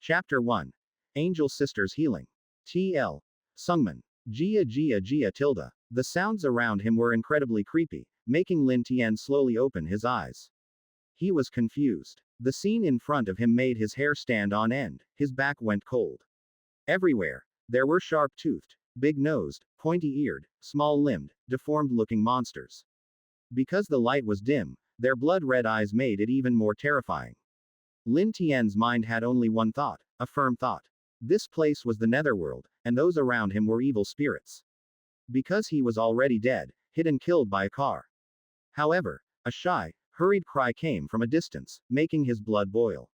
Chapter 1. Angel Sisters Healing. TL. Sungman. Jia Jia Jia tilde. The sounds around him were incredibly creepy, making Lin Tian slowly open his eyes. He was confused. The scene in front of him made his hair stand on end, his back went cold. Everywhere, there were sharp-toothed, big-nosed, pointy-eared, small-limbed, deformed-looking monsters. Because the light was dim, their blood-red eyes made it even more terrifying. Lin Tian's mind had only one thought, a firm thought. This place was the netherworld, and those around him were evil spirits. Because he was already dead, hit and killed by a car. However, a shy, hurried cry came from a distance, making his blood boil.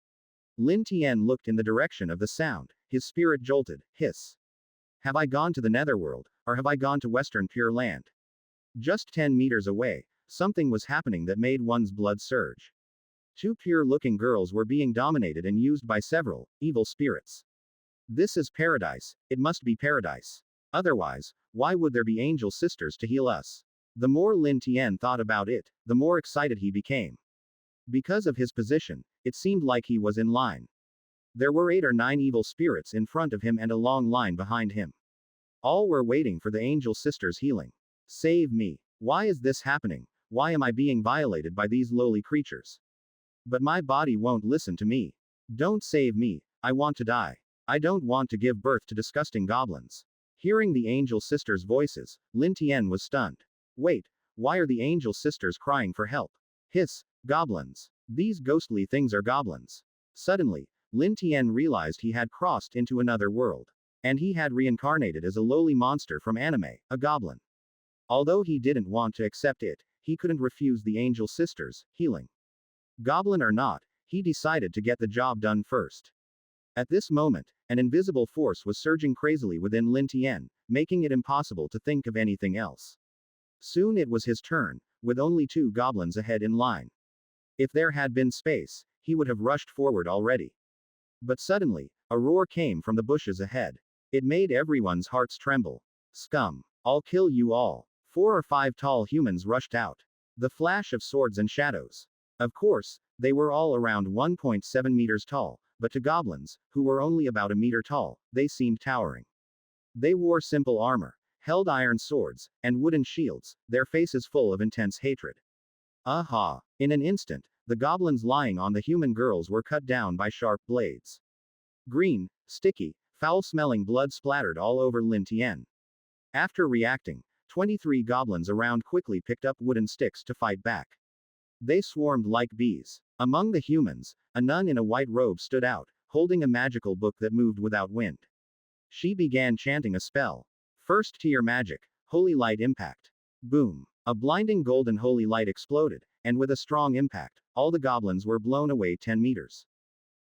Lin Tian looked in the direction of the sound, his spirit jolted, hiss. Have I gone to the netherworld, or have I gone to Western Pure Land? Just 10 meters away, something was happening that made one's blood surge. Two pure-looking girls were being dominated and used by several evil spirits. This is paradise, it must be paradise. Otherwise, why would there be angel sisters to heal us? The more Lin Tian thought about it, the more excited he became. Because of his position, it seemed like he was in line. There were 8 or 9 evil spirits in front of him and a long line behind him. All were waiting for the angel sisters' healing. Save me. Why is this happening? Why am I being violated by these lowly creatures? But my body won't listen to me. Don't save me, I want to die. I don't want to give birth to disgusting goblins. Hearing the angel sisters' voices, Lin Tian was stunned. Wait, why are the angel sisters crying for help? Hiss, goblins. These ghostly things are goblins. Suddenly, Lin Tian realized he had crossed into another world. And he had reincarnated as a lowly monster from anime, a goblin. Although he didn't want to accept it, he couldn't refuse the angel sisters' healing. Goblin or not, he decided to get the job done first. At this moment, an invisible force was surging crazily within Lin Tian, making it impossible to think of anything else. Soon it was his turn, with only 2 goblins ahead in line. If there had been space, he would have rushed forward already. But suddenly, a roar came from the bushes ahead. It made everyone's hearts tremble. Scum! I'll kill you all. 4 or 5 tall humans rushed out. The flash of swords and shadows. Of course, they were all around 1.7 meters tall, but to goblins, who were only about a meter tall, they seemed towering. They wore simple armor, held iron swords, and wooden shields, their faces full of intense hatred. Aha! In an instant, the goblins lying on the human girls were cut down by sharp blades. Green, sticky, foul-smelling blood splattered all over Lin Tian. After reacting, 23 goblins around quickly picked up wooden sticks to fight back. They swarmed like bees. Among the humans, a nun in a white robe stood out, holding a magical book that moved without wind. She began chanting a spell. First tier magic, holy light impact. Boom. A blinding golden holy light exploded, and with a strong impact, all the goblins were blown away 10 meters.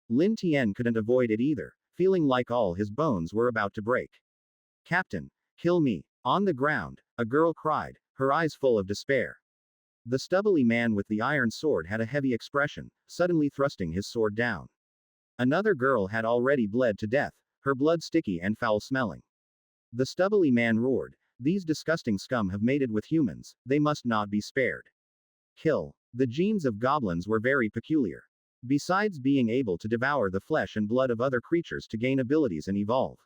Lin Tian couldn't avoid it either, feeling like all his bones were about to break. Captain, kill me. On the ground, a girl cried, her eyes full of despair. The stubbly man with the iron sword had a heavy expression, suddenly thrusting his sword down. Another girl had already bled to death, her blood sticky and foul-smelling. The stubbly man roared, "These disgusting scum have mated with humans, they must not be spared. Kill." The genes of goblins were very peculiar. Besides being able to devour the flesh and blood of other creatures to gain abilities and evolve,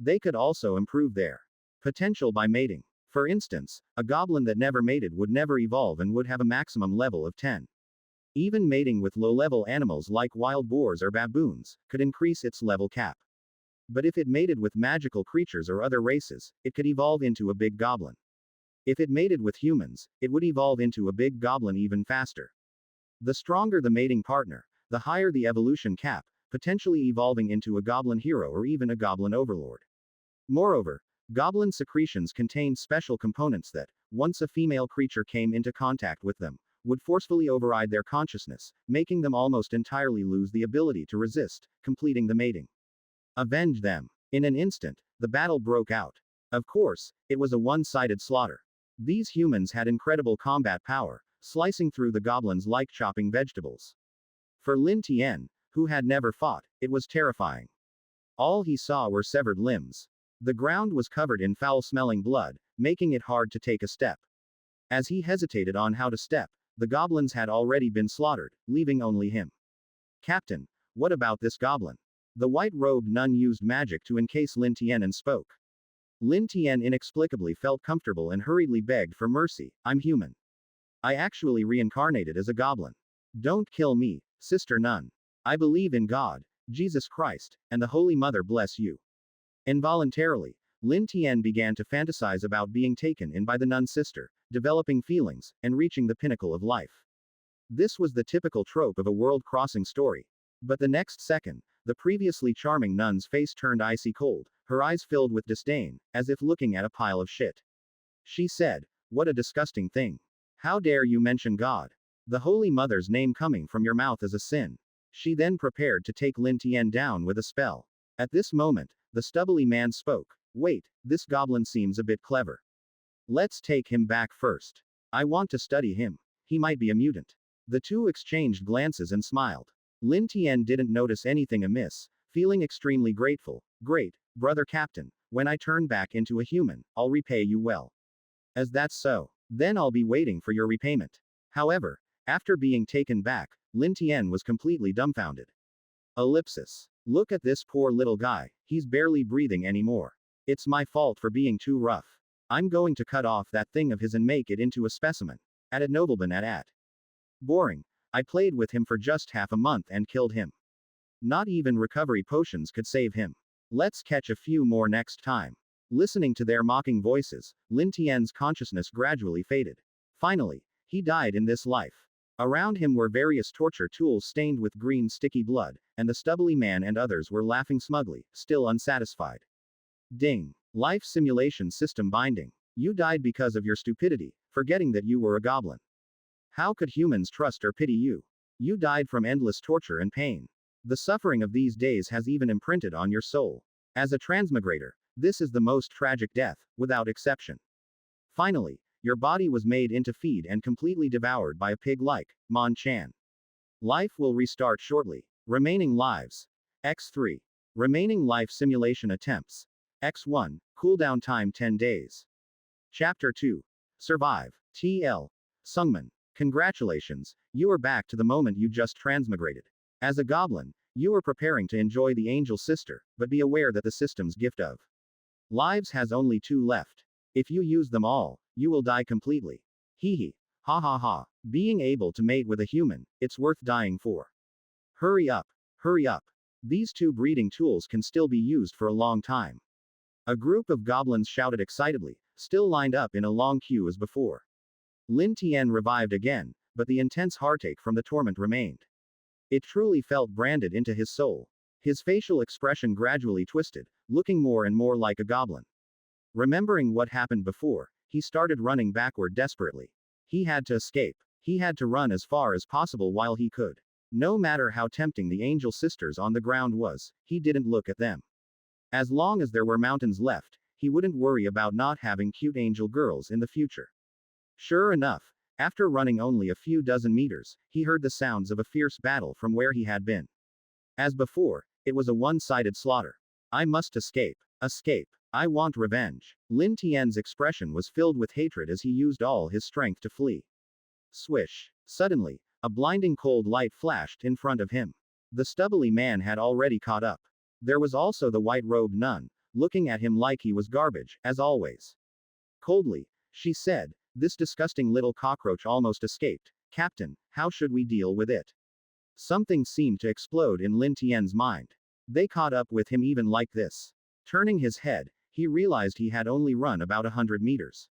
they could also improve their potential by mating. For instance, a goblin that never mated would never evolve and would have a maximum level of 10. Even mating with low-level animals like wild boars or baboons could increase its level cap. But if it mated with magical creatures or other races, it could evolve into a big goblin. If it mated with humans, it would evolve into a big goblin even faster. The stronger the mating partner, the higher the evolution cap, potentially evolving into a goblin hero or even a goblin overlord. Moreover, goblin secretions contained special components that, once a female creature came into contact with them, would forcefully override their consciousness, making them almost entirely lose the ability to resist, completing the mating. Avenge them. In an instant, the battle broke out. Of course, it was a one-sided slaughter. These humans had incredible combat power, slicing through the goblins like chopping vegetables. For Lin Tian, who had never fought, it was terrifying. All he saw were severed limbs. The ground was covered in foul-smelling blood, making it hard to take a step. As he hesitated on how to step, the goblins had already been slaughtered, leaving only him. Captain, what about this goblin? The white-robed nun used magic to encase Lin Tian and spoke. Lin Tian inexplicably felt comfortable and hurriedly begged for mercy. I'm human. I actually reincarnated as a goblin. Don't kill me, Sister Nun. I believe in God, Jesus Christ, and the Holy Mother bless you. Involuntarily, Lin Tian began to fantasize about being taken in by the nun's sister, developing feelings, and reaching the pinnacle of life. This was the typical trope of a world-crossing story. But the next second, the previously charming nun's face turned icy cold, her eyes filled with disdain, as if looking at a pile of shit. She said, "What a disgusting thing. How dare you mention God? The Holy Mother's name coming from your mouth is a sin." She then prepared to take Lin Tian down with a spell. At this moment, the stubbly man spoke. Wait, this goblin seems a bit clever. Let's take him back first. I want to study him. He might be a mutant. The two exchanged glances and smiled. Lin Tian didn't notice anything amiss, feeling extremely grateful. Great, brother captain, when I turn back into a human, I'll repay you well. As that's so, then I'll be waiting for your repayment. However, after being taken back, Lin Tian was completely dumbfounded. Ellipsis. Look at this poor little guy, he's barely breathing anymore. It's my fault for being too rough. I'm going to cut off that thing of his and make it into a specimen. Added nobleman at. Boring. I played with him for just half a month and killed him. Not even recovery potions could save him. Let's catch a few more next time. Listening to their mocking voices, Lin Tian's consciousness gradually faded. Finally, he died in this life. Around him were various torture tools stained with green sticky blood, and the stubbly man and others were laughing smugly, still unsatisfied. Ding. Life simulation system binding. You died because of your stupidity, forgetting that you were a goblin. How could humans trust or pity you? You died from endless torture and pain. The suffering of these days has even imprinted on your soul. As a transmigrator, this is the most tragic death, without exception. Finally, your body was made into feed and completely devoured by a pig like Mon Chan. Life will restart shortly. Remaining lives. X3. Remaining life simulation attempts. X1. Cooldown time 10 days. Chapter 2. Survive. TL. Sungman. Congratulations, you are back to the moment you just transmigrated. As a goblin, you are preparing to enjoy the angel sister, but be aware that the system's gift of lives has only 2 left. If you use them all, you will die completely. Hee hee. Ha ha ha. Being able to mate with a human, it's worth dying for. Hurry up. Hurry up. These 2 breeding tools can still be used for a long time. A group of goblins shouted excitedly, still lined up in a long queue as before. Lin Tian revived again, but the intense heartache from the torment remained. It truly felt branded into his soul. His facial expression gradually twisted, looking more and more like a goblin. Remembering what happened before, he started running backward desperately. He had to escape. He had to run as far as possible while he could. No matter how tempting the angel sisters on the ground was, he didn't look at them. As long as there were mountains left, he wouldn't worry about not having cute angel girls in the future. Sure enough, after running only a few dozen meters, he heard the sounds of a fierce battle from where he had been. As before, it was a one-sided slaughter. I must escape. Escape. I want revenge. Lin Tian's expression was filled with hatred as he used all his strength to flee. Swish. Suddenly, a blinding cold light flashed in front of him. The stubbly man had already caught up. There was also the white-robed nun, looking at him like he was garbage, as always. Coldly, she said, "This disgusting little cockroach almost escaped. Captain, how should we deal with it?" Something seemed to explode in Lin Tian's mind. They caught up with him even like this. Turning his head, he realized he had only run about 100 meters.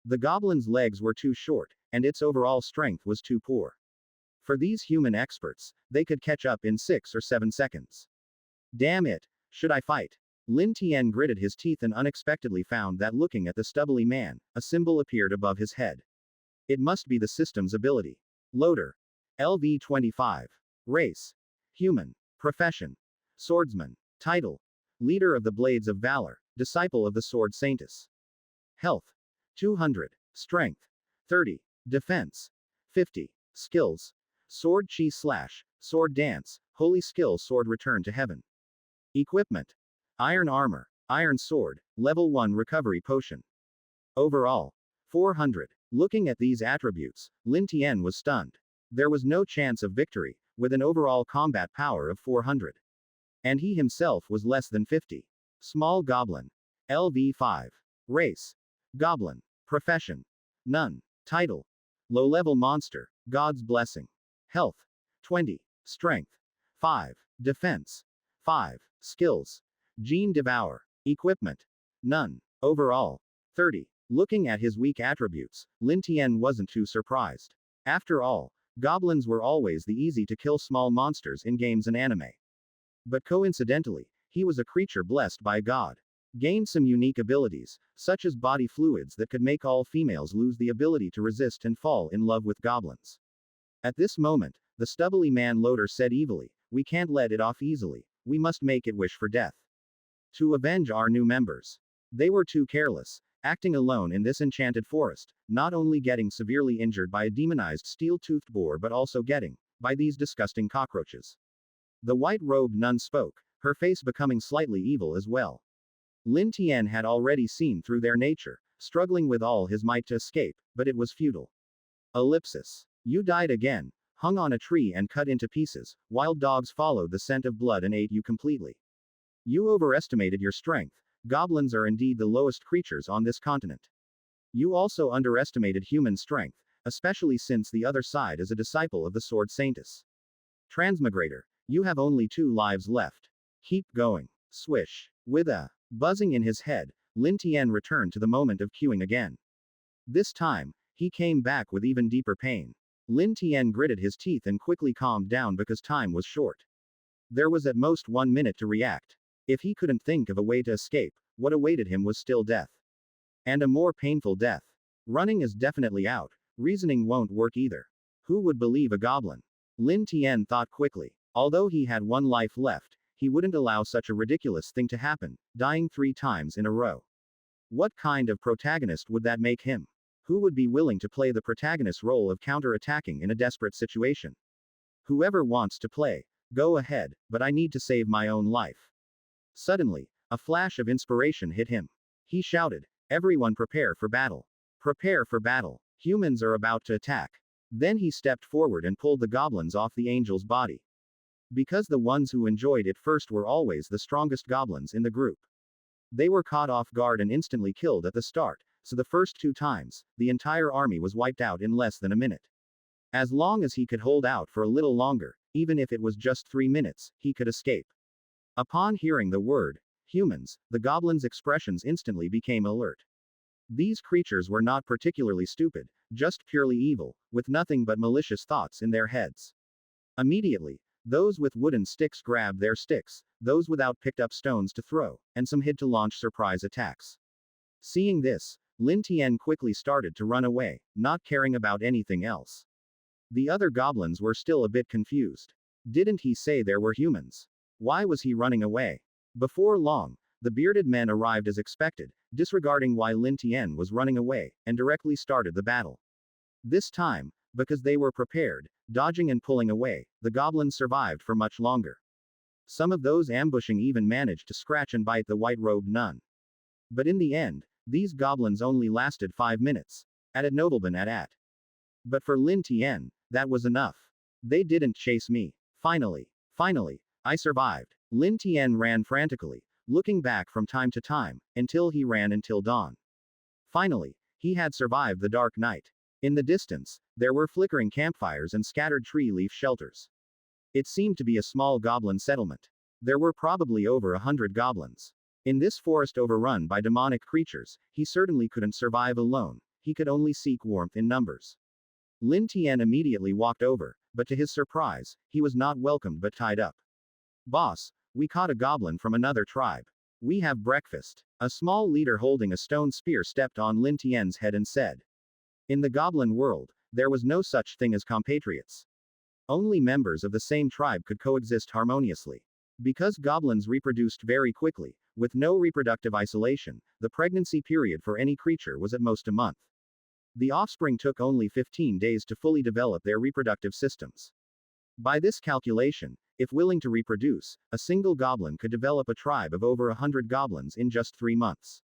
The goblin's legs were too short, and its overall strength was too poor. For these human experts, they could catch up in 6 or 7 seconds. Damn it! Should I fight? Lin Tian gritted his teeth and unexpectedly found that looking at the stubbly man, a symbol appeared above his head. It must be the system's ability. Loader. LV-25. Race. Human. Profession. Swordsman. Title. Leader of the Blades of Valor, disciple of the sword Saintess. Health. 200. Strength. 30. Defense. 50. Skills. Sword chi slash, sword dance, holy skill sword return to heaven. Equipment. Iron armor, iron sword, level 1 recovery potion. Overall. 400. Looking at these attributes, Lin Tian was stunned. There was no chance of victory, with an overall combat power of 400. And he himself was less than 50. Small Goblin. LV5. Race. Goblin. Profession. None. Title. Low-level monster. God's blessing. Health. 20. Strength. 5. Defense. 5. Skills. Gene Devour. Equipment. None. Overall. 30. Looking at his weak attributes, Lin Tian wasn't too surprised. After all, goblins were always the easy-to-kill small monsters in games and anime. But coincidentally, he was a creature blessed by God. Gained some unique abilities, such as body fluids that could make all females lose the ability to resist and fall in love with goblins. At this moment, the stubbly man loader said evilly, "We can't let it off easily, we must make it wish for death. To avenge our new members." They were too careless, acting alone in this enchanted forest, not only getting severely injured by a demonized steel-toothed boar but also getting, by these disgusting cockroaches. The white-robed nun spoke, her face becoming slightly evil as well. Lin Tian had already seen through their nature, struggling with all his might to escape, but it was futile. Ellipsis. You died again, hung on a tree and cut into pieces, wild dogs followed the scent of blood and ate you completely. You overestimated your strength, goblins are indeed the lowest creatures on this continent. You also underestimated human strength, especially since the other side is a disciple of the sword Saintess. Transmigrator, you have only 2 lives left. Keep going. Swish. With a buzzing in his head, Lin Tian returned to the moment of queuing again. This time, he came back with even deeper pain. Lin Tian gritted his teeth and quickly calmed down because time was short. There was at most 1 minute to react. If he couldn't think of a way to escape, what awaited him was still death. And a more painful death. Running is definitely out, reasoning won't work either. Who would believe a goblin? Lin Tian thought quickly. Although he had 1 life left, he wouldn't allow such a ridiculous thing to happen, dying 3 times in a row. What kind of protagonist would that make him? Who would be willing to play the protagonist role of counter-attacking in a desperate situation? Whoever wants to play, go ahead, but I need to save my own life. Suddenly, a flash of inspiration hit him. He shouted, "Everyone prepare for battle. Prepare for battle. Humans are about to attack." Then he stepped forward and pulled the goblins off the angel's body. Because the ones who enjoyed it first were always the strongest goblins in the group. They were caught off guard and instantly killed at the start, so the first 2 times, the entire army was wiped out in less than a minute. As long as he could hold out for a little longer, even if it was just 3 minutes, he could escape. Upon hearing the word, humans, the goblins' expressions instantly became alert. These creatures were not particularly stupid, just purely evil, with nothing but malicious thoughts in their heads. Immediately, those with wooden sticks grabbed their sticks, those without picked up stones to throw, and some hid to launch surprise attacks. Seeing this, Lin Tian quickly started to run away, not caring about anything else. The other goblins were still a bit confused. Didn't he say there were humans? Why was he running away? Before long, the bearded men arrived as expected, disregarding why Lin Tian was running away, and directly started the battle. This time, because they were prepared, dodging and pulling away, the goblins survived for much longer. Some of those ambushing even managed to scratch and bite the white-robed nun. But in the end, these goblins only lasted 5 minutes. At Nobleman at. But for Lin Tian, that was enough. They didn't chase me. Finally, I survived. Lin Tian ran frantically, looking back from time to time, until he ran until dawn. Finally, he had survived the dark night. In the distance, there were flickering campfires and scattered tree leaf shelters. It seemed to be a small goblin settlement. There were probably over 100 goblins. In this forest overrun by demonic creatures, he certainly couldn't survive alone, he could only seek warmth in numbers. Lin Tian immediately walked over, but to his surprise, he was not welcomed but tied up. "Boss, we caught a goblin from another tribe. We have breakfast." A small leader holding a stone spear stepped on Lin Tian's head and said. In the goblin world, there was no such thing as compatriots. Only members of the same tribe could coexist harmoniously. Because goblins reproduced very quickly, with no reproductive isolation, the pregnancy period for any creature was at most a month. The offspring took only 15 days to fully develop their reproductive systems. By this calculation, if willing to reproduce, a single goblin could develop a tribe of over 100 goblins in just 3 months.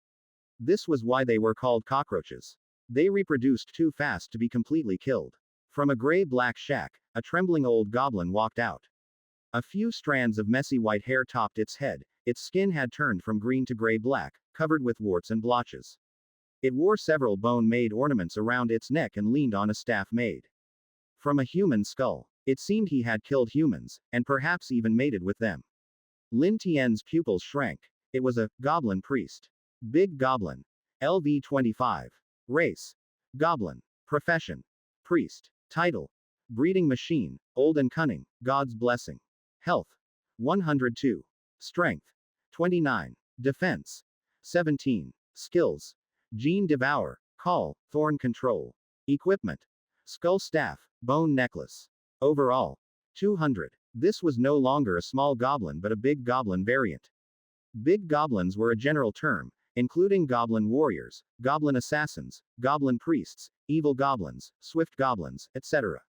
This was why they were called cockroaches. They reproduced too fast to be completely killed. From a gray-black shack, a trembling old goblin walked out. A few strands of messy white hair topped its head, its skin had turned from green to gray black, covered with warts and blotches. It wore several bone-made ornaments around its neck and leaned on a staff made from a human skull. It seemed he had killed humans, and perhaps even mated with them. Lin Tian's pupils shrank. It was a goblin priest. Big Goblin. LV-25. Race. Goblin. Profession. Priest. Title. Breeding machine, old and cunning, God's blessing. Health. 102. Strength. 29. Defense. 17. Skills. Gene Devour, Call, Thorn Control. Equipment. Skull Staff, Bone Necklace. Overall. 200. This was no longer a small goblin but a big goblin variant. Big goblins were a general term, including goblin warriors, goblin assassins, goblin priests, evil goblins, swift goblins, etc.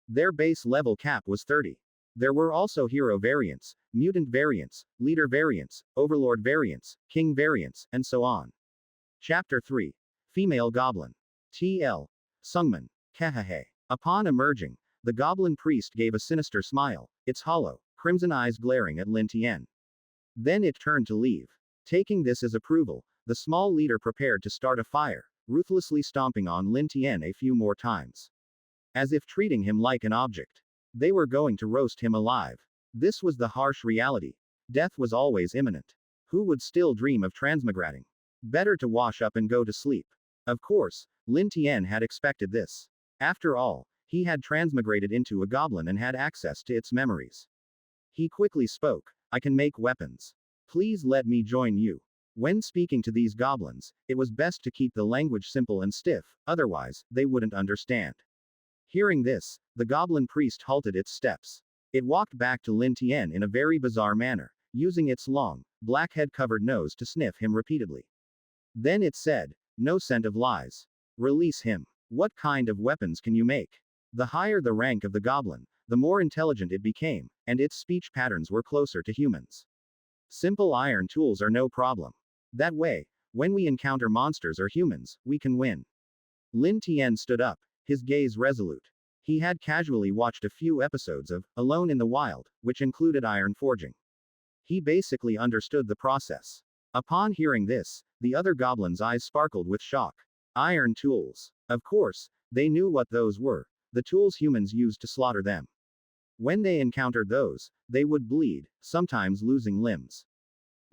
Their base level cap was 30. There were also hero variants, mutant variants, leader variants, overlord variants, king variants, and so on. Chapter 3. Female Goblin. TL. Sungman. Kahahe. Upon emerging, the goblin priest gave a sinister smile, its hollow, crimson eyes glaring at Lin Tian. Then it turned to leave. Taking this as approval, the small leader prepared to start a fire, ruthlessly stomping on Lin Tian a few more times. As if treating him like an object. They were going to roast him alive. This was the harsh reality. Death was always imminent. Who would still dream of transmigrating? Better to wash up and go to sleep. Of course, Lin Tian had expected this. After all, he had transmigrated into a goblin and had access to its memories. He quickly spoke. I can make weapons. Please let me join you. When speaking to these goblins, it was best to keep the language simple and stiff, otherwise, they wouldn't understand. Hearing this, the goblin priest halted its steps. It walked back to Lin Tian in a very bizarre manner, using its long, black head-covered nose to sniff him repeatedly. Then it said, no scent of lies. Release him. What kind of weapons can you make? The higher the rank of the goblin, the more intelligent it became, and its speech patterns were closer to humans. Simple iron tools are no problem. That way, when we encounter monsters or humans, we can win. Lin Tian stood up, his gaze resolute. He had casually watched a few episodes of Alone in the Wild, which included iron forging. He basically understood the process. Upon hearing this, the other goblins' eyes sparkled with shock. Iron tools. Of course, they knew what those were, the tools humans used to slaughter them. When they encountered those, they would bleed, sometimes losing limbs.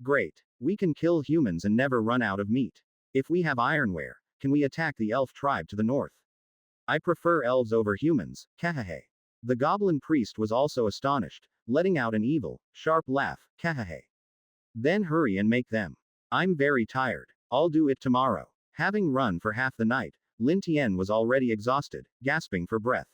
Great. We can kill humans and never run out of meat. If we have ironware, can we attack the elf tribe to the north? I prefer elves over humans, kahahe. The goblin priest was also astonished, letting out an evil, sharp laugh, kahahe. Then hurry and make them. I'm very tired. I'll do it tomorrow. Having run for half the night, Lin Tian was already exhausted, gasping for breath.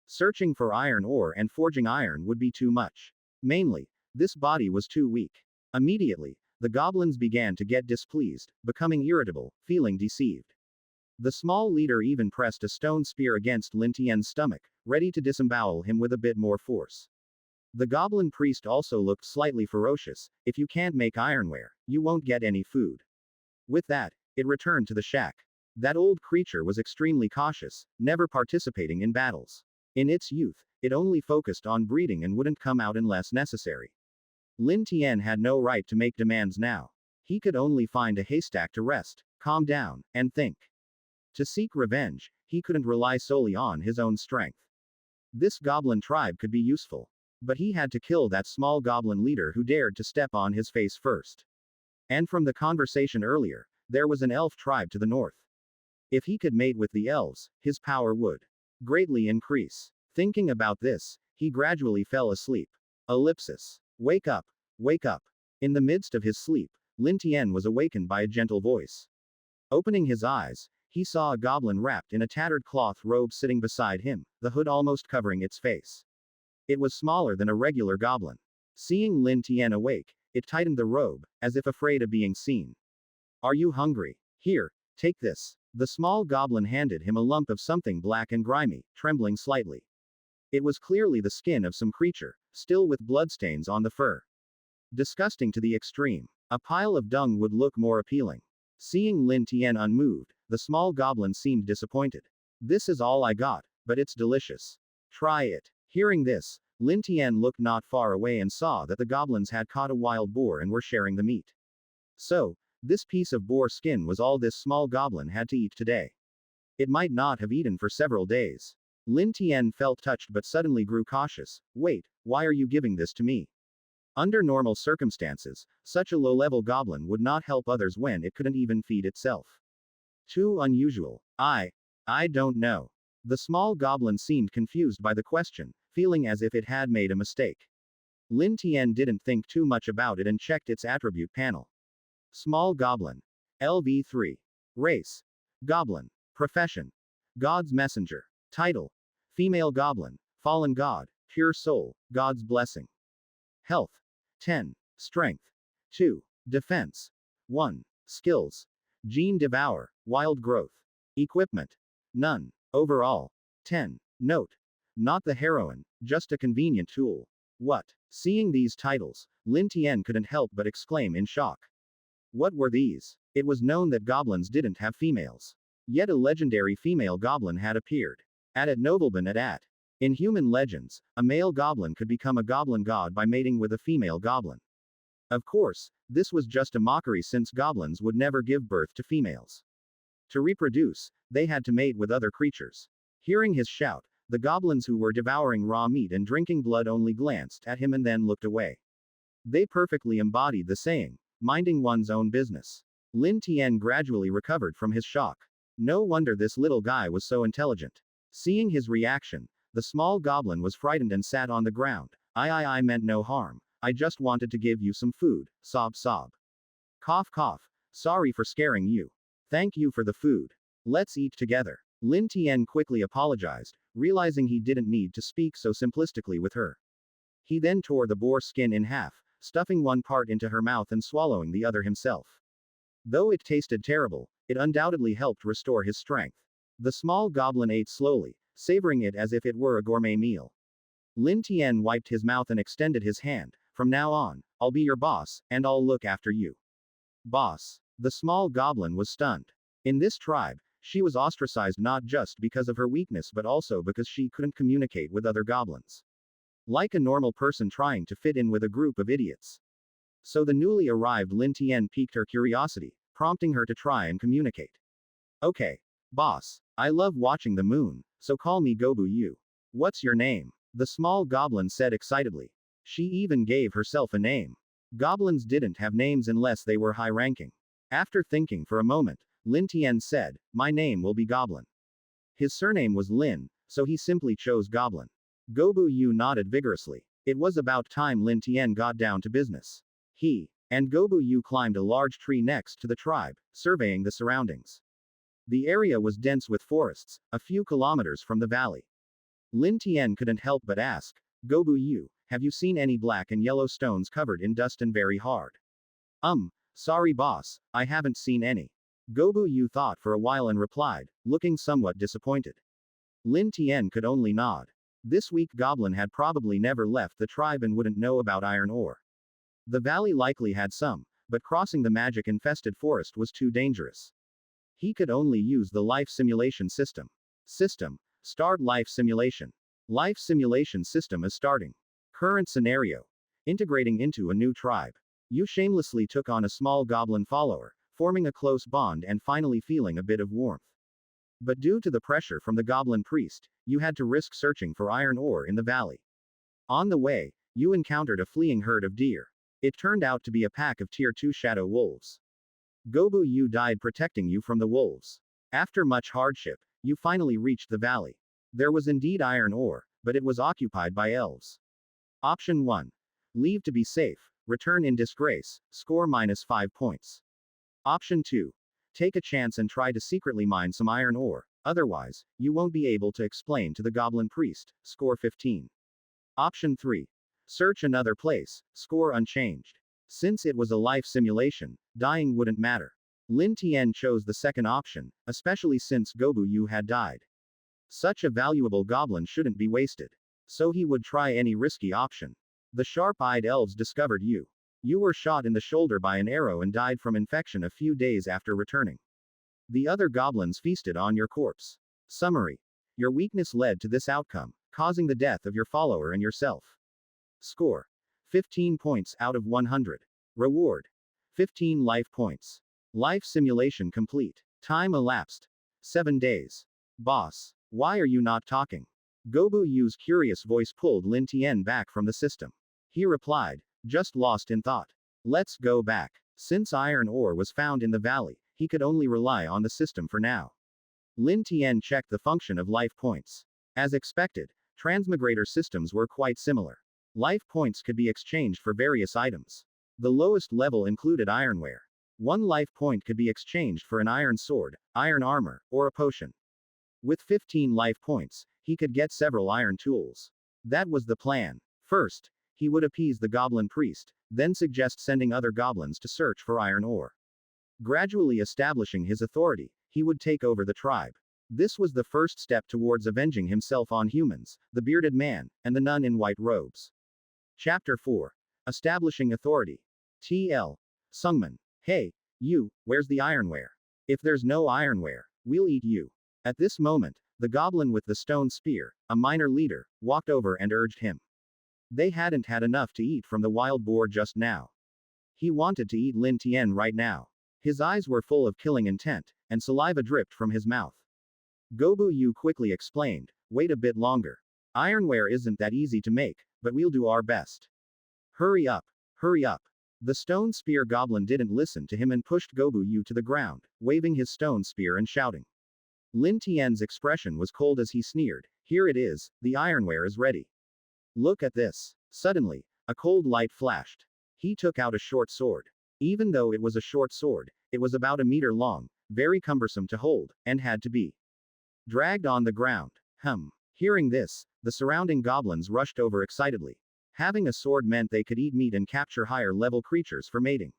Searching for iron ore and forging iron would be too much. Mainly, this body was too weak. Immediately, the goblins began to get displeased, becoming irritable, feeling deceived. The small leader even pressed a stone spear against Lin Tian's stomach, ready to disembowel him with a bit more force. The goblin priest also looked slightly ferocious. If you can't make ironware, you won't get any food. With that, it returned to the shack. That old creature was extremely cautious, never participating in battles. In its youth, it only focused on breeding and wouldn't come out unless necessary. Lin Tian had no right to make demands now. He could only find a haystack to rest, calm down, and think. To seek revenge, he couldn't rely solely on his own strength. This goblin tribe could be useful. But he had to kill that small goblin leader who dared to step on his face first. And from the conversation earlier, there was an elf tribe to the north. If he could mate with the elves, his power would greatly increase. Thinking about this, he gradually fell asleep. Ellipsis. Wake up. Wake up. In the midst of his sleep, Lin Tian was awakened by a gentle voice. Opening his eyes, he saw a goblin wrapped in a tattered cloth robe sitting beside him, the hood almost covering its face. It was smaller than a regular goblin. Seeing Lin Tian awake, it tightened the robe, as if afraid of being seen. Are you hungry? Here, take this. The small goblin handed him a lump of something black and grimy, trembling slightly. It was clearly the skin of some creature, still with bloodstains on the fur. Disgusting to the extreme. A pile of dung would look more appealing. Seeing Lin Tian unmoved, the small goblin seemed disappointed. This is all I got, but it's delicious. Try it. Hearing this, Lin Tian looked not far away and saw that the goblins had caught a wild boar and were sharing the meat. So, this piece of boar skin was all this small goblin had to eat today. It might not have eaten for several days. Lin Tian felt touched but suddenly grew cautious. Wait, why are you giving this to me? Under normal circumstances, such a low-level goblin would not help others when it couldn't even feed itself. Too unusual. I don't know. The small goblin seemed confused by the question, feeling as if it had made a mistake. Lin Tian didn't think too much about it and checked its attribute panel. Small goblin. LV3. Race. Goblin. Profession. God's messenger. Title. Female goblin. Fallen god. Pure soul. God's blessing. Health. 10. Strength. 2. Defense. 1. Skills. Gene devour. Wild growth. Equipment. None. Overall. 10. Note. Not the heroine, just a convenient tool. What? Seeing these titles, Lin Tian couldn't help but exclaim in shock. What were these? It was known that goblins didn't have females. Yet a legendary female goblin had appeared. At Nobleman at. In human legends, a male goblin could become a goblin god by mating with a female goblin. Of course, this was just a mockery since goblins would never give birth to females. To reproduce, they had to mate with other creatures. Hearing his shout, the goblins who were devouring raw meat and drinking blood only glanced at him and then looked away. They perfectly embodied the saying, minding one's own business. Lin Tian gradually recovered from his shock. No wonder this little guy was so intelligent. Seeing his reaction, the small goblin was frightened and sat on the ground. I meant no harm. I just wanted to give you some food. Sob sob. Cough cough. Sorry for scaring you. Thank you for the food. Let's eat together. Lin Tian quickly apologized, realizing he didn't need to speak so simplistically with her. He then tore the boar skin in half, stuffing one part into her mouth and swallowing the other himself. Though it tasted terrible, it undoubtedly helped restore his strength. The small goblin ate slowly, savoring it as if it were a gourmet meal. Lin Tian wiped his mouth and extended his hand. From now on, I'll be your boss, and I'll look after you. Boss. The small goblin was stunned. In this tribe, she was ostracized not just because of her weakness but also because she couldn't communicate with other goblins. Like a normal person trying to fit in with a group of idiots. So the newly arrived Lin Tian piqued her curiosity, prompting her to try and communicate. Okay. Boss. I love watching the moon, so call me Weiju. What's your name? The small goblin said excitedly. She even gave herself a name. Goblins didn't have names unless they were high-ranking. After thinking for a moment, Lin Tian said, my name will be Goblin. His surname was Lin, so he simply chose Goblin. Weiju nodded vigorously. It was about time Lin Tian got down to business. He and Weiju climbed a large tree next to the tribe, surveying the surroundings. The area was dense with forests, a few kilometers from the valley. Lin Tian couldn't help but ask, Weiju, have you seen any black and yellow stones covered in dust and very hard? Sorry boss, I haven't seen any. Weiju thought for a while and replied, looking somewhat disappointed. Lin Tian could only nod. This weak goblin had probably never left the tribe and wouldn't know about iron ore. The valley likely had some, but crossing the magic-infested forest was too dangerous. He could only use the life simulation system. Start life simulation. Life simulation system is starting. Current scenario. Integrating into a new tribe. You shamelessly took on a small goblin follower, forming a close bond and finally feeling a bit of warmth. But due to the pressure from the goblin priest, you had to risk searching for iron ore in the valley. On the way, you encountered a fleeing herd of deer. It turned out to be a pack of Tier 2 shadow wolves. Weiju died protecting you from the wolves. After much hardship, you finally reached the valley. There was indeed iron ore, but it was occupied by elves. Option 1. Leave to be safe, return in disgrace, score -5 points. Option 2. Take a chance and try to secretly mine some iron ore, otherwise, you won't be able to explain to the goblin priest, score 15. Option 3. Search another place, score unchanged. Since it was a life simulation, dying wouldn't matter. Lin Tian chose the second option, especially since Weiju had died. Such a valuable goblin shouldn't be wasted. So he would try any risky option. The sharp-eyed elves discovered you. You were shot in the shoulder by an arrow and died from infection a few days after returning. The other goblins feasted on your corpse. Summary. Your weakness led to this outcome. causing the death of your follower and yourself. Score: 15 points out of 100. Reward: 15 life points. Life simulation complete. Time elapsed: 7 days. Boss, why are you not talking? Gobu Yu's curious voice pulled Lin Tian back from the system. He replied, just lost in thought. Let's go back. Since iron ore was found in the valley, he could only rely on the system for now. Lin Tian checked the function of life points. As expected, transmigrator systems were quite similar. Life points could be exchanged for various items. The lowest level included ironware. 1 life point could be exchanged for an iron sword, iron armor, or a potion. With 15 life points, he could get several iron tools. That was the plan. First, he would appease the goblin priest, then suggest sending other goblins to search for iron ore. Gradually establishing his authority, he would take over the tribe. This was the first step towards avenging himself on humans, the bearded man, and the nun in white robes. Chapter 4. Establishing Authority. TL. Sungman. Hey, you, where's the ironware? If there's no ironware, we'll eat you. At this moment, the goblin with the stone spear, a minor leader, walked over and urged him. They hadn't had enough to eat from the wild boar just now. He wanted to eat Lin Tian right now. His eyes were full of killing intent, and saliva dripped from his mouth. Gobu Yu quickly explained, wait a bit longer. Ironware isn't that easy to make, but we'll do our best. Hurry up, hurry up. The stone spear goblin didn't listen to him and pushed Gobu Yu to the ground, waving his stone spear and shouting. Lin Tian's expression was cold as he sneered, here it is, the ironware is ready. Look at this. Suddenly, a cold light flashed. He took out a short sword. Even though it was a short sword, it was about a meter long, very cumbersome to hold, and had to be dragged on the ground. Hearing this, the surrounding goblins rushed over excitedly. Having a sword meant they could eat meat and capture higher level creatures for mating.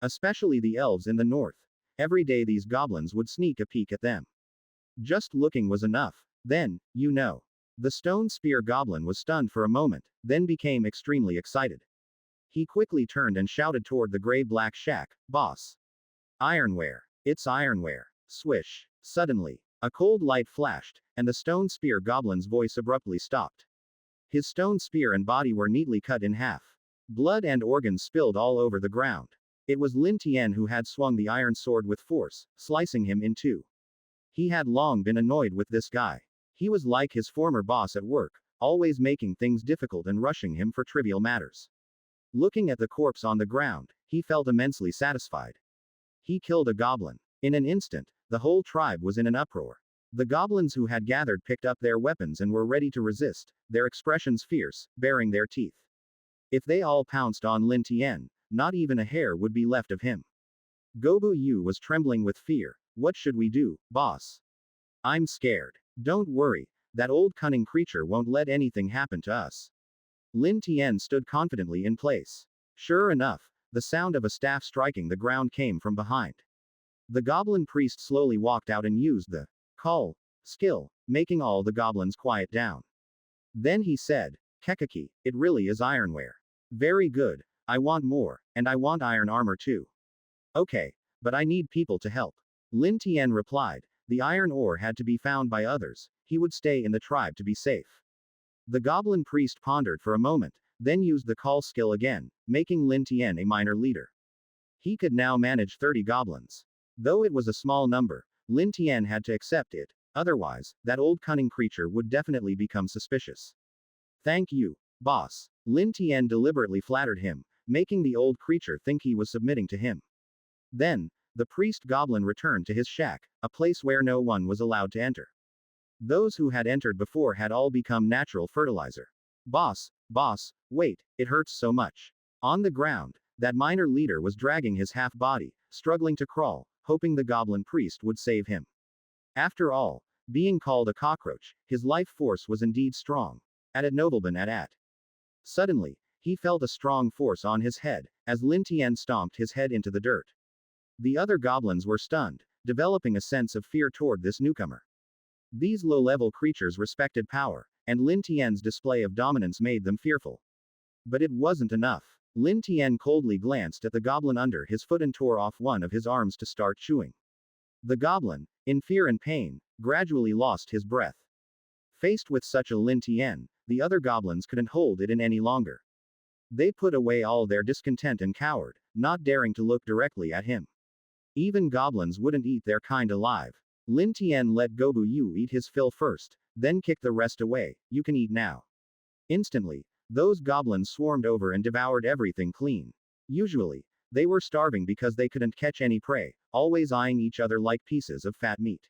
Especially the elves in the north. Every day these goblins would sneak a peek at them. Just looking was enough. Then, you know. The stone spear goblin was stunned for a moment, then became extremely excited. He quickly turned and shouted toward the gray-black shack, boss. Ironware. It's ironware. Swish. Suddenly, a cold light flashed, and the stone spear goblin's voice abruptly stopped. His stone spear and body were neatly cut in half. Blood and organs spilled all over the ground. It was Lin Tian who had swung the iron sword with force, slicing him in two. He had long been annoyed with this guy. He was like his former boss at work, always making things difficult and rushing him for trivial matters. Looking at the corpse on the ground, he felt immensely satisfied. He killed a goblin. In an instant, the whole tribe was in an uproar. The goblins who had gathered picked up their weapons and were ready to resist, their expressions fierce, baring their teeth. If they all pounced on Lin Tian, not even a hair would be left of him. Gobu Yu was trembling with fear. What should we do, boss? I'm scared. Don't worry, that old cunning creature won't let anything happen to us. Lin Tian stood confidently in place. Sure enough, the sound of a staff striking the ground came from behind. The goblin priest slowly walked out and used the call skill, making all the goblins quiet down. Then he said, Kekaki, it really is ironware. Very good, I want more, and I want iron armor too. Okay, but I need people to help. Lin Tian replied, the iron ore had to be found by others, he would stay in the tribe to be safe. The goblin priest pondered for a moment, then used the call skill again, making Lin Tian a minor leader. He could now manage 30 goblins. Though it was a small number, Lin Tian had to accept it, otherwise, that old cunning creature would definitely become suspicious. Thank you, boss. Lin Tian deliberately flattered him, making the old creature think he was submitting to him. Then, the priest goblin returned to his shack, a place where no one was allowed to enter. Those who had entered before had all become natural fertilizer. Boss, wait, it hurts so much. On the ground, that minor leader was dragging his half-body, struggling to crawl, hoping the goblin priest would save him. After all, being called a cockroach, his life force was indeed strong. At Nobleman at. Suddenly, he felt a strong force on his head, as Lin Tian stomped his head into the dirt. The other goblins were stunned, developing a sense of fear toward this newcomer. These low-level creatures respected power, and Lin Tian's display of dominance made them fearful. But it wasn't enough. Lin Tian coldly glanced at the goblin under his foot and tore off one of his arms to start chewing. The goblin, in fear and pain, gradually lost his breath. Faced with such a Lin Tian, the other goblins couldn't hold it in any longer. They put away all their discontent and cowered, not daring to look directly at him. Even goblins wouldn't eat their kind alive. Lin Tian let Weiju eat his fill first, then kicked the rest away. You can eat now. Instantly, those goblins swarmed over and devoured everything clean. Usually, they were starving because they couldn't catch any prey, always eyeing each other like pieces of fat meat.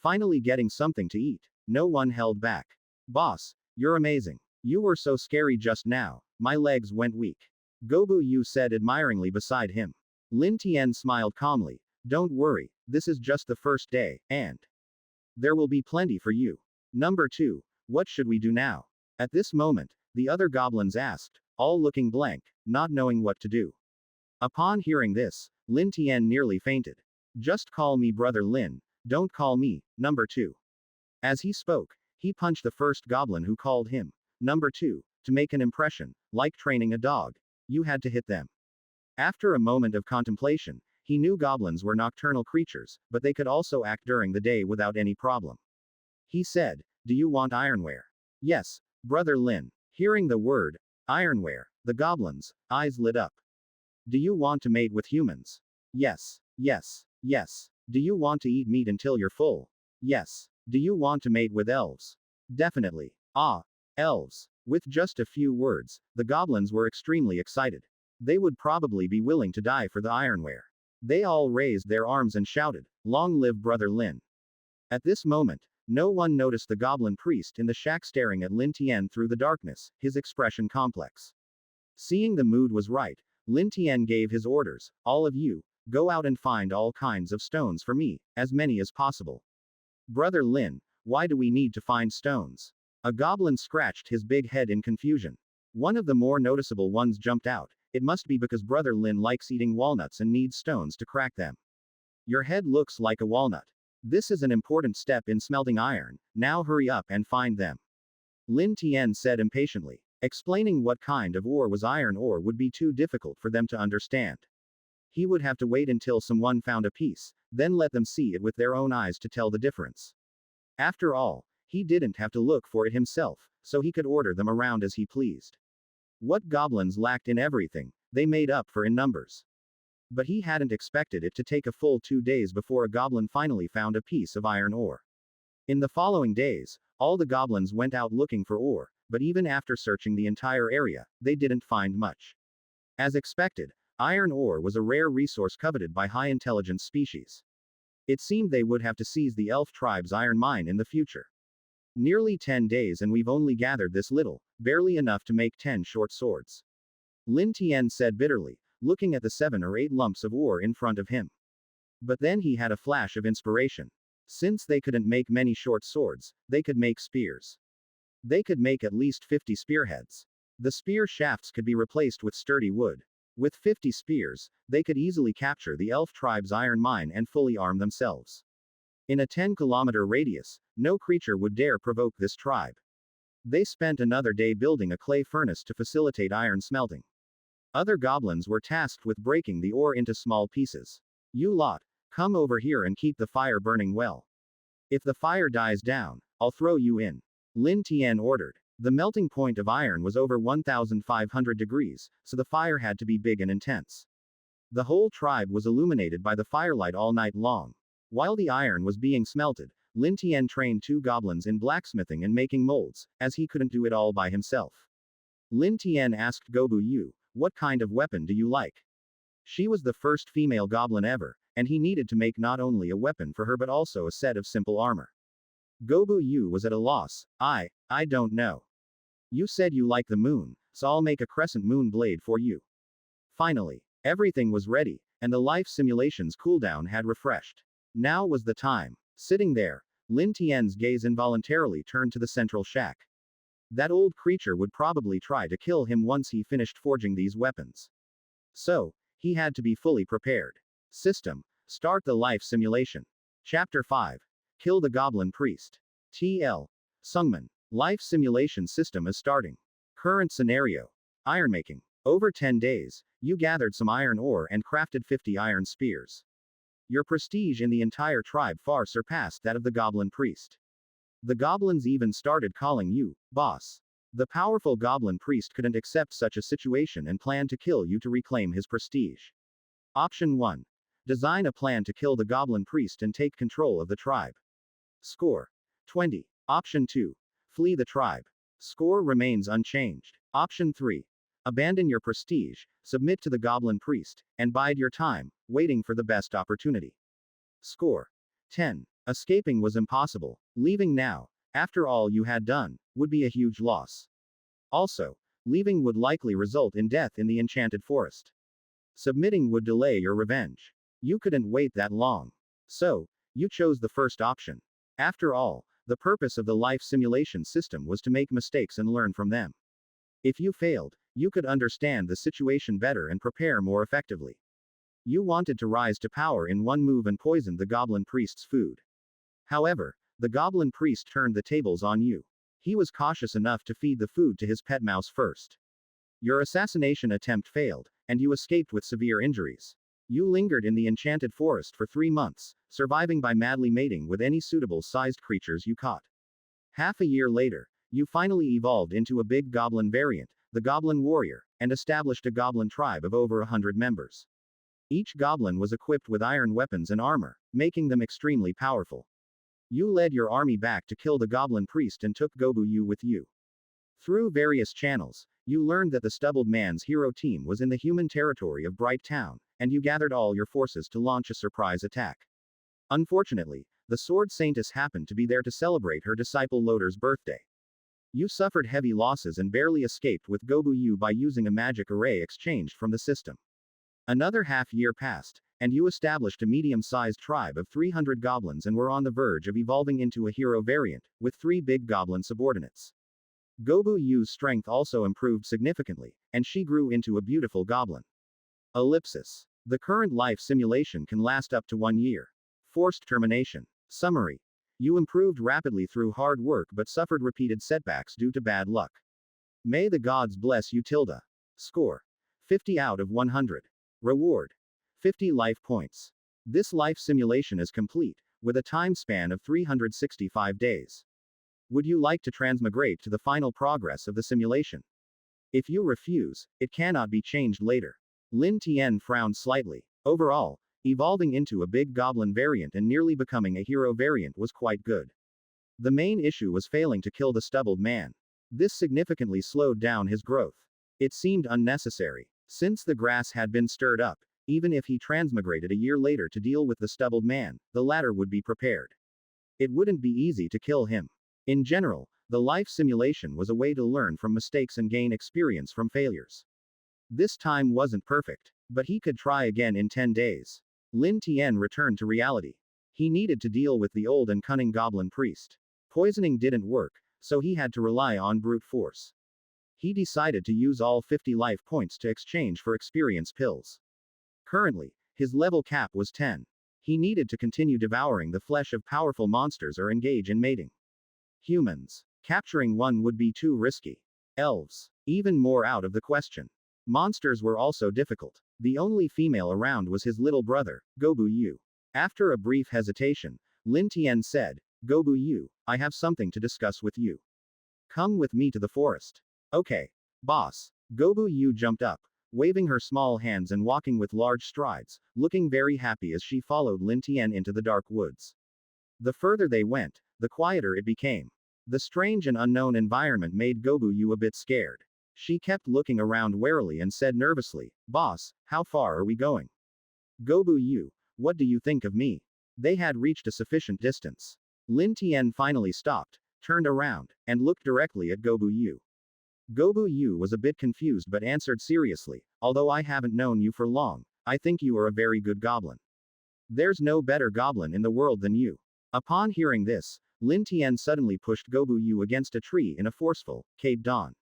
Finally getting something to eat, no one held back. Boss, you're amazing. You were so scary just now, my legs went weak. Weiju said admiringly beside him. Lin Tian smiled calmly. Don't worry, this is just the first day, and there will be plenty for you. Number 2, what should we do now? At this moment, the other goblins asked, all looking blank, not knowing what to do. Upon hearing this, Lin Tian nearly fainted. Just call me Brother Lin, don't call me Number 2. As he spoke, he punched the first goblin who called him Number 2, to make an impression, like training a dog. You had to hit them. After a moment of contemplation, he knew goblins were nocturnal creatures, but they could also act during the day without any problem. He said, do you want ironware? Yes, Brother Lin. Hearing the word ironware, the goblins' eyes lit up. Do you want to mate with humans? Yes, yes, yes. Do you want to eat meat until you're full? Yes. Do you want to mate with elves? Definitely. Ah, elves. With just a few words, the goblins were extremely excited. They would probably be willing to die for the ironware. They all raised their arms and shouted, long live Brother Lin. At this moment, no one noticed the goblin priest in the shack staring at Lin Tian through the darkness, his expression complex. Seeing the mood was right, Lin Tian gave his orders, all of you, go out and find all kinds of stones for me, as many as possible. Brother Lin, why do we need to find stones? A goblin scratched his big head in confusion. One of the more noticeable ones jumped out. It must be because Brother Lin likes eating walnuts and needs stones to crack them. Your head looks like a walnut. This is an important step in smelting iron, now hurry up and find them. Lin Tian said impatiently. Explaining what kind of ore was iron ore would be too difficult for them to understand. He would have to wait until someone found a piece, then let them see it with their own eyes to tell the difference. After all, he didn't have to look for it himself, so he could order them around as he pleased. What goblins lacked in everything, they made up for in numbers. But he hadn't expected it to take a full 2 days before a goblin finally found a piece of iron ore. In the following days, all the goblins went out looking for ore, but even after searching the entire area, they didn't find much. As expected, iron ore was a rare resource coveted by high-intelligence species. It seemed they would have to seize the elf tribe's iron mine in the future. Nearly 10 days and we've only gathered this little, barely enough to make 10 short swords. Lin Tian said bitterly, looking at the 7 or 8 lumps of ore in front of him. But then he had a flash of inspiration. Since they couldn't make many short swords, they could make spears. They could make at least 50 spearheads. The spear shafts could be replaced with sturdy wood. With 50 spears, they could easily capture the elf tribe's iron mine and fully arm themselves. In a 10-kilometer radius, no creature would dare provoke this tribe. They spent another day building a clay furnace to facilitate iron smelting. Other goblins were tasked with breaking the ore into small pieces. You lot, come over here and keep the fire burning well. If the fire dies down, I'll throw you in. Lin Tian ordered. The melting point of iron was over 1,500 degrees, so the fire had to be big and intense. The whole tribe was illuminated by the firelight all night long. While the iron was being smelted, Lin Tian trained 2 goblins in blacksmithing and making molds, as he couldn't do it all by himself. Lin Tian asked Weiju, what kind of weapon do you like? She was the first female goblin ever, and he needed to make not only a weapon for her but also a set of simple armor. Weiju was at a loss. I don't know. You said you like the moon, so I'll make a crescent moon blade for you. Finally, everything was ready, and the life simulation's cooldown had refreshed. Now was the time. Sitting there, Lin Tian's gaze involuntarily turned to the central shack. That old creature would probably try to kill him once he finished forging these weapons. So, he had to be fully prepared. System. Start the life simulation. Chapter 5. Kill the Goblin Priest. TL. Sungman. Life simulation system is starting. Current scenario. Ironmaking. Over 10 days, you gathered some iron ore and crafted 50 iron spears. Your prestige in the entire tribe far surpassed that of the Goblin Priest. The goblins even started calling you, boss. The powerful goblin priest couldn't accept such a situation and planned to kill you to reclaim his prestige. Option 1. Design a plan to kill the goblin priest and take control of the tribe. Score. 20. Option 2. Flee the tribe. Score remains unchanged. Option 3. Abandon your prestige, submit to the goblin priest, and bide your time, waiting for the best opportunity. Score. 10. Escaping was impossible. Leaving now, after all you had done, would be a huge loss. Also, leaving would likely result in death in the enchanted forest. Submitting would delay your revenge. You couldn't wait that long. So, you chose the first option. After all, the purpose of the life simulation system was to make mistakes and learn from them. If you failed, you could understand the situation better and prepare more effectively. You wanted to rise to power in one move and poisoned the goblin priest's food. However, the goblin priest turned the tables on you. He was cautious enough to feed the food to his pet mouse first. Your assassination attempt failed, and you escaped with severe injuries. You lingered in the enchanted forest for 3 months, surviving by madly mating with any suitable sized creatures you caught. Half a year later, you finally evolved into a big goblin variant, the Goblin Warrior, and established a goblin tribe of over 100 members. Each goblin was equipped with iron weapons and armor, making them extremely powerful. You led your army back to kill the goblin priest and took Gobu with you. Through various channels, you learned that the Stubbled Man's hero team was in the human territory of Bright Town, and you gathered all your forces to launch a surprise attack. Unfortunately, the sword Saintess happened to be there to celebrate her disciple Loder's birthday. You suffered heavy losses and barely escaped with Gobu by using a magic array exchanged from the system. Another half-year passed, and you established a medium-sized tribe of 300 goblins and were on the verge of evolving into a hero variant, with 3 big goblin subordinates. Gobu-Yu's strength also improved significantly, and she grew into a beautiful goblin. Ellipsis. The current life simulation can last up to 1 year. Forced termination. Summary. You improved rapidly through hard work but suffered repeated setbacks due to bad luck. May the gods bless you. Score. 50 out of 100. Reward. 50 life points. This life simulation is complete, with a time span of 365 days. Would you like to transmigrate to the final progress of the simulation? If you refuse, it cannot be changed later. Lin Tian frowned slightly. Overall, evolving into a big goblin variant and nearly becoming a hero variant was quite good. The main issue was failing to kill the Stubbled Man. This significantly slowed down his growth. It seemed unnecessary. Since the grass had been stirred up, even if he transmigrated a year later to deal with the Stubbled Man, the latter would be prepared. It wouldn't be easy to kill him. In general, the life simulation was a way to learn from mistakes and gain experience from failures. This time wasn't perfect, but he could try again in 10 days. Lin Tian returned to reality. He needed to deal with the old and cunning goblin priest. Poisoning didn't work, so he had to rely on brute force. He decided to use all 50 life points to exchange for experience pills. Currently, his level cap was 10. He needed to continue devouring the flesh of powerful monsters or engage in mating. Humans. Capturing one would be too risky. Elves. Even more out of the question. Monsters were also difficult. The only female around was his little brother, Gobu. After a brief hesitation, Lin Tian said, Gobu, I have something to discuss with you. Come with me to the forest. Okay. Boss. Gobu jumped up, waving her small hands and walking with large strides, looking very happy as she followed Lin Tian into the dark woods. The further they went, the quieter it became. The strange and unknown environment made Gobu a bit scared. She kept looking around warily and said nervously, Boss, how far are we going? Gobu, what do you think of me? They had reached a sufficient distance. Lin Tian finally stopped, turned around, and looked directly at Gobu. Gobu was a bit confused but answered seriously, although I haven't known you for long, I think you are a very good goblin. There's no better goblin in the world than you. Upon hearing this, Lin Tian suddenly pushed Gobu against a tree in a forceful, caved on.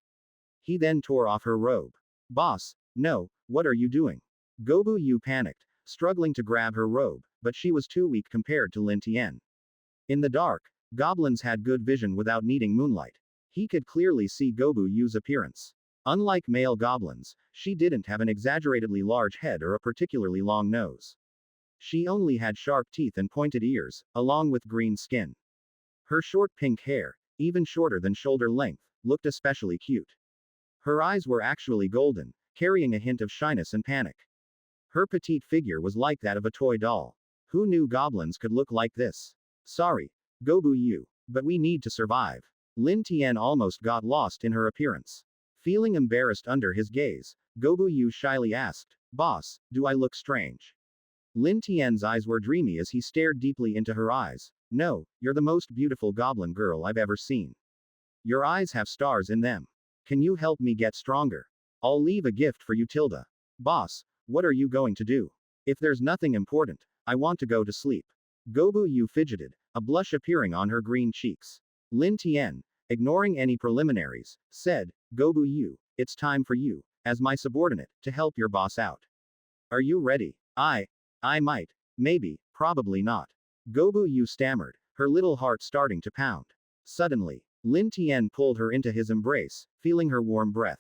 He then tore off her robe. Boss, no, what are you doing? Gobu panicked, struggling to grab her robe, but she was too weak compared to Lin Tian. In the dark, goblins had good vision without needing moonlight. He could clearly see Gobu's appearance. Unlike male goblins, she didn't have an exaggeratedly large head or a particularly long nose. She only had sharp teeth and pointed ears, along with green skin. Her short pink hair, even shorter than shoulder length, looked especially cute. Her eyes were actually golden, carrying a hint of shyness and panic. Her petite figure was like that of a toy doll. Who knew goblins could look like this? Sorry, Gobu Yu, but we need to survive. Lin Tian almost got lost in her appearance. Feeling embarrassed under his gaze, Gobu Yu shyly asked, "Boss, do I look strange?" Lin Tian's eyes were dreamy as he stared deeply into her eyes. "No, you're the most beautiful goblin girl I've ever seen. Your eyes have stars in them. Can you help me get stronger? I'll leave a gift for you, Tilda." "Boss, what are you going to do?" "If there's nothing important, I want to go to sleep." Gobu Yu fidgeted, a blush appearing on her green cheeks. Lin Tian, ignoring any preliminaries, said, "Gobu Yu, it's time for you, as my subordinate, to help your boss out. Are you ready?" I might. Maybe, probably not." Gobu Yu stammered, her little heart starting to pound. Suddenly, Lin Tian pulled her into his embrace, feeling her warm breath.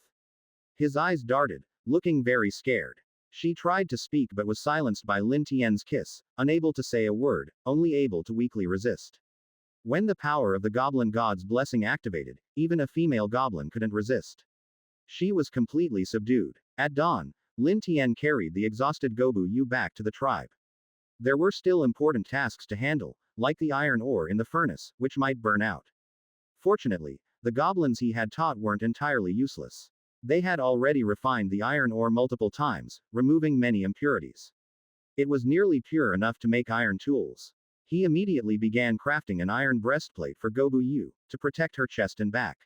His eyes darted, looking very scared. She tried to speak but was silenced by Lin Tian's kiss, unable to say a word, only able to weakly resist. When the power of the goblin god's blessing activated, even a female goblin couldn't resist. She was completely subdued. At dawn, Lin Tian carried the exhausted Gobu Yu back to the tribe. There were still important tasks to handle, like the iron ore in the furnace, which might burn out. Fortunately, the goblins he had taught weren't entirely useless. They had already refined the iron ore multiple times, removing many impurities. It was nearly pure enough to make iron tools. He immediately began crafting an iron breastplate for Gobu Yu, to protect her chest and back.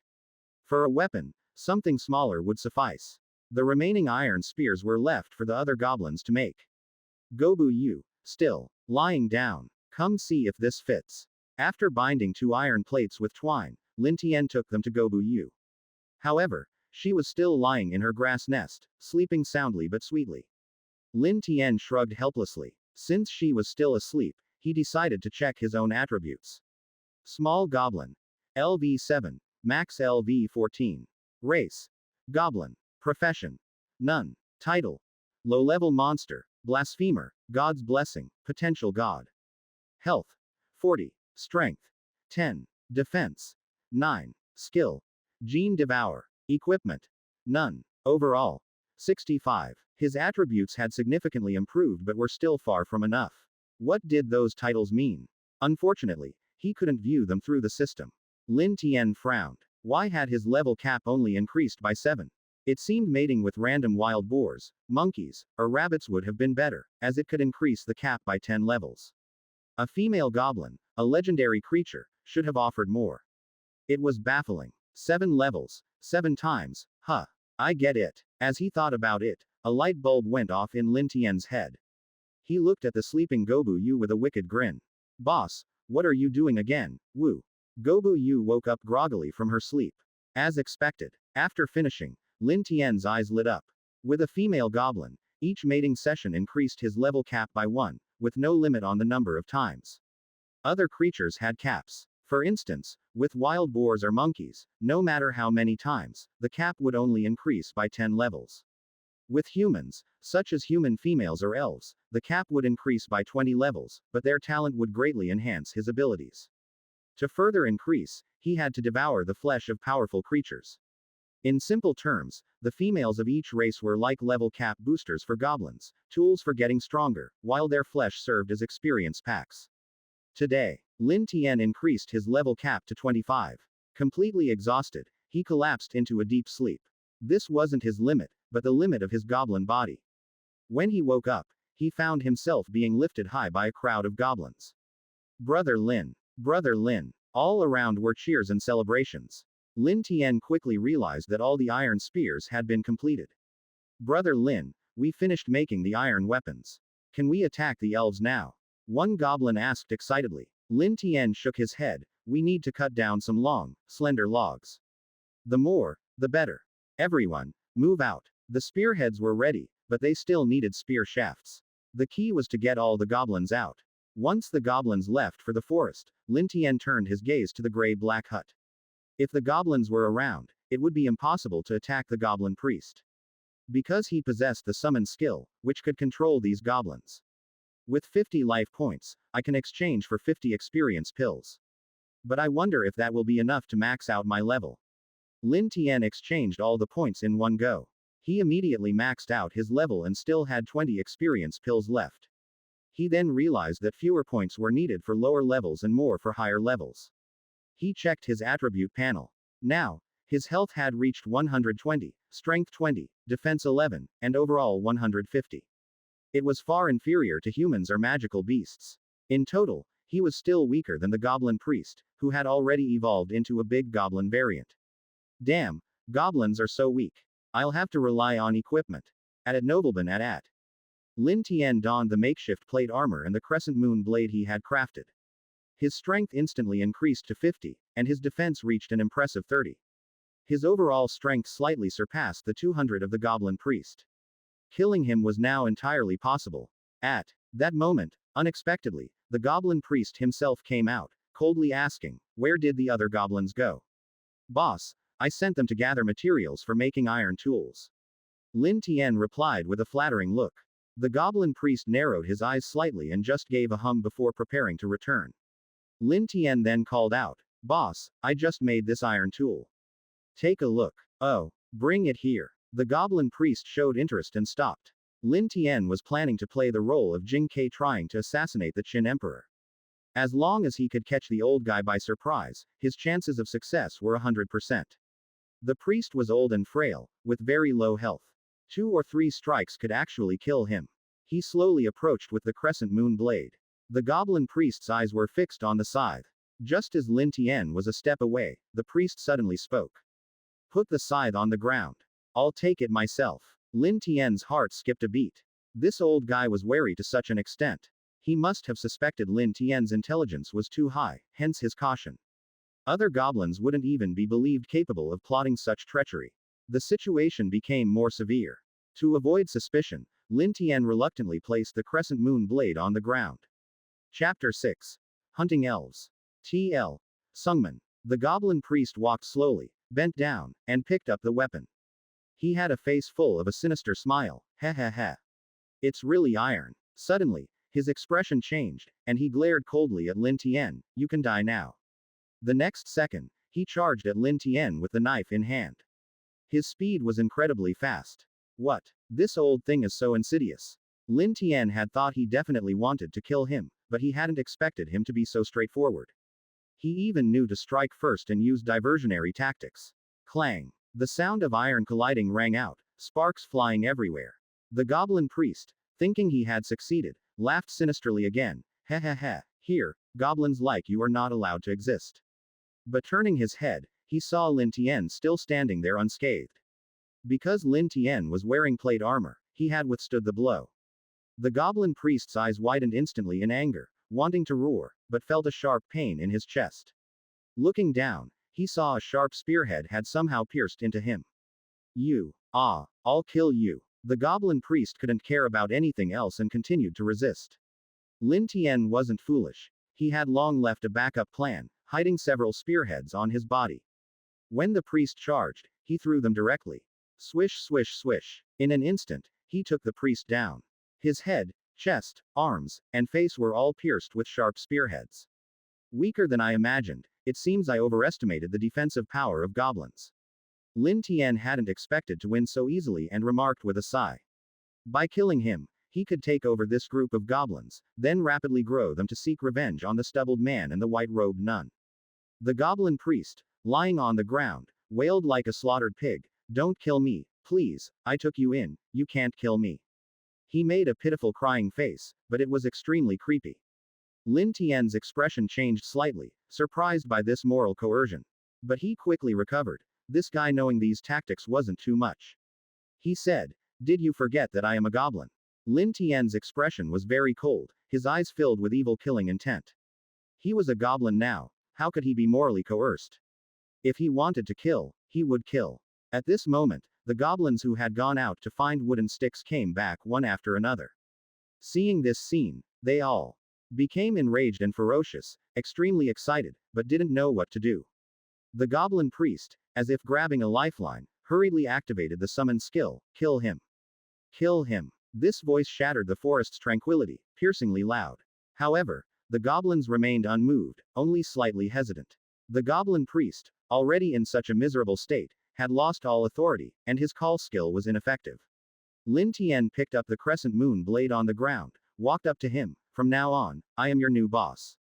For a weapon, something smaller would suffice. The remaining iron spears were left for the other goblins to make. Gobu Yu, still, lying down. "Come see if this fits." After binding 2 iron plates with twine, Lin Tian took them to Gobu Yu. However, she was still lying in her grass nest, sleeping soundly but sweetly. Lin Tian shrugged helplessly. Since she was still asleep, he decided to check his own attributes. Small Goblin. LV7. Max LV14. Race. Goblin. Profession. None. Title. Low-level monster. Blasphemer. God's blessing. Potential god. Health. 40. Strength. 10. Defense. 9. Skill. Gene Devour. Equipment. None. Overall. 65. His attributes had significantly improved but were still far from enough. What did those titles mean? Unfortunately, he couldn't view them through the system. Lin Tian frowned. Why had his level cap only increased by 7? It seemed mating with random wild boars, monkeys, or rabbits would have been better, as it could increase the cap by 10 levels. A female goblin, a legendary creature, should have offered more. It was baffling. 7 levels, 7 times, huh. I get it. As he thought about it, a light bulb went off in Lin Tian's head. He looked at the sleeping Gobu Yu with a wicked grin. "Boss, what are you doing again, Wu?" Gobu Yu woke up groggily from her sleep. As expected. After finishing, Lin Tian's eyes lit up. With a female goblin, each mating session increased his level cap by 1, with no limit on the number of times. Other creatures had caps. For instance, with wild boars or monkeys, no matter how many times, the cap would only increase by 10 levels. With humans, such as human females or elves, the cap would increase by 20 levels, but their talent would greatly enhance his abilities. To further increase, he had to devour the flesh of powerful creatures. In simple terms, the females of each race were like level cap boosters for goblins, tools for getting stronger, while their flesh served as experience packs. Today, Lin Tian increased his level cap to 25. Completely exhausted, he collapsed into a deep sleep. This wasn't his limit, but the limit of his goblin body. When he woke up, he found himself being lifted high by a crowd of goblins. "Brother Lin! Brother Lin!" All around were cheers and celebrations. Lin Tian quickly realized that all the iron spears had been completed. "Brother Lin, we finished making the iron weapons. Can we attack the elves now?" One goblin asked excitedly. Lin Tian shook his head. "We need to cut down some long, slender logs. The more, the better. Everyone, move out." The spearheads were ready, but they still needed spear shafts. The key was to get all the goblins out. Once the goblins left for the forest, Lin Tian turned his gaze to the gray-black hut. If the goblins were around, it would be impossible to attack the goblin priest. Because he possessed the summon skill, which could control these goblins. With 50 life points, I can exchange for 50 experience pills. But I wonder if that will be enough to max out my level. Lin Tian exchanged all the points in one go. He immediately maxed out his level and still had 20 experience pills left. He then realized that fewer points were needed for lower levels and more for higher levels. He checked his attribute panel. Now, his health had reached 120, strength 20, defense 11, and overall 150. It was far inferior to humans or magical beasts. In total, he was still weaker than the Goblin Priest, who had already evolved into a big goblin variant. Damn, goblins are so weak. I'll have to rely on equipment. At Nobleman at. Lin Tian donned the makeshift plate armor and the crescent moon blade he had crafted. His strength instantly increased to 50, and his defense reached an impressive 30. His overall strength slightly surpassed the 200 of the Goblin Priest. Killing him was now entirely possible. At that moment, unexpectedly, the Goblin Priest himself came out, coldly asking, "Where did the other goblins go?" "Boss, I sent them to gather materials for making iron tools." Lin Tian replied with a flattering look. The Goblin Priest narrowed his eyes slightly and just gave a hum before preparing to return. Lin Tian then called out, "Boss, I just made this iron tool. Take a look." "Oh, bring it here." The Goblin Priest showed interest and stopped. Lin Tian was planning to play the role of Jing Kai trying to assassinate the Qin Emperor. As long as he could catch the old guy by surprise, his chances of success were 100%. The priest was old and frail, with very low health. 2 or 3 strikes could actually kill him. He slowly approached with the crescent moon blade. The Goblin Priest's eyes were fixed on the scythe. Just as Lin Tian was a step away, the priest suddenly spoke. "Put the scythe on the ground. I'll take it myself." Lin Tian's heart skipped a beat. This old guy was wary to such an extent. He must have suspected Lin Tian's intelligence was too high, hence his caution. Other goblins wouldn't even be believed capable of plotting such treachery. The situation became more severe. To avoid suspicion, Lin Tian reluctantly placed the crescent moon blade on the ground. Chapter 6. Hunting Elves. TL. Sungman. The Goblin Priest walked slowly, bent down, and picked up the weapon. He had a face full of a sinister smile. "Heh heh heh. It's really iron." Suddenly, his expression changed, and he glared coldly at Lin Tian. "You can die now." The next second, he charged at Lin Tian with the knife in hand. His speed was incredibly fast. What? This old thing is so insidious. Lin Tian had thought he definitely wanted to kill him, but he hadn't expected him to be so straightforward. He even knew to strike first and use diversionary tactics. Clang. The sound of iron colliding rang out, sparks flying everywhere. The Goblin Priest, thinking he had succeeded, laughed sinisterly again. "Heh heh heh, here, goblins like you are not allowed to exist." But turning his head, he saw Lin Tian still standing there unscathed. Because Lin Tian was wearing plate armor, he had withstood the blow. The Goblin Priest's eyes widened instantly in anger, wanting to roar, but felt a sharp pain in his chest. Looking down, he saw a sharp spearhead had somehow pierced into him. I'll kill you." The Goblin Priest couldn't care about anything else and continued to resist. Lin Tian wasn't foolish. He had long left a backup plan, hiding several spearheads on his body. When the priest charged, he threw them directly. Swish swish swish. In an instant, he took the priest down. His head, chest, arms, and face were all pierced with sharp spearheads. Weaker than I imagined, it seems I overestimated the defensive power of goblins. Lin Tian hadn't expected to win so easily and remarked with a sigh. By killing him, he could take over this group of goblins, then rapidly grow them to seek revenge on the stubbled man and the white-robed nun. The Goblin Priest, lying on the ground, wailed like a slaughtered pig, "Don't kill me, please, I took you in, you can't kill me." He made a pitiful crying face, but it was extremely creepy. Lin Tian's expression changed slightly, surprised by this moral coercion. But he quickly recovered. This guy knowing these tactics wasn't too much. He said, "Did you forget that I am a goblin?" Lin Tian's expression was very cold, his eyes filled with evil killing intent. He was a goblin now, how could he be morally coerced? If he wanted to kill, he would kill. At this moment, the goblins who had gone out to find wooden sticks came back one after another. Seeing this scene, they all became enraged and ferocious, extremely excited, but didn't know what to do. The Goblin Priest, as if grabbing a lifeline, hurriedly activated the summon skill. "Kill him. Kill him." This voice shattered the forest's tranquility, piercingly loud. However, The goblins remained unmoved, only slightly hesitant. The goblin priest, already in such a miserable state, had lost all authority, and his call skill was ineffective. Lin Tian picked up the crescent moon blade on the ground, walked up to him. From now on, I am your new boss.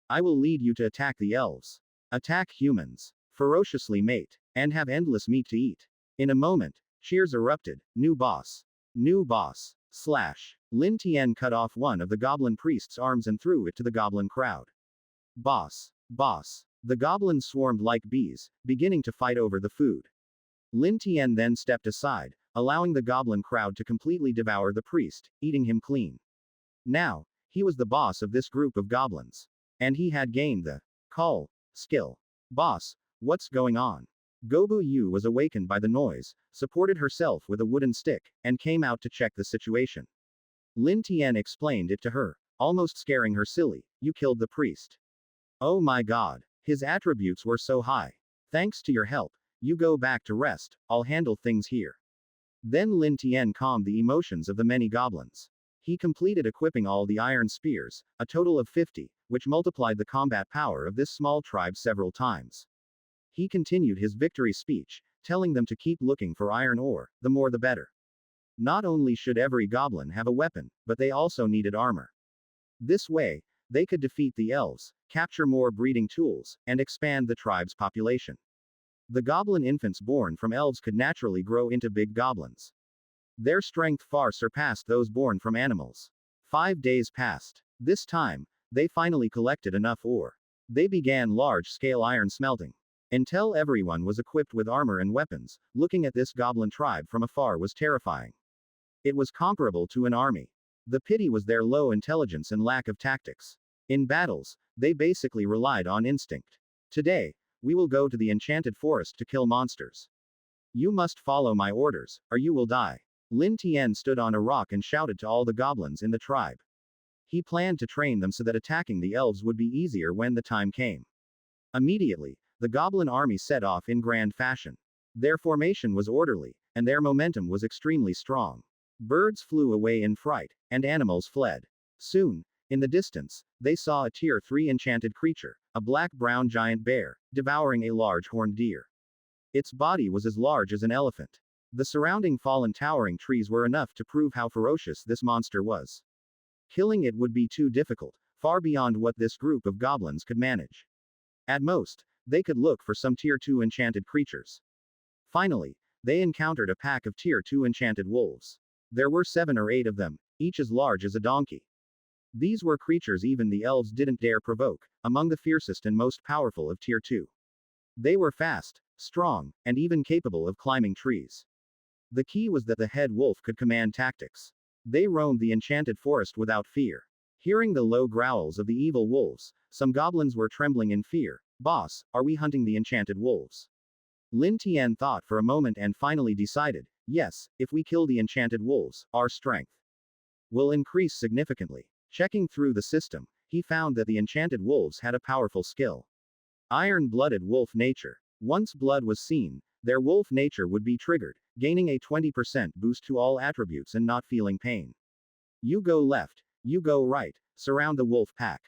I will lead you to attack the elves. Attack humans. Ferociously mate. And have endless meat to eat. In a moment, cheers erupted. New boss. New boss. Slash. Lin Tian cut off one of the goblin priest's arms and threw it to the goblin crowd. Boss. Boss. The goblins swarmed like bees, beginning to fight over the food. Lin Tian then stepped aside, allowing the goblin crowd to completely devour the priest, eating him clean. Now, he was the boss of this group of goblins. And he had gained the call skill. Boss, what's going on? Gobu Yu was awakened by the noise, supported herself with a wooden stick, and came out to check the situation. Lin Tian explained it to her, almost scaring her silly. You killed the priest. Oh my god. His attributes were so high. Thanks to your help. You go back to rest, I'll handle things here. Then Lin Tian calmed the emotions of the many goblins. He completed equipping all the iron spears, a total of 50, which multiplied the combat power of this small tribe several times. He continued his victory speech, telling them to keep looking for iron ore, the more the better. Not only should every goblin have a weapon, but they also needed armor. This way, they could defeat the elves, capture more breeding tools, and expand the tribe's population. The goblin infants born from elves could naturally grow into big goblins. Their strength far surpassed those born from animals. 5 days passed. This time, they finally collected enough ore. They began large-scale iron smelting. Until everyone was equipped with armor and weapons, looking at this goblin tribe from afar was terrifying. It was comparable to an army. The pity was their low intelligence and lack of tactics. In battles, they basically relied on instinct. Today, we will go to the enchanted forest to kill monsters. You must follow my orders, or you will die. Lin Tian stood on a rock and shouted to all the goblins in the tribe. He planned to train them so that attacking the elves would be easier when the time came. Immediately, the goblin army set off in grand fashion. Their formation was orderly, and their momentum was extremely strong. Birds flew away in fright, and animals fled. Soon, in the distance, they saw a tier 3 enchanted creature, a black-brown giant bear, devouring a large horned deer. Its body was as large as an elephant. The surrounding fallen towering trees were enough to prove how ferocious this monster was. Killing it would be too difficult, far beyond what this group of goblins could manage. At most, they could look for some tier 2 enchanted creatures. Finally, they encountered a pack of tier 2 enchanted wolves. There were 7 or 8 of them, each as large as a donkey. These were creatures even the elves didn't dare provoke, among the fiercest and most powerful of tier 2. They were fast, strong, and even capable of climbing trees. The key was that the head wolf could command tactics. They roamed the enchanted forest without fear. Hearing the low growls of the evil wolves, some goblins were trembling in fear. Boss, are we hunting the enchanted wolves? Lin Tian thought for a moment and finally decided, yes, if we kill the enchanted wolves, our strength will increase significantly. Checking through the system, he found that the enchanted wolves had a powerful skill. Iron-blooded wolf nature. Once blood was seen, their wolf nature would be triggered, gaining a 20% boost to all attributes and not feeling pain. You go left, you go right, surround the wolf pack.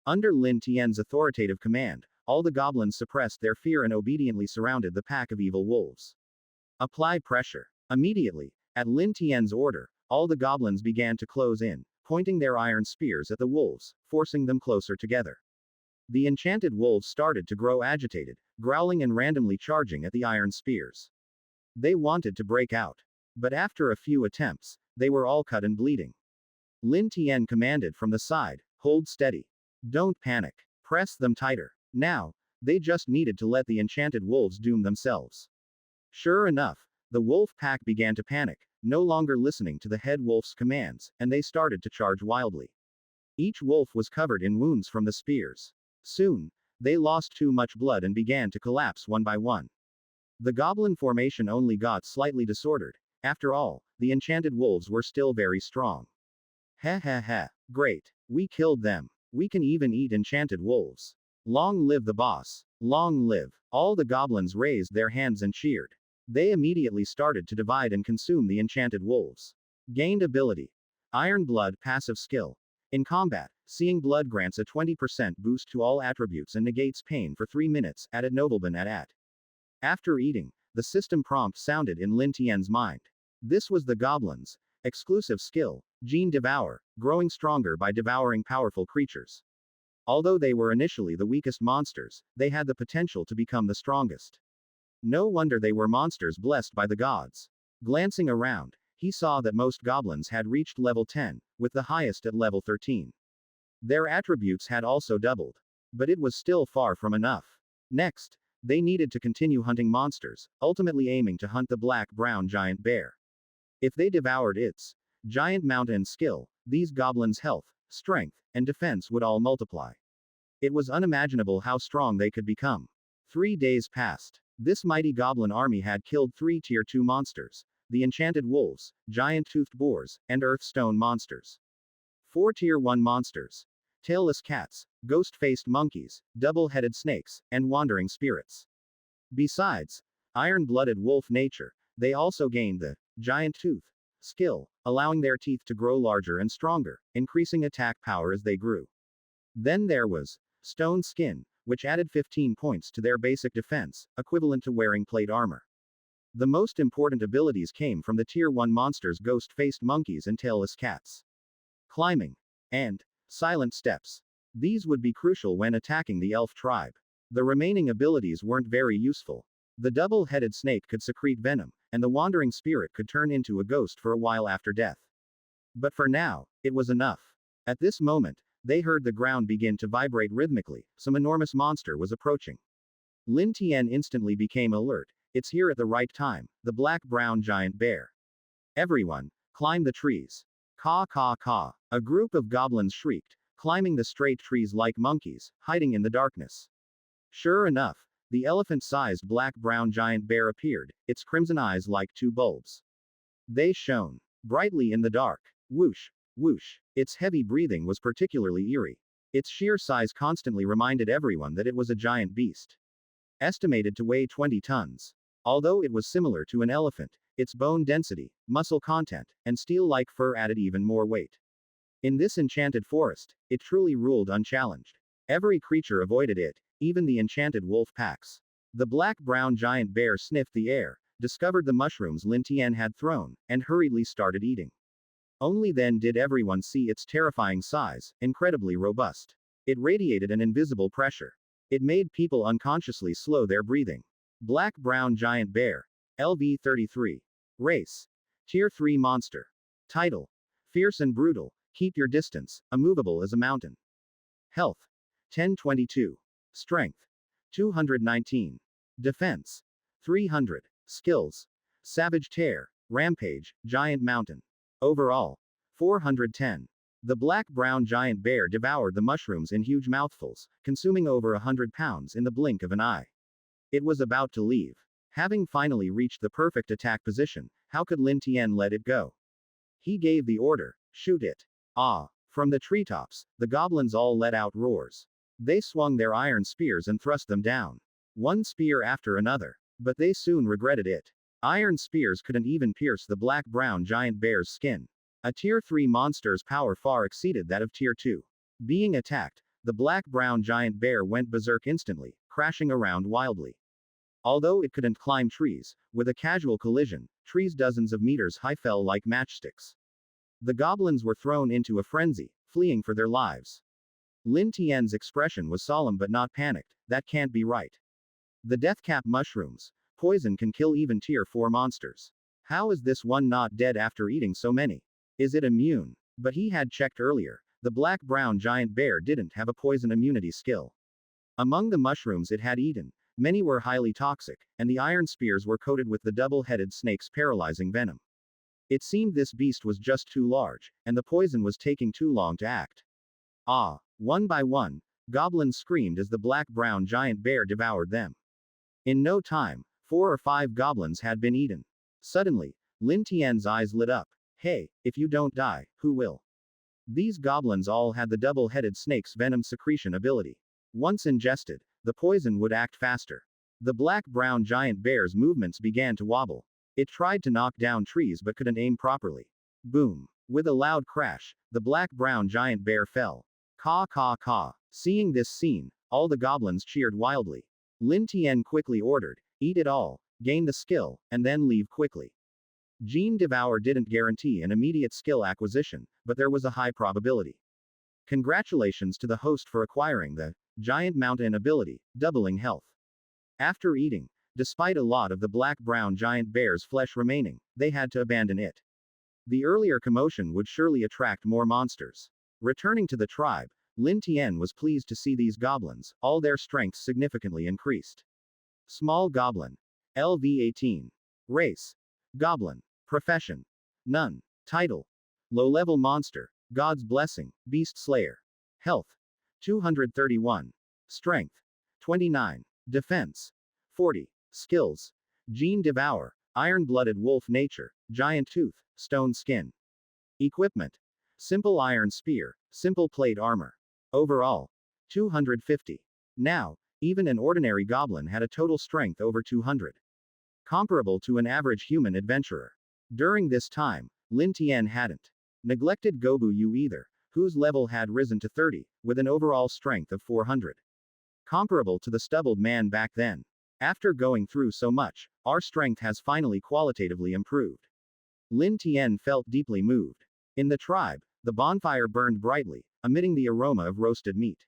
Under Lin Tian's authoritative command, all the goblins suppressed their fear and obediently surrounded the pack of evil wolves. Apply pressure. Immediately, at Lin Tian's order, all the goblins began to close in, pointing their iron spears at the wolves, forcing them closer together. The enchanted wolves started to grow agitated, growling and randomly charging at the iron spears. They wanted to break out. But after a few attempts, they were all cut and bleeding. Lin Tian commanded from the side, hold steady. Don't panic. Press them tighter. Now, they just needed to let the enchanted wolves doom themselves. Sure enough, the wolf pack began to panic, no longer listening to the head wolf's commands, and they started to charge wildly. Each wolf was covered in wounds from the spears. Soon, they lost too much blood and began to collapse one by one. The goblin formation only got slightly disordered. After all, the enchanted wolves were still very strong. Ha ha ha. Great. We killed them. We can even eat enchanted wolves. Long live the boss. Long live. All the goblins raised their hands and cheered. They immediately started to divide and consume the enchanted wolves. Gained ability. Iron Blood passive skill. In combat, seeing blood grants a 20% boost to all attributes and negates pain for 3 minutes, added Nobleman at. After eating, the system prompt sounded in Lin Tian's mind. This was the Goblin's exclusive skill, Gene Devour, growing stronger by devouring powerful creatures. Although they were initially the weakest monsters, they had the potential to become the strongest. No wonder they were monsters blessed by the gods. Glancing around, he saw that most goblins had reached level 10, with the highest at level 13. Their attributes had also doubled. But it was still far from enough. Next, they needed to continue hunting monsters, ultimately aiming to hunt the black-brown giant bear. If they devoured its giant mountain skill, these goblins' health, strength, and defense would all multiply. It was unimaginable how strong they could become. 3 days passed. This mighty goblin army had killed 3 tier 2 monsters, the enchanted wolves, giant toothed boars, and earthstone monsters. 4 tier 1 monsters, tailless cats, ghost-faced monkeys, double-headed snakes, and wandering spirits. Besides iron-blooded wolf nature, they also gained the giant tooth skill, allowing their teeth to grow larger and stronger, increasing attack power as they grew. Then there was stone skin, which added 15 points to their basic defense, equivalent to wearing plate armor. The most important abilities came from the tier 1 monsters, ghost-faced monkeys and tailless cats. Climbing and silent steps. These would be crucial when attacking the elf tribe. The remaining abilities weren't very useful. The double-headed snake could secrete venom, and the wandering spirit could turn into a ghost for a while after death. But for now, it was enough. At this moment, they heard the ground begin to vibrate rhythmically. Some enormous monster was approaching. Lin Tian instantly became alert. It's here at the right time, the black-brown giant bear. Everyone, climb the trees. Caw caw caw. A group of goblins shrieked, climbing the straight trees like monkeys, hiding in the darkness. Sure enough, the elephant-sized black-brown giant bear appeared, its crimson eyes like 2 bulbs. They shone brightly in the dark. Whoosh, whoosh. Its heavy breathing was particularly eerie. Its sheer size constantly reminded everyone that it was a giant beast. Estimated to weigh 20 tons. Although it was similar to an elephant, its bone density, muscle content, and steel-like fur added even more weight. In this enchanted forest, it truly ruled unchallenged. Every creature avoided it, even the enchanted wolf packs. The black-brown giant bear sniffed the air, discovered the mushrooms Lin Tian had thrown, and hurriedly started eating. Only then did everyone see its terrifying size, incredibly robust. It radiated an invisible pressure. It made people unconsciously slow their breathing. Black-brown giant bear. LV33. Race. Tier 3 monster. Title. Fierce and brutal, keep your distance, immovable as a mountain. Health. 1022. Strength. 219. Defense. 300. Skills. Savage Tear, Rampage, Giant Mountain. Overall. 410. The black-brown giant bear devoured the mushrooms in huge mouthfuls, consuming over 100 pounds in the blink of an eye. It was about to leave. Having finally reached the perfect attack position, how could Lin Tian let it go? He gave the order, shoot it. Ah! From the treetops, the goblins all let out roars. They swung their iron spears and thrust them down. One spear after another. But they soon regretted it. Iron spears couldn't even pierce the black-brown giant bear's skin. A tier 3 monster's power far exceeded that of tier 2. Being attacked, the black-brown giant bear went berserk instantly, crashing around wildly. Although it couldn't climb trees, with a casual collision, trees dozens of meters high fell like matchsticks. The goblins were thrown into a frenzy, fleeing for their lives. Lin Tian's expression was solemn but not panicked. That can't be right. The deathcap mushrooms. Poison can kill even tier 4 monsters. How is this one not dead after eating so many? Is it immune? But he had checked earlier. The black-brown giant bear didn't have a poison immunity skill. Among the mushrooms it had eaten, many were highly toxic, and the iron spears were coated with the double-headed snake's paralyzing venom. It seemed this beast was just too large, and the poison was taking too long to act. Ah! One by one, goblins screamed as the black-brown giant bear devoured them. In no time, 4 or 5 goblins had been eaten. Suddenly, Lin Tian's eyes lit up. Hey, if you don't die, who will? These goblins all had the double-headed snake's venom secretion ability. Once ingested, the poison would act faster. The black-brown giant bear's movements began to wobble. It tried to knock down trees but couldn't aim properly. Boom. With a loud crash, the black-brown giant bear fell. Caw caw caw. Seeing this scene, all the goblins cheered wildly. Lin Tian quickly ordered, eat it all, gain the skill, and then leave quickly. Gene Devour didn't guarantee an immediate skill acquisition, but there was a high probability. Congratulations to the host for acquiring the Giant Mountain ability, doubling health. After eating, despite a lot of the black-brown giant bear's flesh remaining, they had to abandon it. The earlier commotion would surely attract more monsters. Returning to the tribe, Lin Tian was pleased to see these goblins, all their strengths significantly increased. Small Goblin. LV18. Race. Goblin. Profession. None. Title. Low-level monster. God's Blessing, Beast Slayer. Health. 231. Strength. 29. Defense. 40. Skills. Gene Devour, Iron-Blooded Wolf Nature, Giant Tooth, Stone Skin. Equipment. Simple Iron Spear, Simple Plate Armor. Overall. 250. Now, even an ordinary goblin had a total strength over 200. Comparable to an average human adventurer. During this time, Lin Tian hadn't neglected Gobu Yu either, whose level had risen to 30, with an overall strength of 400. Comparable to the stubbled man back then. After going through so much, our strength has finally qualitatively improved. Lin Tian felt deeply moved. In the tribe, the bonfire burned brightly, emitting the aroma of roasted meat.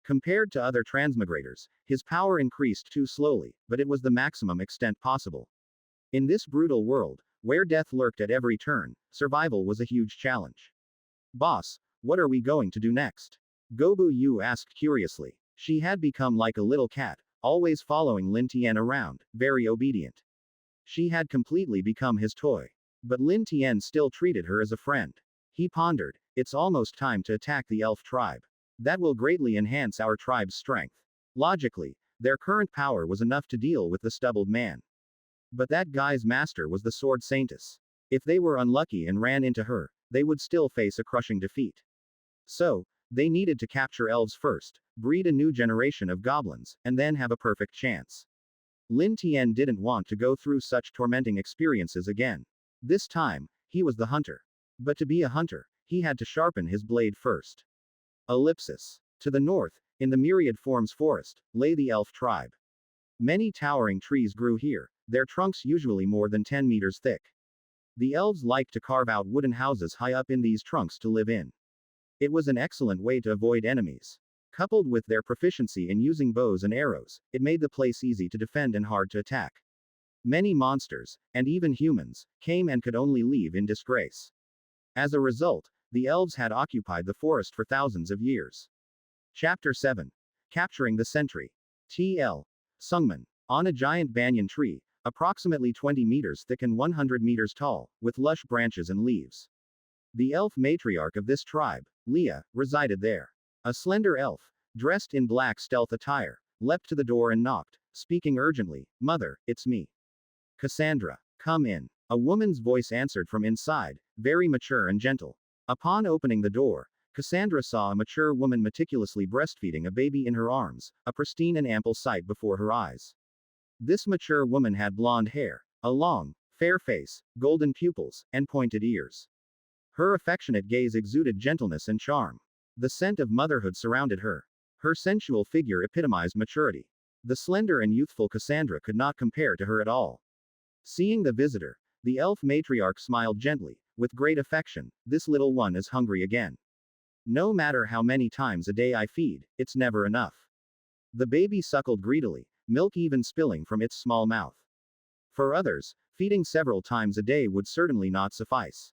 Compared to other transmigrators, his power increased too slowly, but it was the maximum extent possible. In this brutal world, where death lurked at every turn, survival was a huge challenge. Boss, what are we going to do next? Gobu Yu asked curiously. She had become like a little cat, always following Lin Tian around, very obedient. She had completely become his toy. But Lin Tian still treated her as a friend. He pondered, it's almost time to attack the elf tribe. That will greatly enhance our tribe's strength. Logically, their current power was enough to deal with the stubbled man. But that guy's master was the sword Saintess. If they were unlucky and ran into her, they would still face a crushing defeat. So, they needed to capture elves first, breed a new generation of goblins, and then have a perfect chance. Lin Tian didn't want to go through such tormenting experiences again. This time, he was the hunter. But to be a hunter, he had to sharpen his blade first. Ellipsis. To the north, in the Myriad Forms forest, lay the elf tribe. Many towering trees grew here, their trunks usually more than 10 meters thick. The elves liked to carve out wooden houses high up in these trunks to live in. It was an excellent way to avoid enemies. Coupled with their proficiency in using bows and arrows, it made the place easy to defend and hard to attack. Many monsters, and even humans, came and could only leave in disgrace. As a result, the elves had occupied the forest for thousands of years. Chapter 7. Capturing the Sentry. T.L. Sungman. On a giant banyan tree, approximately 20 meters thick and 100 meters tall, with lush branches and leaves. The elf matriarch of this tribe, Leah, resided there. A slender elf, dressed in black stealth attire, leapt to the door and knocked, speaking urgently, "Mother, it's me. Cassandra, come in." A woman's voice answered from inside, very mature and gentle. Upon opening the door, Cassandra saw a mature woman meticulously breastfeeding a baby in her arms, a pristine and ample sight before her eyes. This mature woman had blonde hair, a long, fair face, golden pupils, and pointed ears. Her affectionate gaze exuded gentleness and charm. The scent of motherhood surrounded her. Her sensual figure epitomized maturity. The slender and youthful Cassandra could not compare to her at all. Seeing the visitor, the elf matriarch smiled gently, with great affection. "This little one is hungry again. No matter how many times a day I feed, it's never enough." The baby suckled greedily, milk even spilling from its small mouth. For others, feeding several times a day would certainly not suffice.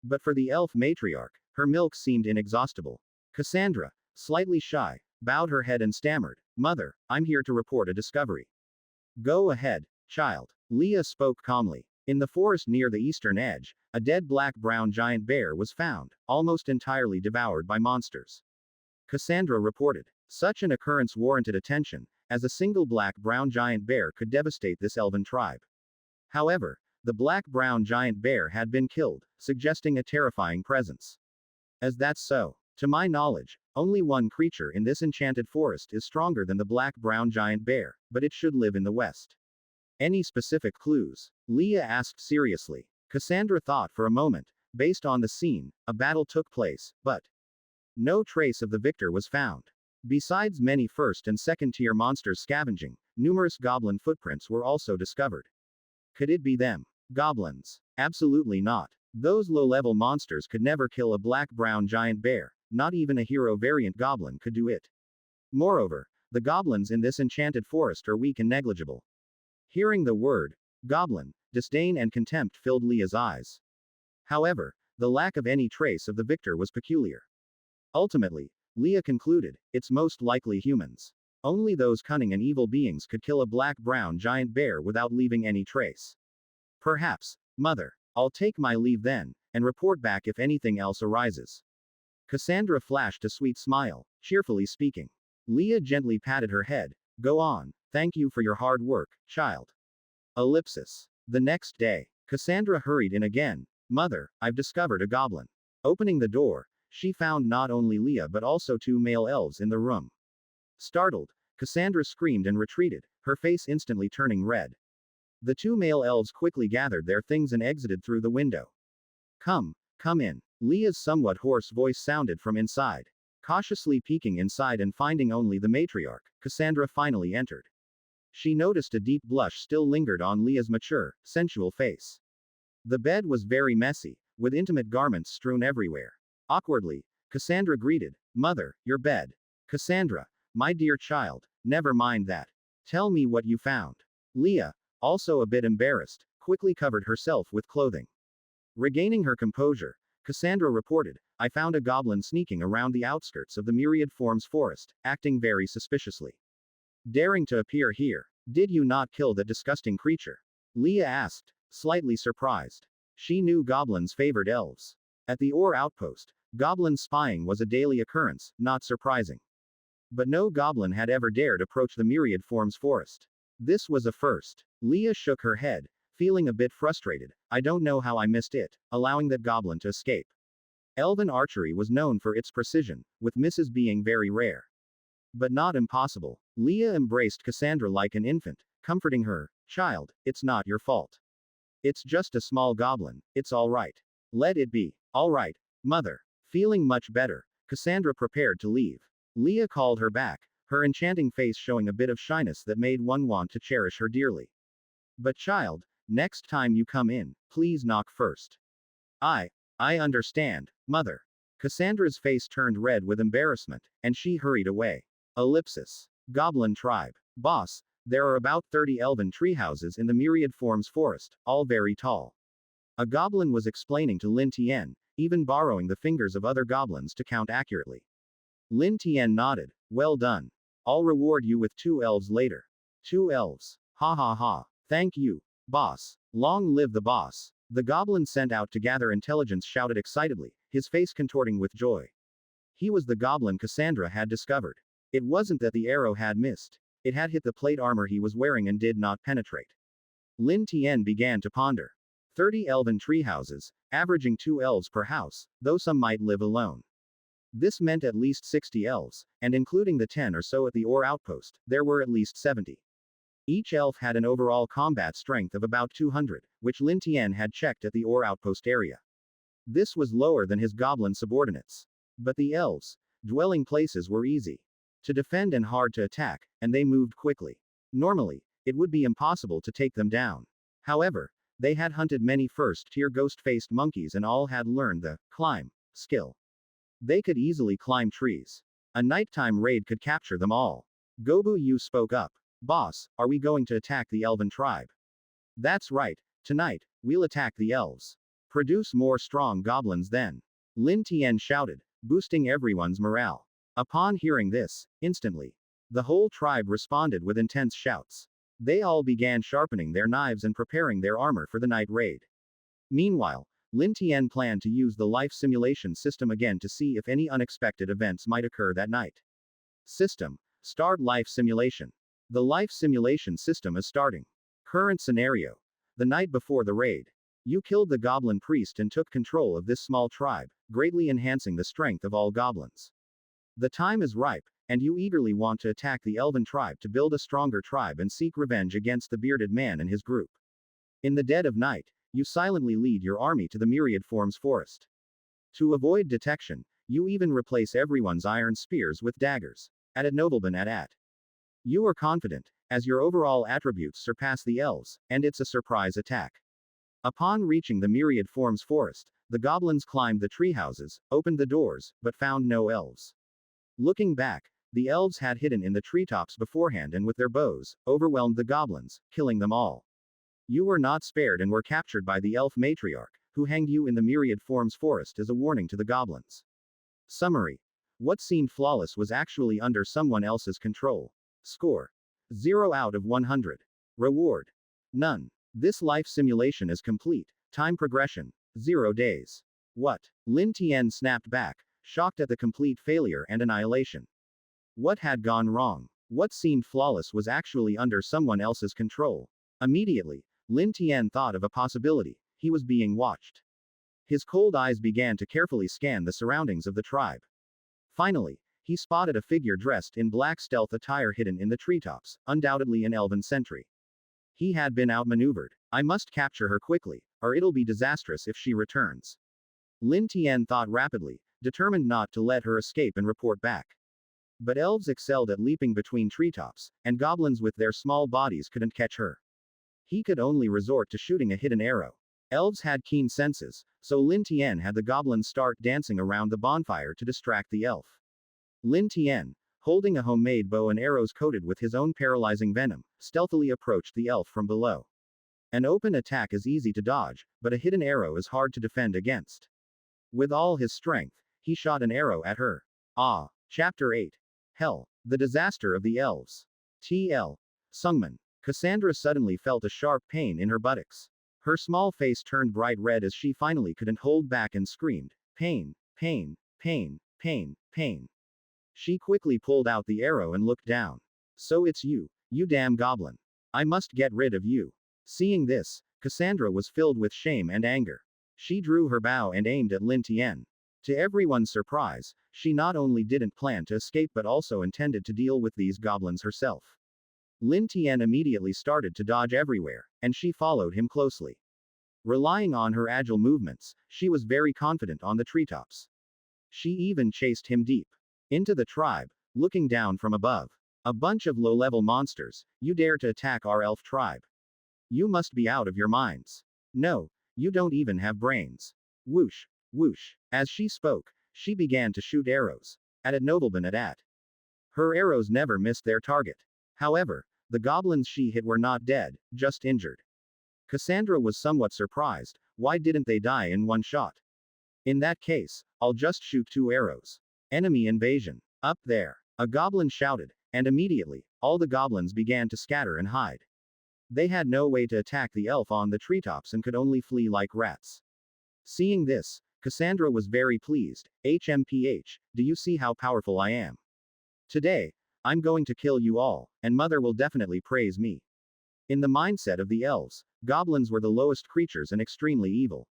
But for the elf matriarch, her milk seemed inexhaustible. Cassandra, slightly shy, bowed her head and stammered, "Mother, I'm here to report a discovery." "Go ahead, child." Leah spoke calmly. In the forest near the eastern edge, a dead black-brown giant bear was found, almost entirely devoured by monsters. Cassandra reported. Such an occurrence warranted attention, as a single black-brown giant bear could devastate this elven tribe. However, the black-brown giant bear had been killed, suggesting a terrifying presence. As that's so. To my knowledge, only one creature in this enchanted forest is stronger than the black-brown giant bear, but it should live in the west. Any specific clues? Leah asked seriously. Cassandra thought for a moment, Based on the scene, a battle took place, but no trace of the victor was found. Besides many first and second tier monsters scavenging, numerous goblin footprints were also discovered. Could it be them? Goblins? Absolutely not. Those low-level monsters could never kill a black-brown giant bear, not even a hero variant goblin could do it. Moreover, the goblins in this enchanted forest are weak and negligible. Hearing the word goblin, disdain and contempt filled Leah's eyes. However, the lack of any trace of the victor was peculiar. Ultimately, Leah concluded, it's most likely humans. Only those cunning and evil beings could kill a black-brown giant bear without leaving any trace. Perhaps, Mother. I'll take my leave then, and report back if anything else arises. Cassandra flashed a sweet smile, cheerfully speaking. Leah gently patted her head. Go on, thank you for your hard work, child. Ellipsis. The next day, Cassandra hurried in again. Mother, I've discovered a goblin. Opening the door, she found not only Leah but also two male elves in the room. Startled, Cassandra screamed and retreated, her face instantly turning red. The two male elves quickly gathered their things and exited through the window. Come in. Leah's somewhat hoarse voice sounded from inside. Cautiously peeking inside and finding only the matriarch, Cassandra finally entered. She noticed a deep blush still lingered on Leah's mature, sensual face. The bed was very messy, with intimate garments strewn everywhere. Awkwardly, Cassandra greeted, Mother, your bed. Cassandra, my dear child, never mind that. Tell me what you found. Leah, also a bit embarrassed, quickly covered herself with clothing. Regaining her composure, Cassandra reported, I found a goblin sneaking around the outskirts of the Myriad Forms forest, acting very suspiciously. Daring to appear here. Did you not kill that disgusting creature? Leah asked, slightly surprised. She knew goblins favored elves. At the ore outpost, goblin spying was a daily occurrence, not surprising. But no goblin had ever dared approach the Myriad Forms forest. This was a first. Leah shook her head, feeling a bit frustrated. I don't know how I missed it, allowing that goblin to escape. Elven archery was known for its precision, with misses being very rare. But not impossible. Leah embraced Cassandra like an infant, comforting her, child, it's not your fault. It's just a small goblin, it's all right. Let it be. All right, Mother. Feeling much better, Cassandra prepared to leave. Leah called her back, her enchanting face showing a bit of shyness that made one want to cherish her dearly. But child, next time you come in, please knock first. I understand, Mother. Cassandra's face turned red with embarrassment, and she hurried away. Ellipsis. Goblin tribe. Boss, there are about 30 elven treehouses in the Myriad Forms forest, all very tall. A goblin was explaining to Lin Tian, even borrowing the fingers of other goblins to count accurately. Lin Tian nodded. Well done. I'll reward you with 2 elves later. 2 elves. Ha ha ha. Thank you, boss. Long live the boss. The goblin sent out to gather intelligence shouted excitedly, his face contorting with joy. He was the goblin Cassandra had discovered. It wasn't that the arrow had missed. It had hit the plate armor he was wearing and did not penetrate. Lin Tian began to ponder. 30 elven treehouses, averaging 2 elves per house, though some might live alone. This meant at least 60 elves, and including the 10 or so at the ore outpost, there were at least 70. Each elf had an overall combat strength of about 200, which Lin Tian had checked at the ore outpost area. This was lower than his goblin subordinates. But the elves' dwelling places were easy to defend and hard to attack, and they moved quickly. Normally, it would be impossible to take them down. However, they had hunted many first-tier ghost-faced monkeys and all had learned the climb skill. They could easily climb trees. A nighttime raid could capture them all. Gobu Yu spoke up. Boss, are we going to attack the elven tribe? That's right, tonight, we'll attack the elves. Produce more strong goblins then. Lin Tian shouted, boosting everyone's morale. Upon hearing this, instantly, the whole tribe responded with intense shouts. They all began sharpening their knives and preparing their armor for the night raid. Meanwhile, Lin Tian planned to use the life simulation system again to see if any unexpected events might occur that night. System. Start life simulation. The life simulation system is starting. Current scenario. The night before the raid. You killed the goblin priest and took control of this small tribe, greatly enhancing the strength of all goblins. The time is ripe, and you eagerly want to attack the elven tribe to build a stronger tribe and seek revenge against the bearded man and his group. In the dead of night, you silently lead your army to the myriad forms forest. To avoid detection, you even replace everyone's iron spears with daggers. At Nobleman at. You are confident, as your overall attributes surpass the elves, and it's a surprise attack. Upon reaching the myriad forms forest, the goblins climbed the treehouses, opened the doors, but found no elves. Looking back, the elves had hidden in the treetops beforehand and with their bows, overwhelmed the goblins, killing them all. You were not spared and were captured by the elf matriarch, who hanged you in the myriad forms forest as a warning to the goblins. Summary. What seemed flawless was actually under someone else's control. Score. 0 out of 100. Reward. None. This life simulation is complete. Time progression. 0 days. What? Lin Tian snapped back, shocked at the complete failure and annihilation. What had gone wrong? What seemed flawless was actually under someone else's control. Immediately, Lin Tian thought of a possibility. He was being watched. His cold eyes began to carefully scan the surroundings of the tribe. Finally, he spotted a figure dressed in black stealth attire hidden in the treetops, undoubtedly an elven sentry. He had been outmaneuvered. I must capture her quickly, or it'll be disastrous if she returns. Lin Tian thought rapidly, determined not to let her escape and report back. But elves excelled at leaping between treetops, and goblins with their small bodies couldn't catch her. He could only resort to shooting a hidden arrow. Elves had keen senses, so Lin Tian had the goblins start dancing around the bonfire to distract the elf. Lin Tian, holding a homemade bow and arrows coated with his own paralyzing venom, stealthily approached the elf from below. An open attack is easy to dodge, but a hidden arrow is hard to defend against. With all his strength, he shot an arrow at her. Chapter 8. Hell, the disaster of the elves. T.L. Sungman. Cassandra suddenly felt a sharp pain in her buttocks. Her small face turned bright red as she finally couldn't hold back and screamed, "Pain, pain, pain, pain, pain." She quickly pulled out the arrow and looked down. "So it's you, you damn goblin. I must get rid of you." Seeing this, Cassandra was filled with shame and anger. She drew her bow and aimed at Lin Tian. To everyone's surprise, she not only didn't plan to escape but also intended to deal with these goblins herself. Lin Tian immediately started to dodge everywhere, and she followed him closely. Relying on her agile movements, she was very confident on the treetops. She even chased him deep into the tribe, looking down from above. "A bunch of low-level monsters, you dare to attack our elf tribe? You must be out of your minds. No, you don't even have brains." Whoosh, whoosh. As she spoke, she began to shoot arrows at Nobleman at. Her arrows never missed their target. However, the goblins she hit were not dead, just injured. Cassandra was somewhat surprised. Why didn't they die in one shot? In that case, I'll just shoot 2 arrows. Enemy invasion. Up there. A goblin shouted, and immediately, all the goblins began to scatter and hide. They had no way to attack the elf on the treetops and could only flee like rats. Seeing this, Cassandra was very pleased. "HMPH, do you see how powerful I am? Today, I'm going to kill you all, and Mother will definitely praise me." In the mindset of the elves, goblins were the lowest creatures and extremely evil.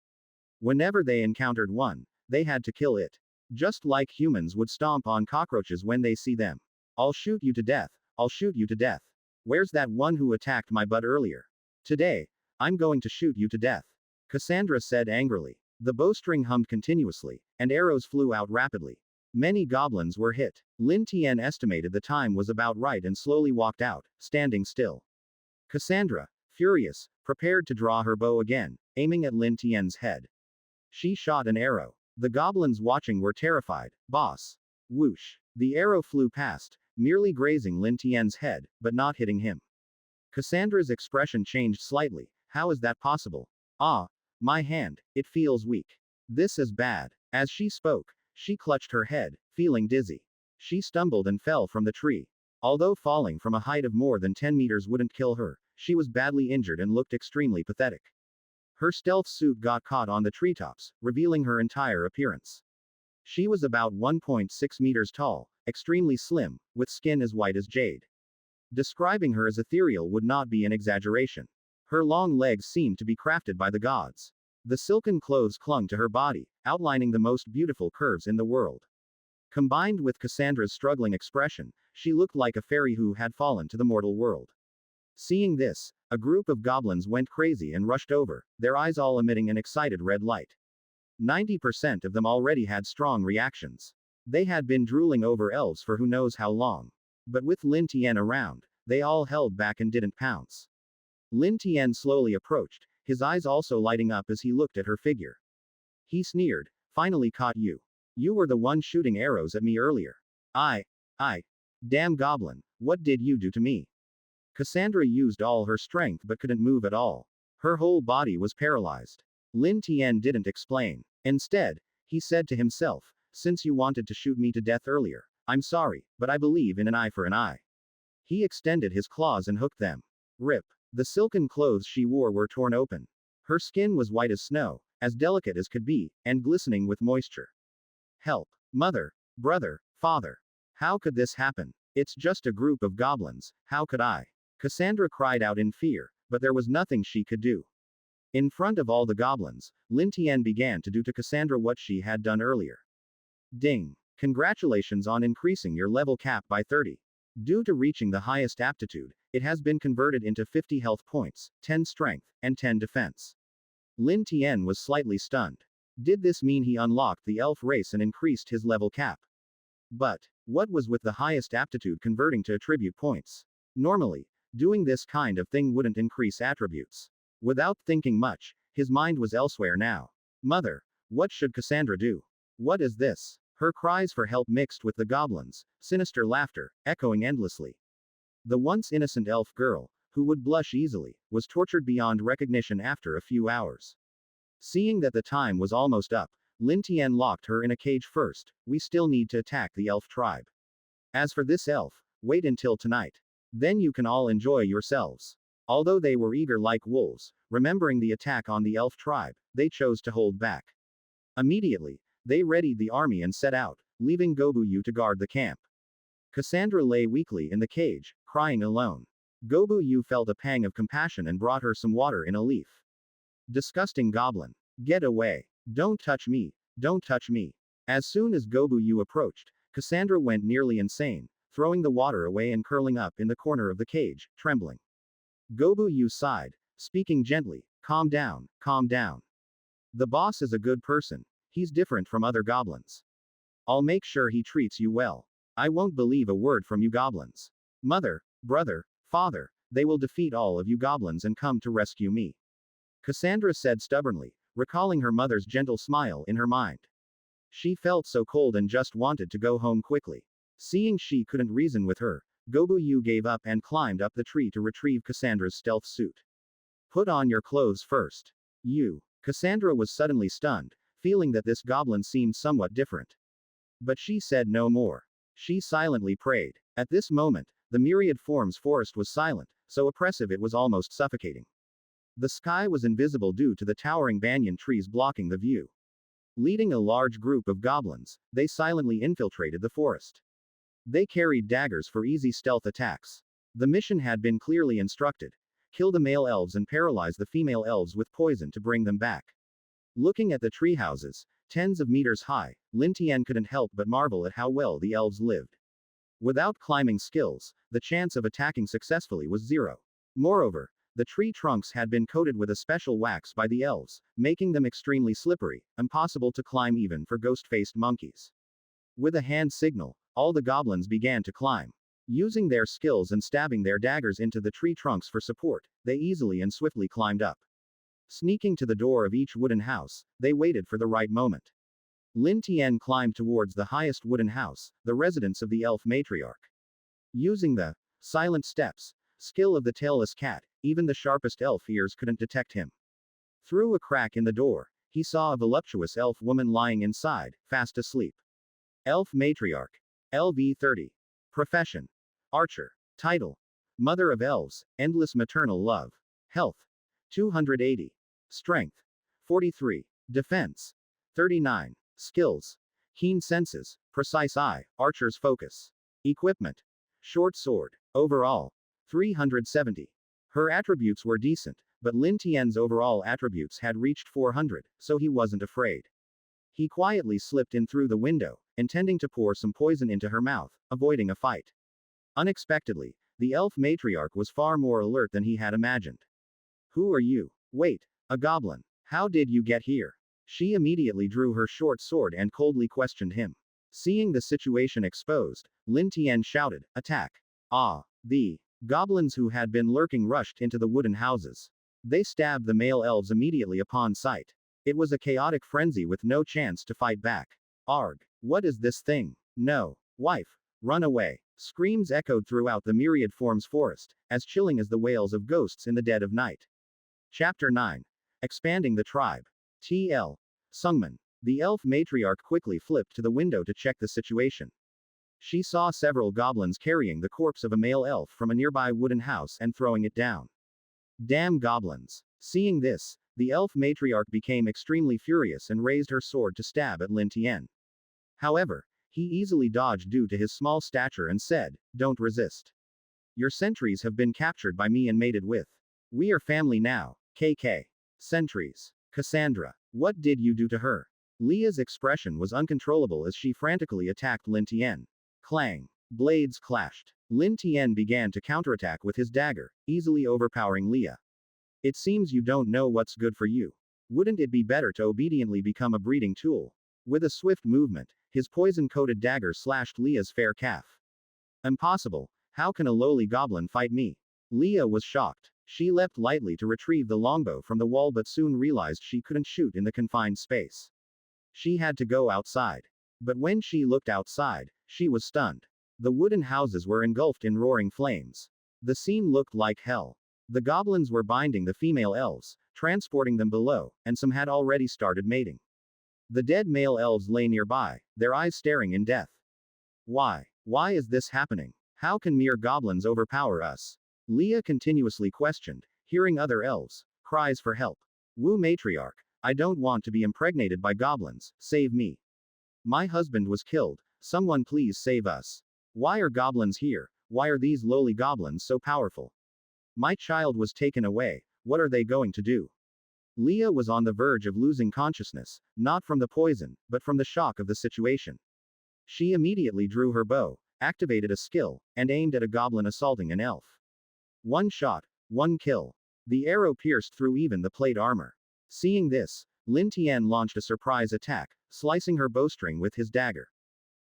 Whenever they encountered one, they had to kill it. Just like humans would stomp on cockroaches when they see them. "I'll shoot you to death, I'll shoot you to death. Where's that one who attacked my butt earlier? Today, I'm going to shoot you to death," Cassandra said angrily. The bowstring hummed continuously, and arrows flew out rapidly. Many goblins were hit. Lin Tian estimated the time was about right and slowly walked out, standing still. Cassandra, furious, prepared to draw her bow again, aiming at Lin Tian's head. She shot an arrow. The goblins watching were terrified. "Boss." Whoosh. The arrow flew past, merely grazing Lin Tian's head, but not hitting him. Cassandra's expression changed slightly. "How is that possible? My hand, it feels weak. This is bad." As she spoke, she clutched her head, feeling dizzy. She stumbled and fell from the tree. Although falling from a height of more than 10 meters wouldn't kill her, she was badly injured and looked extremely pathetic. Her stealth suit got caught on the treetops, revealing her entire appearance. She was about 1.6 meters tall, extremely slim, with skin as white as jade. Describing her as ethereal would not be an exaggeration. Her long legs seemed to be crafted by the gods. The silken clothes clung to her body, outlining the most beautiful curves in the world. Combined with Cassandra's struggling expression, she looked like a fairy who had fallen to the mortal world. Seeing this, a group of goblins went crazy and rushed over, their eyes all emitting an excited red light. 90% of them already had strong reactions. They had been drooling over elves for who knows how long. But with Lin Tian around, they all held back and didn't pounce. Lin Tian slowly approached, his eyes also lighting up as he looked at her figure. He sneered, "Finally caught you. You were the one shooting arrows at me earlier. I. Damn goblin, what did you do to me?" Cassandra used all her strength but couldn't move at all. Her whole body was paralyzed. Lin Tian didn't explain. Instead, he said to himself, "Since you wanted to shoot me to death earlier, I'm sorry, but I believe in an eye for an eye." He extended his claws and hooked them. Rip. The silken clothes she wore were torn open. Her skin was white as snow, as delicate as could be, and glistening with moisture. Help. Mother. Brother. Father. How could this happen? It's just a group of goblins, how could I? Cassandra cried out in fear, but there was nothing she could do. In front of all the goblins, Lin Tian began to do to Cassandra what she had done earlier. Ding. Congratulations on increasing your level cap by 30. Due to reaching the highest aptitude, it has been converted into 50 health points, 10 strength, and 10 defense. Lin Tian was slightly stunned. Did this mean he unlocked the elf race and increased his level cap? But, what was with the highest aptitude converting to attribute points? Normally, doing this kind of thing wouldn't increase attributes. Without thinking much, his mind was elsewhere now. Mother, what should Cassandra do? What is this? Her cries for help mixed with the goblins' sinister laughter, echoing endlessly. The once innocent elf girl, who would blush easily, was tortured beyond recognition after a few hours. Seeing that the time was almost up, Lin Tian locked her in a cage first. "We still need to attack the elf tribe. As for this elf, wait until tonight. Then you can all enjoy yourselves." Although they were eager like wolves, remembering the attack on the elf tribe, they chose to hold back. Immediately, they readied the army and set out, leaving Gobuyu to guard the camp. Cassandra lay weakly in the cage, crying alone. Gobuyu felt a pang of compassion and brought her some water in a leaf. Disgusting goblin. Get away. Don't touch me. Don't touch me. As soon as Gobuyu approached, Cassandra went nearly insane, throwing the water away and curling up in the corner of the cage, trembling. Gobuyu sighed, speaking gently, calm down, calm down. The boss is a good person. He's different from other goblins. I'll make sure he treats you well. I won't believe a word from you goblins. Mother, brother, father, they will defeat all of you goblins and come to rescue me. Cassandra said stubbornly, recalling her mother's gentle smile in her mind. She felt so cold and just wanted to go home quickly. Seeing she couldn't reason with her, Gobuyu gave up and climbed up the tree to retrieve Cassandra's stealth suit. Put on your clothes first. You. Cassandra was suddenly stunned, feeling that this goblin seemed somewhat different. But she said no more. She silently prayed. At this moment, the myriad forms forest was silent, so oppressive it was almost suffocating. The sky was invisible due to the towering banyan trees blocking the view. Leading a large group of goblins, they silently infiltrated the forest. They carried daggers for easy stealth attacks. The mission had been clearly instructed. Kill the male elves and paralyze the female elves with poison to bring them back. Looking at the tree houses, tens of meters high, Lin Tian couldn't help but marvel at how well the elves lived. Without climbing skills, the chance of attacking successfully was zero. Moreover, the tree trunks had been coated with a special wax by the elves, making them extremely slippery, impossible to climb even for ghost-faced monkeys. With a hand signal, all the goblins began to climb. Using their skills and stabbing their daggers into the tree trunks for support, they easily and swiftly climbed up. Sneaking to the door of each wooden house, they waited for the right moment. Lin Tian climbed towards the highest wooden house, the residence of the elf matriarch. Using the silent steps skill of the tailless cat, even the sharpest elf ears couldn't detect him. Through a crack in the door, he saw a voluptuous elf woman lying inside, fast asleep. Elf matriarch. LV30. Profession. Archer. Title. Mother of Elves, endless maternal love. Health. 280. Strength. 43. Defense. 39. Skills. Keen senses, precise eye, archer's focus. Equipment. Short sword. Overall. 370. Her attributes were decent, but Lin Tian's overall attributes had reached 400, so he wasn't afraid. He quietly slipped in through the window, intending to pour some poison into her mouth, avoiding a fight. Unexpectedly, The elf matriarch was far more alert than he had imagined. Who are you? Wait, a goblin. How did you get here? She immediately drew her short sword and coldly questioned him. Seeing the situation exposed, Lin Tian shouted, "Attack!" Ah! The goblins who had been lurking rushed into the wooden houses. They stabbed the male elves immediately upon sight. It was a chaotic frenzy with no chance to fight back. Arg! What is this thing? No! Wife! Run away! Screams echoed throughout the myriad forms forest, as chilling as the wails of ghosts in the dead of night. Chapter 9. Expanding the tribe. TL. Sungman. The elf matriarch quickly flipped to the window to check the situation. She saw several goblins carrying the corpse of a male elf from a nearby wooden house and throwing it down. Damn goblins. Seeing this, the elf matriarch became extremely furious and raised her sword to stab at Lin Tian. However, he easily dodged due to his small stature and said, "Don't resist. Your sentries have been captured by me and mated with. We are family now, KK. Sentries. Cassandra. What did you do to her?" Leah's expression was uncontrollable as she frantically attacked Lin Tian. Clang. Blades clashed. Lin Tian began to counterattack with his dagger, easily overpowering Leah. It seems you don't know what's good for you. Wouldn't it be better to obediently become a breeding tool? With a swift movement, his poison-coated dagger slashed Leah's fair calf. Impossible. How can a lowly goblin fight me? Leah was shocked. She leapt lightly to retrieve the longbow from the wall but soon realized she couldn't shoot in the confined space. She had to go outside. But when she looked outside, she was stunned. The wooden houses were engulfed in roaring flames. The scene looked like hell. The goblins were binding the female elves, transporting them below, and some had already started mating. The dead male elves lay nearby, their eyes staring in death. Why? Why is this happening? How can mere goblins overpower us? Leah continuously questioned, hearing other elves' cries for help. Wu matriarch, I don't want to be impregnated by goblins, save me. My husband was killed, someone please save us. Why are goblins here? Why are these lowly goblins so powerful? My child was taken away, what are they going to do? Leah was on the verge of losing consciousness, not from the poison, but from the shock of the situation. She immediately drew her bow, activated a skill, and aimed at a goblin assaulting an elf. One shot, one kill. The arrow pierced through even the plate armor. Seeing this, Lin Tian launched a surprise attack, slicing her bowstring with his dagger.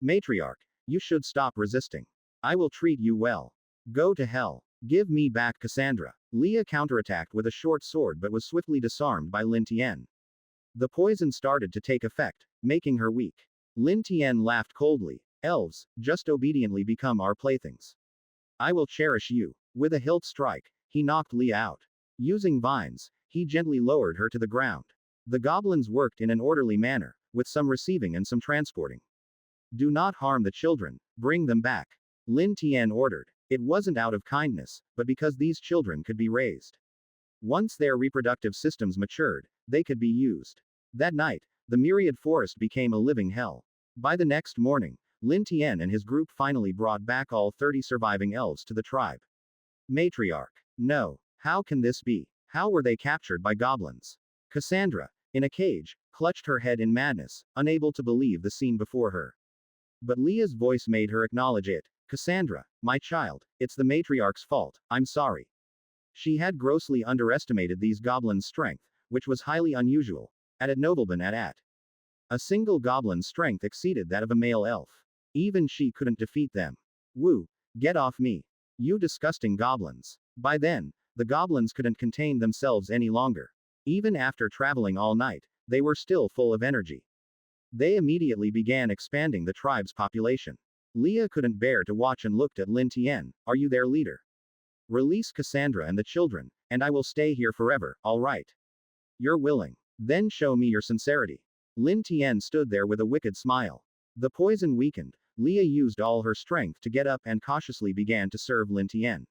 Matriarch, you should stop resisting. I will treat you well. Go to hell. Give me back Cassandra. Leah counterattacked with a short sword but was swiftly disarmed by Lin Tian. The poison started to take effect, making her weak. Lin Tian laughed coldly. Elves, just obediently become our playthings. I will cherish you. With a hilt strike, he knocked Leah out. Using vines, he gently lowered her to the ground. The goblins worked in an orderly manner, with some receiving and some transporting. Do not harm the children, bring them back. Lin Tian ordered. It wasn't out of kindness, but because these children could be raised. Once their reproductive systems matured, they could be used. That night, the myriad forest became a living hell. By the next morning, Lin Tian and his group finally brought back all 30 surviving elves to the tribe. Matriarch. No. How can this be? How were they captured by goblins? Cassandra, in a cage, clutched her head in madness, unable to believe the scene before her. But Leah's voice made her acknowledge it. Cassandra, my child, it's the matriarch's fault, I'm sorry. She had grossly underestimated these goblins' strength, which was highly unusual. At Nobleman at. A single goblin's strength exceeded that of a male elf. Even she couldn't defeat them. Woo, get off me. You disgusting goblins. By then, the goblins couldn't contain themselves any longer. Even after traveling all night, they were still full of energy. They immediately began expanding the tribe's population. Leah couldn't bear to watch and looked at Lin Tian. Are you their leader? Release Cassandra and the children, and I will stay here forever, all right? You're willing. Then show me your sincerity. Lin Tian stood there with a wicked smile. The poison weakened. Leah used all her strength to get up and cautiously began to serve Lin Tian.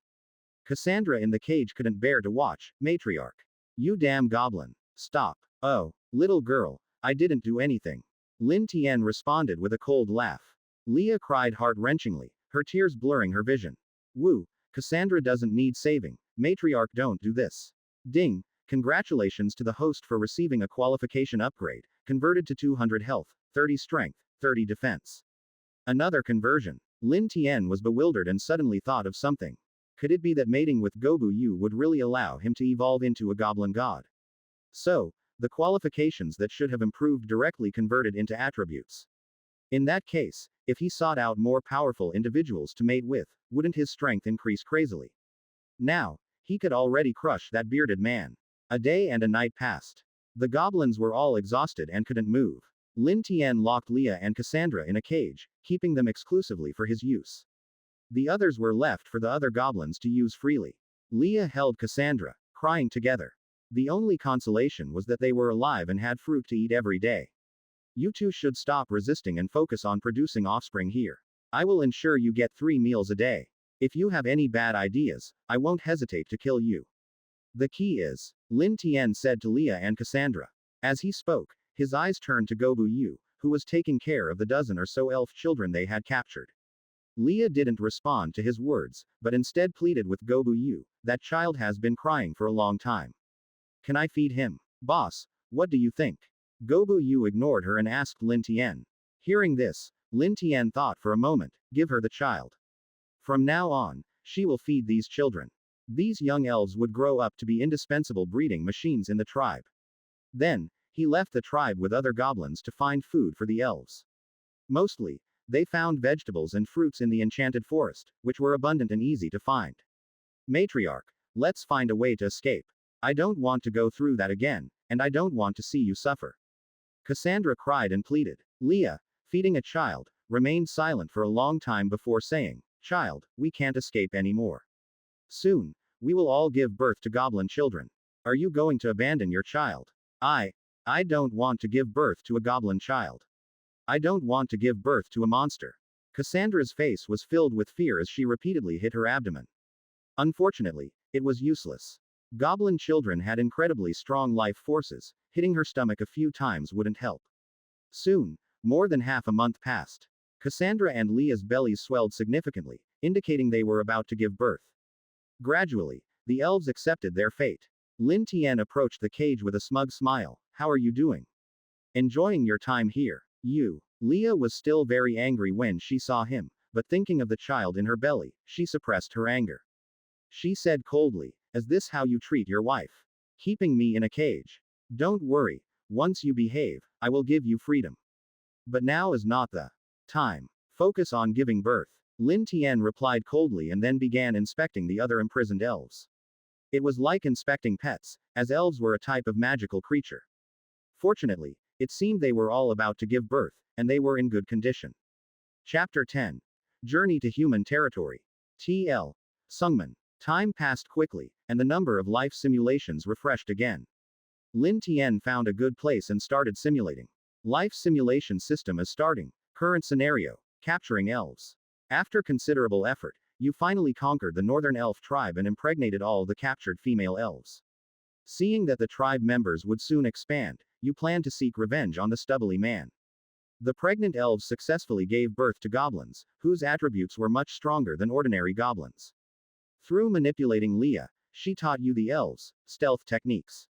Cassandra in the cage couldn't bear to watch. Matriarch. You damn goblin. Stop. Oh, little girl, I didn't do anything. Lin Tian responded with a cold laugh. Leah cried heart-wrenchingly, her tears blurring her vision. Woo, Cassandra doesn't need saving. Matriarch, don't do this. Ding. Congratulations to the host for receiving a qualification upgrade, converted to 200 health, 30 strength, 30 defense. Another conversion. Lin Tian was bewildered and suddenly thought of something. Could it be that mating with Gobu Yu would really allow him to evolve into a goblin god? So, the qualifications that should have improved directly converted into attributes. In that case, if he sought out more powerful individuals to mate with, wouldn't his strength increase crazily? Now, he could already crush that bearded man. A day and a night passed. The goblins were all exhausted and couldn't move. Lin Tian locked Leah and Cassandra in a cage, keeping them exclusively for his use. The others were left for the other goblins to use freely. Leah held Cassandra, crying together. The only consolation was that they were alive and had fruit to eat every day. You two should stop resisting and focus on producing offspring here. I will ensure you get 3 meals a day. If you have any bad ideas, I won't hesitate to kill you. The key is, Lin Tian said to Leah and Cassandra. As he spoke, his eyes turned to Gobu Yu, who was taking care of the dozen or so elf children they had captured. Leah didn't respond to his words, but instead pleaded with Gobu Yu, that child has been crying for a long time. Can I feed him? Boss, what do you think? Gobu Yu ignored her and asked Lin Tian. Hearing this, Lin Tian thought for a moment, give her the child. From now on, she will feed these children. These young elves would grow up to be indispensable breeding machines in the tribe. Then, he left the tribe with other goblins to find food for the elves. Mostly, they found vegetables and fruits in the enchanted forest, which were abundant and easy to find. Matriarch, let's find a way to escape. I don't want to go through that again, and I don't want to see you suffer. Cassandra cried and pleaded. Leah, feeding a child, remained silent for a long time before saying, Child, we can't escape anymore. Soon, we will all give birth to goblin children. Are you going to abandon your child? I don't want to give birth to a goblin child. I don't want to give birth to a monster. Cassandra's face was filled with fear as she repeatedly hit her abdomen. Unfortunately, it was useless. Goblin children had incredibly strong life forces, hitting her stomach a few times wouldn't help. Soon, more than half a month passed. Cassandra and Leah's bellies swelled significantly, indicating they were about to give birth. Gradually, the elves accepted their fate. Lin Tian approached the cage with a smug smile. How are you doing? Enjoying your time here. Leah was still very angry when she saw him, but thinking of the child in her belly, she suppressed her anger. She said coldly, Is this how you treat your wife? Keeping me in a cage? Don't worry, once you behave, I will give you freedom. But now is not the time. Focus on giving birth. Lin Tian replied coldly and then began inspecting the other imprisoned elves. It was like inspecting pets, as elves were a type of magical creature. Fortunately, it seemed they were all about to give birth, and they were in good condition. Chapter 10. Journey to Human Territory. TL. Sungman. Time passed quickly, and the number of life simulations refreshed again. Lin Tian found a good place and started simulating. Life simulation system is starting. Current scenario. Capturing elves. After considerable effort, you finally conquered the northern elf tribe and impregnated all the captured female elves. Seeing that the tribe members would soon expand, you plan to seek revenge on the stubbly man. The pregnant elves successfully gave birth to goblins, whose attributes were much stronger than ordinary goblins. Through manipulating Leah, she taught you the elves' stealth techniques.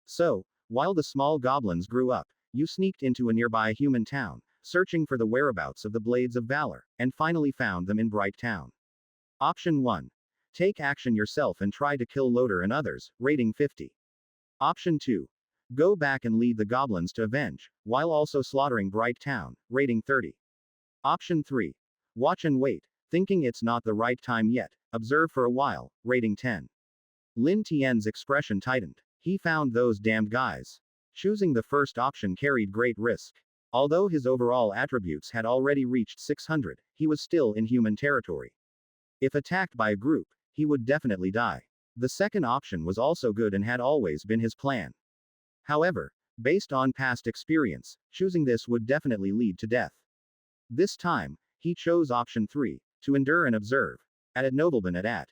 So, while the small goblins grew up, you sneaked into a nearby human town, searching for the whereabouts of the Blades of Valor, and finally found them in Bright Town. Option 1. Take action yourself and try to kill Loader and others, rating 50. Option 2. Go back and lead the goblins to avenge, while also slaughtering Bright Town, rating 30. Option 3. Watch and wait, thinking it's not the right time yet, observe for a while, rating 10. Lin Tian's expression tightened. He found those damned guys. Choosing the first option carried great risk. Although his overall attributes had already reached 600, he was still in human territory. If attacked by a group, he would definitely die. The second option was also good and had always been his plan. However, based on past experience, choosing this would definitely lead to death. This time, he chose option 3, to endure and observe. At Nobleman at.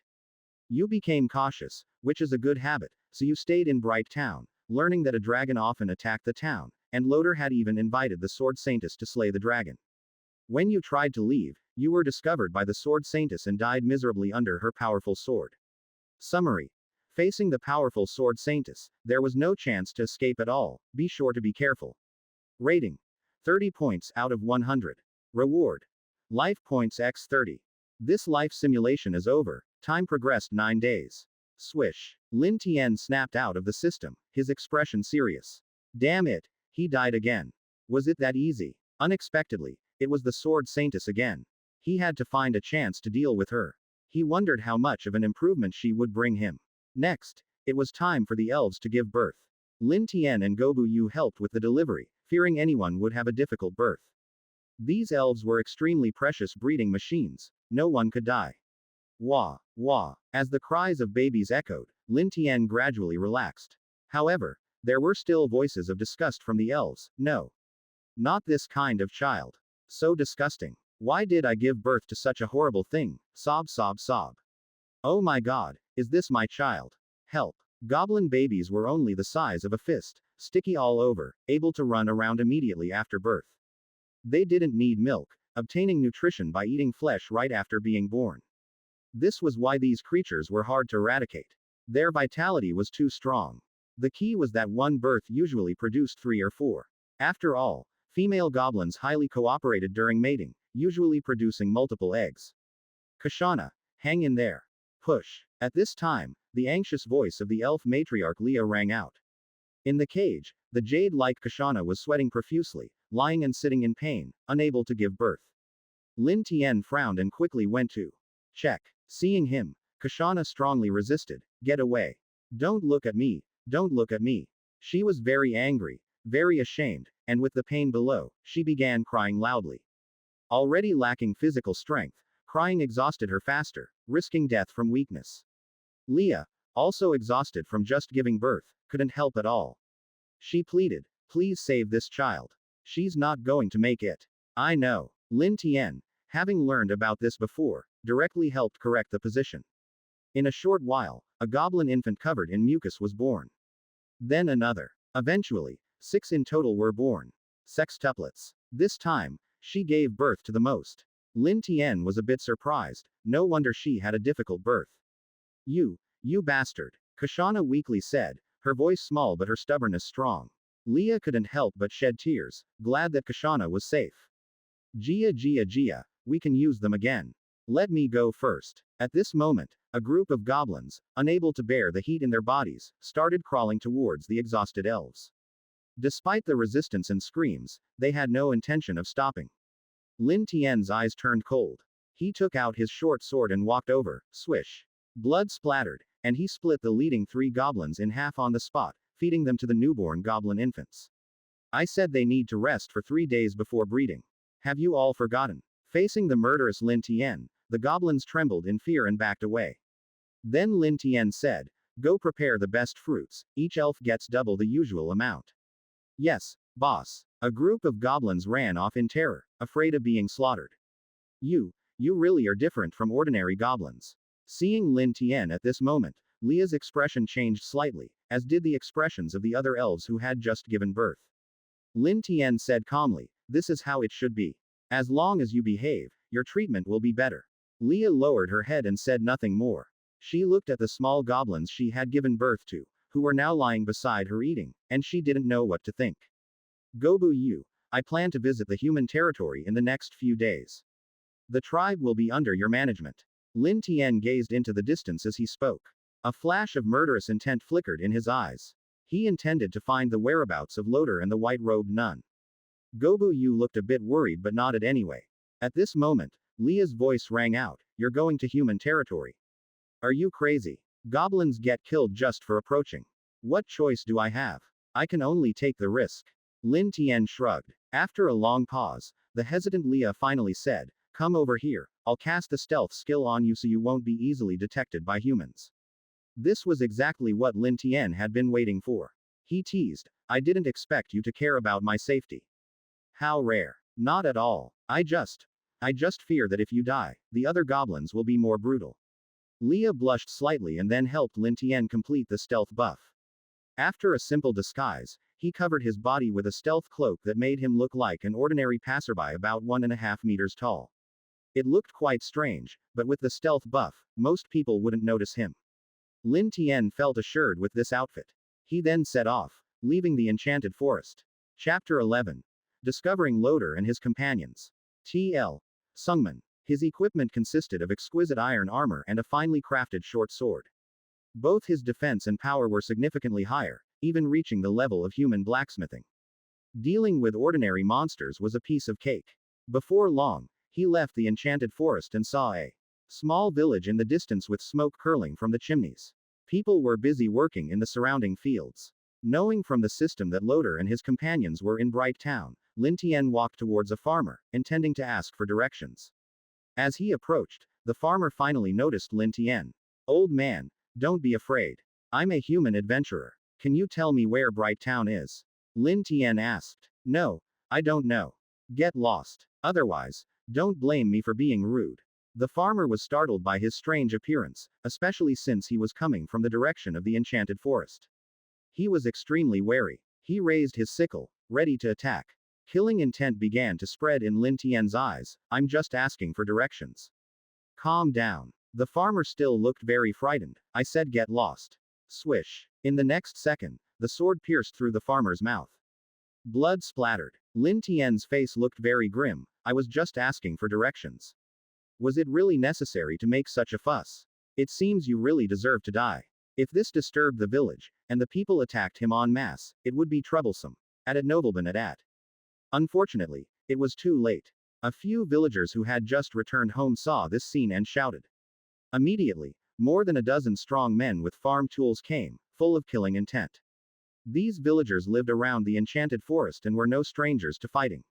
You became cautious, which is a good habit, so you stayed in Bright Town, learning that a dragon often attacked the town, and Loader had even invited the sword Saintess to slay the dragon. When you tried to leave, you were discovered by the sword Saintess and died miserably under her powerful sword. Summary. Facing the powerful sword Saintess, there was no chance to escape at all, be sure to be careful. Rating. 30 points out of 100. Reward. Life points x 30. This life simulation is over, Time progressed 9 days. Swish. Lin Tian snapped out of the system, his expression serious. Damn it, he died again. Was it that easy? Unexpectedly, it was the sword Saintess again. He had to find a chance to deal with her. He wondered how much of an improvement she would bring him. Next, it was time for the elves to give birth. Lin Tian and Weiju helped with the delivery, fearing anyone would have a difficult birth. These elves were extremely precious breeding machines. No one could die. Wah, wah. As the cries of babies echoed, Lin Tian gradually relaxed. However, there were still voices of disgust from the elves. No. Not this kind of child. So disgusting. Why did I give birth to such a horrible thing? Sob, sob, sob. Oh my god, is this my child? Help. Goblin babies were only the size of a fist, sticky all over, able to run around immediately after birth. They didn't need milk, obtaining nutrition by eating flesh right after being born. This was why these creatures were hard to eradicate. Their vitality was too strong. The key was that one birth usually produced 3 or 4. After all, female goblins highly cooperated during mating, usually producing multiple eggs. Kashana, hang in there. Push. At this time, the anxious voice of the elf matriarch Leah rang out. In the cage, the jade-like Kashana was sweating profusely, lying and sitting in pain, unable to give birth. Lin Tian frowned and quickly went to check. Seeing him, Kashana strongly resisted. Get away. Don't look at me, don't look at me. She was very angry, very ashamed, and with the pain below, she began crying loudly. Already lacking physical strength, crying exhausted her faster, risking death from weakness. Leah, also exhausted from just giving birth, couldn't help at all. She pleaded, please save this child. She's not going to make it. I know. Lin Tian, having learned about this before, directly helped correct the position. In a short while, a goblin infant covered in mucus was born. Then another. Eventually, 6 in total were born. Sextuplets. This time, she gave birth to the most. Lin Tian was a bit surprised, no wonder she had a difficult birth. You bastard. Kashana weakly said, her voice small but her stubbornness strong. Leah couldn't help but shed tears, glad that Kashana was safe. Gia, we can use them again. Let me go first. At this moment, a group of goblins, unable to bear the heat in their bodies, started crawling towards the exhausted elves. Despite the resistance and screams, they had no intention of stopping. Lin Tian's eyes turned cold. He took out his short sword and walked over, swish. Blood splattered, and he split the leading 3 goblins in half on the spot, feeding them to the newborn goblin infants. I said they need to rest for 3 days before breeding. Have you all forgotten? Facing the murderous Lin Tian, the goblins trembled in fear and backed away. Then Lin Tian said, go prepare the best fruits, each elf gets double the usual amount. Yes, boss. A group of goblins ran off in terror, afraid of being slaughtered. You really are different from ordinary goblins. Seeing Lin Tian at this moment, Leah's expression changed slightly, as did the expressions of the other elves who had just given birth. Lin Tian said calmly, this is how it should be. As long as you behave, your treatment will be better. Leah lowered her head and said nothing more. She looked at the small goblins she had given birth to, who were now lying beside her eating, and she didn't know what to think. Weiju, I plan to visit the human territory in the next few days. The tribe will be under your management. Lin Tian gazed into the distance as he spoke. A flash of murderous intent flickered in his eyes. He intended to find the whereabouts of Loder and the white-robed nun. Weiju looked a bit worried but nodded anyway. At this moment, Leah's voice rang out, you're going to human territory. Are you crazy? Goblins get killed just for approaching. What choice do I have? I can only take the risk. Lin Tian shrugged. After a long pause, the hesitant Leah finally said, come over here, I'll cast the stealth skill on you so you won't be easily detected by humans. This was exactly what Lin Tian had been waiting for. He teased, I didn't expect you to care about my safety. How rare. Not at all. I just fear that if you die, the other goblins will be more brutal. Leah blushed slightly and then helped Lin Tian complete the stealth buff. After a simple disguise, he covered his body with a stealth cloak that made him look like an ordinary passerby about 1.5 meters tall. It looked quite strange, but with the stealth buff, most people wouldn't notice him. Lin Tian felt assured with this outfit. He then set off, leaving the enchanted forest. Chapter 11. Discovering Loder and his companions. TL. Sungman. His equipment consisted of exquisite iron armor and a finely crafted short sword. Both his defense and power were significantly higher, even reaching the level of human blacksmithing. Dealing with ordinary monsters was a piece of cake. Before long, he left the enchanted forest and saw a small village in the distance with smoke curling from the chimneys. People were busy working in the surrounding fields. Knowing from the system that Loader and his companions were in Bright Town, Lin Tian walked towards a farmer, intending to ask for directions. As he approached, the farmer finally noticed Lin Tian. "Old man, don't be afraid. I'm a human adventurer. Can you tell me where Bright Town is?" Lin Tian asked. "No, I don't know. Get lost. Otherwise, don't blame me for being rude." The farmer was startled by his strange appearance, especially since he was coming from the direction of the enchanted forest. He was extremely wary. He raised his sickle, ready to attack. Killing intent began to spread in Lin Tian's eyes. "I'm just asking for directions. Calm down." The farmer still looked very frightened. "I said get lost." Swish. In the next second, the sword pierced through the farmer's mouth. Blood splattered. Lin Tian's face looked very grim. "I was just asking for directions. Was it really necessary to make such a fuss? It seems you really deserve to die." If this disturbed the village, and the people attacked him en masse, it would be troublesome. Added nobleman at. Unfortunately, it was too late. A few villagers who had just returned home saw this scene and shouted. Immediately, more than a dozen strong men with farm tools came, full of killing intent. These villagers lived around the enchanted forest and were no strangers to fighting.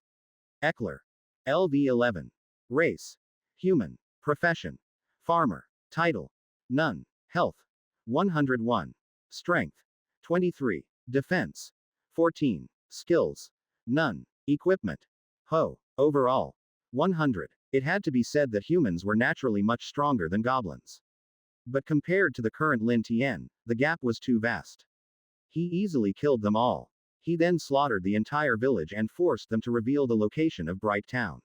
Eckler. LV11. Race. Human. Profession. Farmer. Title. None. Health. 101. Strength. 23. Defense. 14. Skills. None. Equipment. Ho. Overall. 100. It had to be said that humans were naturally much stronger than goblins. But compared to the current Lin Tian, the gap was too vast. He easily killed them all. He then slaughtered the entire village and forced them to reveal the location of Bright Town.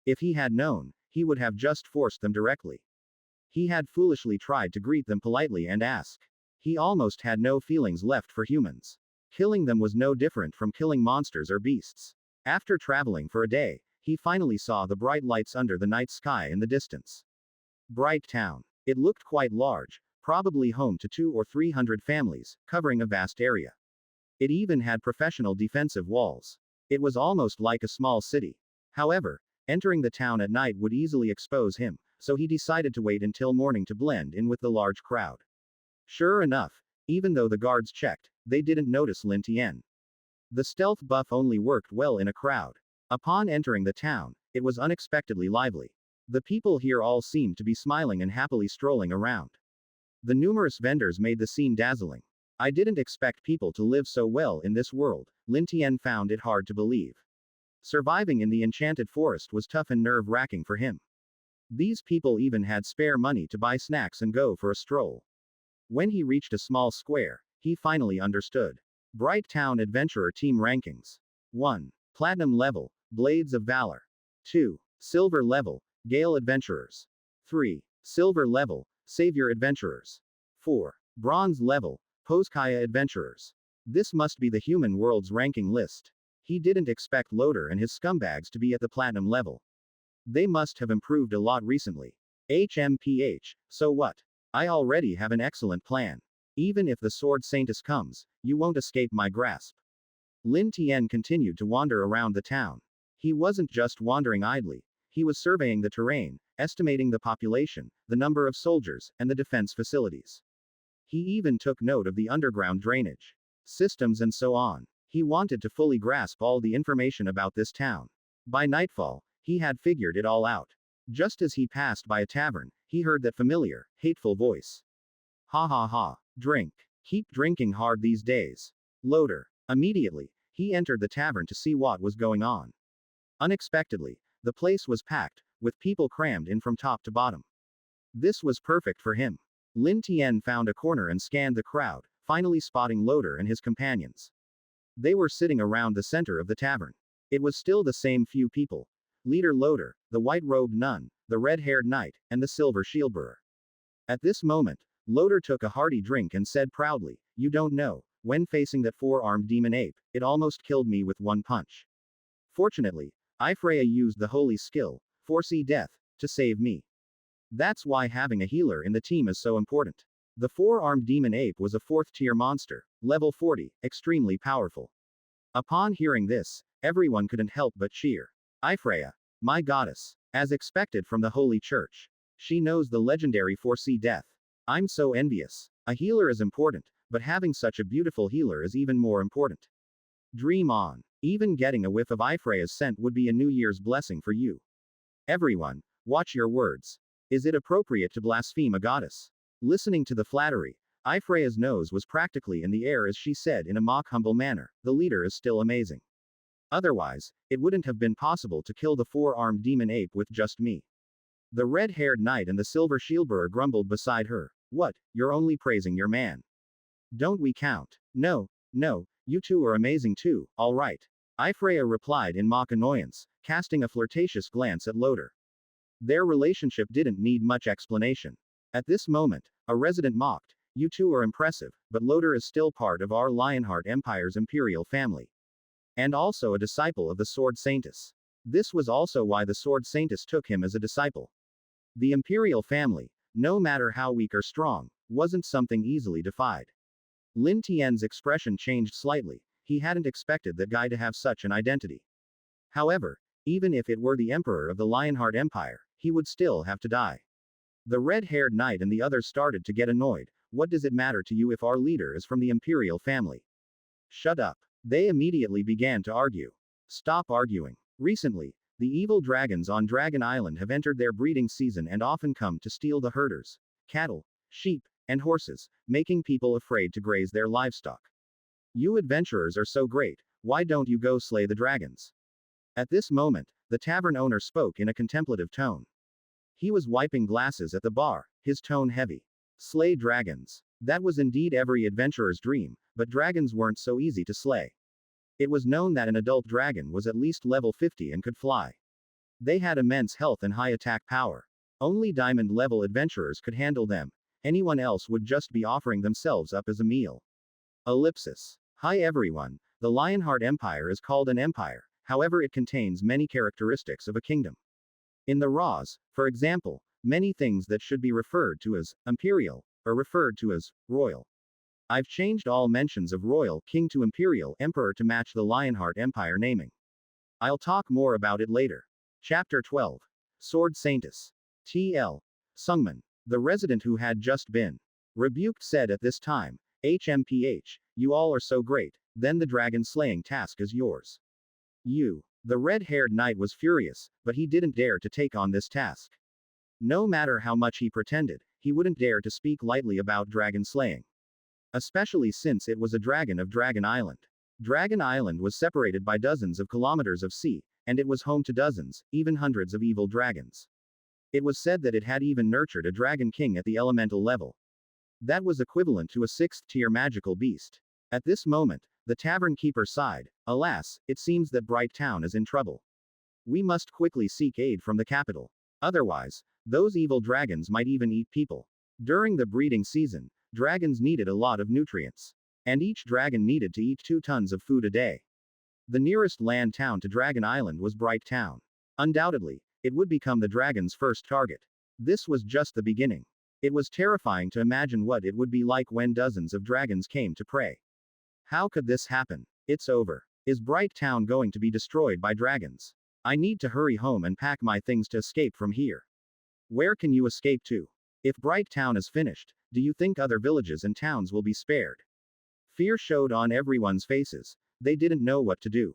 If he had known, he would have just forced them directly. He had foolishly tried to greet them politely and ask. He almost had no feelings left for humans. Killing them was no different from killing monsters or beasts. After traveling for a day, he finally saw the bright lights under the night sky in the distance. Bright Town. It looked quite large, probably home to 200 or 300 families, covering a vast area. It even had professional defensive walls. It was almost like a small city. However, entering the town at night would easily expose him, so he decided to wait until morning to blend in with the large crowd. Sure enough, even though the guards checked, they didn't notice Lin Tian. The stealth buff only worked well in a crowd. Upon entering the town, it was unexpectedly lively. The people here all seemed to be smiling and happily strolling around. The numerous vendors made the scene dazzling. "I didn't expect people to live so well in this world," Lin Tian found it hard to believe. Surviving in the enchanted forest was tough and nerve-wracking for him. These people even had spare money to buy snacks and go for a stroll. When he reached a small square, he finally understood. Bright Town Adventurer Team Rankings. 1. Platinum level, Blades of Valor. 2. Silver level, Gale Adventurers. 3. Silver level, Savior Adventurers. 4. Bronze level, Poskaya Adventurers. This must be the human world's ranking list. He didn't expect Loader and his scumbags to be at the platinum level. They must have improved a lot recently. HMPH, so what? I already have an excellent plan. Even if the sword Saintess comes, you won't escape my grasp. Lin Tian continued to wander around the town. He wasn't just wandering idly. He was surveying the terrain, estimating the population, the number of soldiers, and the defense facilities. He even took note of the underground drainage systems and so on. He wanted to fully grasp all the information about this town. By nightfall, he had figured it all out. Just as he passed by a tavern, he heard that familiar, hateful voice. "Ha ha ha. Drink. Keep drinking hard these days. Loader." Immediately, he entered the tavern to see what was going on. Unexpectedly, the place was packed, with people crammed in from top to bottom. This was perfect for him. Lin Tian found a corner and scanned the crowd, finally spotting Loader and his companions. They were sitting around the center of the tavern. It was still the same few people. Leader Loader, the white-robed nun, the red-haired knight, and the silver shieldbearer. At this moment, Loader took a hearty drink and said proudly, "You don't know, when facing that four-armed demon ape, it almost killed me with one punch. Fortunately, I Freya used the holy skill, foresee death, To save me. That's why having a healer in the team is so important. The four-armed demon ape was a fourth-tier monster, level 40, extremely powerful. Upon hearing this, everyone couldn't help but cheer. Freya, my goddess. As expected from the Holy Church. She knows the legendary foresee death. I'm so envious. A healer is important, but having such a beautiful healer is even more important. Dream on. Even getting a whiff of Freya's scent would be a New Year's blessing for you. Everyone, watch your words. Is it appropriate to blaspheme a goddess? Listening to the flattery, Freya's nose was practically in the air as she said in a mock humble manner, the leader is still amazing. Otherwise, it wouldn't have been possible to kill the four-armed demon ape with just me. The red-haired knight and the silver shieldbearer grumbled beside her. What, you're only praising your man. Don't we count? No, you two are amazing too, alright. Freya replied in mock annoyance, casting a flirtatious glance at Loder. Their relationship didn't need much explanation. At this moment, a resident mocked, you two are impressive, but Loder is still part of our Lionheart Empire's imperial family. And also a disciple of the sword Saintess. This was also why the sword Saintess took him as a disciple. The imperial family, no matter how weak or strong, wasn't something easily defied. Lin Tian's expression changed slightly, he hadn't expected that guy to have such an identity. However, even if it were the emperor of the Lionheart Empire, he would still have to die. The red-haired knight and the others started to get annoyed. What does it matter to you if our leader is from the imperial family? Shut up. They immediately began to argue. Stop arguing. Recently, the evil dragons on Dragon Island have entered their breeding season and often come to steal the herders, cattle, sheep, and horses, making people afraid to graze their livestock. You adventurers are so great, why don't you go slay the dragons? At this moment, the tavern owner spoke in a contemplative tone. He was wiping glasses at the bar, his tone heavy. Slay dragons. That was indeed every adventurer's dream, but dragons weren't so easy to slay. It was known that an adult dragon was at least level 50 and could fly. They had immense health and high attack power. Only diamond-level adventurers could handle them. Anyone else would just be offering themselves up as a meal. Ellipsis. Hi everyone, the Lionheart Empire is called an empire, however it contains many characteristics of a kingdom. In the Raws, for example, many things that should be referred to as imperial are referred to as royal. I've changed all mentions of royal king to imperial emperor to match the Lionheart Empire naming. I'll talk more about it later. Chapter 12. Sword Saintess. T.L. Sungman, the resident who had just been rebuked, said at this time, HMPH, you all are so great, then the dragon slaying task is yours. You. The red-haired knight was furious, but he didn't dare to take on this task. No matter how much he pretended, he wouldn't dare to speak lightly about dragon slaying. Especially since it was a dragon of Dragon Island. Dragon Island was separated by dozens of kilometers of sea, and it was home to dozens, even hundreds of evil dragons. It was said that it had even nurtured a dragon king at the elemental level. That was equivalent to a 6th-tier magical beast. At this moment, the tavern keeper sighed, alas, it seems that Bright Town is in trouble. We must quickly seek aid from the capital. Otherwise, those evil dragons might even eat people. During the breeding season, dragons needed a lot of nutrients. And each dragon needed to eat 2 tons of food a day. The nearest land town to Dragon Island was Bright Town. Undoubtedly, it would become the dragon's first target. This was just the beginning. It was terrifying to imagine what it would be like when dozens of dragons came to prey. How could this happen? It's over. Is Bright Town going to be destroyed by dragons? I need to hurry home and pack my things to escape from here. Where can you escape to? If Bright Town is finished, do you think other villages and towns will be spared? Fear showed on everyone's faces. They didn't know what to do.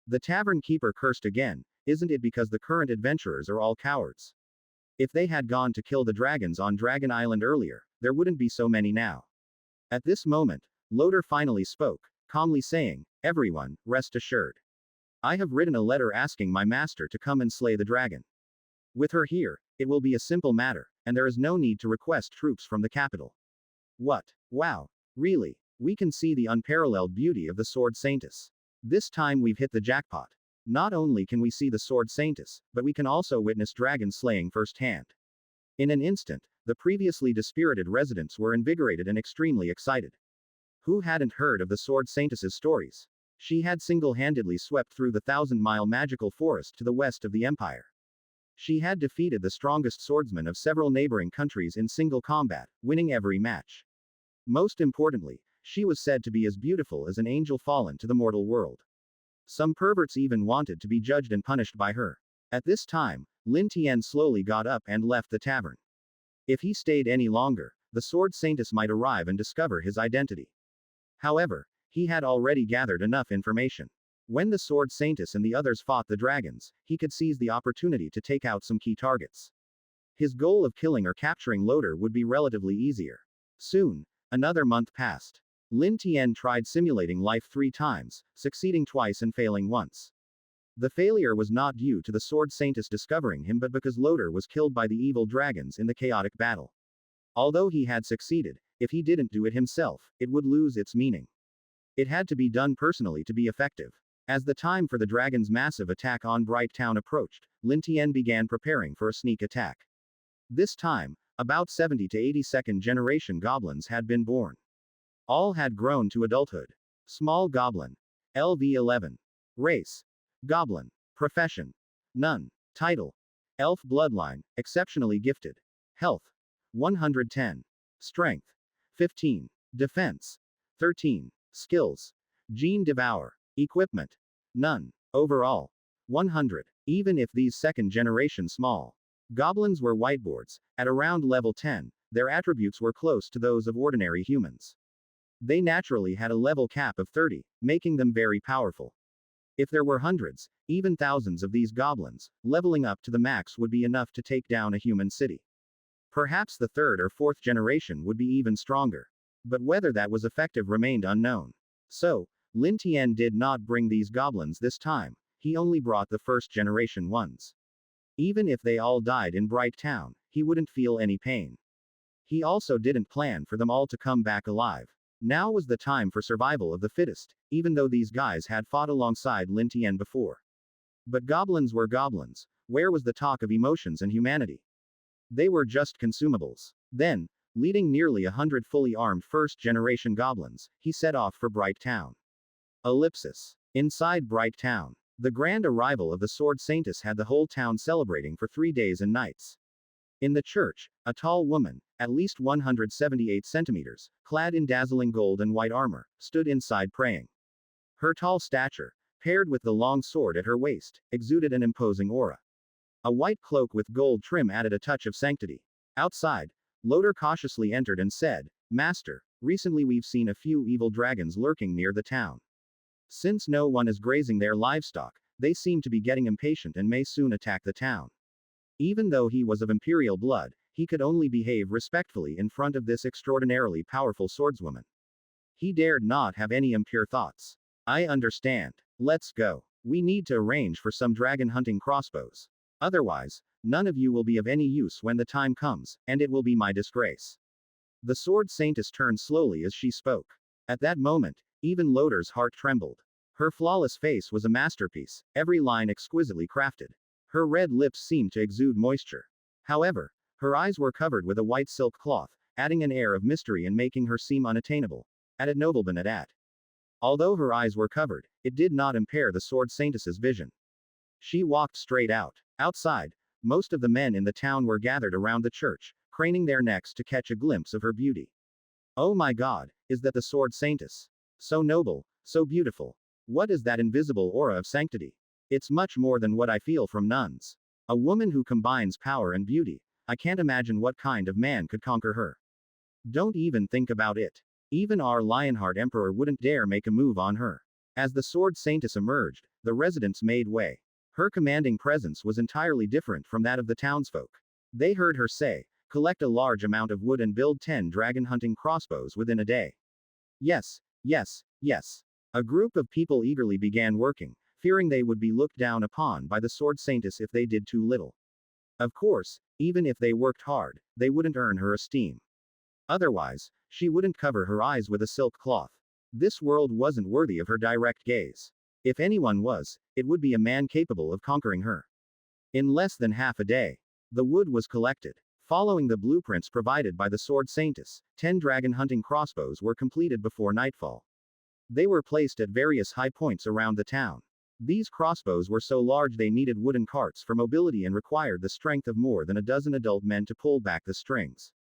The tavern keeper cursed again. Isn't it because the current adventurers are all cowards? If they had gone to kill the dragons on Dragon Island earlier, there wouldn't be so many now. At this moment, Loder finally spoke, calmly saying, everyone, rest assured. I have written a letter asking my master to come and slay the dragon. With her here, it will be a simple matter, and there is no need to request troops from the capital. What? Wow. Really? We can see the unparalleled beauty of the sword Saintess. This time we've hit the jackpot. Not only can we see the sword Saintess, but we can also witness dragon slaying firsthand. In an instant, the previously dispirited residents were invigorated and extremely excited. Who hadn't heard of the sword Saintess's stories? She had single-handedly swept through the 1,000-mile magical forest to the west of the empire. She had defeated the strongest swordsmen of several neighboring countries in single combat, winning every match. Most importantly, she was said to be as beautiful as an angel fallen to the mortal world. Some perverts even wanted to be judged and punished by her. At this time, Lin Tian slowly got up and left the tavern. If he stayed any longer, the sword saintess might arrive and discover his identity. However, he had already gathered enough information. When the sword saintess and the others fought the dragons, he could seize the opportunity to take out some key targets. His goal of killing or capturing Loder would be relatively easier. Soon, another month passed. Lin Tian tried simulating life 3 times, succeeding twice and failing once. The failure was not due to the sword saintess discovering him but because Loder was killed by the evil dragons in the chaotic battle. Although he had succeeded, if he didn't do it himself, it would lose its meaning. It had to be done personally to be effective. As the time for the dragon's massive attack on Bright Town approached, Lin Tian began preparing for a sneak attack. This time, about 70 to 82nd generation goblins had been born. All had grown to adulthood. Small goblin. LV11. Race. Goblin. Profession. None. Title. Elf bloodline, exceptionally gifted. Health. 110. Strength. 15. Defense. 13. Skills. Gene Devour. Equipment. None. Overall. 100. Even if these second generation small goblins were whiteboards, at around level 10, their attributes were close to those of ordinary humans. They naturally had a level cap of 30, making them very powerful. If there were hundreds, even thousands of these goblins, leveling up to the max would be enough to take down a human city. Perhaps the 3rd or 4th generation would be even stronger. But whether that was effective remained unknown. So, Lin Tian did not bring these goblins this time, he only brought the 1st generation ones. Even if they all died in Bright Town, he wouldn't feel any pain. He also didn't plan for them all to come back alive. Now was the time for survival of the fittest, even though these guys had fought alongside Lin Tian before. But goblins were goblins, where was the talk of emotions and humanity? They were just consumables. Then, leading nearly 100 fully armed 1st generation goblins, he set off for Bright Town. Ellipsis. Inside Bright Town. The grand arrival of the sword saintess had the whole town celebrating for 3 days and nights. In the church, a tall woman, at least 178 centimeters, clad in dazzling gold and white armor, stood inside praying. Her tall stature, paired with the long sword at her waist, exuded an imposing aura. A white cloak with gold trim added a touch of sanctity. Outside, Loder cautiously entered and said, "Master, recently we've seen a few evil dragons lurking near the town. Since no one is grazing their livestock, they seem to be getting impatient and may soon attack the town." Even though he was of imperial blood, he could only behave respectfully in front of this extraordinarily powerful swordswoman. He dared not have any impure thoughts. "I understand. Let's go. We need to arrange for some dragon hunting crossbows. Otherwise, none of you will be of any use when the time comes, and it will be my disgrace." The sword saintess turned slowly as she spoke. At that moment, even Loder's heart trembled. Her flawless face was a masterpiece, every line exquisitely crafted. Her red lips seemed to exude moisture. However, her eyes were covered with a white silk cloth, adding an air of mystery and making her seem unattainable. Added Nobleban. Although her eyes were covered, it did not impair the sword saintess's vision. She walked straight out. Outside, most of the men in the town were gathered around the church, craning their necks to catch a glimpse of her beauty. "Oh my God, is that the sword saintess? So noble, so beautiful. What is that invisible aura of sanctity? It's much more than what I feel from nuns. A woman who combines power and beauty. I can't imagine what kind of man could conquer her. Don't even think about it. Even our Lionheart Emperor wouldn't dare make a move on her." As the sword saintess emerged, the residents made way. Her commanding presence was entirely different from that of the townsfolk. They heard her say, "Collect a large amount of wood and build 10 dragon hunting crossbows within a day." Yes, yes, yes. A group of people eagerly began working, fearing they would be looked down upon by the sword saintess if they did too little. Of course, even if they worked hard, they wouldn't earn her esteem. Otherwise, she wouldn't cover her eyes with a silk cloth. This world wasn't worthy of her direct gaze. If anyone was, it would be a man capable of conquering her. In less than half a day, the wood was collected. Following the blueprints provided by the sword saintess, 10 dragon hunting crossbows were completed before nightfall. They were placed at various high points around the town. These crossbows were so large they needed wooden carts for mobility and required the strength of more than a dozen adult men to pull back the strings.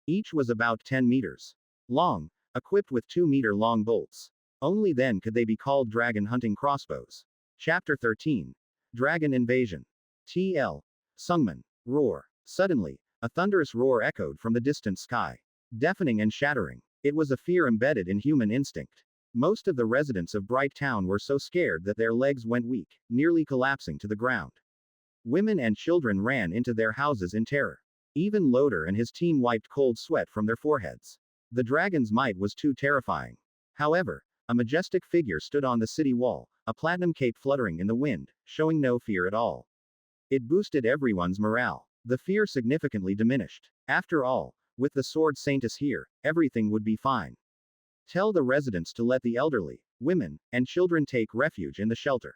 Each was about 10 meters long, equipped with 2-meter long bolts. Only then could they be called dragon hunting crossbows. Chapter 13. Dragon Invasion. TL. Sungman. Roar. Suddenly, a thunderous roar echoed from the distant sky. Deafening and shattering. It was a fear embedded in human instinct. Most of the residents of Bright Town were so scared that their legs went weak, nearly collapsing to the ground. Women and children ran into their houses in terror. Even Loader and his team wiped cold sweat from their foreheads. The dragon's might was too terrifying. However, a majestic figure stood on the city wall, a platinum cape fluttering in the wind, showing no fear at all. It boosted everyone's morale. The fear significantly diminished. After all, with the sword Saintess here, everything would be fine. Tell the residents to let the elderly, women, and children take refuge in the shelter.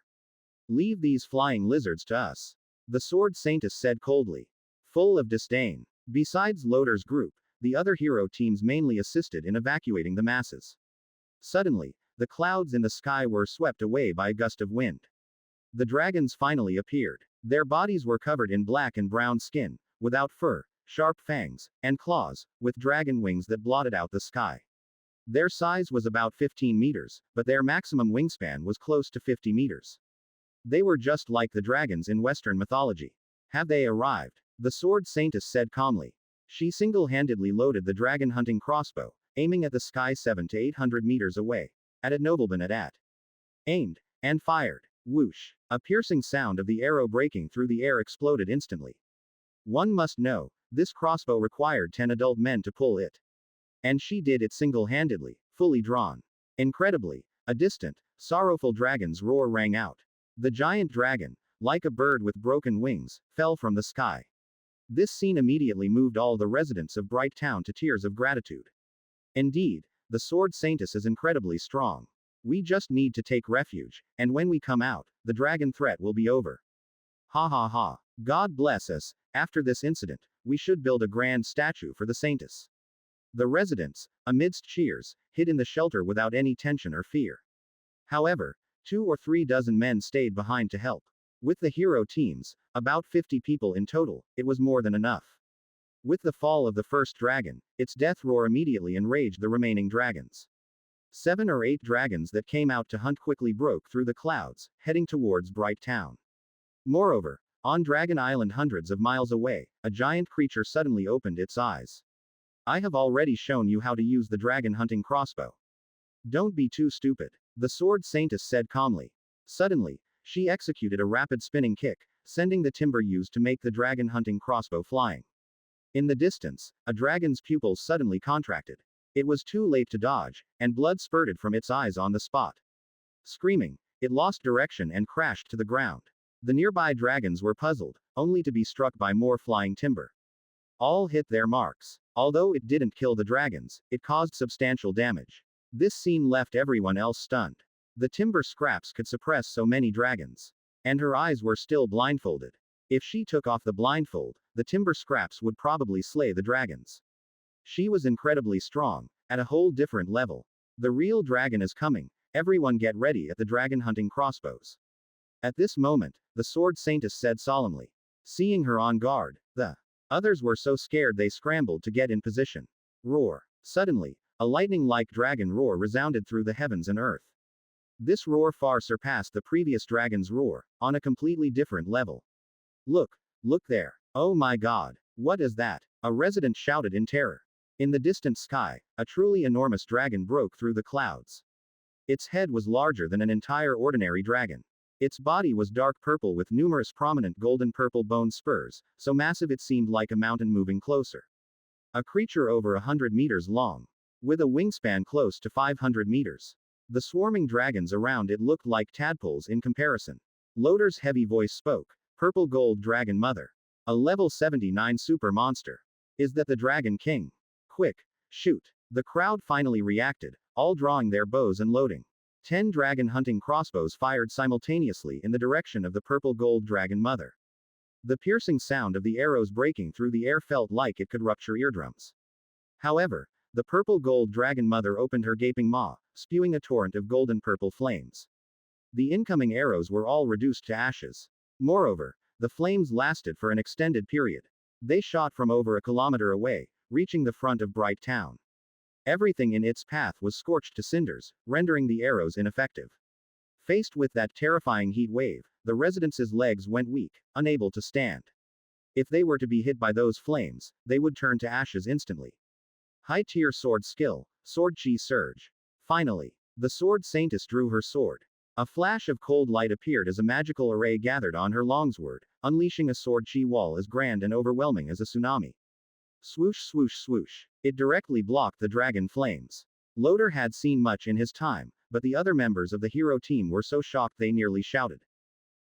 Leave these flying lizards to us. The sword Saintess said coldly. Full of disdain. Besides Loader's group, the other hero teams mainly assisted in evacuating the masses. Suddenly, the clouds in the sky were swept away by a gust of wind. The dragons finally appeared. Their bodies were covered in black and brown skin, without fur, sharp fangs, and claws, with dragon wings that blotted out the sky. Their size was about 15 meters, but their maximum wingspan was close to 50 meters. They were just like the dragons in Western mythology. Have they arrived? The sword Saintess said calmly. She single-handedly loaded the dragon hunting crossbow, aiming at the sky 700 to 800 meters away. At it Nobleman at. Aimed, and fired. Whoosh. A piercing sound of the arrow breaking through the air exploded instantly. One must know, this crossbow required 10 adult men to pull it. And she did it single-handedly, fully drawn. Incredibly, a distant, sorrowful dragon's roar rang out. The giant dragon, like a bird with broken wings, fell from the sky. This scene immediately moved all the residents of Bright Town to tears of gratitude. Indeed, the sword Saintess is incredibly strong. We just need to take refuge, and when we come out, the dragon threat will be over. Ha ha ha. God bless us, after this incident, we should build a grand statue for the Saintess. The residents, amidst cheers, hid in the shelter without any tension or fear. However, 2 or 3 dozen men stayed behind to help. With the hero teams, about 50 people in total, it was more than enough. With the fall of the first dragon, its death roar immediately enraged the remaining dragons. 7 or 8 dragons that came out to hunt quickly broke through the clouds, heading towards Bright Town. Moreover, on Dragon Island hundreds of miles away, a giant creature suddenly opened its eyes. I have already shown you how to use the dragon hunting crossbow. Don't be too stupid. The sword Saintess said calmly. Suddenly, she executed a rapid spinning kick, sending the timber used to make the dragon hunting crossbow flying. In the distance, a dragon's pupils suddenly contracted. It was too late to dodge, and blood spurted from its eyes on the spot. Screaming, it lost direction and crashed to the ground. The nearby dragons were puzzled, only to be struck by more flying timber. All hit their marks. Although it didn't kill the dragons, it caused substantial damage. This scene left everyone else stunned. The timber scraps could suppress so many dragons. And her eyes were still blindfolded. If she took off the blindfold, the timber scraps would probably slay the dragons. She was incredibly strong, at a whole different level. The real dragon is coming, everyone get ready at the dragon hunting crossbows. At this moment, the sword Saintess said solemnly. Seeing her on guard, the others were so scared they scrambled to get in position. Roar. Suddenly, a lightning-like dragon roar resounded through the heavens and earth. This roar far surpassed the previous dragon's roar, on a completely different level. Look there. Oh my god. What is that? A resident shouted in terror. In the distant sky, a truly enormous dragon broke through the clouds. Its head was larger than an entire ordinary dragon. Its body was dark purple with numerous prominent golden purple bone spurs, so massive it seemed like a mountain moving closer. A creature over 100 meters long. With a wingspan close to 500 meters. The swarming dragons around it looked like tadpoles in comparison. Loader's heavy voice spoke. Purple Gold Dragon Mother. A level 79 super monster. Is that the Dragon King? Quick, shoot. The crowd finally reacted, all drawing their bows and loading. 10 dragon hunting crossbows fired simultaneously in the direction of the Purple Gold Dragon Mother. The piercing sound of the arrows breaking through the air felt like it could rupture eardrums. However, the Purple Gold Dragon Mother opened her gaping maw, spewing a torrent of golden purple flames. The incoming arrows were all reduced to ashes. Moreover, the flames lasted for an extended period. They shot from over a kilometer away, reaching the front of Bright Town. Everything in its path was scorched to cinders, rendering the arrows ineffective. Faced with that terrifying heat wave, the residents' legs went weak, unable to stand. If they were to be hit by those flames, they would turn to ashes instantly. High-tier sword skill, Sword Chi Surge. Finally, the sword Saintess drew her sword. A flash of cold light appeared as a magical array gathered on her longsword, unleashing a sword chi wall as grand and overwhelming as a tsunami. Swoosh swoosh swoosh. It directly blocked the dragon flames. Loder had seen much in his time, but the other members of the hero team were so shocked they nearly shouted.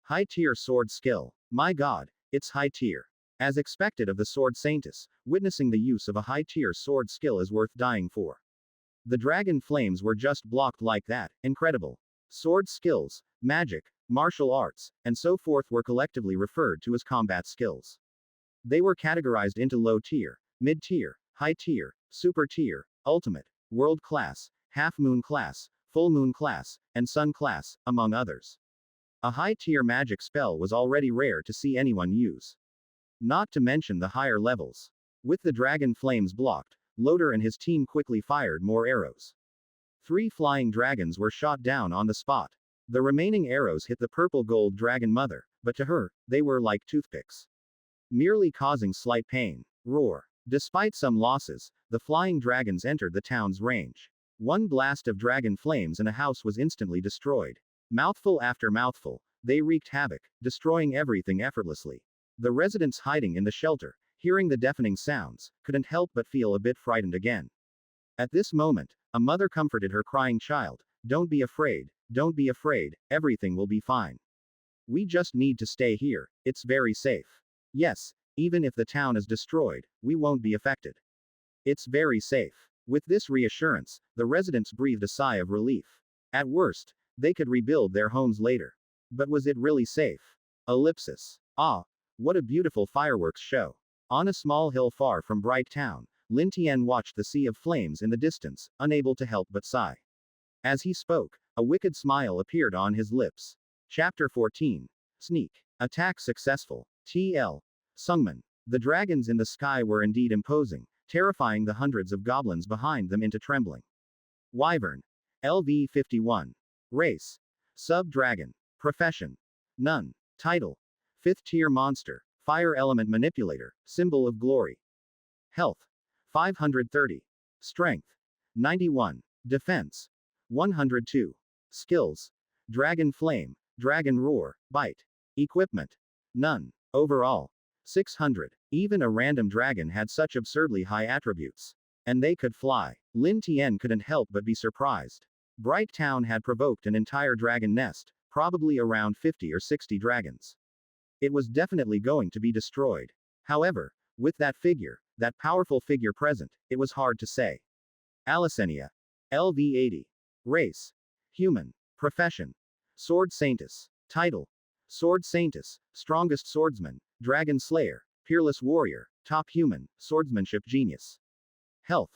High-tier sword skill. My god, it's high-tier. As expected of the sword Saintess, witnessing the use of a high-tier sword skill is worth dying for. The dragon flames were just blocked like that, incredible. Sword skills, magic, martial arts, and so forth were collectively referred to as combat skills. They were categorized into low tier, mid tier, high tier, super tier, ultimate, world class, half moon class, full moon class, and sun class, among others. A high tier magic spell was already rare to see anyone use. Not to mention the higher levels. With the dragon flames blocked, Loder and his team quickly fired more arrows. 3 flying dragons were shot down on the spot. The remaining arrows hit the purple gold dragon mother, but to her, they were like toothpicks. Merely causing slight pain. Roar. Despite some losses, the flying dragons entered the town's range. One blast of dragon flames and a house was instantly destroyed. Mouthful after mouthful, they wreaked havoc, destroying everything effortlessly. The residents hiding in the shelter, hearing the deafening sounds, couldn't help but feel a bit frightened again. At this moment, a mother comforted her crying child. Don't be afraid, everything will be fine. We just need to stay here, it's very safe. Yes, even if the town is destroyed, we won't be affected. It's very safe. With this reassurance, the residents breathed a sigh of relief. At worst, they could rebuild their homes later. But was it really safe? Ellipsis. Ah, what a beautiful fireworks show. On a small hill far from Bright Town, Lin Tian watched the sea of flames in the distance, unable to help but sigh. As he spoke, a wicked smile appeared on his lips. Chapter 14. Sneak. Attack successful. TL. Sungman. The dragons in the sky were indeed imposing, terrifying the hundreds of goblins behind them into trembling. Wyvern. LV51. Race. Sub-dragon. Profession. None. Title. 5th tier monster. Fire element manipulator. Symbol of glory. Health. 530. Strength. 91. Defense. 102. Skills. Dragon Flame, Dragon Roar, Bite. Equipment. None. Overall. 600. Even a random dragon had such absurdly high attributes. And they could fly. Lin Tian couldn't help but be surprised. Bright Town had provoked an entire dragon nest, probably around 50 or 60 dragons. It was definitely going to be destroyed. However, with that powerful figure present, it was hard to say. Alicenia. LV80. Race. Human. Profession. Sword Saintess. Title. Sword Saintess, Strongest Swordsman, Dragon Slayer, Peerless Warrior, Top Human, Swordsmanship Genius. Health.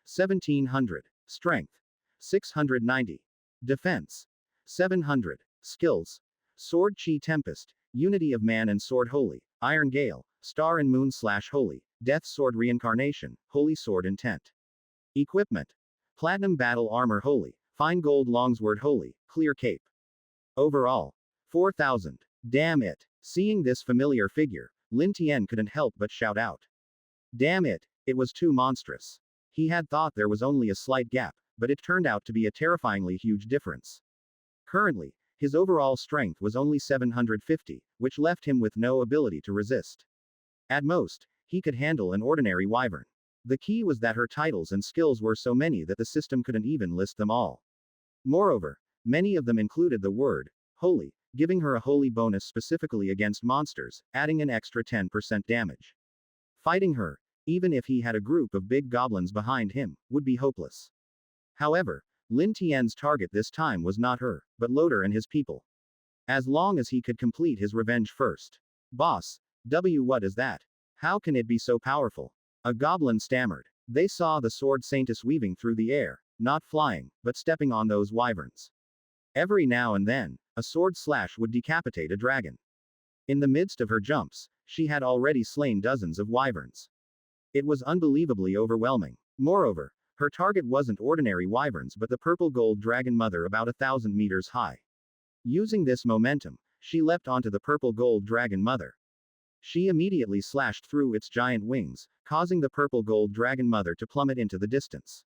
1700. Strength. 690. Defense. 700. Skills. Sword Chi Tempest, Unity of Man and Sword Holy, Iron Gale, Star and Moon / Holy, Death Sword Reincarnation, Holy Sword Intent. Equipment. Platinum Battle Armor Holy, Fine Gold Longsword Holy, Clear Cape. Overall. 4000. Damn it. Seeing this familiar figure, Lin Tian couldn't help but shout out. Damn it, it was too monstrous. He had thought there was only a slight gap, but it turned out to be a terrifyingly huge difference. Currently, his overall strength was only 750, which left him with no ability to resist. At most, he could handle an ordinary wyvern. The key was that her titles and skills were so many that the system couldn't even list them all. Moreover, many of them included the word, holy, giving her a holy bonus specifically against monsters, adding an extra 10% damage. Fighting her, even if he had a group of big goblins behind him, would be hopeless. However, Lin Tian's target this time was not her, but Loder and his people. As long as he could complete his revenge first. Boss, what is that? How can it be so powerful? A goblin stammered. They saw the sword Saintess weaving through the air, not flying, but stepping on those wyverns. Every now and then, a sword slash would decapitate a dragon. In the midst of her jumps, she had already slain dozens of wyverns. It was unbelievably overwhelming. Moreover, her target wasn't ordinary wyverns but the purple gold dragon mother about 1,000 meters high. Using this momentum, she leapt onto the purple gold dragon mother. She immediately slashed through its giant wings, causing the purple gold dragon mother to plummet into the distance.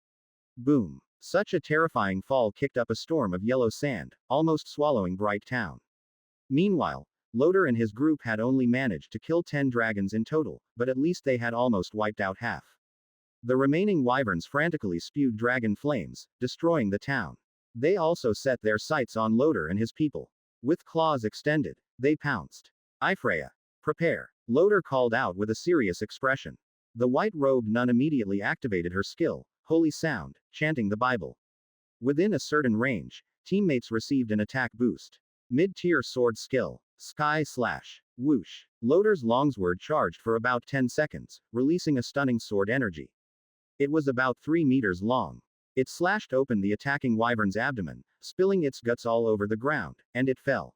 Boom! Such a terrifying fall kicked up a storm of yellow sand, almost swallowing Bright Town. Meanwhile, Loader and his group had only managed to kill 10 dragons in total, but at least they had almost wiped out half. The remaining wyverns frantically spewed dragon flames, destroying the town. They also set their sights on Loader and his people. With claws extended, they pounced. Freya, prepare, Loader called out with a serious expression. The white-robed nun immediately activated her skill, Holy Sound, chanting the Bible. Within a certain range, teammates received an attack boost. Mid-tier sword skill, Sky Slash. Whoosh. Loader's longsword charged for about 10 seconds, releasing a stunning sword energy. It was about 3 meters long. It slashed open the attacking wyvern's abdomen, spilling its guts all over the ground, and it fell.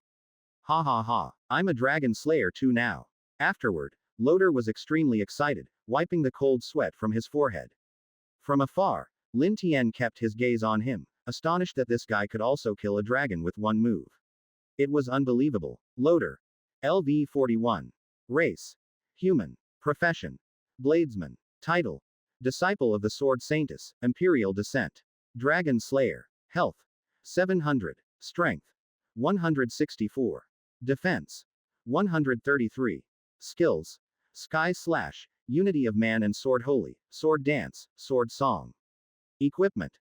Ha ha ha, I'm a dragon slayer too now. Afterward, Loader was extremely excited, wiping the cold sweat from his forehead. From afar, Lin Tian kept his gaze on him, astonished that this guy could also kill a dragon with one move. It was unbelievable. Loader. LV41. Race. Human. Profession. Bladesman. Title. Disciple of the Sword Saintess, Imperial Descent. Dragon Slayer. Health. 700. Strength. 164. Defense. 133. Skills. Sky Slash, Unity of Man and Sword Holy, Sword Dance, Sword Song. Equipment.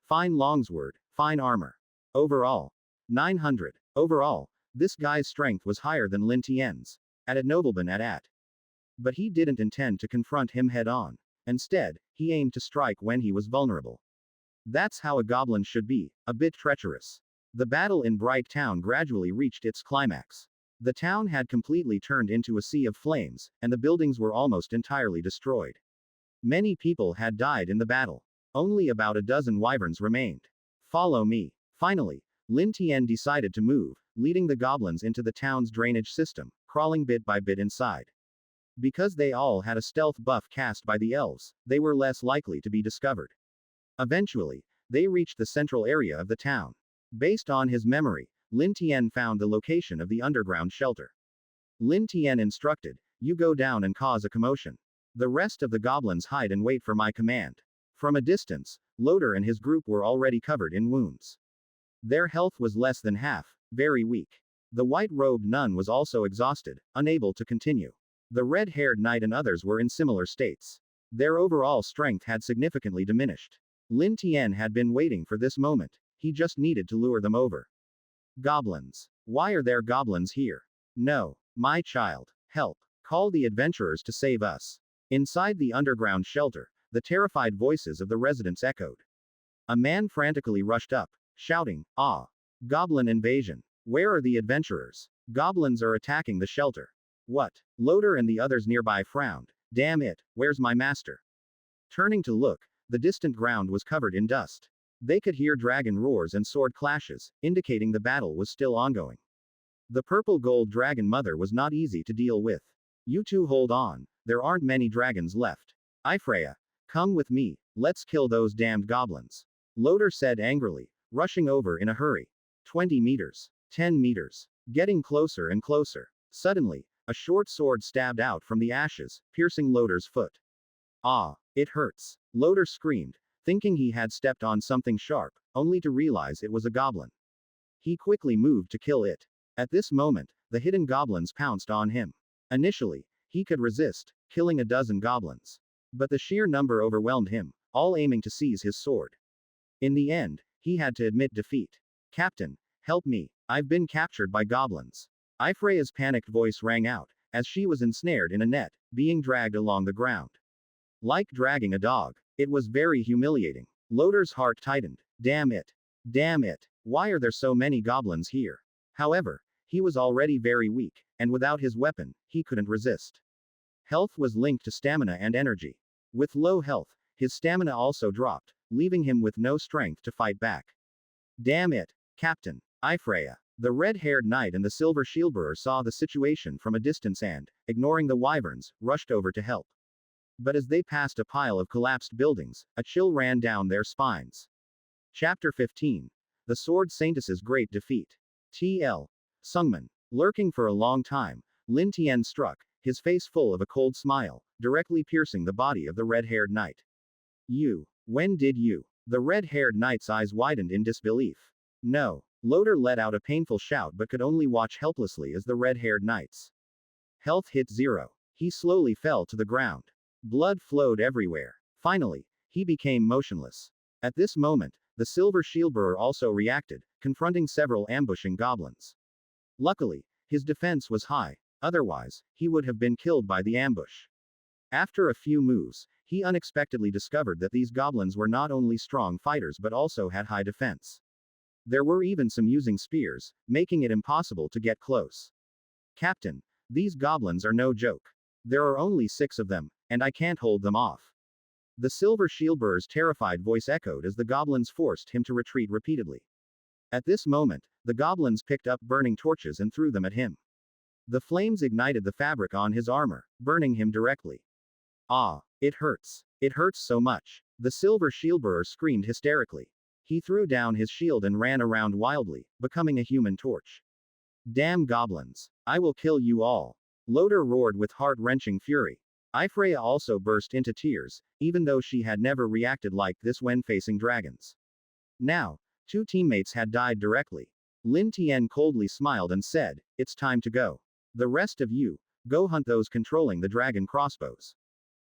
Fine Longsword, Fine Armor. Overall. 900. Overall, this guy's strength was higher than Lin Tian's. At a nobleman at. But he didn't intend to confront him head on. Instead, he aimed to strike when he was vulnerable. That's how a goblin should be, a bit treacherous. The battle in Bright Town gradually reached its climax. The town had completely turned into a sea of flames, and the buildings were almost entirely destroyed. Many people had died in the battle. Only about a dozen wyverns remained. Follow me. Finally, Lin Tian decided to move, leading the goblins into the town's drainage system, crawling bit by bit inside. Because they all had a stealth buff cast by the elves, they were less likely to be discovered. Eventually, they reached the central area of the town. Based on his memory, Lin Tian found the location of the underground shelter. Lin Tian instructed, "You go down and cause a commotion. The rest of the goblins hide and wait for my command." From a distance, Loader and his group were already covered in wounds. Their health was less than half, very weak. The white-robed nun was also exhausted, unable to continue. The red-haired knight and others were in similar states. Their overall strength had significantly diminished. Lin Tian had been waiting for this moment. He just needed to lure them over. Goblins. Why are there goblins here? No. My child. Help. Call the adventurers to save us. Inside the underground shelter, the terrified voices of the residents echoed. A man frantically rushed up, shouting, "Ah! Goblin invasion! Where are the adventurers? Goblins are attacking the shelter." What? Loader and the others nearby frowned. Damn it, where's my master? Turning to look, the distant ground was covered in dust. They could hear dragon roars and sword clashes, indicating the battle was still ongoing. The purple gold dragon mother was not easy to deal with. You two hold on, there aren't many dragons left. Freya, come with me, let's kill those damned goblins. Loader said angrily, rushing over in a hurry. 20 meters. 10 meters. Getting closer and closer. Suddenly, a short sword stabbed out from the ashes, piercing Loader's foot. Ah, it hurts. Loader screamed, thinking he had stepped on something sharp, only to realize it was a goblin. He quickly moved to kill it. At this moment, the hidden goblins pounced on him. Initially, he could resist, killing a dozen goblins. But the sheer number overwhelmed him, all aiming to seize his sword. In the end, he had to admit defeat. "Captain, help me, I've been captured by goblins." Freya's panicked voice rang out, as she was ensnared in a net, being dragged along the ground. Like dragging a dog. It was very humiliating. Loader's heart tightened. Damn it. Damn it. Why are there so many goblins here? However, he was already very weak, and without his weapon, he couldn't resist. Health was linked to stamina and energy. With low health, his stamina also dropped, leaving him with no strength to fight back. Damn it, Captain. Freya. The red-haired knight and the silver shieldbearer saw the situation from a distance and, ignoring the wyverns, rushed over to help. But as they passed a pile of collapsed buildings, a chill ran down their spines. Chapter 15. The Sword Saintess's Great Defeat. TL. Sungman. Lurking for a long time, Lin Tian struck, his face full of a cold smile, directly piercing the body of the red-haired knight. You. When did you? The red-haired knight's eyes widened in disbelief. No. Loder let out a painful shout but could only watch helplessly as the red-haired knight's health hit zero. He slowly fell to the ground. Blood flowed everywhere. Finally, he became motionless. At this moment, the silver shieldbearer also reacted, confronting several ambushing goblins. Luckily, his defense was high, otherwise, he would have been killed by the ambush. After a few moves, he unexpectedly discovered that these goblins were not only strong fighters but also had high defense. There were even some using spears, making it impossible to get close. Captain, these goblins are no joke. There are only 6 of them, and I can't hold them off. The silver shieldbearer's terrified voice echoed as the goblins forced him to retreat repeatedly. At this moment, the goblins picked up burning torches and threw them at him. The flames ignited the fabric on his armor, burning him directly. Ah, it hurts. It hurts so much. The silver shieldbearer screamed hysterically. He threw down his shield and ran around wildly, becoming a human torch. Damn goblins. I will kill you all. Loder roared with heart-wrenching fury. Freya also burst into tears, even though she had never reacted like this when facing dragons. Now, 2 teammates had died directly. Lin Tian coldly smiled and said, "It's time to go. The rest of you, go hunt those controlling the dragon crossbows."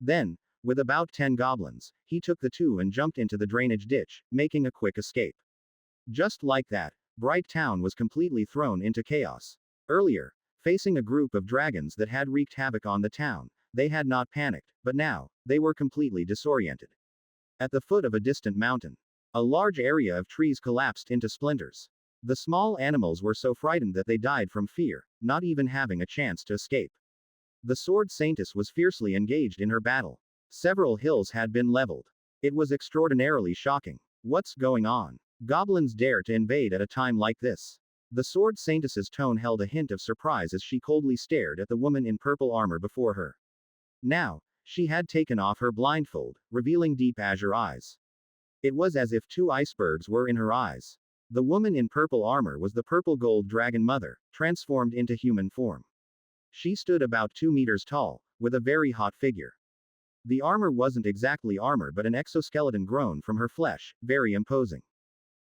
Then, with about 10 goblins, he took the 2 and jumped into the drainage ditch, making a quick escape. Just like that, Bright Town was completely thrown into chaos. Earlier, facing a group of dragons that had wreaked havoc on the town, they had not panicked, but now, they were completely disoriented. At the foot of a distant mountain, a large area of trees collapsed into splinters. The small animals were so frightened that they died from fear, not even having a chance to escape. The sword Saintess was fiercely engaged in her battle. Several hills had been leveled. It was extraordinarily shocking. What's going on? Goblins dare to invade at a time like this. The sword Saintess's tone held a hint of surprise as she coldly stared at the woman in purple armor before her. Now, she had taken off her blindfold, revealing deep azure eyes. It was as if 2 icebergs were in her eyes. The woman in purple armor was the purple gold dragon mother, transformed into human form. She stood about 2 meters tall, with a very hot figure. The armor wasn't exactly armor but an exoskeleton grown from her flesh, very imposing.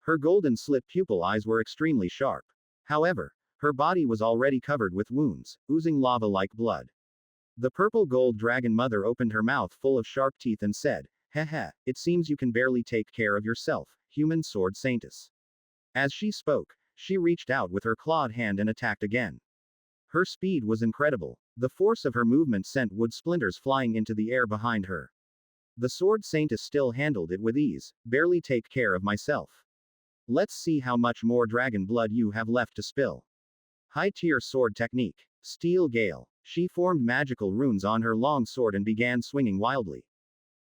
Her golden slit pupil eyes were extremely sharp. However, her body was already covered with wounds, oozing lava-like blood. The purple gold dragon mother opened her mouth full of sharp teeth and said, "Heh, it seems you can barely take care of yourself, human sword Saintess." As she spoke, she reached out with her clawed hand and attacked again. Her speed was incredible. The force of her movement sent wood splinters flying into the air behind her. The sword Saintess still handled it with ease. "Barely take care of myself. Let's see how much more dragon blood you have left to spill." High-tier sword technique. Steel Gale. She formed magical runes on her long sword and began swinging wildly.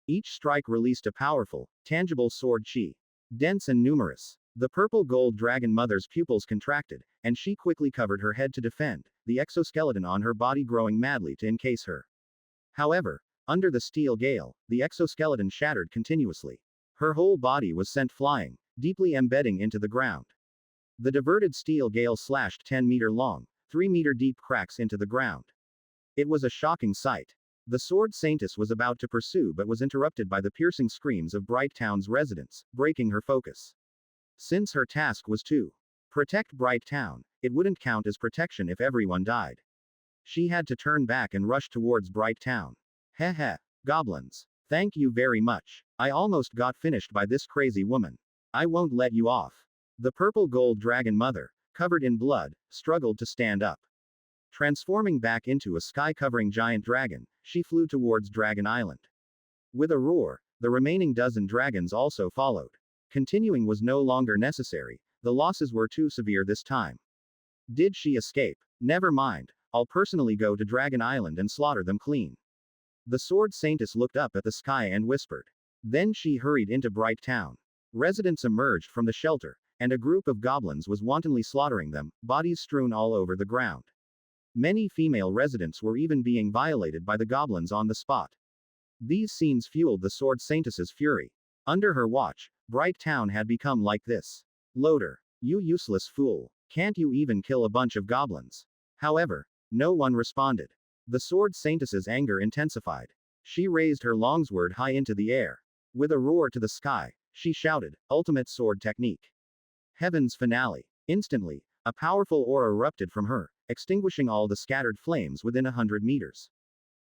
Each strike released a powerful, tangible sword chi. Dense and numerous. The purple gold dragon mother's pupils contracted, and she quickly covered her head to defend, the exoskeleton on her body growing madly to encase her. However, under the steel gale, the exoskeleton shattered continuously. Her whole body was sent flying, deeply embedding into the ground. The diverted steel gale slashed 10-meter-long, 3-meter-deep cracks into the ground. It was a shocking sight. The sword Saintess was about to pursue but was interrupted by the piercing screams of Bright Town's residents, breaking her focus. Since her task was to protect Bright Town, it wouldn't count as protection if everyone died. She had to turn back and rush towards Bright Town. Heh, goblins. Thank you very much. I almost got finished by this crazy woman. I won't let you off. The purple gold dragon mother, covered in blood, struggled to stand up. Transforming back into a sky-covering giant dragon, she flew towards Dragon Island. With a roar, the remaining dozen dragons also followed. Continuing was no longer necessary, the losses were too severe this time. Did she escape? Never mind, I'll personally go to Dragon Island and slaughter them clean. The sword Saintess looked up at the sky and whispered. Then she hurried into Bright Town. Residents emerged from the shelter, and a group of goblins was wantonly slaughtering them, bodies strewn all over the ground. Many female residents were even being violated by the goblins on the spot. These scenes fueled the sword Saintess's fury. Under her watch, Bright Town had become like this. Loader, you useless fool. Can't you even kill a bunch of goblins? However, no one responded. The sword Saintess's anger intensified. She raised her longsword high into the air. With a roar to the sky, she shouted, ultimate sword technique. Heaven's finale. Instantly, a powerful aura erupted from her, extinguishing all the scattered flames within 100 meters.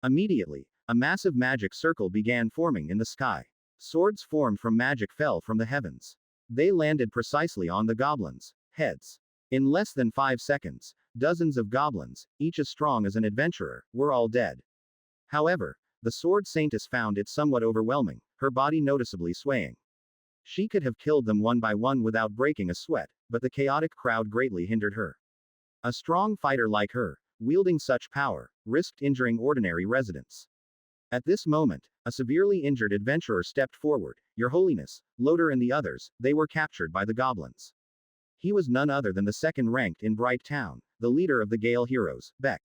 Immediately, a massive magic circle began forming in the sky. Swords formed from magic fell from the heavens. They landed precisely on the goblins' heads. In less than 5 seconds, dozens of goblins, each as strong as an adventurer, were all dead. However, the sword Saintess found it somewhat overwhelming, her body noticeably swaying. She could have killed them one by one without breaking a sweat, but the chaotic crowd greatly hindered her. A strong fighter like her, wielding such power, risked injuring ordinary residents. At this moment, a severely injured adventurer stepped forward. Your Holiness, Loader and the others, they were captured by the goblins. He was none other than the second ranked in Bright Town, the leader of the Gale heroes, Beck.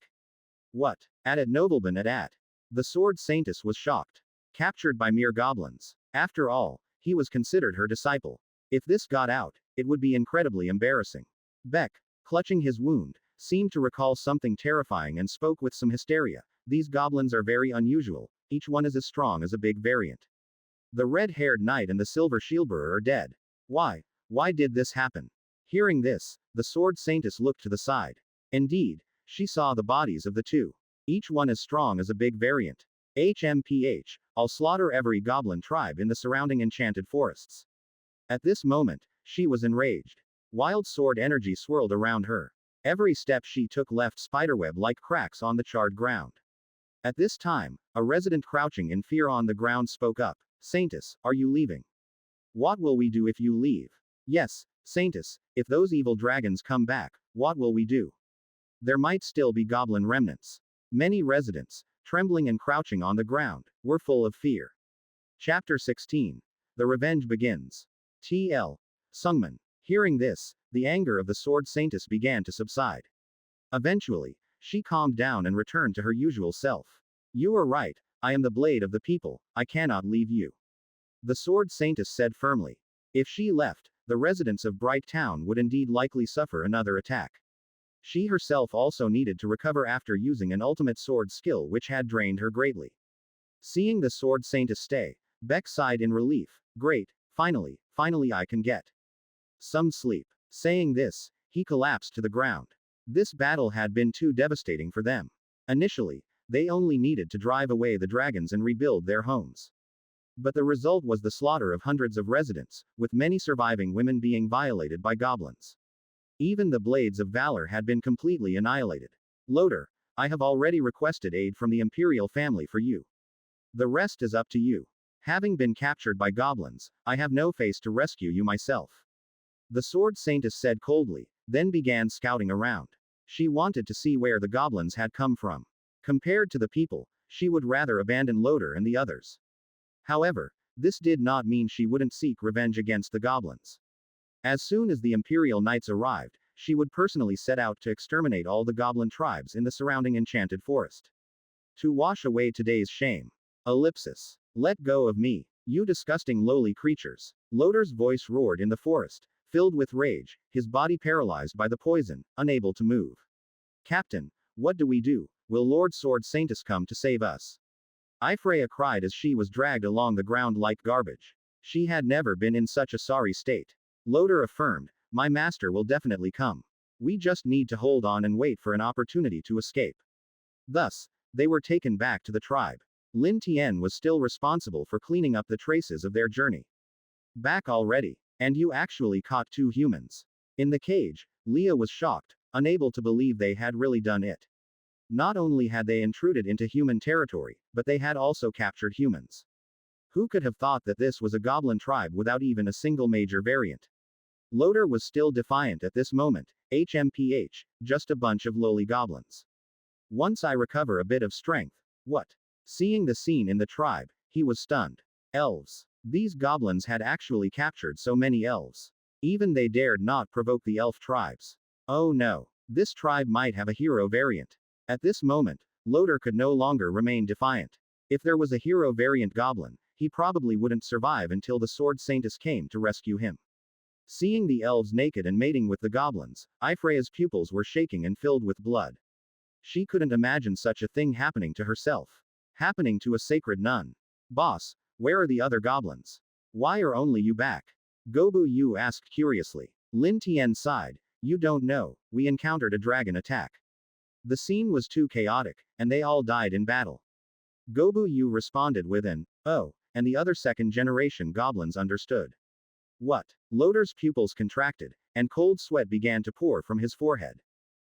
What? At Nobleman at. The sword Saintess was shocked. Captured by mere goblins. After all, he was considered her disciple. If this got out, it would be incredibly embarrassing. Beck, clutching his wound, seemed to recall something terrifying and spoke with some hysteria. These goblins are very unusual, each one is as strong as a big variant. The red-haired knight and the silver shieldbearer are dead. Why? Why did this happen? Hearing this, the sword Saintess looked to the side. Indeed, she saw the bodies of the two. Each one as strong as a big variant. HMPH, I'll slaughter every goblin tribe in the surrounding enchanted forests. At this moment, she was enraged. Wild sword energy swirled around her. Every step she took left spiderweb-like cracks on the charred ground. At this time, a resident crouching in fear on the ground spoke up. Saintess, are you leaving? What will we do if you leave? Yes, Saintess, if those evil dragons come back, what will we do? There might still be goblin remnants. Many residents, trembling and crouching on the ground, were full of fear. Chapter 16. The Revenge Begins. TL. Sungman. Hearing this, the anger of the sword Saintess began to subside. Eventually, she calmed down and returned to her usual self. You are right, I am the blade of the people, I cannot leave you. The sword Saintess said firmly. If she left, the residents of Bright Town would indeed likely suffer another attack. She herself also needed to recover after using an ultimate sword skill which had drained her greatly. Seeing the sword Saintess stay, Beck sighed in relief. Great, finally I can get some sleep. Saying this, he collapsed to the ground. This battle had been too devastating for them. Initially, they only needed to drive away the dragons and rebuild their homes. But the result was the slaughter of hundreds of residents, with many surviving women being violated by goblins. Even the Blades of Valor had been completely annihilated. Loader, I have already requested aid from the Imperial family for you. The rest is up to you. Having been captured by goblins, I have no face to rescue you myself. The sword Saintess said coldly, then began scouting around. She wanted to see where the goblins had come from. Compared to the people, she would rather abandon Loader and the others. However, this did not mean she wouldn't seek revenge against the goblins. As soon as the Imperial Knights arrived, she would personally set out to exterminate all the goblin tribes in the surrounding enchanted forest. To wash away today's shame. Ellipsis. Let go of me, you disgusting lowly creatures. Loader's voice roared in the forest, filled with rage, his body paralyzed by the poison, unable to move. Captain, what do we do? Will Lord Sword Saintess come to save us? Ifreya cried as she was dragged along the ground like garbage. She had never been in such a sorry state. Loader affirmed, my master will definitely come. We just need to hold on and wait for an opportunity to escape. Thus, they were taken back to the tribe. Lin Tian was still responsible for cleaning up the traces of their journey. Back already. And you actually caught 2 humans. In the cage, Leah was shocked, unable to believe they had really done it. Not only had they intruded into human territory, but they had also captured humans. Who could have thought that this was a goblin tribe without even a single major variant? Loader was still defiant at this moment. HMPH, just a bunch of lowly goblins. Once I recover a bit of strength. What? Seeing the scene in the tribe, he was stunned. Elves. These goblins had actually captured so many elves. Even they dared not provoke the elf tribes. Oh no. This tribe might have a hero variant. At this moment, Loder could no longer remain defiant. If there was a hero variant goblin, he probably wouldn't survive until the sword Saintess came to rescue him. Seeing the elves naked and mating with the goblins, Ifreya's pupils were shaking and filled with blood. She couldn't imagine such a thing happening to herself. Happening to a sacred nun. Boss, where are the other goblins? Why are only you back? Gobu Yu asked curiously. Lin Tian sighed. You don't know, we encountered a dragon attack. The scene was too chaotic, and they all died in battle. Gobu Yu responded with an, oh, and the other second-generation goblins understood. What? Loder's pupils contracted, and cold sweat began to pour from his forehead.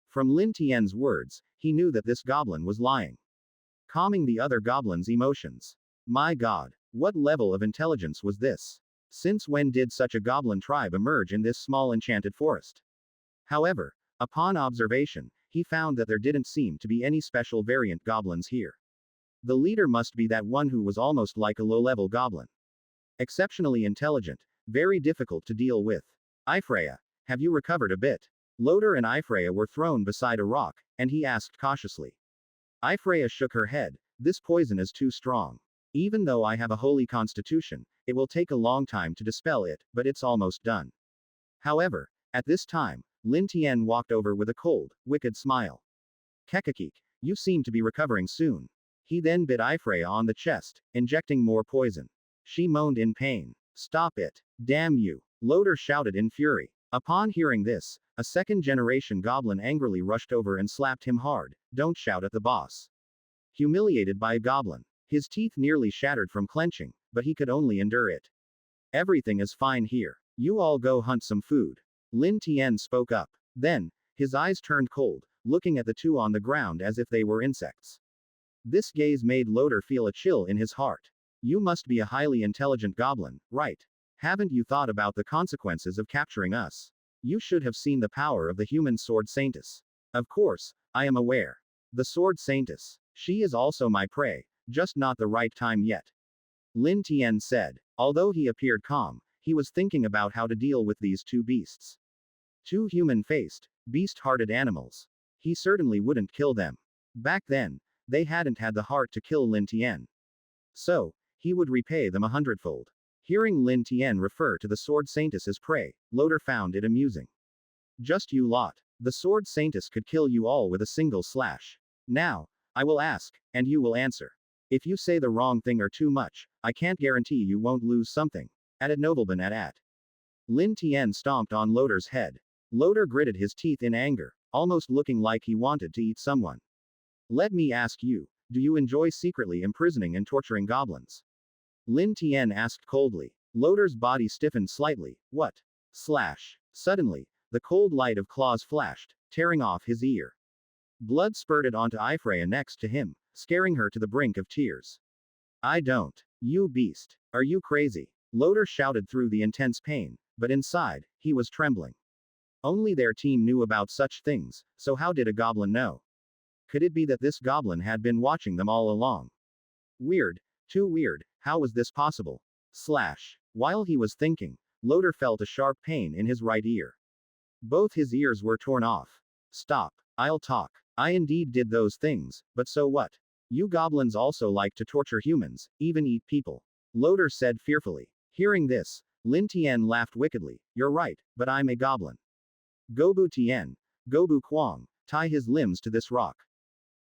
From Lin Tian's words, he knew that this goblin was lying. Calming the other goblins' emotions. My god, what level of intelligence was this? Since when did such a goblin tribe emerge in this small enchanted forest? However, upon observation, he found that there didn't seem to be any special variant goblins here. The leader must be that one who was almost like a low-level goblin. Exceptionally intelligent, very difficult to deal with. Ifreya, have you recovered a bit? Loder and Ifreya were thrown beside a rock, and he asked cautiously. Ifreya shook her head. This poison is too strong. Even though I have a holy constitution, it will take a long time to dispel it, but it's almost done. However, at this time, Lin Tian walked over with a cold, wicked smile. Kekakik, you seem to be recovering soon. He then bit Ifreya on the chest, injecting more poison. She moaned in pain. Stop it. Damn you. Loder shouted in fury. Upon hearing this, a second-generation goblin angrily rushed over and slapped him hard. Don't shout at the boss. Humiliated by a goblin. His teeth nearly shattered from clenching, but he could only endure it. Everything is fine here. You all go hunt some food. Lin Tian spoke up. Then, his eyes turned cold, looking at the two on the ground as if they were insects. This gaze made Loder feel a chill in his heart. You must be a highly intelligent goblin, right? Haven't you thought about the consequences of capturing us? You should have seen the power of the human sword Saintess. Of course, I am aware. The sword Saintess. She is also my prey, just not the right time yet. Lin Tian said. Although he appeared calm, he was thinking about how to deal with these two beasts. Two human-faced, beast-hearted animals. He certainly wouldn't kill them. Back then, they hadn't had the heart to kill Lin Tian. So, he would repay them 100-fold. Hearing Lin Tian refer to the sword Saintess as prey, Loder found it amusing. Just you lot. The sword Saintess could kill you all with a single slash. Now, I will ask, and you will answer. If you say the wrong thing or too much, I can't guarantee you won't lose something. Added nobleman at. Lin Tian stomped on Loder's head. Loder gritted his teeth in anger, almost looking like he wanted to eat someone. Let me ask you, do you enjoy secretly imprisoning and torturing goblins? Lin Tian asked coldly. Loder's body stiffened slightly. What? Slash. Suddenly, the cold light of claws flashed, tearing off his ear. Blood spurted onto Ifreya next to him, scaring her to the brink of tears. I don't. You beast. Are you crazy? Loder shouted through the intense pain, but inside, he was trembling. Only their team knew about such things, so how did a goblin know? Could it be that this goblin had been watching them all along? Weird. Too weird. How was this possible? Slash. While he was thinking, Loder felt a sharp pain in his right ear. Both his ears were torn off. Stop. I'll talk. I indeed did those things, but so what? You goblins also like to torture humans, even eat people. Loder said fearfully. Hearing this, Lin Tian laughed wickedly. You're right, but I'm a goblin. Gobu Tian, Gobu Kwang, tie his limbs to this rock.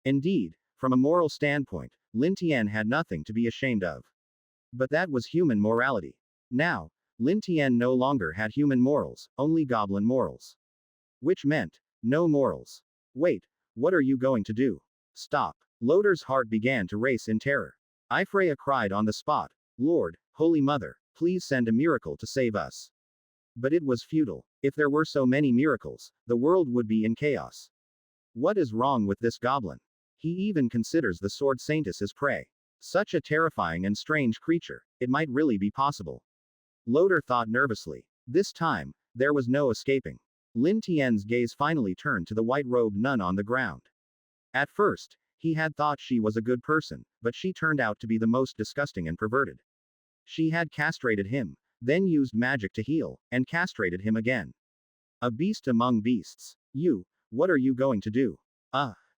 Indeed, from a moral standpoint, Lin Tian had nothing to be ashamed of. But that was human morality. Now, Lin Tian no longer had human morals, only goblin morals. Which meant, no morals. Wait, what are you going to do? Stop. Loder's heart began to race in terror. Ifreya cried on the spot, Lord, Holy Mother, please send a miracle to save us. But it was futile. If there were so many miracles, the world would be in chaos. What is wrong with this goblin? He even considers the sword Saintess as prey. Such a terrifying and strange creature, it might really be possible. Loder thought nervously. This time, there was no escaping. Lin Tian's gaze finally turned to the white-robed nun on the ground. At first, he had thought she was a good person, but she turned out to be the most disgusting and perverted. She had castrated him, then used magic to heal, and castrated him again. A beast among beasts. What are you going to do?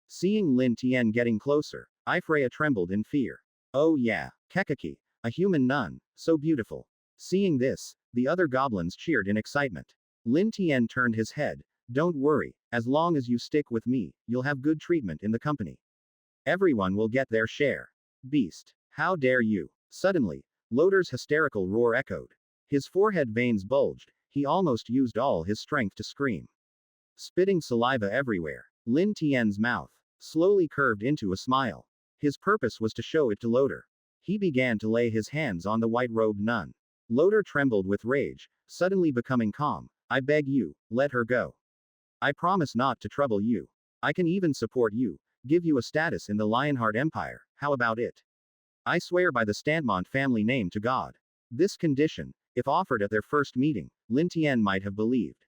Seeing Lin Tian getting closer, Ifreya trembled in fear. Oh yeah, Kekaki, a human nun, so beautiful. Seeing this, the other goblins cheered in excitement. Lin Tian turned his head. Don't worry, as long as you stick with me, you'll have good treatment in the company. Everyone will get their share. Beast. How dare you? Suddenly, Loder's hysterical roar echoed. His forehead veins bulged, he almost used all his strength to scream. Spitting saliva everywhere, Lin Tian's mouth slowly curved into a smile. His purpose was to show it to Loder. He began to lay his hands on the white-robed nun. Loder trembled with rage, suddenly becoming calm. I beg you, let her go. I promise not to trouble you. I can even support you, give you a status in the Lionheart Empire, how about it? I swear by the Standmont family name to God. This condition, if offered at their first meeting, Lin Tian might have believed.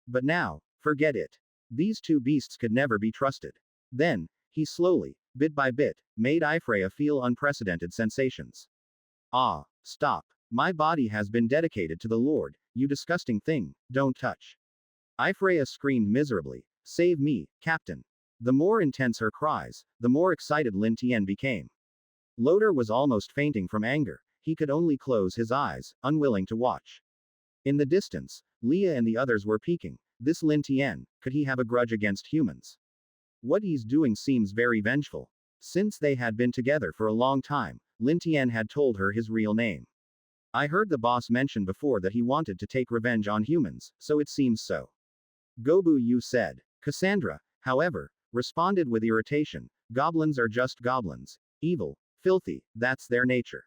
But now, forget it. These two beasts could never be trusted. Then, he slowly, bit by bit, made Ifreya feel unprecedented sensations. Stop. My body has been dedicated to the Lord, you disgusting thing, don't touch. Ifreya screamed miserably, save me, Captain. The more intense her cries, the more excited Lin Tian became. Loder was almost fainting from anger, he could only close his eyes, unwilling to watch. In the distance, Leah and the others were peeking. This Lin Tian, could he have a grudge against humans? What he's doing seems very vengeful. Since they had been together for a long time, Lin Tian had told her his real name. I heard the boss mention before that he wanted to take revenge on humans, so it seems so. Gobu Yu said. Cassandra, however, responded with irritation, goblins are just goblins. Evil, filthy, that's their nature.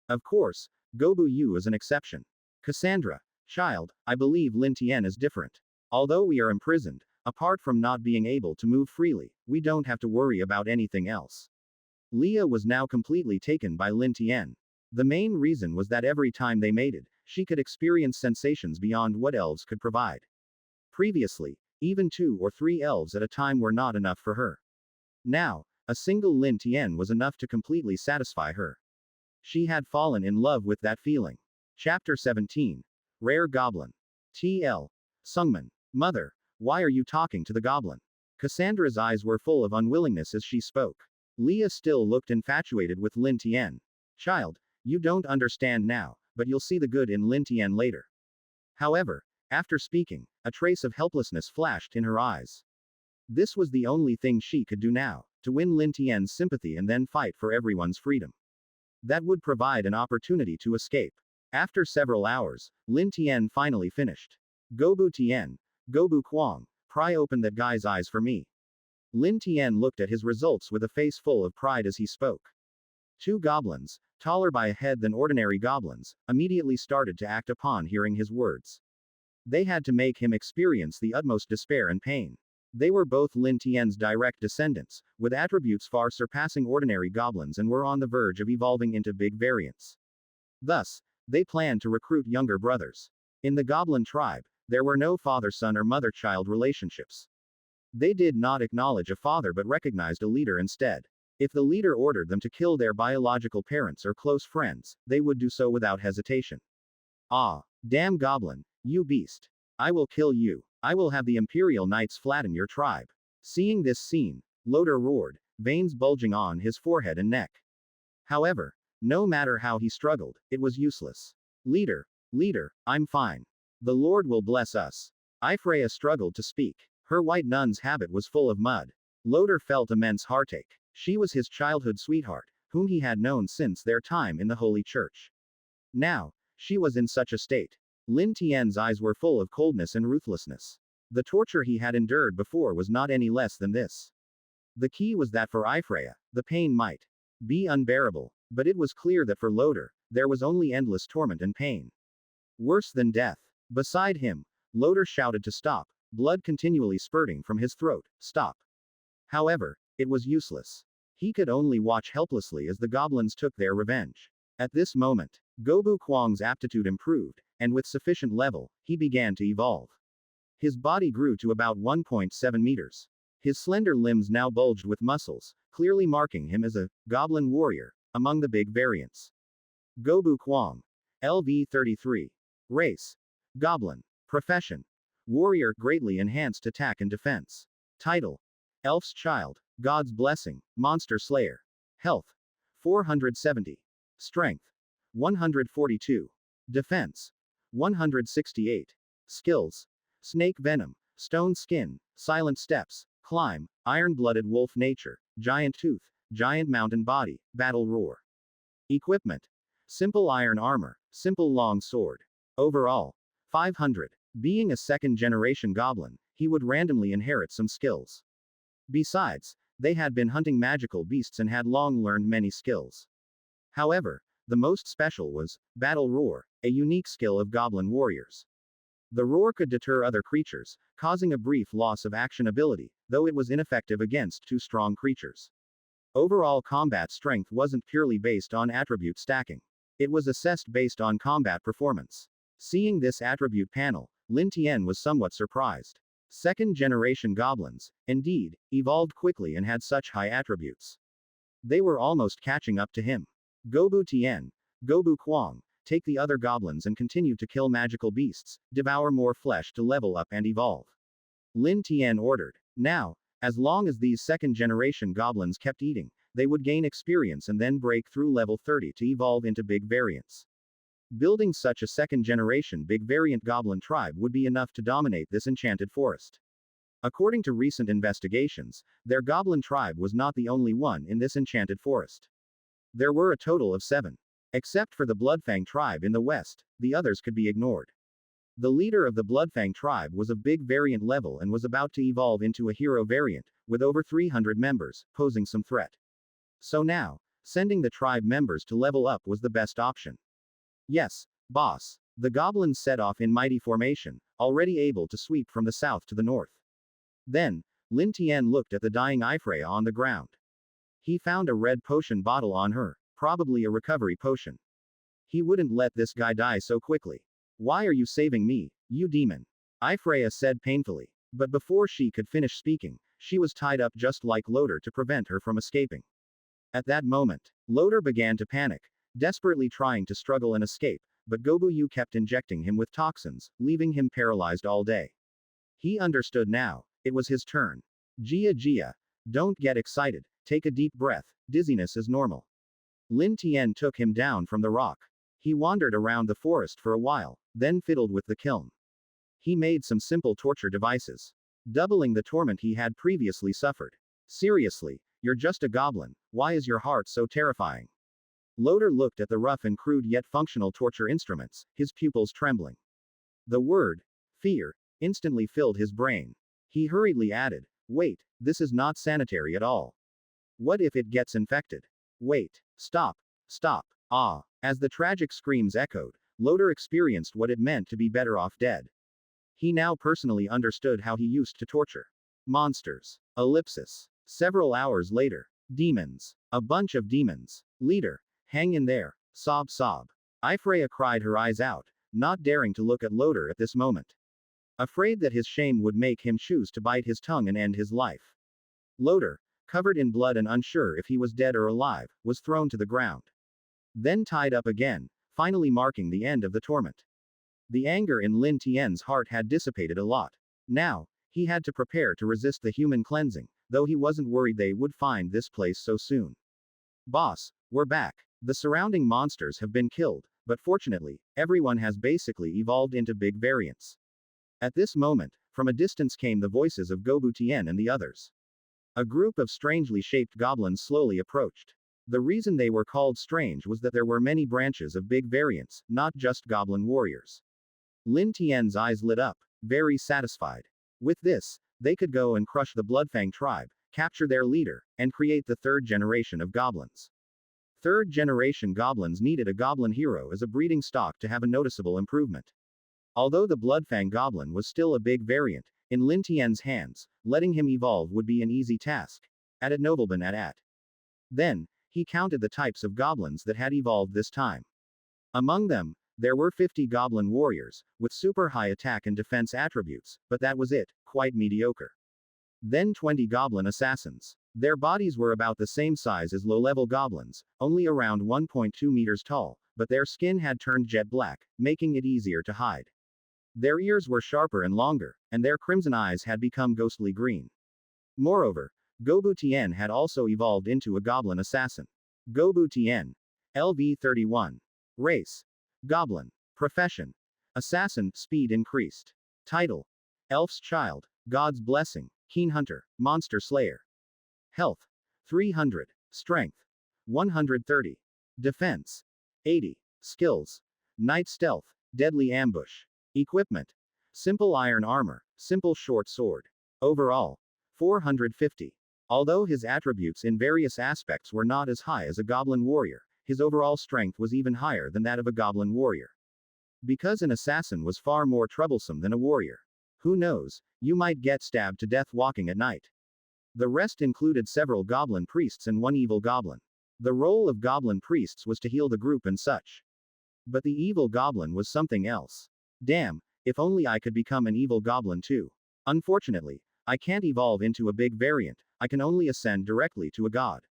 Of course, Gobu Yu is an exception. Cassandra, child, I believe Lin Tian is different. Although we are imprisoned, apart from not being able to move freely, we don't have to worry about anything else. Leah was now completely taken by Lin Tian. The main reason was that every time they mated, she could experience sensations beyond what elves could provide. Previously, even 2 or 3 elves at a time were not enough for her. Now, a single Lin Tian was enough to completely satisfy her. She had fallen in love with that feeling. Chapter 17. Rare Goblin. TL. Sungman. Mother, why are you talking to the goblin? Cassandra's eyes were full of unwillingness as she spoke. Leah still looked infatuated with Lin Tian. Child, you don't understand now, but you'll see the good in Lin Tian later. However, after speaking, a trace of helplessness flashed in her eyes. This was the only thing she could do now, to win Lin Tian's sympathy and then fight for everyone's freedom. That would provide an opportunity to escape. After several hours, Lin Tian finally finished. Gobu Tian, Gobu Kwang, pry open that guy's eyes for me. Lin Tian looked at his results with a face full of pride as he spoke. 2 goblins, taller by a head than ordinary goblins, immediately started to act upon hearing his words. They had to make him experience the utmost despair and pain. They were both Lin Tian's direct descendants, with attributes far surpassing ordinary goblins and were on the verge of evolving into big variants. Thus, they planned to recruit younger brothers. In the goblin tribe, there were no father-son or mother-child relationships. They did not acknowledge a father but recognized a leader instead. If the leader ordered them to kill their biological parents or close friends, they would do so without hesitation. Damn goblin, you beast. I will kill you. I will have the Imperial Knights flatten your tribe. Seeing this scene, Loder roared, veins bulging on his forehead and neck. However, no matter how he struggled, it was useless. Leader, I'm fine. The Lord will bless us. Ifreya struggled to speak. Her white nun's habit was full of mud. Loder felt immense heartache. She was his childhood sweetheart, whom he had known since their time in the Holy Church. Now, she was in such a state. Lin Tian's eyes were full of coldness and ruthlessness. The torture he had endured before was not any less than this. The key was that for Ifreya, the pain might be unbearable, but it was clear that for Loder, there was only endless torment and pain. Worse than death. Beside him, Loder shouted to stop, blood continually spurting from his throat. Stop. However, it was useless. He could only watch helplessly as the goblins took their revenge. At this moment, Gobu Kwang's aptitude improved, and with sufficient level, he began to evolve. His body grew to about 1.7 meters. His slender limbs now bulged with muscles, clearly marking him as a goblin warrior among the big variants. Gobu Kwang. LV33. Race. Goblin. Profession. Warrior, greatly enhanced attack and defense. Title. Elf's Child. God's Blessing. Monster Slayer. Health. 470. Strength. 142. Defense. 168. Skills. Snake Venom. Stone Skin. Silent Steps. Climb. Iron-blooded wolf nature. Giant Tooth. Giant mountain body. Battle roar. Equipment. Simple iron armor. Simple long sword. Overall. 500. Being a second-generation goblin, he would randomly inherit some skills. Besides, they had been hunting magical beasts and had long learned many skills. However, the most special was Battle Roar, a unique skill of goblin warriors. The roar could deter other creatures, causing a brief loss of action ability, though it was ineffective against too strong creatures. Overall combat strength wasn't purely based on attribute stacking. It was assessed based on combat performance. Seeing this attribute panel, Lin Tian was somewhat surprised. Second-generation goblins, indeed, evolved quickly and had such high attributes. They were almost catching up to him. Gobu Tian, Gobu Kwang, take the other goblins and continue to kill magical beasts, devour more flesh to level up and evolve. Lin Tian ordered. Now, as long as these second-generation goblins kept eating, they would gain experience and then break through level 30 to evolve into big variants. Building such a second-generation big variant goblin tribe would be enough to dominate this enchanted forest. According to recent investigations, their goblin tribe was not the only one in this enchanted forest. There were a total of 7. Except for the Bloodfang tribe in the west, the others could be ignored. The leader of the Bloodfang tribe was of big variant level and was about to evolve into a hero variant, with over 300 members, posing some threat. So now, sending the tribe members to level up was the best option. Yes, boss. The goblins set off in mighty formation, already able to sweep from the south to the north. Then, Lin Tian looked at the dying Ifreya on the ground. He found a red potion bottle on her, probably a recovery potion. He wouldn't let this guy die so quickly. Why are you saving me, you demon? Ifreya said painfully. But before she could finish speaking, she was tied up just like Loader to prevent her from escaping. At that moment, Loader began to panic, desperately trying to struggle and escape, but Gobu kept injecting him with toxins, leaving him paralyzed all day. He understood now. It was his turn. Jia, don't get excited, take a deep breath, dizziness is normal. Lin Tian took him down from the rock. He wandered around the forest for a while, then fiddled with the kiln. He made some simple torture devices, doubling the torment he had previously suffered. Seriously, you're just a goblin, why is your heart so terrifying? Loader looked at the rough and crude yet functional torture instruments, his pupils trembling. The word, fear, instantly filled his brain. He hurriedly added, wait, this is not sanitary at all. What if it gets infected? Wait, stop, ah. As the tragic screams echoed, Loader experienced what it meant to be better off dead. He now personally understood how he used to torture monsters. Ellipsis. Several hours later. Demons. A bunch of demons. Leader. Hang in there. Sob. Ifreya cried her eyes out, not daring to look at Loader at this moment. Afraid that his shame would make him choose to bite his tongue and end his life. Loader, covered in blood and unsure if he was dead or alive, was thrown to the ground. Then tied up again, finally marking the end of the torment. The anger in Lin Tian's heart had dissipated a lot. Now, he had to prepare to resist the human cleansing, though he wasn't worried they would find this place so soon. Boss, we're back. The surrounding monsters have been killed, but fortunately, everyone has basically evolved into big variants. At this moment, from a distance came the voices of Gobu Tian and the others. A group of strangely shaped goblins slowly approached. The reason they were called strange was that there were many branches of big variants, not just goblin warriors. Lin Tian's eyes lit up, very satisfied. With this, they could go and crush the Bloodfang tribe, capture their leader, and create the third generation of goblins. Third generation goblins needed a goblin hero as a breeding stock to have a noticeable improvement. Although the Bloodfang goblin was still a big variant, in Lin Tian's hands, letting him evolve would be an easy task. Added Nobleman at. Then, he counted the types of goblins that had evolved this time. Among them, there were 50 goblin warriors, with super high attack and defense attributes, but that was it, quite mediocre. Then 20 goblin assassins. Their bodies were about the same size as low-level goblins, only around 1.2 meters tall, but their skin had turned jet black, making it easier to hide. Their ears were sharper and longer, and their crimson eyes had become ghostly green. Moreover, Gobu Tian had also evolved into a goblin assassin. Gobu Tian. LV31. Race. Goblin. Profession. Assassin, speed increased. Title. Elf's Child, God's Blessing, Keen Hunter, Monster Slayer. Health. 300. Strength. 130. Defense. 80. Skills. Night Stealth, Deadly Ambush. Equipment. Simple Iron Armor, Simple Short Sword. Overall. 450. Although his attributes in various aspects were not as high as a goblin warrior, his overall strength was even higher than that of a goblin warrior. Because an assassin was far more troublesome than a warrior. Who knows, you might get stabbed to death walking at night. The rest included several goblin priests and one evil goblin. The role of goblin priests was to heal the group and such. But the evil goblin was something else. Damn, if only I could become an evil goblin too. Unfortunately, I can't evolve into a big variant, I can only ascend directly to a god.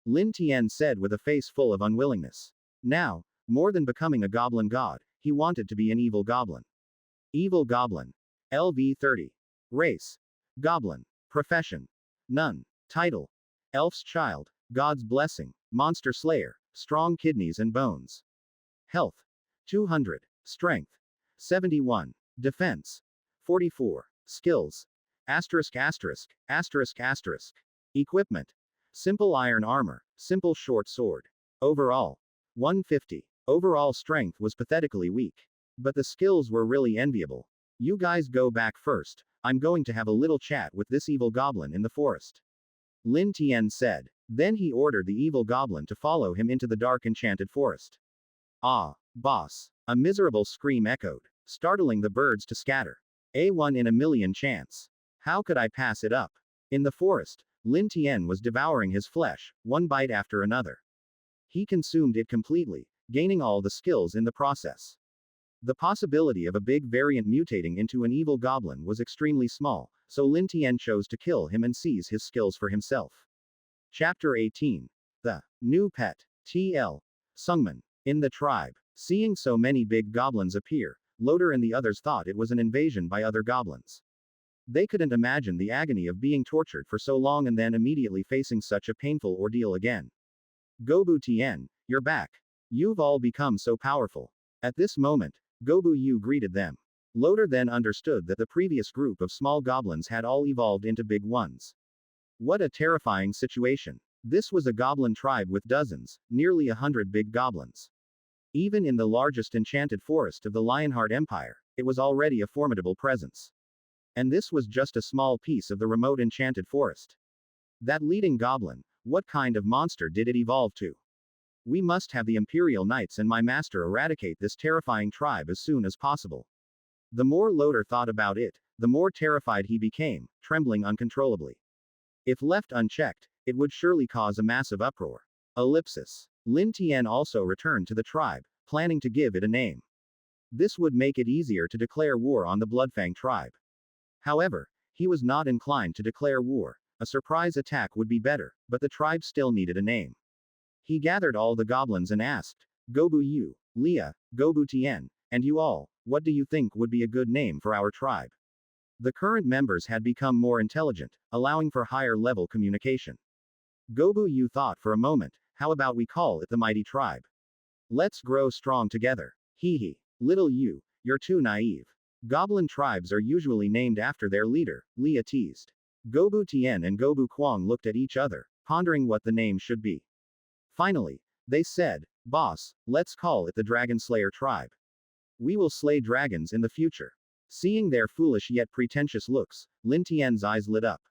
Lin Tian said with a face full of unwillingness. Now, more than becoming a goblin god, he wanted to be an evil goblin. Evil goblin. LV30. Race. Goblin. Profession. None. Title. Elf's Child, God's Blessing, Monster Slayer, Strong Kidneys and Bones. Health. 200. Strength. 71. Defense. 44. Skills. Asterisk asterisk, asterisk asterisk. Equipment. Simple Iron Armor, Simple Short Sword. Overall. 150. Overall strength was pathetically weak. But the skills were really enviable. You guys go back first, I'm going to have a little chat with this evil goblin in the forest. Lin Tian said. Then he ordered the evil goblin to follow him into the dark enchanted forest. Ah, boss. A miserable scream echoed, startling the birds to scatter. A 1 in a million chance. How could I pass it up? In the forest, Lin Tian was devouring his flesh, one bite after another. He consumed it completely, gaining all the skills in the process. The possibility of a big variant mutating into an evil goblin was extremely small, so Lin Tian chose to kill him and seize his skills for himself. Chapter 18. The New Pet. TL. Sungman. In the tribe. Seeing so many big goblins appear, Loader and the others thought it was an invasion by other goblins. They couldn't imagine the agony of being tortured for so long and then immediately facing such a painful ordeal again. Gobu Tian, you're back. You've all become so powerful. At this moment, Gobu Yu greeted them. Loader then understood that the previous group of small goblins had all evolved into big ones. What a terrifying situation. This was a goblin tribe with dozens, nearly 100 big goblins. Even in the largest enchanted forest of the Lionheart Empire, it was already a formidable presence. And this was just a small piece of the remote enchanted forest. That leading goblin, what kind of monster did it evolve to? We must have the Imperial Knights and my master eradicate this terrifying tribe as soon as possible. The more Loader thought about it, the more terrified he became, trembling uncontrollably. If left unchecked, it would surely cause a massive uproar. Ellipsis. Lin Tian also returned to the tribe, planning to give it a name. This would make it easier to declare war on the Bloodfang tribe. However, he was not inclined to declare war. A surprise attack would be better, but the tribe still needed a name. He gathered all the goblins and asked, Gobu Yu, Leah, Gobu Tian, and you all, what do you think would be a good name for our tribe? The current members had become more intelligent, allowing for higher level communication. Gobu Yu thought for a moment, how about we call it the Mighty Tribe? Let's grow strong together. Hee hee. Little you, you're too naive. Goblin tribes are usually named after their leader, Leah teased. Gobu Tian and Gobu Kwang looked at each other, pondering what the name should be. Finally, they said, Boss, let's call it the Dragon Slayer tribe. We will slay dragons in the future. Seeing their foolish yet pretentious looks, Lin Tian's eyes lit up.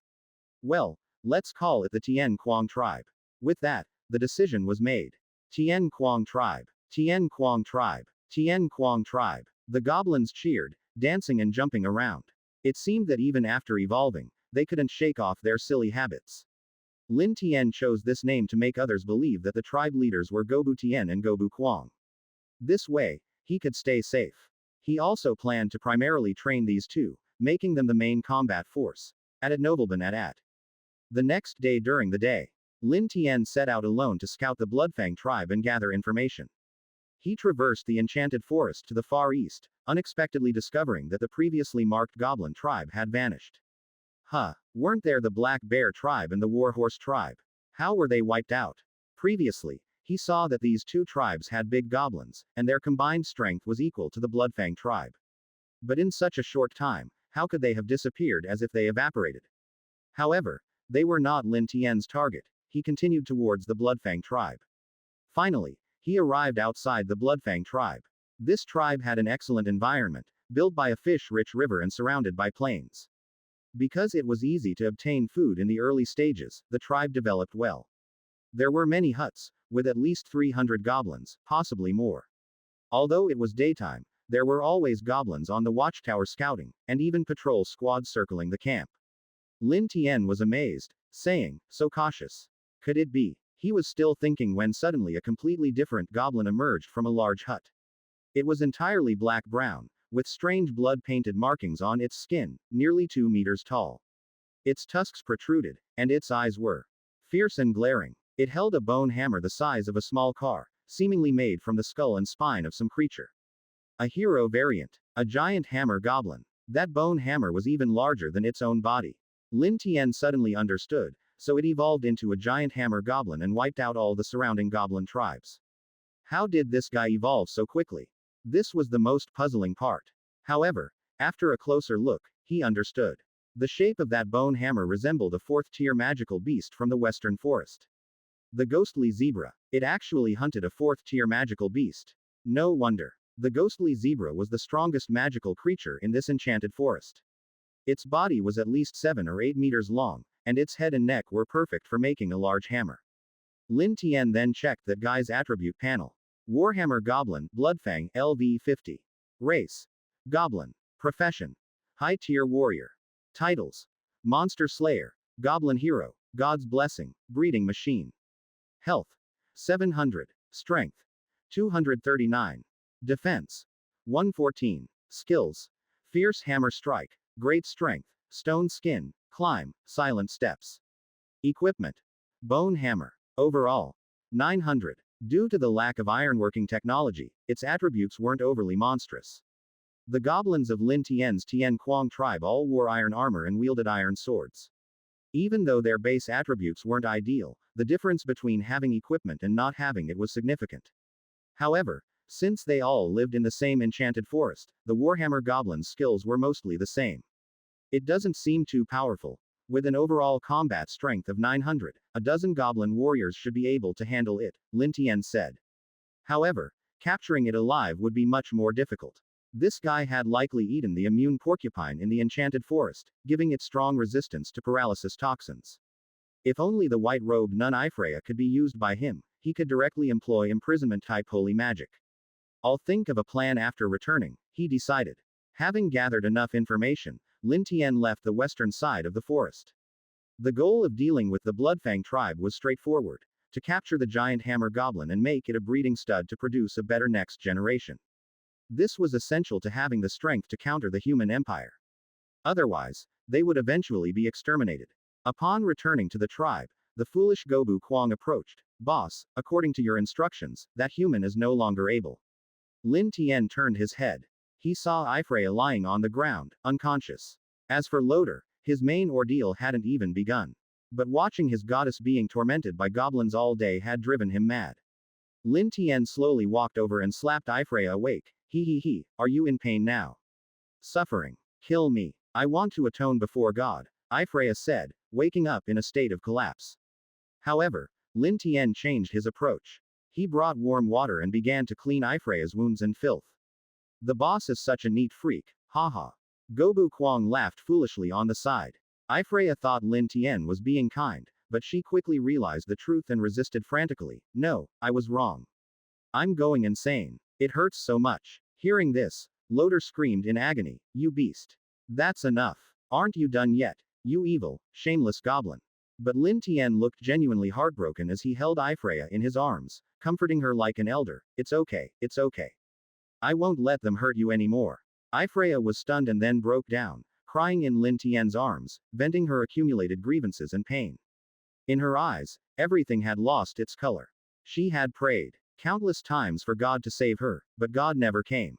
Well, let's call it the Tian Kwang tribe. With that, the decision was made. Tian Kwang tribe. Tian Kwang tribe. Tian Kwang tribe. The goblins cheered, dancing and jumping around. It seemed that even after evolving, they couldn't shake off their silly habits. Lin Tian chose this name to make others believe that the tribe leaders were Gobu Tian and Gobu Kwang. This way, he could stay safe. He also planned to primarily train these two, making them the main combat force. At Novelban at. The next day during the day, Lin Tian set out alone to scout the Bloodfang tribe and gather information. He traversed the enchanted forest to the far east, unexpectedly discovering that the previously marked goblin tribe had vanished. Huh, weren't there the Black Bear tribe and the Warhorse tribe? How were they wiped out? Previously, he saw that these two tribes had big goblins, and their combined strength was equal to the Bloodfang tribe. But in such a short time, how could they have disappeared as if they evaporated? However, they were not Lin Tian's target. He continued towards the Bloodfang tribe. Finally, he arrived outside the Bloodfang tribe. This tribe had an excellent environment, built by a fish-rich river and surrounded by plains. Because it was easy to obtain food in the early stages, the tribe developed well. There were many huts, with at least 300 goblins, possibly more. Although it was daytime, there were always goblins on the watchtower scouting, and even patrol squads circling the camp. Lin Tian was amazed, saying, "So cautious. Could it be?" He was still thinking when suddenly a completely different goblin emerged from a large hut. It was entirely black-brown, with strange blood-painted markings on its skin, nearly 2 meters tall. Its tusks protruded, and its eyes were fierce and glaring. It held a bone hammer the size of a small car, seemingly made from the skull and spine of some creature. A hero variant. A giant hammer goblin. That bone hammer was even larger than its own body. Lin Tian suddenly understood, so it evolved into a giant hammer goblin and wiped out all the surrounding goblin tribes. How did this guy evolve so quickly? This was the most puzzling part. However, after a closer look, he understood. The shape of that bone hammer resembled a fourth-tier magical beast from the western forest. The ghostly zebra. It actually hunted a fourth-tier magical beast. No wonder. The ghostly zebra was the strongest magical creature in this enchanted forest. Its body was at least 7 or 8 meters long, and its head and neck were perfect for making a large hammer. Lin Tian then checked that guy's attribute panel. Warhammer Goblin, Bloodfang, LV50. Race. Goblin. Profession. High-tier warrior. Titles. Monster Slayer. Goblin Hero. God's Blessing. Breeding Machine. Health. 700. Strength. 239. Defense. 114. Skills. Fierce Hammer Strike. Great Strength. Stone Skin. Climb. Silent Steps. Equipment. Bone Hammer. Overall. 900. Due to the lack of ironworking technology, its attributes weren't overly monstrous. The goblins of Lin Tian's Tian Kuang tribe all wore iron armor and wielded iron swords. Even though their base attributes weren't ideal, the difference between having equipment and not having it was significant. However, since they all lived in the same enchanted forest, the Warhammer goblins' skills were mostly the same. It doesn't seem too powerful. With an overall combat strength of 900, a dozen goblin warriors should be able to handle it, Lin Tian said. However, capturing it alive would be much more difficult. This guy had likely eaten the immune porcupine in the enchanted forest, giving it strong resistance to paralysis toxins. If only the white-robed nun Ifreya could be used by him, he could directly employ imprisonment-type holy magic. I'll think of a plan after returning, he decided. Having gathered enough information, Lin Tian left the western side of the forest. The goal of dealing with the Bloodfang tribe was straightforward: to capture the giant hammer goblin and make it a breeding stud to produce a better next generation. This was essential to having the strength to counter the human empire. Otherwise, they would eventually be exterminated. Upon returning to the tribe, the foolish Gobu Kuang approached. "Boss, according to your instructions, that human is no longer able." Lin Tian turned his head. He saw Ifreya lying on the ground, unconscious. As for Loder, his main ordeal hadn't even begun. But watching his goddess being tormented by goblins all day had driven him mad. Lin Tian slowly walked over and slapped Ifreya awake. He, are you in pain now? Suffering. Kill me. I want to atone before God, Ifreya said, waking up in a state of collapse. However, Lin Tian changed his approach. He brought warm water and began to clean Ifreya's wounds and filth. The boss is such a neat freak, haha. Gobu Kuang laughed foolishly on the side. Ifreya thought Lin Tian was being kind, but she quickly realized the truth and resisted frantically. "No, I was wrong. I'm going insane. It hurts so much." Hearing this, Loder screamed in agony, "You beast. That's enough. Aren't you done yet, you evil, shameless goblin?" But Lin Tian looked genuinely heartbroken as he held Ifreya in his arms, comforting her like an elder. It's okay. I won't let them hurt you anymore." Ifreya was stunned and then broke down, crying in Lin Tian's arms, venting her accumulated grievances and pain. In her eyes, everything had lost its color. She had prayed, countless times for God to save her, but God never came.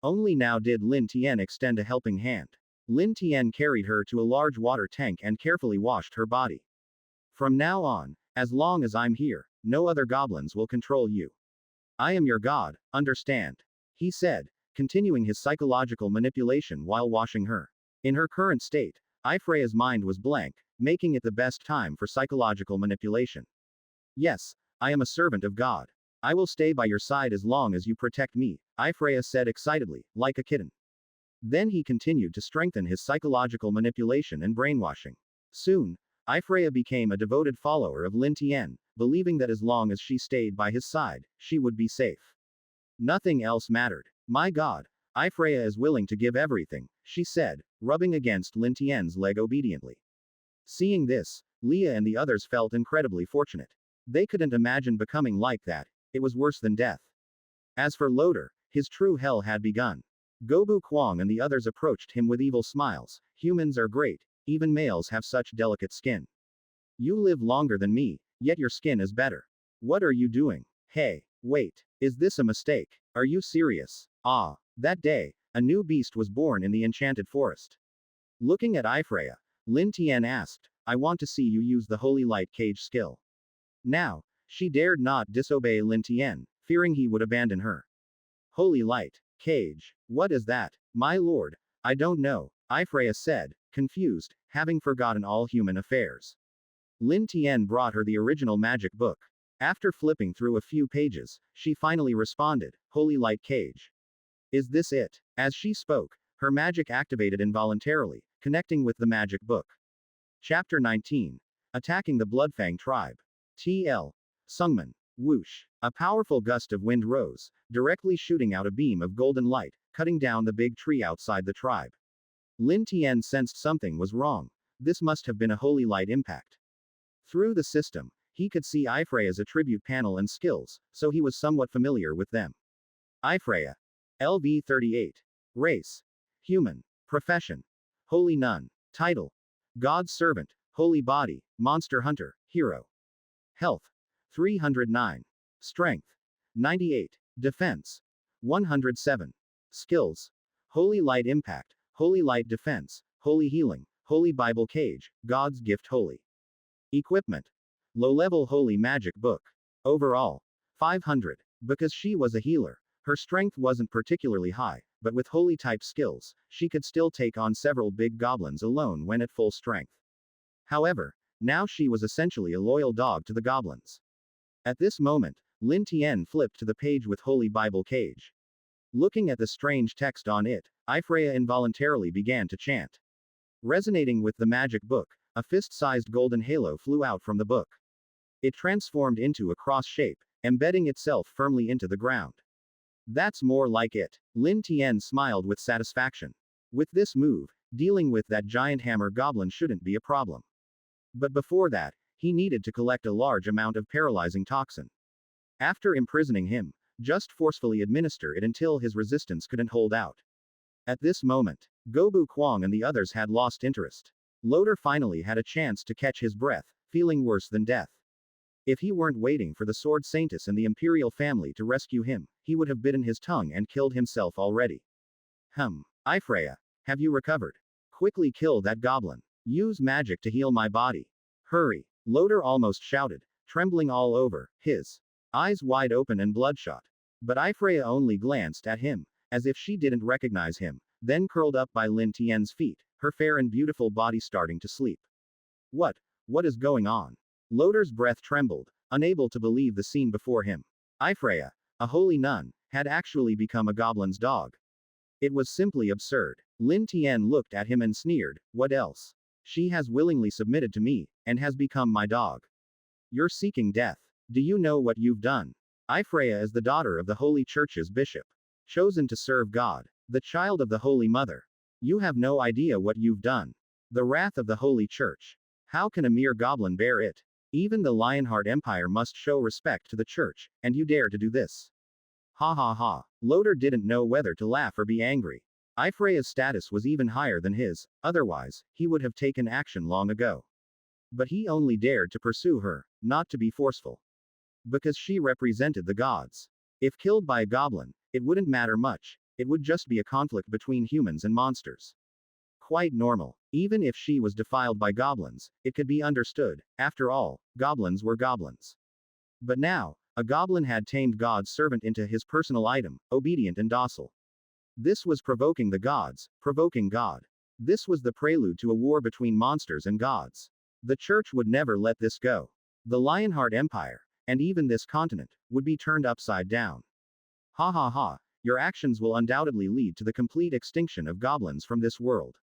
Only now did Lin Tian extend a helping hand. Lin Tian carried her to a large water tank and carefully washed her body. From now on, as long as I'm here, no other goblins will control you. I am your god, understand? He said, continuing his psychological manipulation while washing her. In her current state, Freya's mind was blank, making it the best time for psychological manipulation. Yes, I am a servant of God. I will stay by your side as long as you protect me, Freya said excitedly, like a kitten. Then he continued to strengthen his psychological manipulation and brainwashing. Soon, Freya became a devoted follower of Lin Tian, believing that as long as she stayed by his side, she would be safe. Nothing else mattered. My god, Freya is willing to give everything, she said, rubbing against Lin Tian's leg obediently. Seeing this, Leah and the others felt incredibly fortunate. They couldn't imagine becoming like that, it was worse than death. As for Loder, his true hell had begun. Gobu Kwang and the others approached him with evil smiles. Humans are great, even males have such delicate skin. You live longer than me, yet your skin is better. What are you doing? Hey, wait, is this a mistake? Are you serious? Ah, that day, a new beast was born in the enchanted forest. Looking at Freya, Lin Tian asked, I want to see you use the Holy Light Cage skill. Now, she dared not disobey Lin Tian, fearing he would abandon her. Holy Light Cage, what is that? My lord, I don't know, Freya said, confused, having forgotten all human affairs. Lin Tian brought her the original magic book. After flipping through a few pages, she finally responded, Holy Light Cage. Is this it? As she spoke, her magic activated involuntarily, connecting with the magic book. Chapter 19. Attacking the Bloodfang Tribe. TL. Sungman. Whoosh. A powerful gust of wind rose, directly shooting out a beam of golden light, cutting down the big tree outside the tribe. Lin Tian sensed something was wrong. This must have been a holy light impact. Through the system, he could see Freya's attribute panel and skills, so he was somewhat familiar with them. Freya. LV38. Race. Human. Profession. Holy Nun. Title. God's Servant. Holy Body. Monster Hunter. Hero. Health. 309. Strength. 98. Defense. 107. Skills. Holy Light Impact. Holy Light Defense. Holy Healing. Holy Bible Cage. God's Gift Holy. Equipment. Low-level Holy Magic Book. Overall. 500. Because she was a healer, her strength wasn't particularly high, but with holy-type skills, she could still take on several big goblins alone when at full strength. However, now she was essentially a loyal dog to the goblins. At this moment, Lin Tian flipped to the page with Holy Bible Cage. Looking at the strange text on it, Freya involuntarily began to chant. Resonating with the magic book, a fist-sized golden halo flew out from the book. It transformed into a cross shape, embedding itself firmly into the ground. That's more like it. Lin Tian smiled with satisfaction. With this move, dealing with that giant hammer goblin shouldn't be a problem. But before that, he needed to collect a large amount of paralyzing toxin. After imprisoning him, just forcefully administer it until his resistance couldn't hold out. At this moment, Gobu Kwang and the others had lost interest. Loder finally had a chance to catch his breath, feeling worse than death. If he weren't waiting for the sword Saintess and the Imperial family to rescue him, he would have bitten his tongue and killed himself already. Freya, have you recovered? Quickly kill that goblin. Use magic to heal my body. Hurry, Loder almost shouted, trembling all over, his eyes wide open and bloodshot. But Freya only glanced at him, as if she didn't recognize him, then curled up by Lin Tian's feet, her fair and beautiful body starting to sleep. What is going on? Loder's breath trembled, unable to believe the scene before him. Freya, a holy nun, had actually become a goblin's dog. It was simply absurd. Lin Tian looked at him and sneered, what else? She has willingly submitted to me, and has become my dog. You're seeking death. Do you know what you've done? Freya is the daughter of the Holy Church's bishop. Chosen to serve God, the child of the Holy Mother. You have no idea what you've done. The wrath of the Holy Church. How can a mere goblin bear it? Even the Lionheart Empire must show respect to the church, and you dare to do this. Ha ha ha. Loder didn't know whether to laugh or be angry. Freya's status was even higher than his, otherwise, he would have taken action long ago. But he only dared to pursue her, not to be forceful. Because she represented the gods. If killed by a goblin, it wouldn't matter much, it would just be a conflict between humans and monsters. Quite normal. Even if she was defiled by goblins, it could be understood, after all, goblins were goblins. But now, a goblin had tamed God's servant into his personal item, obedient and docile. This was provoking the gods, provoking God. This was the prelude to a war between monsters and gods. The church would never let this go. The Lionheart Empire, and even this continent, would be turned upside down. Ha ha ha, your actions will undoubtedly lead to the complete extinction of goblins from this world.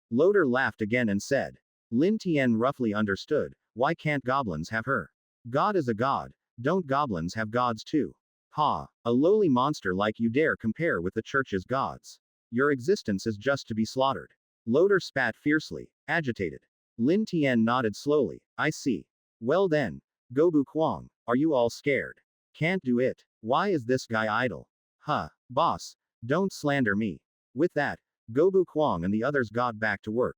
Loder laughed again and said. Lin Tian roughly understood, why can't goblins have her? God is a god, don't goblins have gods too? Ha, a lowly monster like you dare compare with the church's gods. Your existence is just to be slaughtered. Loder spat fiercely, agitated. Lin Tian nodded slowly, I see. Well then, Gobu Kwang, are you all scared? Can't do it. Why is this guy idle? Huh, boss, don't slander me. With that, Gobu Kwang and the others got back to work.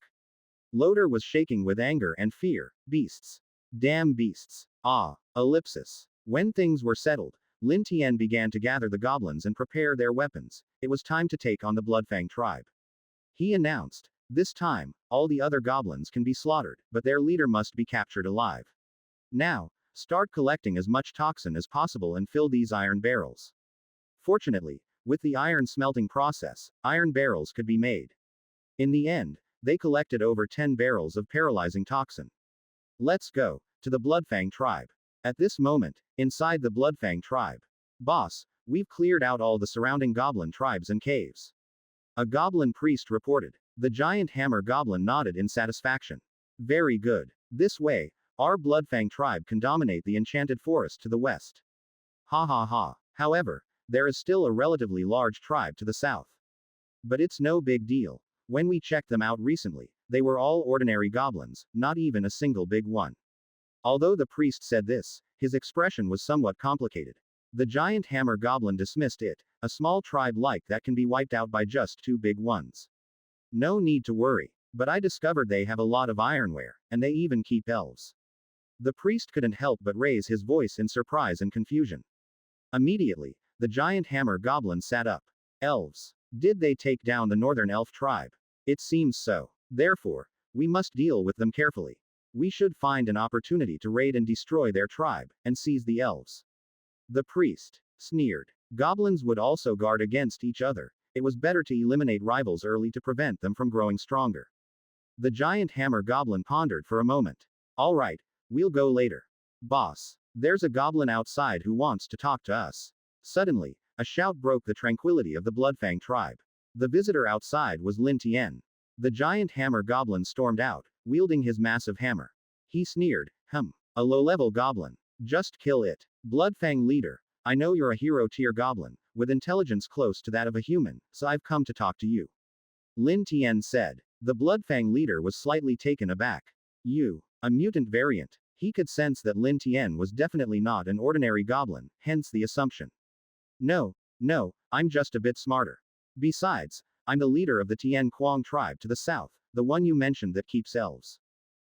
Loder was shaking with anger and fear. Beasts. Damn beasts. Ah, ellipsis. When things were settled, Lin Tian began to gather the goblins and prepare their weapons. It was time to take on the Bloodfang tribe. He announced, this time, all the other goblins can be slaughtered, but their leader must be captured alive. Now, start collecting as much toxin as possible and fill these iron barrels. Fortunately, with the iron smelting process, iron barrels could be made. In the end, they collected over 10 barrels of paralyzing toxin. Let's go to the Bloodfang tribe. At this moment, inside the Bloodfang tribe. Boss, we've cleared out all the surrounding goblin tribes and caves. A goblin priest reported. The giant hammer goblin nodded in satisfaction. Very good. This way, our Bloodfang tribe can dominate the enchanted forest to the west. Ha ha ha. However, there is still a relatively large tribe to the south. But it's no big deal. When we checked them out recently, they were all ordinary goblins, not even a single big one. Although the priest said this, his expression was somewhat complicated. The giant hammer goblin dismissed it, a small tribe like that can be wiped out by just 2 big ones. No need to worry. But I discovered they have a lot of ironware, and they even keep elves. The priest couldn't help but raise his voice in surprise and confusion. Immediately, the giant hammer goblin sat up. Elves. Did they take down the northern elf tribe? It seems so. Therefore, we must deal with them carefully. We should find an opportunity to raid and destroy their tribe, and seize the elves. The priest sneered. Goblins would also guard against each other. It was better to eliminate rivals early to prevent them from growing stronger. The giant hammer goblin pondered for a moment. Alright, we'll go later. Boss, there's a goblin outside who wants to talk to us. Suddenly, a shout broke the tranquility of the Bloodfang tribe. The visitor outside was Lin Tian. The giant hammer goblin stormed out, wielding his massive hammer. He sneered, a low-level goblin. Just kill it. Bloodfang leader, I know you're a hero-tier goblin, with intelligence close to that of a human, so I've come to talk to you. Lin Tian said. The Bloodfang leader was slightly taken aback. You, a mutant variant. He could sense that Lin Tian was definitely not an ordinary goblin, hence the assumption. No, I'm just a bit smarter. Besides, I'm the leader of the Tian Kuang tribe to the south, the one you mentioned that keeps elves.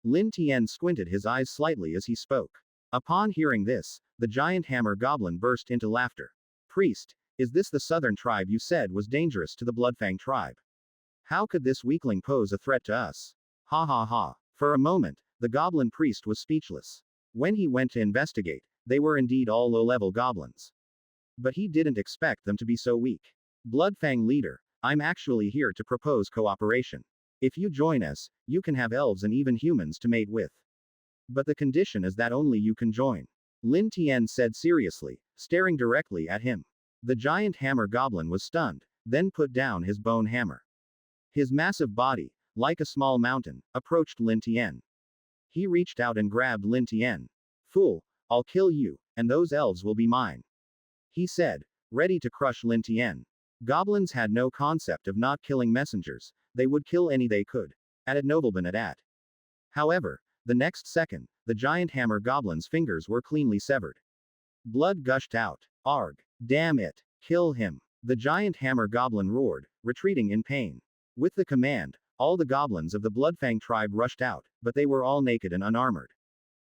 Lin Tian squinted his eyes slightly as he spoke. Upon hearing this, the giant hammer goblin burst into laughter. Priest, is this the southern tribe you said was dangerous to the Bloodfang tribe? How could this weakling pose a threat to us? Ha ha ha. For a moment, the goblin priest was speechless. When he went to investigate, they were indeed all low-level goblins. But he didn't expect them to be so weak. Bloodfang leader, I'm actually here to propose cooperation. If you join us, you can have elves and even humans to mate with. But the condition is that only you can join. Lin Tian said seriously, staring directly at him. The giant hammer goblin was stunned, then put down his bone hammer. His massive body, like a small mountain, approached Lin Tian. He reached out and grabbed Lin Tian. Fool, I'll kill you, and those elves will be mine. He said, ready to crush Lin Tian. Goblins had no concept of not killing messengers, they would kill any they could. Added Nobleman at. However, the next second, the giant hammer goblin's fingers were cleanly severed. Blood gushed out. Arg. Damn it. Kill him. The giant hammer goblin roared, retreating in pain. With the command, all the goblins of the Bloodfang tribe rushed out, but they were all naked and unarmored.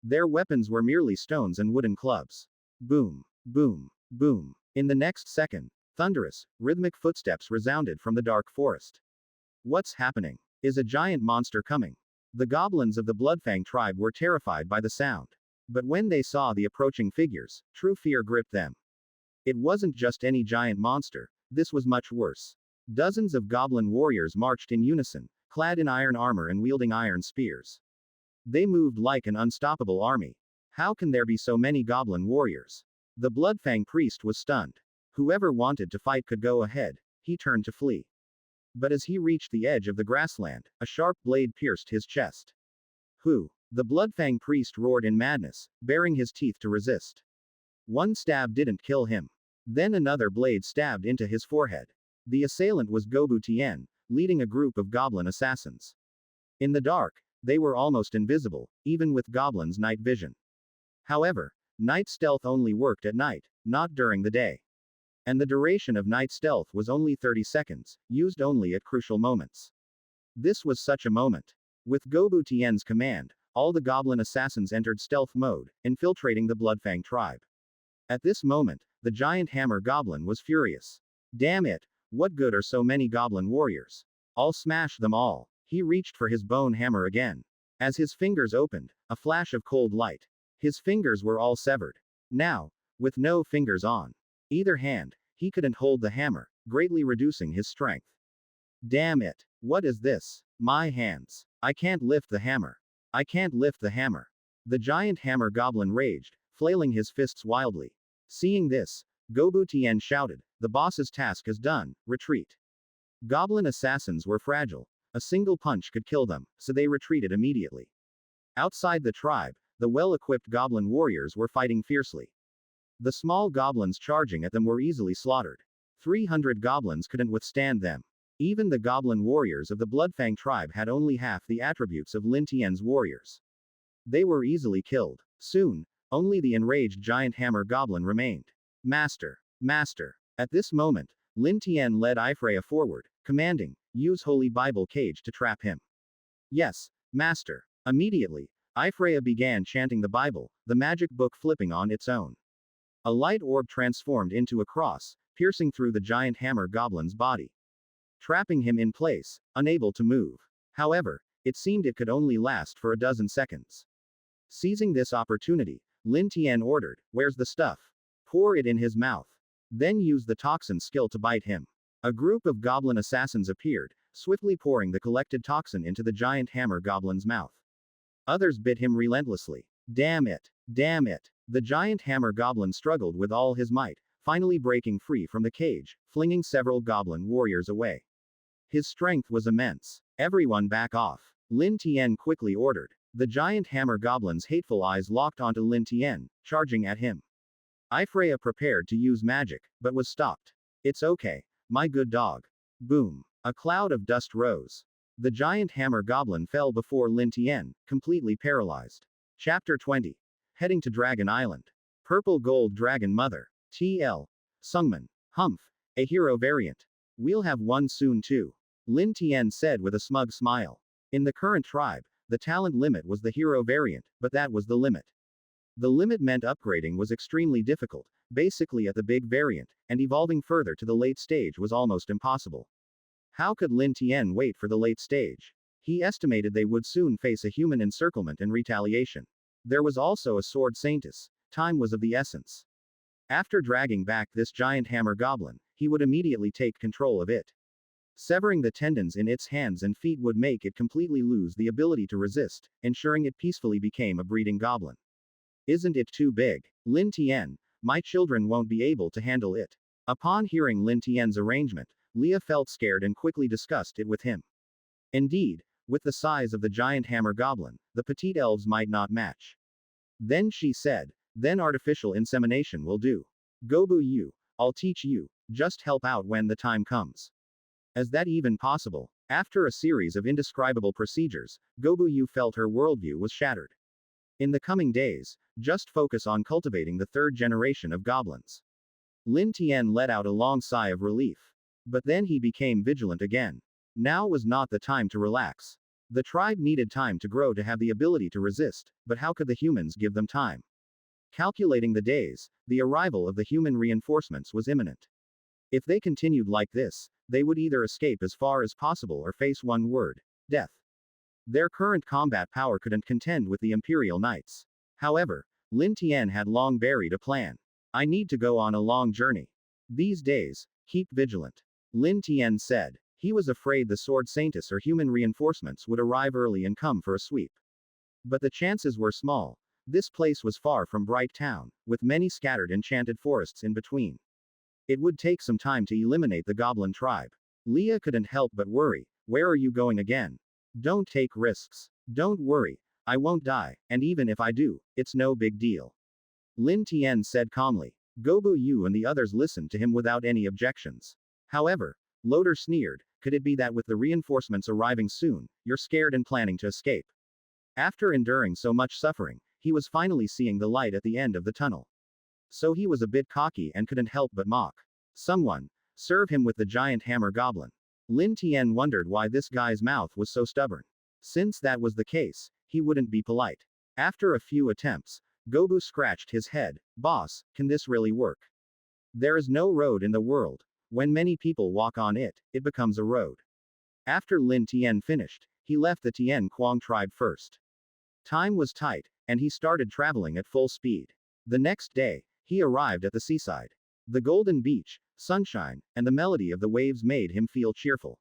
Their weapons were merely stones and wooden clubs. Boom, boom, boom. In the next second, thunderous, rhythmic footsteps resounded from the dark forest. What's happening? Is a giant monster coming? The goblins of the Bloodfang tribe were terrified by the sound. But when they saw the approaching figures, true fear gripped them. It wasn't just any giant monster, this was much worse. Dozens of goblin warriors marched in unison, clad in iron armor and wielding iron spears. They moved like an unstoppable army. How can there be so many goblin warriors? The Bloodfang priest was stunned. Whoever wanted to fight could go ahead, he turned to flee. But as he reached the edge of the grassland, a sharp blade pierced his chest. Who? The Bloodfang priest roared in madness, baring his teeth to resist. One stab didn't kill him. Then another blade stabbed into his forehead. The assailant was Gobu Tian, leading a group of goblin assassins. In the dark, they were almost invisible, even with goblins' night vision. However, night stealth only worked at night, not during the day. And the duration of night stealth was only 30 seconds, used only at crucial moments. This was such a moment. With Gobu Tian's command, all the goblin assassins entered stealth mode, infiltrating the Bloodfang tribe. At this moment, the giant hammer goblin was furious. Damn it, what good are so many goblin warriors? I'll smash them all. He reached for his bone hammer again. As his fingers opened, a flash of cold light. His fingers were all severed. Now, with no fingers on either hand, he couldn't hold the hammer, greatly reducing his strength. Damn it. What is this? My hands. I can't lift the hammer. I can't lift the hammer. The giant hammer goblin raged, flailing his fists wildly. Seeing this, Gobu Tian shouted, "The boss's task is done, retreat." Goblin assassins were fragile. A single punch could kill them, so they retreated immediately. Outside the tribe, the well-equipped goblin warriors were fighting fiercely. The small goblins charging at them were easily slaughtered. 300 goblins couldn't withstand them. Even the goblin warriors of the Bloodfang tribe had only half the attributes of Lin Tian's warriors. They were easily killed. Soon, only the enraged giant hammer goblin remained. Master! Master! At this moment, Lin Tian led Ifreya forward, commanding, "Use Holy Bible Cage to trap him." Yes, Master. Immediately, Ifreya began chanting the Bible, the magic book flipping on its own. A light orb transformed into a cross, piercing through the giant hammer goblin's body, trapping him in place, unable to move. However, it seemed it could only last for a dozen seconds. Seizing this opportunity, Lin Tian ordered, "Where's the stuff? Pour it in his mouth. Then use the toxin skill to bite him." A group of goblin assassins appeared, swiftly pouring the collected toxin into the giant hammer goblin's mouth. Others bit him relentlessly. Damn it! Damn it! The giant hammer goblin struggled with all his might, finally breaking free from the cage, flinging several goblin warriors away. His strength was immense. "Everyone back off," Lin Tian quickly ordered. The giant hammer goblin's hateful eyes locked onto Lin Tian, charging at him. Ifreya prepared to use magic, but was stopped. "It's okay, my good dog." Boom. A cloud of dust rose. The giant hammer goblin fell before Lin Tian, completely paralyzed. Chapter 20. Heading to Dragon Island. Purple Gold Dragon Mother. TL. Sungman. Humph. A hero variant. "We'll have one soon too," Lin Tian said with a smug smile. In the current tribe, the talent limit was the hero variant, but that was the limit. The limit meant upgrading was extremely difficult, basically at the big variant, and evolving further to the late stage was almost impossible. How could Lin Tian wait for the late stage? He estimated they would soon face a human encirclement and retaliation. There was also a sword saintus. Time was of the essence. After dragging back this giant hammer goblin, he would immediately take control of it. Severing the tendons in its hands and feet would make it completely lose the ability to resist, ensuring it peacefully became a breeding goblin. Isn't it too big? Lin Tian, my children won't be able to handle it. Upon hearing Lin Tian's arrangement, Leah felt scared and quickly discussed it with him. Indeed, with the size of the giant hammer goblin, the petite elves might not match. Then she said, "Then artificial insemination will do. Gobu Yu, I'll teach you, just help out when the time comes." Is that even possible? After a series of indescribable procedures, Gobu Yu felt her worldview was shattered. In the coming days, just focus on cultivating the third generation of goblins. Lin Tian let out a long sigh of relief. But then he became vigilant again. Now was not the time to relax. The tribe needed time to grow to have the ability to resist, but how could the humans give them time? Calculating the days, the arrival of the human reinforcements was imminent. If they continued like this, they would either escape as far as possible or face one word: death. Their current combat power couldn't contend with the Imperial Knights. However, Lin Tian had long buried a plan. I need to go on a long journey. These days, keep vigilant. Lin Tian said. He was afraid the sword saintus or human reinforcements would arrive early and come for a sweep. But the chances were small. This place was far from Bright Town, with many scattered enchanted forests in between. It would take some time to eliminate the Goblin tribe. Leah couldn't help but worry. Where are you going again? Don't take risks. Don't worry. I won't die, and even if I do, it's no big deal. Lin Tian said calmly. Gobu Yu and the others listened to him without any objections. However, Loader sneered. Could it be that with the reinforcements arriving soon, you're scared and planning to escape? After enduring so much suffering, he was finally seeing the light at the end of the tunnel. So he was a bit cocky and couldn't help but mock. Someone, serve him with the giant hammer Goblin. Lin Tian wondered why this guy's mouth was so stubborn. Since that was the case, he wouldn't be polite. After a few attempts, Gobu scratched his head. Boss, can this really work? There is no road in the world. When many people walk on it, it becomes a road. After Lin Tian finished, he left the Tian Quang tribe first. Time was tight, and he started traveling at full speed. The next day, he arrived at the seaside. The golden beach, sunshine, and the melody of the waves made him feel cheerful.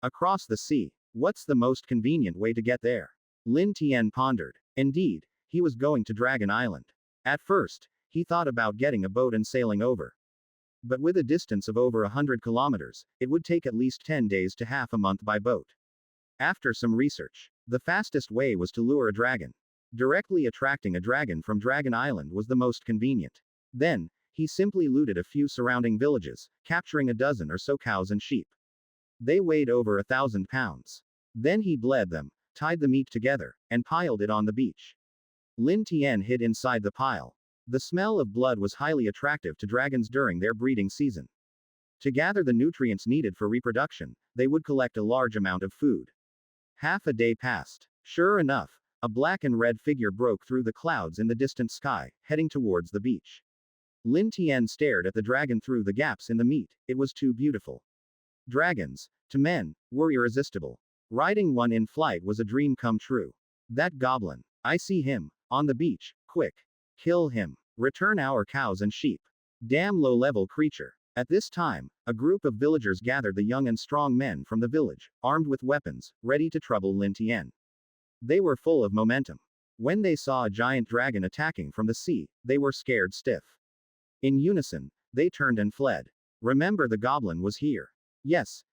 Across the sea, what's the most convenient way to get there? Lin Tian pondered. Indeed, he was going to Dragon Island. At first, he thought about getting a boat and sailing over. But with a distance of over 100 kilometers, it would take at least 10 days to half a month by boat. After some research, the fastest way was to lure a dragon. Directly attracting a dragon from Dragon Island was the most convenient. Then, he simply looted a few surrounding villages, capturing a dozen or so cows and sheep. They weighed over 1,000 pounds. Then he bled them, tied the meat together, and piled it on the beach. Lin Tian hid inside the pile. The smell of blood was highly attractive to dragons during their breeding season. To gather the nutrients needed for reproduction, they would collect a large amount of food. Half a day passed. Sure enough, a black and red figure broke through the clouds in the distant sky, heading towards the beach. Lin Tian stared at the dragon through the gaps in the meat. It was too beautiful. Dragons, to men, were irresistible. Riding one in flight was a dream come true. That goblin. I see him. On the beach. Quick. Kill him. Return our cows and sheep. Damn low-level creature. At this time, a group of villagers gathered the young and strong men from the village, armed with weapons, ready to trouble Lin Tian. They were full of momentum. When they saw a giant dragon attacking from the sea, they were scared stiff. In unison, they turned and fled. Remember, the goblin was here. Yes,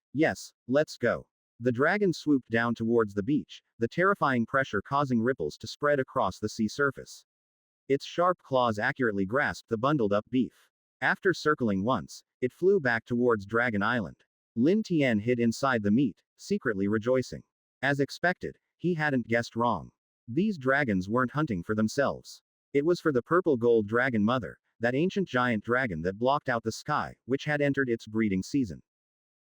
let's go. The dragon swooped down towards the beach, the terrifying pressure causing ripples to spread across the sea surface. Its sharp claws accurately grasped the bundled up beef. After circling once, it flew back towards Dragon Island. Lin Tian hid inside the meat, secretly rejoicing. As expected, he hadn't guessed wrong. These dragons weren't hunting for themselves. It was for the purple gold dragon mother, that ancient giant dragon that blocked out the sky, which had entered its breeding season.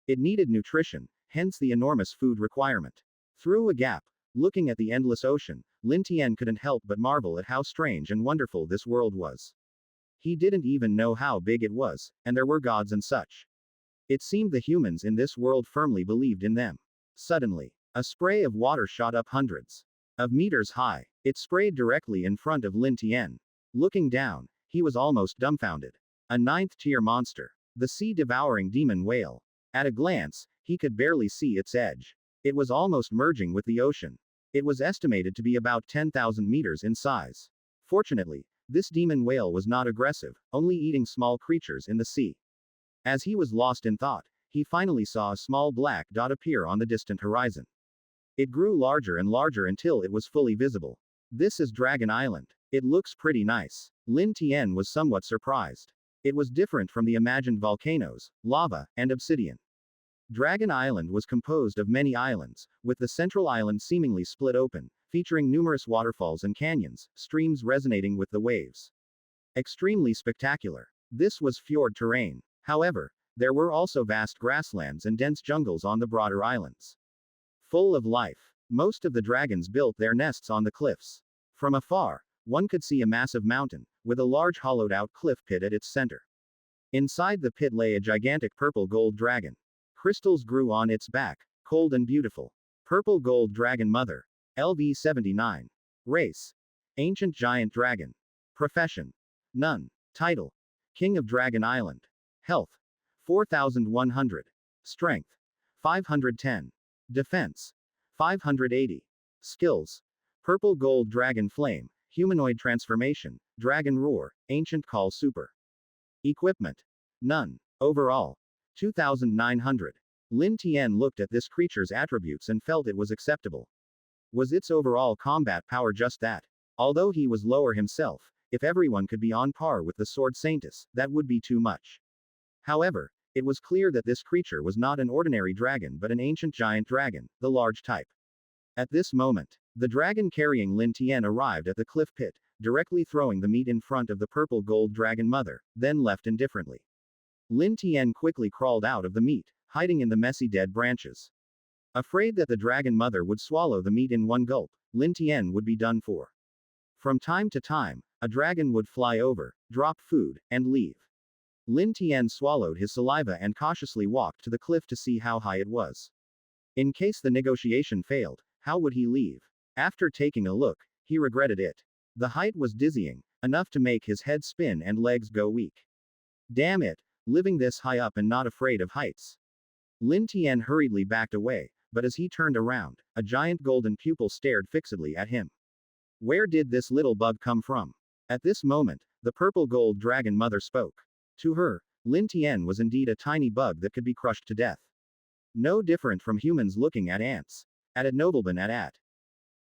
It needed nutrition, hence the enormous food requirement. Through a gap, looking at the endless ocean, Lin Tian couldn't help but marvel at how strange and wonderful this world was. He didn't even know how big it was, and there were gods and such. It seemed the humans in this world firmly believed in them. Suddenly, a spray of water shot up hundreds of meters high. It sprayed directly in front of Lin Tian. Looking down, he was almost dumbfounded. A ninth-tier monster. The sea-devouring demon whale. At a glance, he could barely see its edge. It was almost merging with the ocean. It was estimated to be about 10,000 meters in size. Fortunately, this demon whale was not aggressive, only eating small creatures in the sea. As he was lost in thought, he finally saw a small black dot appear on the distant horizon. It grew larger and larger until it was fully visible. This is Dragon Island. It looks pretty nice. Lin Tian was somewhat surprised. It was different from the imagined volcanoes, lava, and obsidian. Dragon Island was composed of many islands, with the central island seemingly split open, featuring numerous waterfalls and canyons, streams resonating with the waves. Extremely spectacular. This was fjord terrain. However, there were also vast grasslands and dense jungles on the broader islands. Full of life. Most of the dragons built their nests on the cliffs. From afar, one could see a massive mountain, with a large hollowed-out cliff pit at its center. Inside the pit lay a gigantic purple-gold dragon. Crystals grew on its back, cold and beautiful. Purple gold dragon mother. LV79. Race. Ancient giant dragon. Profession. None. Title. King of Dragon Island. Health. 4100. Strength. 510. Defense. 580. Skills. Purple gold dragon flame, humanoid transformation, dragon roar, ancient call super. Equipment. None. Overall. 2900. Lin Tian looked at this creature's attributes and felt it was acceptable. Was its overall combat power just that? Although he was lower himself, if everyone could be on par with the sword Saintess, that would be too much. However, it was clear that this creature was not an ordinary dragon but an ancient giant dragon, the large type. At this moment, the dragon carrying Lin Tian arrived at the cliff pit, directly throwing the meat in front of the purple gold dragon mother, then left indifferently. Lin Tian quickly crawled out of the meat, hiding in the messy dead branches. Afraid that the dragon mother would swallow the meat in one gulp, Lin Tian would be done for. From time to time, a dragon would fly over, drop food, and leave. Lin Tian swallowed his saliva and cautiously walked to the cliff to see how high it was. In case the negotiation failed, how would he leave? After taking a look, he regretted it. The height was dizzying, enough to make his head spin and legs go weak. Damn it, living this high up and not afraid of heights. Lin Tian hurriedly backed away, but as he turned around, a giant golden pupil stared fixedly at him. Where did this little bug come from? At this moment, the purple gold dragon mother spoke. To her, Lin Tian was indeed a tiny bug that could be crushed to death. No different from humans looking at ants. At nobleman at.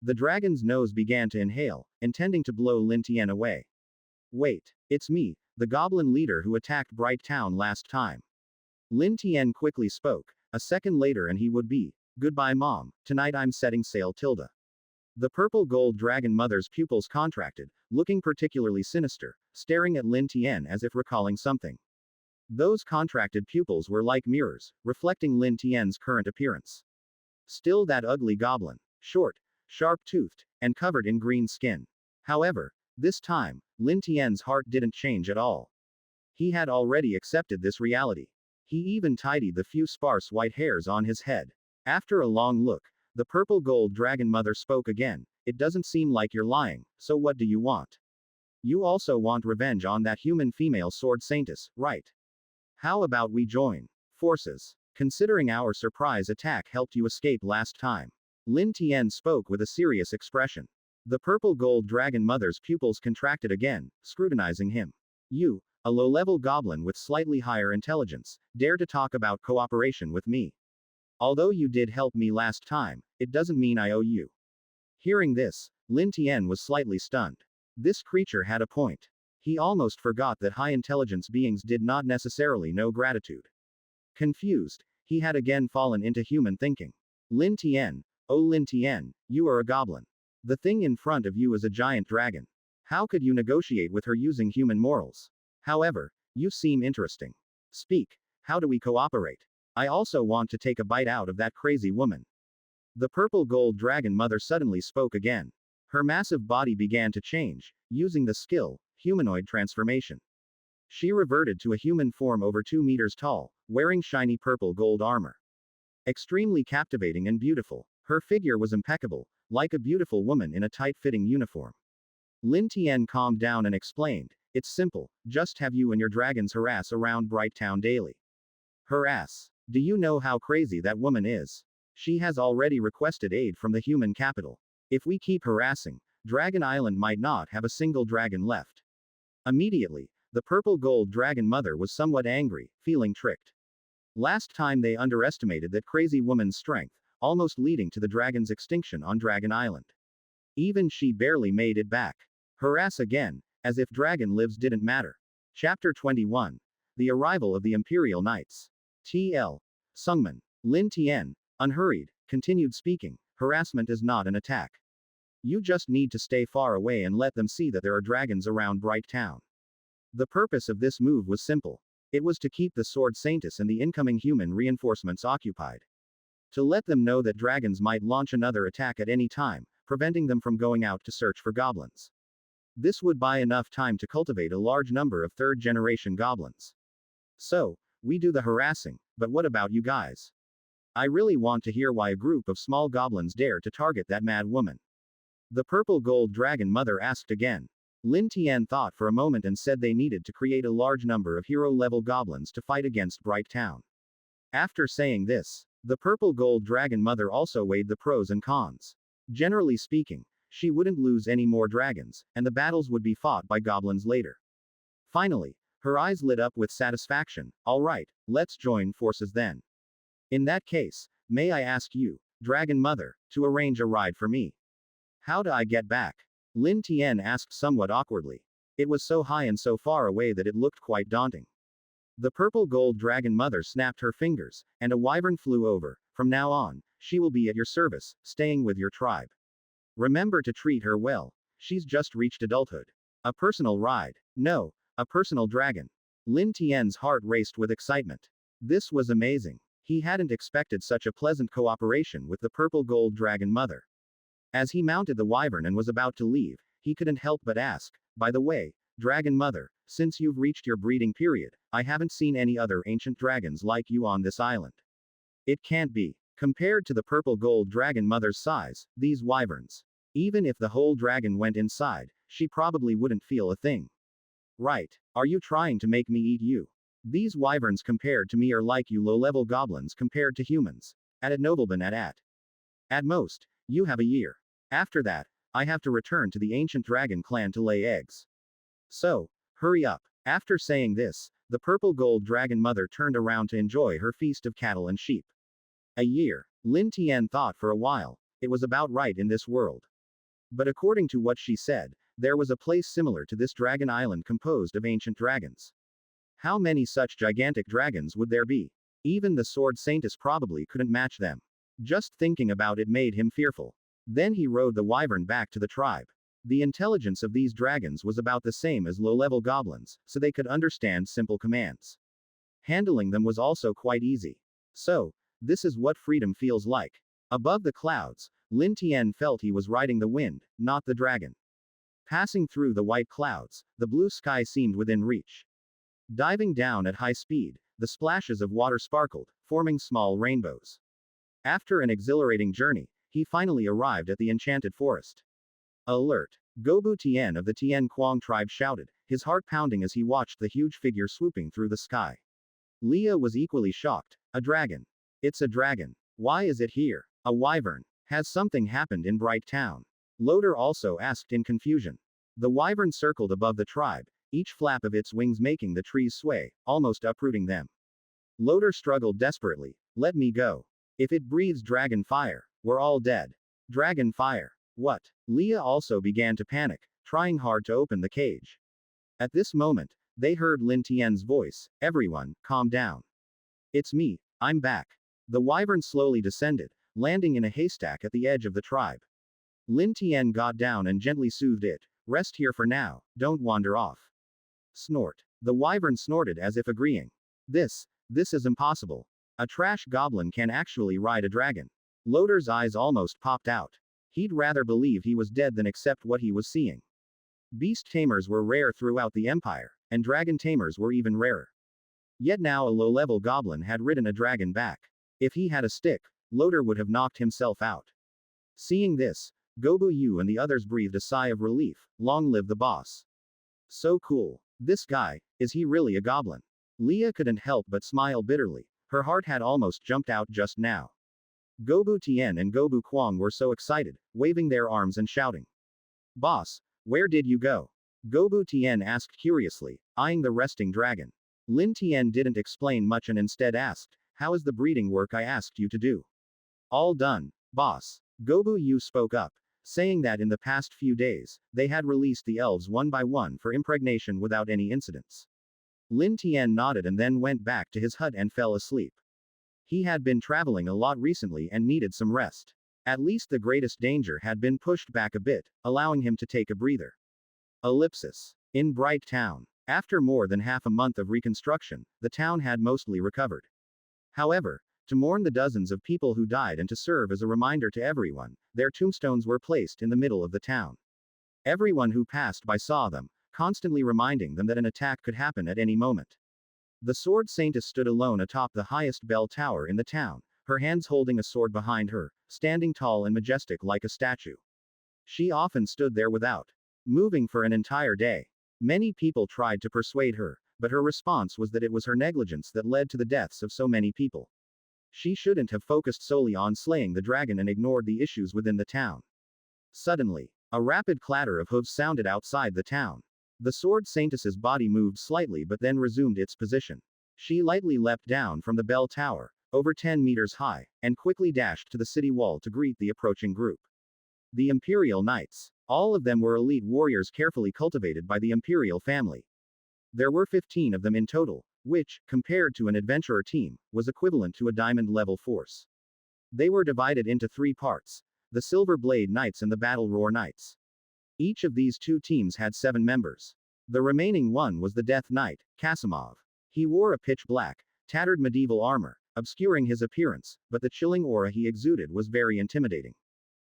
The dragon's nose began to inhale, intending to blow Lin Tian away. Wait, it's me, the goblin leader who attacked Bright Town last time. Lin Tian quickly spoke. A second later and he would be. Goodbye mom, tonight I'm setting sail tilde. The purple gold dragon mother's pupils contracted, looking particularly sinister, staring at Lin Tian as if recalling something. Those contracted pupils were like mirrors, reflecting Lin Tian's current appearance. Still that ugly goblin. Short, sharp-toothed, and covered in green skin. However, this time, Lin Tian's heart didn't change at all. He had already accepted this reality. He even tidied the few sparse white hairs on his head. After a long look, the purple gold dragon mother spoke again. It doesn't seem like you're lying, so what do you want? You also want revenge on that human female sword Saintess, right? How about we join forces? Considering our surprise attack helped you escape last time. Lin Tian spoke with a serious expression. The purple gold dragon mother's pupils contracted again, scrutinizing him. You, a low-level goblin with slightly higher intelligence, dare to talk about cooperation with me. Although you did help me last time, it doesn't mean I owe you. Hearing this, Lin Tian was slightly stunned. This creature had a point. He almost forgot that high-intelligence beings did not necessarily know gratitude. Confused, he had again fallen into human thinking. Lin Tian, oh Lin Tian, you are a goblin. The thing in front of you is a giant dragon. How could you negotiate with her using human morals? However, you seem interesting. Speak, how do we cooperate? I also want to take a bite out of that crazy woman. The purple gold dragon mother suddenly spoke again. Her massive body began to change, using the skill, humanoid transformation. She reverted to a human form over 2 meters tall, wearing shiny purple gold armor. Extremely captivating and beautiful, her figure was impeccable, like a beautiful woman in a tight-fitting uniform. Lin Tian calmed down and explained, it's simple, just have you and your dragons harass around Bright Town daily. Harass. Do you know how crazy that woman is? She has already requested aid from the human capital. If we keep harassing, Dragon Island might not have a single dragon left. Immediately, the purple gold dragon mother was somewhat angry, feeling tricked. Last time they underestimated that crazy woman's strength, almost leading to the dragon's extinction on Dragon Island. Even she barely made it back. Harass again, as if dragon lives didn't matter. Chapter 21. The Arrival of the Imperial Knights. TL. Sungman. Lin Tian, unhurried, continued speaking, harassment is not an attack. You just need to stay far away and let them see that there are dragons around Bright Town. The purpose of this move was simple. It was to keep the sword Saintess and the incoming human reinforcements occupied. To let them know that dragons might launch another attack at any time, preventing them from going out to search for goblins. This would buy enough time to cultivate a large number of third-generation goblins. So, we do the harassing, but what about you guys? I really want to hear why a group of small goblins dare to target that mad woman. The purple gold dragon mother asked again. Lin Tian thought for a moment and said they needed to create a large number of hero-level goblins to fight against Bright Town. After saying this, the purple gold dragon mother also weighed the pros and cons. Generally speaking, she wouldn't lose any more dragons, and the battles would be fought by goblins later. Finally, her eyes lit up with satisfaction. All right, let's join forces then. In that case, may I ask you, Dragon Mother, to arrange a ride for me? How do I get back? Lin Tian asked somewhat awkwardly. It was so high and so far away that it looked quite daunting. The purple gold dragon mother snapped her fingers, and a wyvern flew over. From now on, she will be at your service, staying with your tribe. Remember to treat her well. She's just reached adulthood. A personal ride. No, a personal dragon. Lin Tian's heart raced with excitement. This was amazing. He hadn't expected such a pleasant cooperation with the purple gold dragon mother. As he mounted the wyvern and was about to leave, he couldn't help but ask, by the way, Dragon Mother, since you've reached your breeding period, I haven't seen any other ancient dragons like you on this island. It can't be. Compared to the purple gold dragon mother's size, these wyverns. Even if the whole dragon went inside, she probably wouldn't feel a thing. Right. Are you trying to make me eat you? These wyverns compared to me are like you low-level goblins compared to humans. At nobleman at most, you have a year. After that, I have to return to the ancient dragon clan to lay eggs. So, hurry up. After saying this, the purple gold dragon mother turned around to enjoy her feast of cattle and sheep. A year. Lin Tian thought for a while. It was about right in this world. But according to what she said, there was a place similar to this dragon island composed of ancient dragons. How many such gigantic dragons would there be? Even the sword Saintess probably couldn't match them. Just thinking about it made him fearful. Then he rode the wyvern back to the tribe. The intelligence of these dragons was about the same as low-level goblins, so they could understand simple commands. Handling them was also quite easy. So, this is what freedom feels like. Above the clouds, Lin Tian felt he was riding the wind, not the dragon. Passing through the white clouds, the blue sky seemed within reach. Diving down at high speed, the splashes of water sparkled, forming small rainbows. After an exhilarating journey, he finally arrived at the enchanted forest. Alert! Gobu Tian of the Tian Kuang tribe shouted, his heart pounding as he watched the huge figure swooping through the sky. Leah was equally shocked. A dragon. It's a dragon. Why is it here? A wyvern. Has something happened in Bright Town? Loder also asked in confusion. The wyvern circled above the tribe, each flap of its wings making the trees sway, almost uprooting them. Loder struggled desperately. Let me go. If it breathes dragon fire, we're all dead. Dragon fire. What? Leah also began to panic, trying hard to open the cage. At this moment, they heard Lin Tian's voice. Everyone, calm down. It's me, I'm back. The wyvern slowly descended, landing in a haystack at the edge of the tribe. Lin Tian got down and gently soothed it. Rest here for now, don't wander off. Snort. The wyvern snorted as if agreeing. This is impossible. A trash goblin can actually ride a dragon. Loder's eyes almost popped out. He'd rather believe he was dead than accept what he was seeing. Beast tamers were rare throughout the empire, and dragon tamers were even rarer. Yet now a low-level goblin had ridden a dragon back. If he had a stick, Loder would have knocked himself out. Seeing this, Gobu Yu and the others breathed a sigh of relief. Long live the boss. So cool. This guy, is he really a goblin? Leah couldn't help but smile bitterly. Her heart had almost jumped out just now. Gobu Tian and Gobu Kuang were so excited, waving their arms and shouting. Boss, where did you go? Gobu Tian asked curiously, eyeing the resting dragon. Lin Tian didn't explain much and instead asked, how is the breeding work I asked you to do? All done, boss. Gobu Yu spoke up, saying that in the past few days, they had released the elves one by one for impregnation without any incidents. Lin Tian nodded and then went back to his hut and fell asleep. He had been traveling a lot recently and needed some rest. At least the greatest danger had been pushed back a bit, allowing him to take a breather. Ellipsis. In Bright Town. After more than half a month of reconstruction, the town had mostly recovered. However, to mourn the dozens of people who died and to serve as a reminder to everyone, their tombstones were placed in the middle of the town. Everyone who passed by saw them, constantly reminding them that an attack could happen at any moment. The sword saintess stood alone atop the highest bell tower in the town, her hands holding a sword behind her, standing tall and majestic like a statue. She often stood there without moving for an entire day. Many people tried to persuade her, but her response was that it was her negligence that led to the deaths of so many people. She shouldn't have focused solely on slaying the dragon and ignored the issues within the town. Suddenly, a rapid clatter of hooves sounded outside the town. The sword saintess's body moved slightly but then resumed its position. She lightly leapt down from the bell tower, over 10 meters high, and quickly dashed to the city wall to greet the approaching group. The Imperial Knights. All of them were elite warriors carefully cultivated by the Imperial family. There were 15 of them in total, which, compared to an adventurer team, was equivalent to a diamond-level force. They were divided into 3 parts: the Silver Blade Knights and the Battle Roar Knights. Each of these 2 teams had 7 members. The remaining one was the Death Knight, Kasimov. He wore a pitch-black, tattered medieval armor, obscuring his appearance, but the chilling aura he exuded was very intimidating.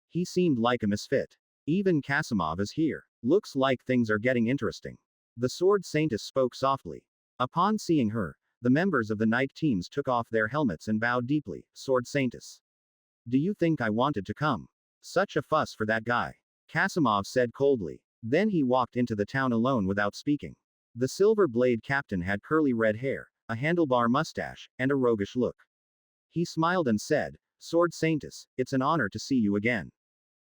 He seemed like a misfit. Even Kasimov is here. Looks like things are getting interesting. The sword saintess spoke softly. Upon seeing her, the members of the knight teams took off their helmets and bowed deeply. Sword saintess. Do you think I wanted to come? Such a fuss for that guy. Kasimov said coldly. Then he walked into the town alone without speaking. The Silver Blade captain had curly red hair, a handlebar mustache, and a roguish look. He smiled and said, Sword saintess, it's an honor to see you again.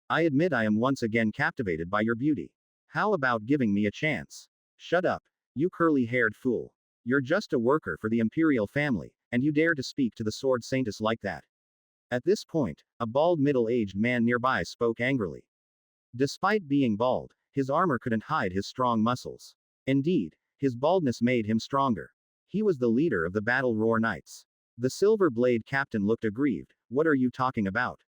I admit I am once again captivated by your beauty. How about giving me a chance? Shut up, you curly-haired fool. You're just a worker for the Imperial family, and you dare to speak to the sword saintess like that. At this point, a bald middle-aged man nearby spoke angrily. Despite being bald, his armor couldn't hide his strong muscles. Indeed, his baldness made him stronger. He was the leader of the Battle Roar Knights. The Silver Blade captain looked aggrieved. What are you talking about?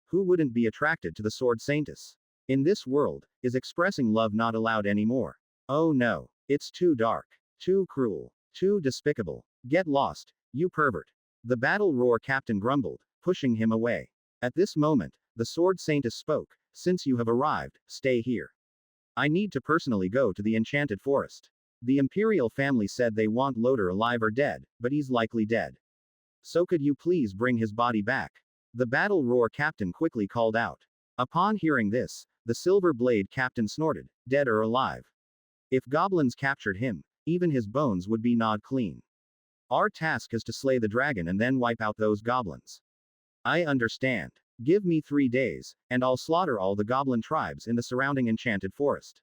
Who wouldn't be attracted to the sword saintess? In this world, is expressing love not allowed anymore? Oh no, it's too dark, too cruel, too despicable. Get lost, you pervert. The Battle Roar captain grumbled, pushing him away. At this moment, the sword saintess spoke. Since you have arrived, stay here. I need to personally go to the enchanted forest. The Imperial family said they want Loder alive or dead, but he's likely dead. So could you please bring his body back? The Battle Roar captain quickly called out. Upon hearing this, the Silver Blade captain snorted, dead or alive. If goblins captured him, even his bones would be gnawed clean. Our task is to slay the dragon and then wipe out those goblins. I understand. Give me 3 days, and I'll slaughter all the goblin tribes in the surrounding enchanted forest.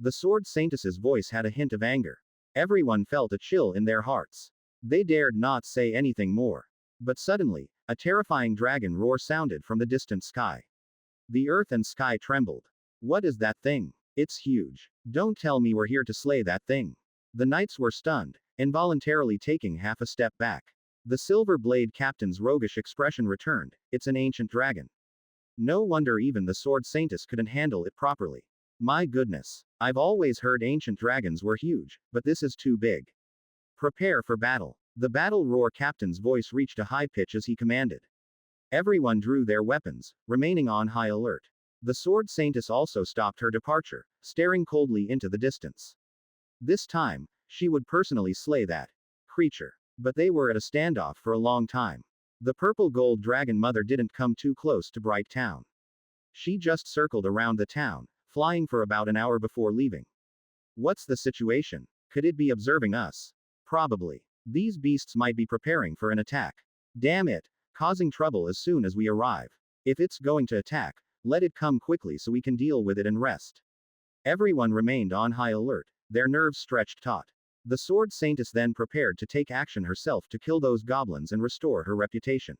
The sword saintess's voice had a hint of anger. Everyone felt a chill in their hearts. They dared not say anything more. But suddenly, a terrifying dragon roar sounded from the distant sky. The earth and sky trembled. What is that thing? It's huge. Don't tell me we're here to slay that thing. The knights were stunned, involuntarily taking half a step back. The Silver Blade captain's roguish expression returned. It's an ancient dragon. No wonder even the sword saintess couldn't handle it properly. My goodness. I've always heard ancient dragons were huge, but this is too big. Prepare for battle. The Battle Roar captain's voice reached a high pitch as he commanded. Everyone drew their weapons, remaining on high alert. The sword saintess also stopped her departure, staring coldly into the distance. This time, she would personally slay that creature. But they were at a standoff for a long time. The purple gold dragon mother didn't come too close to Bright Town. She just circled around the town, flying for about an hour before leaving. What's the situation? Could it be observing us? Probably. These beasts might be preparing for an attack. Damn it, causing trouble as soon as we arrive. If it's going to attack, let it come quickly so we can deal with it and rest. Everyone remained on high alert, their nerves stretched taut. The sword saintess then prepared to take action herself to kill those goblins and restore her reputation.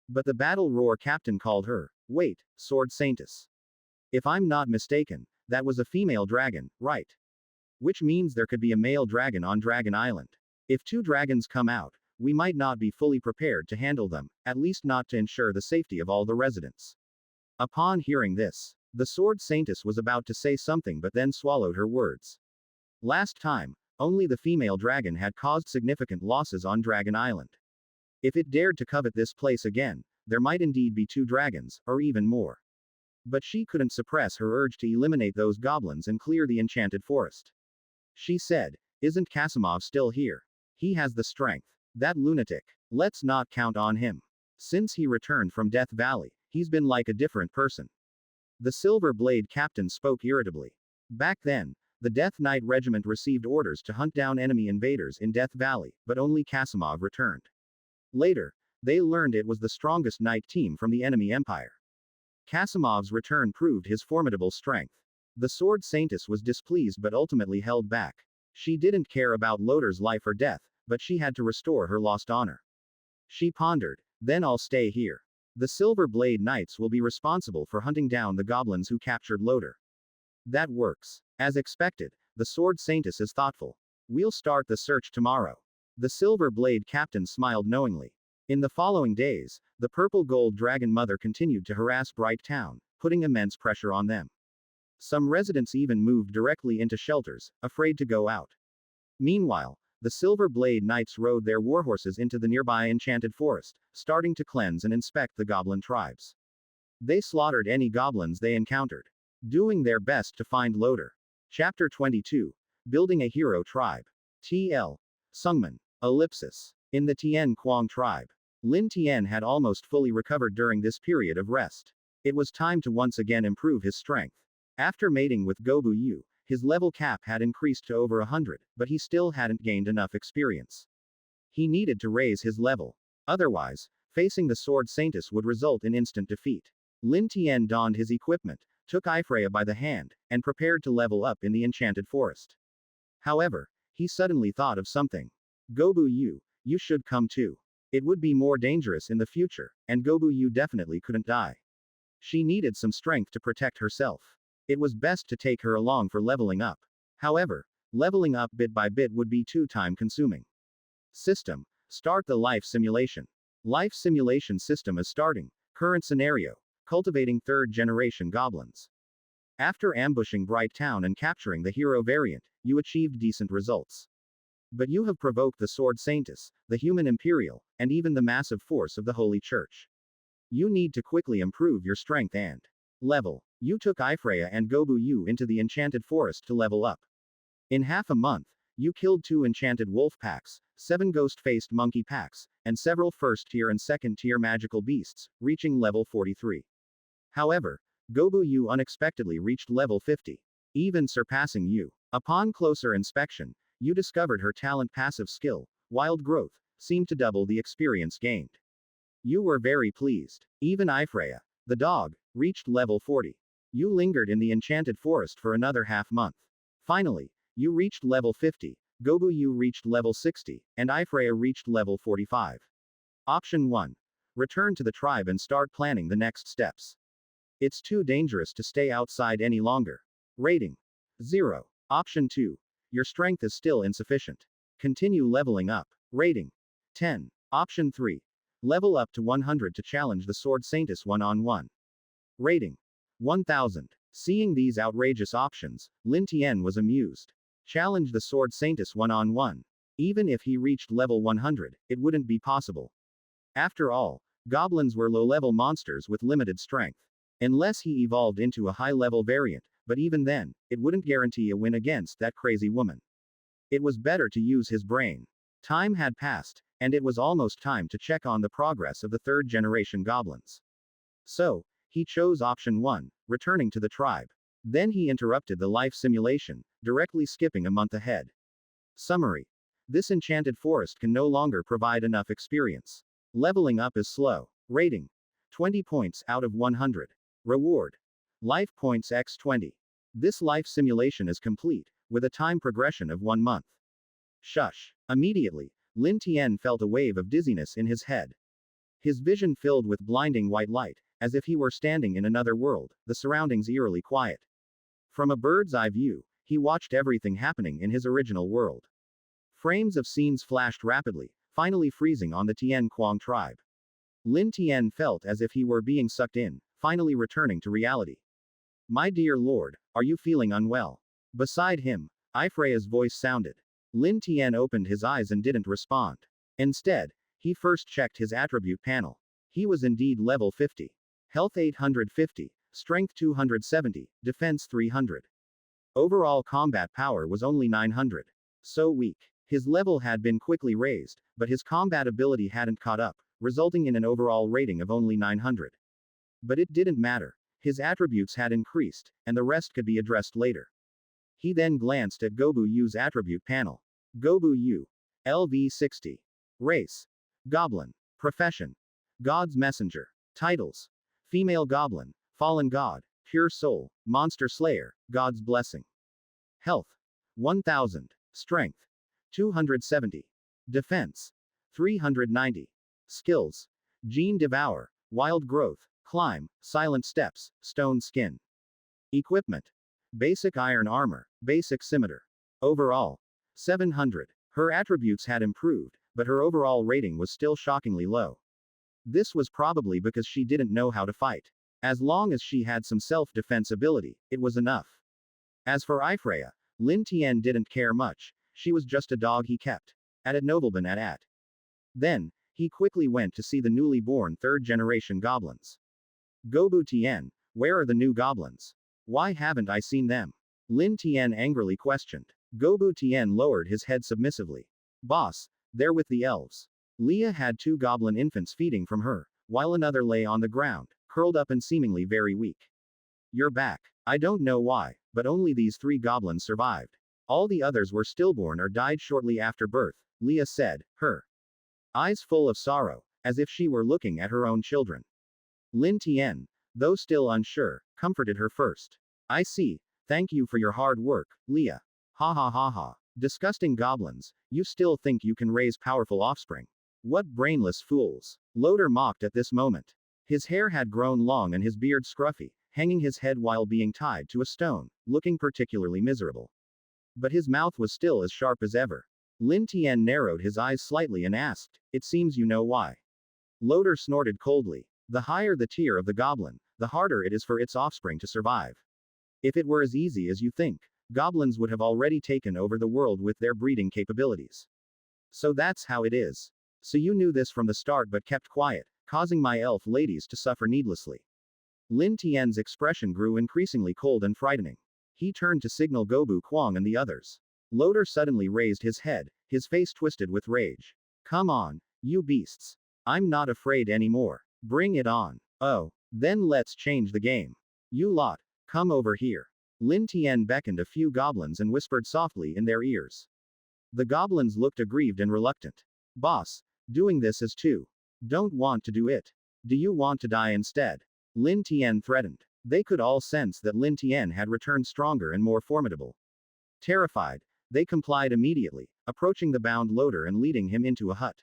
But the Battle Roar captain called her. Wait, sword saintess. If I'm not mistaken, that was a female dragon, right? Which means there could be a male dragon on Dragon Island. If 2 dragons come out, we might not be fully prepared to handle them, at least not to ensure the safety of all the residents. Upon hearing this, the sword saintess was about to say something but then swallowed her words. Last time, only the female dragon had caused significant losses on Dragon Island. If it dared to covet this place again, there might indeed be 2 dragons, or even more. But she couldn't suppress her urge to eliminate those goblins and clear the enchanted forest. She said, "Isn't Kasimov still here? He has the strength. That lunatic. Let's not count on him. Since he returned from Death Valley, he's been like a different person." The Silver Blade captain spoke irritably. Back then, the Death Knight Regiment received orders to hunt down enemy invaders in Death Valley, but only Kasimov returned. Later, they learned it was the strongest knight team from the enemy empire. Kasimov's return proved his formidable strength. The sword Saintess was displeased but ultimately held back. She didn't care about Loder's life or death, but she had to restore her lost honor. She pondered, "Then I'll stay here. The Silver Blade Knights will be responsible for hunting down the goblins who captured Loder." "That works." As expected, the sword Saintess is thoughtful. "We'll start the search tomorrow." The Silver Blade captain smiled knowingly. In the following days, the Purple Gold Dragon Mother continued to harass Bright Town, putting immense pressure on them. Some residents even moved directly into shelters, afraid to go out. Meanwhile, the Silver Blade Knights rode their warhorses into the nearby enchanted forest, starting to cleanse and inspect the goblin tribes. They slaughtered any goblins they encountered, doing their best to find Loder. Chapter 22. Building a Hero Tribe. TL. Sungman. Ellipsis. In the Tian Quang tribe, Lin Tian had almost fully recovered during this period of rest. It was time to once again improve his strength. After mating with Gobu Yu, his level cap had increased to over 100, but he still hadn't gained enough experience. He needed to raise his level. Otherwise, facing the sword Saintess would result in instant defeat. Lin Tian donned his equipment, took Ifreya by the hand, and prepared to level up in the enchanted forest. However, he suddenly thought of something. "Gobu Yu, you should come too. It would be more dangerous in the future, and Gobu Yu definitely couldn't die. She needed some strength to protect herself. It was best to take her along for leveling up. However, leveling up bit by bit would be too time consuming." System. Start the life simulation. Life simulation system is starting. Current scenario. Cultivating third generation goblins. After ambushing Bright Town and capturing the hero variant, you achieved decent results. But you have provoked the sword Saintess, the human Imperial, and even the massive force of the Holy Church. You need to quickly improve your strength and level. You took Ifreya and Gobu Yu into the enchanted forest to level up. In half a month, you killed 2 enchanted wolf packs, 7 ghost-faced monkey packs, and several first-tier and second-tier magical beasts, reaching level 43. However, Gobu Yu unexpectedly reached level 50, even surpassing you. Upon closer inspection, you discovered her talent passive skill, Wild Growth, seemed to double the experience gained. You were very pleased. Even Ifreya, the dog, reached level 40. You lingered in the enchanted forest for another half-month. Finally, you reached level 50, Gobu Yu reached level 60, and Ifreya reached level 45. Option 1. Return to the tribe and start planning the next steps. It's too dangerous to stay outside any longer. Rating. 0. Option 2. Your strength is still insufficient. Continue leveling up. Rating. 10. Option 3. Level up to 100 to challenge the sword Saintess one-on-one. Rating. 1000. Seeing these outrageous options, Lin Tian was amused. Challenge the sword Saintess one-on-one. Even if he reached level 100, it wouldn't be possible. After all, goblins were low-level monsters with limited strength. Unless he evolved into a high-level variant, but even then, it wouldn't guarantee a win against that crazy woman. It was better to use his brain. Time had passed, and it was almost time to check on the progress of the third-generation goblins. So, he chose option 1, returning to the tribe. Then he interrupted the life simulation, directly skipping a month ahead. Summary. This enchanted forest can no longer provide enough experience. Leveling up is slow. Rating. 20 points out of 100. Reward. Life points x 20. This life simulation is complete, with a time progression of 1 month. Shush. Immediately, Lin Tian felt a wave of dizziness in his head. His vision filled with blinding white light, as if he were standing in another world, the surroundings eerily quiet. From a bird's eye view, he watched everything happening in his original world. Frames of scenes flashed rapidly, finally freezing on the Tian Quang tribe. Lin Tian felt as if he were being sucked in, finally returning to reality. "My dear lord, are you feeling unwell?" Beside him, Ifreya's voice sounded. Lin Tian opened his eyes and didn't respond. Instead, he first checked his attribute panel. He was indeed level 50. Health 850, Strength 270, Defense 300. Overall combat power was only 900. So weak. His level had been quickly raised, but his combat ability hadn't caught up, resulting in an overall rating of only 900. But it didn't matter. His attributes had increased, and the rest could be addressed later. He then glanced at Gobu Yu's attribute panel. Gobu Yu. LV60. Race. Goblin. Profession. God's Messenger. Titles. Female Goblin. Fallen God. Pure Soul. Monster Slayer. God's Blessing. Health. 1000. Strength. 270. Defense. 390. Skills. Gene Devour. Wild Growth. Climb. Silent Steps. Stone Skin. Equipment. Basic Iron Armor. Basic Scimitar. Overall. 700. Her attributes had improved, but her overall rating was still shockingly low. This was probably because she didn't know how to fight. As long as she had some self-defense ability, it was enough. As for Ifreya, Lin Tian didn't care much. She was just a dog he kept. At a nobleman at. Then, he quickly went to see the newly born third-generation goblins. Gobu Tian, where are the new goblins? Why haven't I seen them? Lin Tian angrily questioned. Gobu Tian lowered his head submissively. Boss, they're with the elves. Leah had 2 goblin infants feeding from her, while another lay on the ground, curled up and seemingly very weak. You're back. I don't know why, but only these 3 goblins survived. All the others were stillborn or died shortly after birth, Leah said, her eyes full of sorrow, as if she were looking at her own children. Lin Tian, though still unsure, comforted her first. I see. Thank you for your hard work, Leah. Ha ha ha ha. Disgusting goblins, you still think you can raise powerful offspring. What brainless fools. Loder mocked at this moment. His hair had grown long and his beard scruffy, hanging his head while being tied to a stone, looking particularly miserable. But his mouth was still as sharp as ever. Lin Tian narrowed his eyes slightly and asked, it seems you know why. Loder snorted coldly. The higher the tier of the goblin, the harder it is for its offspring to survive. If it were as easy as you think, goblins would have already taken over the world with their breeding capabilities. So that's how it is. So you knew this from the start but kept quiet, causing my elf ladies to suffer needlessly. Lin Tian's expression grew increasingly cold and frightening. He turned to signal Gobu Kwang and the others. Loder suddenly raised his head, his face twisted with rage. Come on, you beasts. I'm not afraid anymore. Bring it on. Oh, then let's change the game. You lot, come over here. Lin Tian beckoned a few goblins and whispered softly in their ears. The goblins looked aggrieved and reluctant. Boss, doing this is too. Don't want to do it. Do you want to die instead? Lin Tian threatened. They could all sense that Lin Tian had returned stronger and more formidable. Terrified, they complied immediately, approaching the bound Loder and leading him into a hut.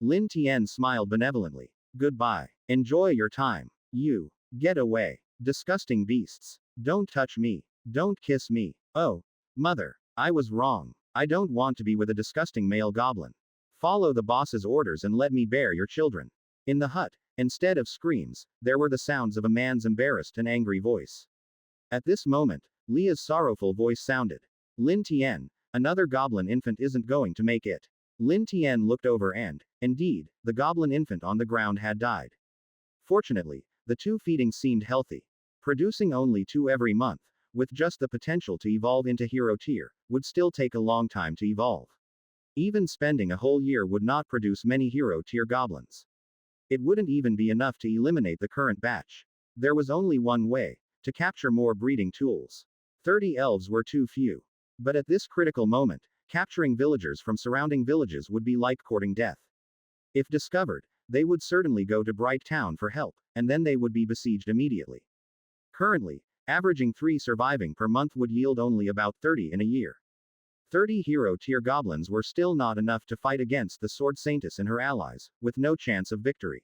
Lin Tian smiled benevolently. Goodbye. Enjoy your time. You. Get away. Disgusting beasts. Don't touch me. Don't kiss me. Oh. Mother. I was wrong. I don't want to be with a disgusting male goblin. Follow the boss's orders and let me bear your children. In the hut, instead of screams, there were the sounds of a man's embarrassed and angry voice. At this moment, Leah's sorrowful voice sounded. Lin Tian, another goblin infant isn't going to make it. Lin Tian looked over and, indeed, the goblin infant on the ground had died. Fortunately, the 2 feedings seemed healthy. Producing only 2 every month, with just the potential to evolve into hero tier, would still take a long time to evolve. Even spending a whole year would not produce many hero tier goblins. It wouldn't even be enough to eliminate the current batch. There was only one way, to capture more breeding tools. 30 elves were too few. But at this critical moment, capturing villagers from surrounding villages would be like courting death. If discovered, they would certainly go to Bright Town for help, and then they would be besieged immediately. Currently, averaging 3 surviving per month would yield only about 30 in a year. 30 hero tier goblins were still not enough to fight against the sword Saintess and her allies, with no chance of victory.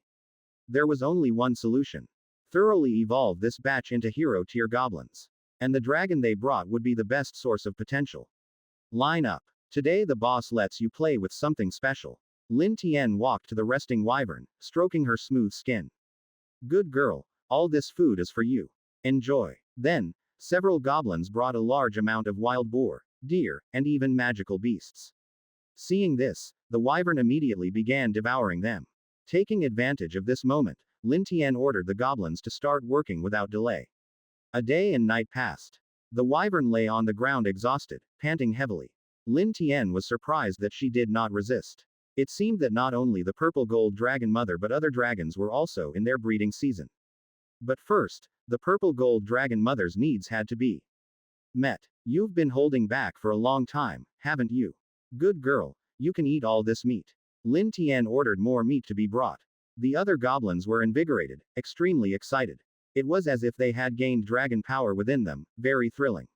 There was only one solution. Thoroughly evolve this batch into hero tier goblins. And the dragon they brought would be the best source of potential. Line up. Today the boss lets you play with something special. Lin Tian walked to the resting wyvern, stroking her smooth skin. Good girl, all this food is for you. Enjoy. Then, several goblins brought a large amount of wild boar, deer, and even magical beasts. Seeing this, the wyvern immediately began devouring them. Taking advantage of this moment, Lin Tian ordered the goblins to start working without delay. A day and night passed. The wyvern lay on the ground exhausted, panting heavily. Lin Tian was surprised that she did not resist. It seemed that not only the purple gold dragon mother but other dragons were also in their breeding season. But first, the purple gold dragon mother's needs had to be met. You've been holding back for a long time, haven't you? Good girl, you can eat all this meat. Lin Tian ordered more meat to be brought. The other goblins were invigorated, extremely excited. It was as if they had gained dragon power within them, very thrilling.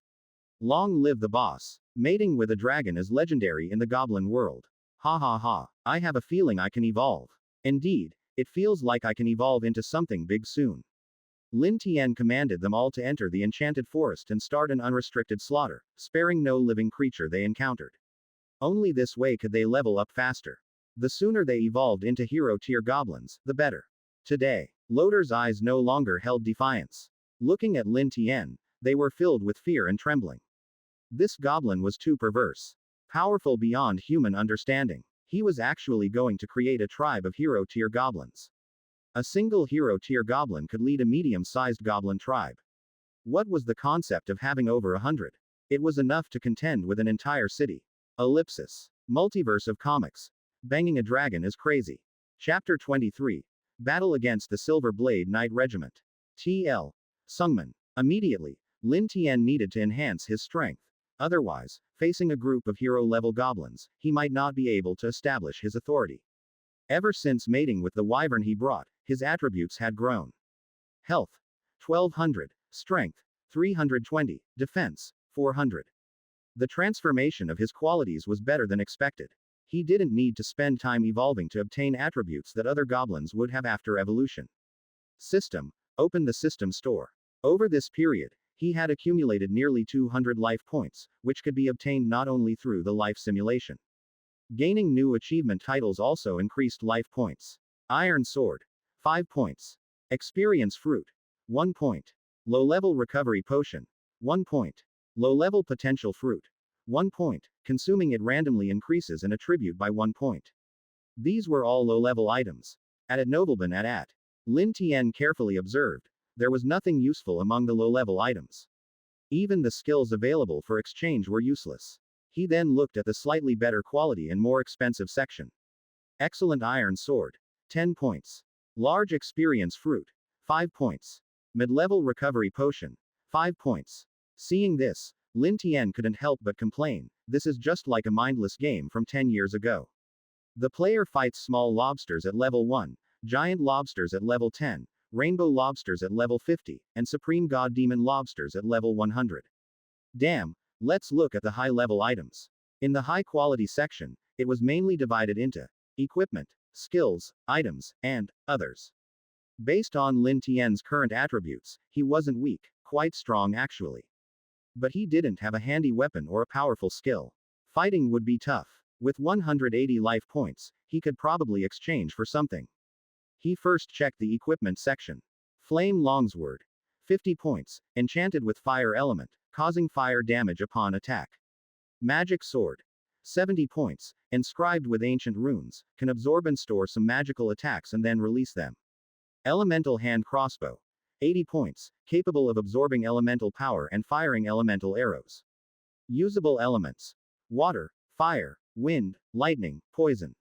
Long live the boss. Mating with a dragon is legendary in the goblin world. Ha ha ha, I have a feeling I can evolve. Indeed, it feels like I can evolve into something big soon. Lin Tian commanded them all to enter the enchanted forest and start an unrestricted slaughter, sparing no living creature they encountered. Only this way could they level up faster. The sooner they evolved into hero-tier goblins, the better. Today, Loader's eyes no longer held defiance. Looking at Lin Tian, they were filled with fear and trembling. This goblin was too perverse. Powerful beyond human understanding. He was actually going to create a tribe of hero-tier goblins. A single hero-tier goblin could lead a medium-sized goblin tribe. What was the concept of having over 100? It was enough to contend with an entire city. Ellipsis. Multiverse of comics. Banging a dragon is crazy. Chapter 23. Battle against the Silver Blade Knight Regiment. TL. Sungman. Immediately, Lin Tian needed to enhance his strength. Otherwise, facing a group of hero-level goblins, he might not be able to establish his authority. Ever since mating with the wyvern he brought, his attributes had grown. Health. 1200. Strength. 320. Defense. 400. The transformation of his qualities was better than expected. He didn't need to spend time evolving to obtain attributes that other goblins would have after evolution. System. Open the system store. Over this period, he had accumulated nearly 200 life points, which could be obtained not only through the life simulation. Gaining new achievement titles also increased life points. Iron Sword. 5 points. Experience Fruit. 1 point. Low-level Recovery Potion. 1 point. Low-level Potential Fruit. 1 point. Consuming it randomly increases an attribute by 1 point. These were all low-level items. At Nobleman at. Lin Tian carefully observed. There was nothing useful among the low-level items. Even the skills available for exchange were useless. He then looked at the slightly better quality and more expensive section. Excellent Iron Sword. 10 points. Large Experience Fruit. 5 points. Mid-level Recovery Potion. 5 points. Seeing this, Lin Tian couldn't help but complain, this is just like a mindless game from 10 years ago. The player fights small lobsters at level 1, giant lobsters at level 10, rainbow lobsters at level 50, and supreme god demon lobsters at level 100. Damn, let's look at the high-level items. In the high-quality section, it was mainly divided into equipment, skills, items, and others. Based on Lin Tian's current attributes, he wasn't weak, quite strong actually. But he didn't have a handy weapon or a powerful skill. Fighting would be tough. With 180 life points, he could probably exchange for something. He first checked the equipment section. Flame Longsword. 50 points, enchanted with fire element, causing fire damage upon attack. Magic Sword. 70 points, inscribed with ancient runes, can absorb and store some magical attacks and then release them. Elemental Hand Crossbow. 80 points, capable of absorbing elemental power and firing elemental arrows. Usable elements. Water, fire, wind, lightning, poison.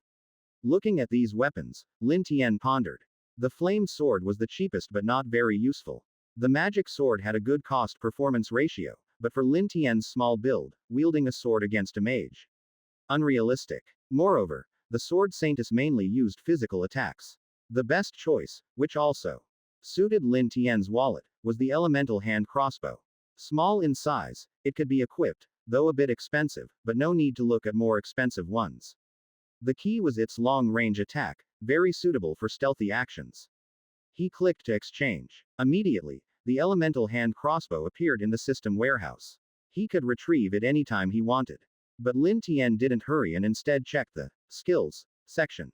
Looking at these weapons, Lin Tian pondered. The flame sword was the cheapest but not very useful. The magic sword had a good cost-performance ratio, but for Lin Tian's small build, wielding a sword against a mage. Unrealistic. Moreover, the sword Saintess mainly used physical attacks. The best choice, which also suited Lin Tian's wallet, was the elemental hand crossbow. Small in size, it could be equipped, though a bit expensive, but no need to look at more expensive ones. The key was its long-range attack, very suitable for stealthy actions. He clicked to exchange. Immediately, the elemental hand crossbow appeared in the system warehouse. He could retrieve it anytime he wanted. But Lin Tian didn't hurry and instead checked the skills section.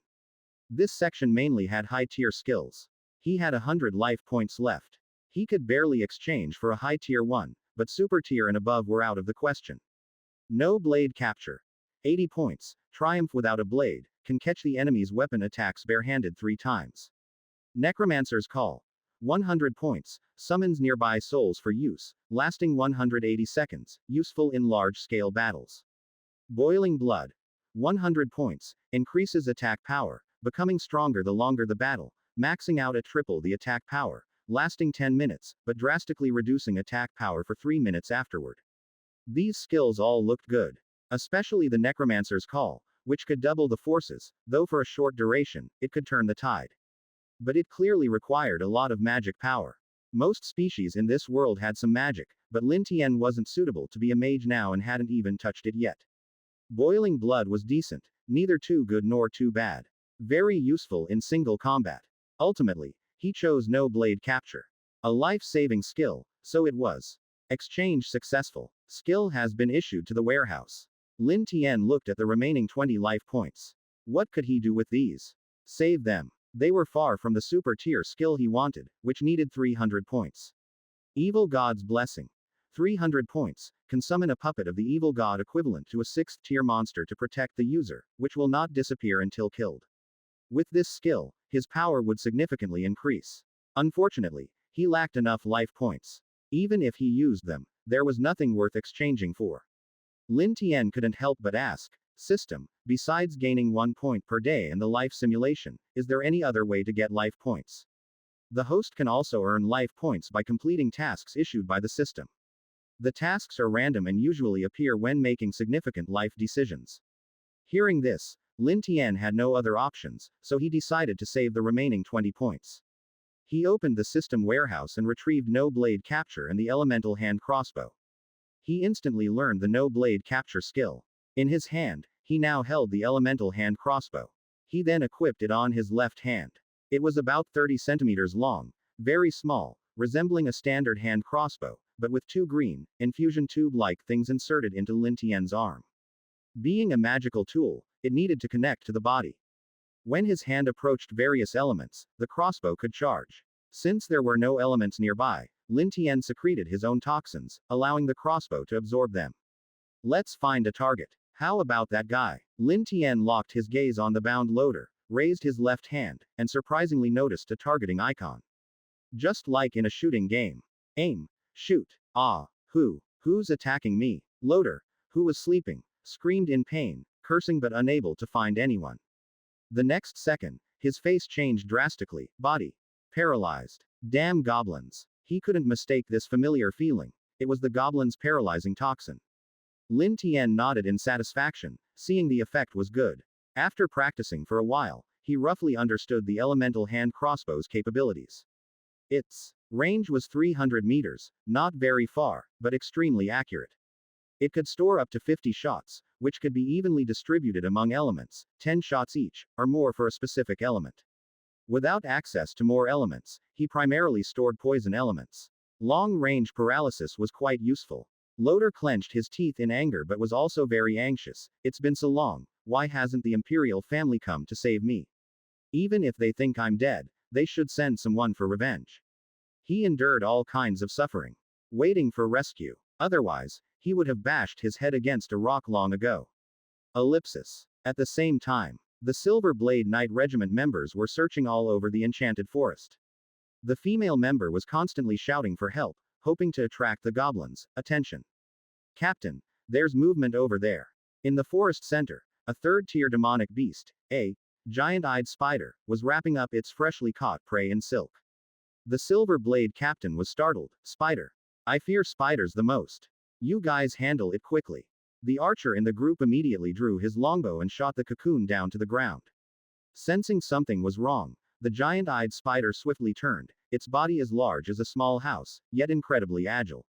This section mainly had high-tier skills. He had 100 life points left. He could barely exchange for a high-tier one, but super-tier and above were out of the question. No blade capture. 80 points. Triumph without a blade, can catch the enemy's weapon attacks barehanded 3 times. Necromancer's Call. 100 points, summons nearby souls for use, lasting 180 seconds, useful in large-scale battles. Boiling Blood. 100 points, increases attack power, becoming stronger the longer the battle, maxing out at triple the attack power, lasting 10 minutes, but drastically reducing attack power for 3 minutes afterward. These skills all looked good. Especially the Necromancer's Call, which could double the forces, though for a short duration, it could turn the tide. But it clearly required a lot of magic power. Most species in this world had some magic, but Lin Tian wasn't suitable to be a mage now and hadn't even touched it yet. Boiling Blood was decent, neither too good nor too bad. Very useful in single combat. Ultimately, he chose no blade capture. A life-saving skill, so it was. Exchange successful. Skill has been issued to the warehouse. Lin Tian looked at the remaining 20 life points. What could he do with these? Save them. They were far from the super tier skill he wanted, which needed 300 points. Evil God's Blessing. 300 points, can summon a puppet of the evil god equivalent to a 6th tier monster to protect the user, which will not disappear until killed. With this skill, his power would significantly increase. Unfortunately, he lacked enough life points. Even if he used them, there was nothing worth exchanging for. Lin Tian couldn't help but ask, System, besides gaining 1 point per day in the life simulation, is there any other way to get life points? The host can also earn life points by completing tasks issued by the system. The tasks are random and usually appear when making significant life decisions. Hearing this, Lin Tian had no other options, so he decided to save the remaining 20 points. He opened the system warehouse and retrieved no blade capture and the elemental hand crossbow. He instantly learned the no blade capture skill. In his hand, he now held the elemental hand crossbow. He then equipped it on his left hand. It was about 30 centimeters long, very small, resembling a standard hand crossbow, but with 2 green, infusion tube-like things inserted into Lin Tian's arm. Being a magical tool, it needed to connect to the body. When his hand approached various elements, the crossbow could charge. Since there were no elements nearby, Lin Tian secreted his own toxins, allowing the crossbow to absorb them. Let's find a target. How about that guy? Lin Tian locked his gaze on the bound loader, raised his left hand, and surprisingly noticed a targeting icon. Just like in a shooting game. Aim. Shoot. Ah. Who's attacking me? Loader, who was sleeping, screamed in pain, cursing but unable to find anyone. The next second, his face changed drastically, body paralyzed. Damn goblins. He couldn't mistake this familiar feeling. It was the goblin's paralyzing toxin. Lin Tian nodded in satisfaction, seeing the effect was good. After practicing for a while, he roughly understood the elemental hand crossbow's capabilities. Its range was 300 meters, not very far, but extremely accurate. It could store up to 50 shots, which could be evenly distributed among elements, 10 shots each, or more for a specific element. Without access to more elements, he primarily stored poison elements. Long-range paralysis was quite useful. Loader clenched his teeth in anger but was also very anxious. It's been so long, why hasn't the Imperial family come to save me? Even if they think I'm dead, they should send someone for revenge. He endured all kinds of suffering, waiting for rescue. Otherwise, he would have bashed his head against a rock long ago. Ellipsis. At the same time, the Silver Blade Knight Regiment members were searching all over the enchanted forest. The female member was constantly shouting for help, hoping to attract the goblins' attention. Captain, there's movement over there. In the forest center, a 3rd-tier demonic beast, a giant-eyed spider, was wrapping up its freshly caught prey in silk. The Silver Blade captain was startled. Spider. I fear spiders the most. You guys handle it quickly. The archer in the group immediately drew his longbow and shot the cocoon down to the ground. Sensing something was wrong, the giant-eyed spider swiftly turned. Its body as large as a small house, yet incredibly agile.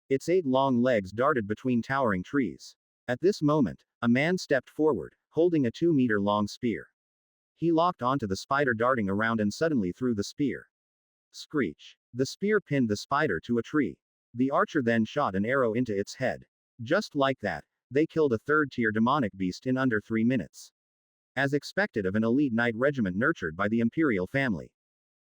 Its 8 long legs darted between towering trees. At this moment, a man stepped forward, holding a 2-meter-long spear. He locked onto the spider darting around and suddenly threw the spear. Screech. The spear pinned the spider to a tree. The archer then shot an arrow into its head. Just like that, they killed a 3rd-tier demonic beast in under 3 minutes. As expected of an elite knight regiment nurtured by the Imperial family.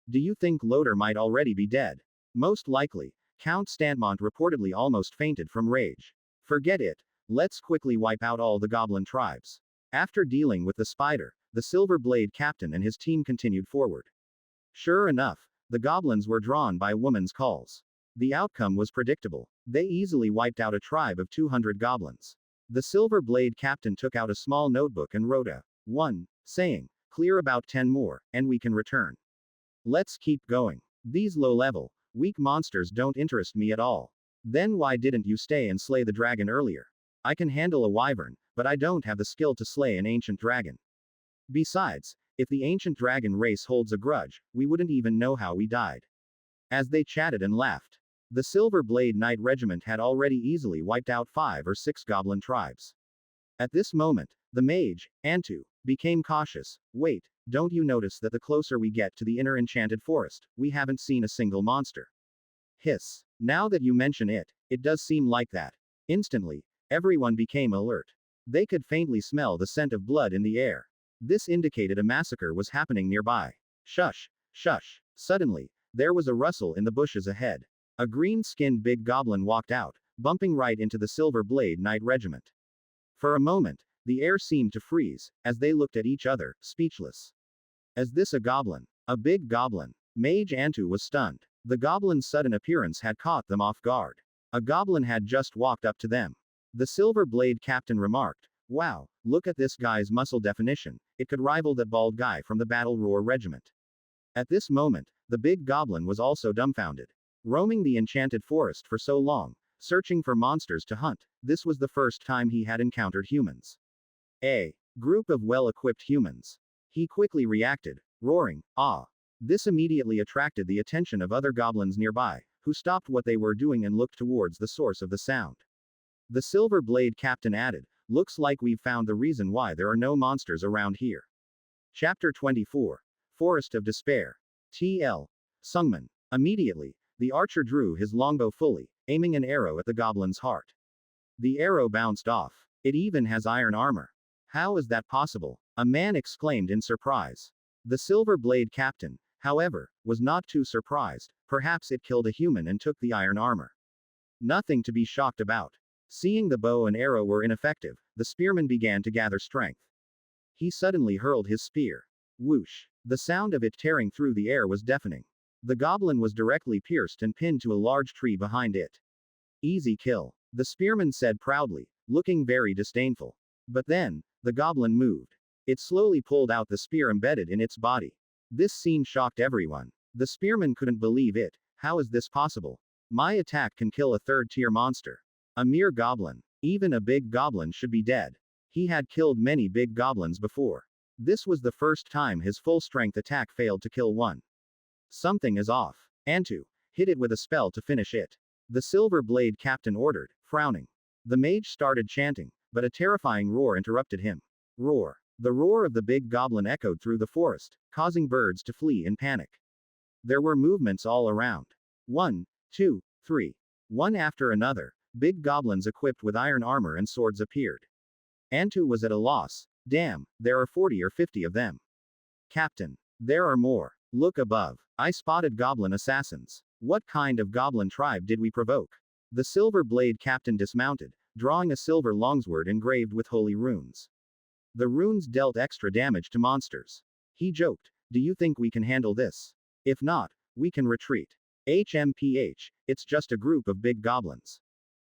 Do you think Loader might already be dead? Most likely. Count Stantmont reportedly almost fainted from rage. Forget it. Let's quickly wipe out all the goblin tribes. After dealing with the spider, the Silver Blade captain and his team continued forward. Sure enough, the goblins were drawn by woman's calls. The outcome was predictable. They easily wiped out a tribe of 200 goblins. The Silver Blade captain took out a small notebook and wrote a 1, saying, "Clear about 10 more, and we can return. Let's keep going. These low-level, weak monsters don't interest me at all." "Then why didn't you stay and slay the dragon earlier? I can handle a wyvern, but I don't have the skill to slay an ancient dragon. Besides, if the ancient dragon race holds a grudge, we wouldn't even know how we died." As they chatted and laughed, the Silver Blade Knight Regiment had already easily wiped out 5 or 6 goblin tribes. At this moment, the mage, Antu, became cautious. "Wait, don't you notice that the closer we get to the inner enchanted forest, we haven't seen a single monster?" Hiss. Now that you mention it, it does seem like that. Instantly, everyone became alert. They could faintly smell the scent of blood in the air. This indicated a massacre was happening nearby. Shush, shush. Suddenly, there was a rustle in the bushes ahead. A green-skinned big goblin walked out, bumping right into the Silver Blade Knight Regiment. For a moment, the air seemed to freeze, as they looked at each other, speechless. "Is this a goblin? A big goblin?" Mage Antu was stunned. The goblin's sudden appearance had caught them off guard. A goblin had just walked up to them. The Silver Blade captain remarked, "Wow, look at this guy's muscle definition, it could rival that bald guy from the Battle Roar Regiment." At this moment, the big goblin was also dumbfounded. Roaming the enchanted forest for so long, searching for monsters to hunt, this was the first time he had encountered humans. A group of well-equipped humans. He quickly reacted, roaring, "Ah!" This immediately attracted the attention of other goblins nearby, who stopped what they were doing and looked towards the source of the sound. The Silver Blade captain added, "Looks like we've found the reason why there are no monsters around here." Chapter 24. Forest of Despair. TL. Sungman. Immediately, the archer drew his longbow fully, aiming an arrow at the goblin's heart. The arrow bounced off. "It even has iron armor. How is that possible?" a man exclaimed in surprise. The Silver Blade captain, however, was not too surprised. Perhaps it killed a human and took the iron armor. Nothing to be shocked about. Seeing the bow and arrow were ineffective, the spearman began to gather strength. He suddenly hurled his spear. Whoosh! The sound of it tearing through the air was deafening. The goblin was directly pierced and pinned to a large tree behind it. "Easy kill," the spearman said proudly, looking very disdainful. But then, the goblin moved. It slowly pulled out the spear embedded in its body. This scene shocked everyone. The spearman couldn't believe it. "How is this possible? My attack can kill a third-tier monster. A mere goblin. Even a big goblin should be dead." He had killed many big goblins before. This was the first time his full-strength attack failed to kill one. Something is off. Antu, hit it with a spell to finish it. The Silver Blade captain ordered, frowning. The mage started chanting, but a terrifying roar interrupted him. Roar. The roar of the big goblin echoed through the forest, causing birds to flee in panic. There were movements all around. 1, 2, 3. One after another, big goblins equipped with iron armor and swords appeared. Antu was at a loss. "Damn, there are 40 or 50 of them. Captain, there are more. Look above. I spotted goblin assassins. What kind of goblin tribe did we provoke?" The Silver Blade captain dismounted, drawing a silver longsword engraved with holy runes. The runes dealt extra damage to monsters. He joked, "Do you think we can handle this? If not, we can retreat. HMPH, it's just a group of big goblins.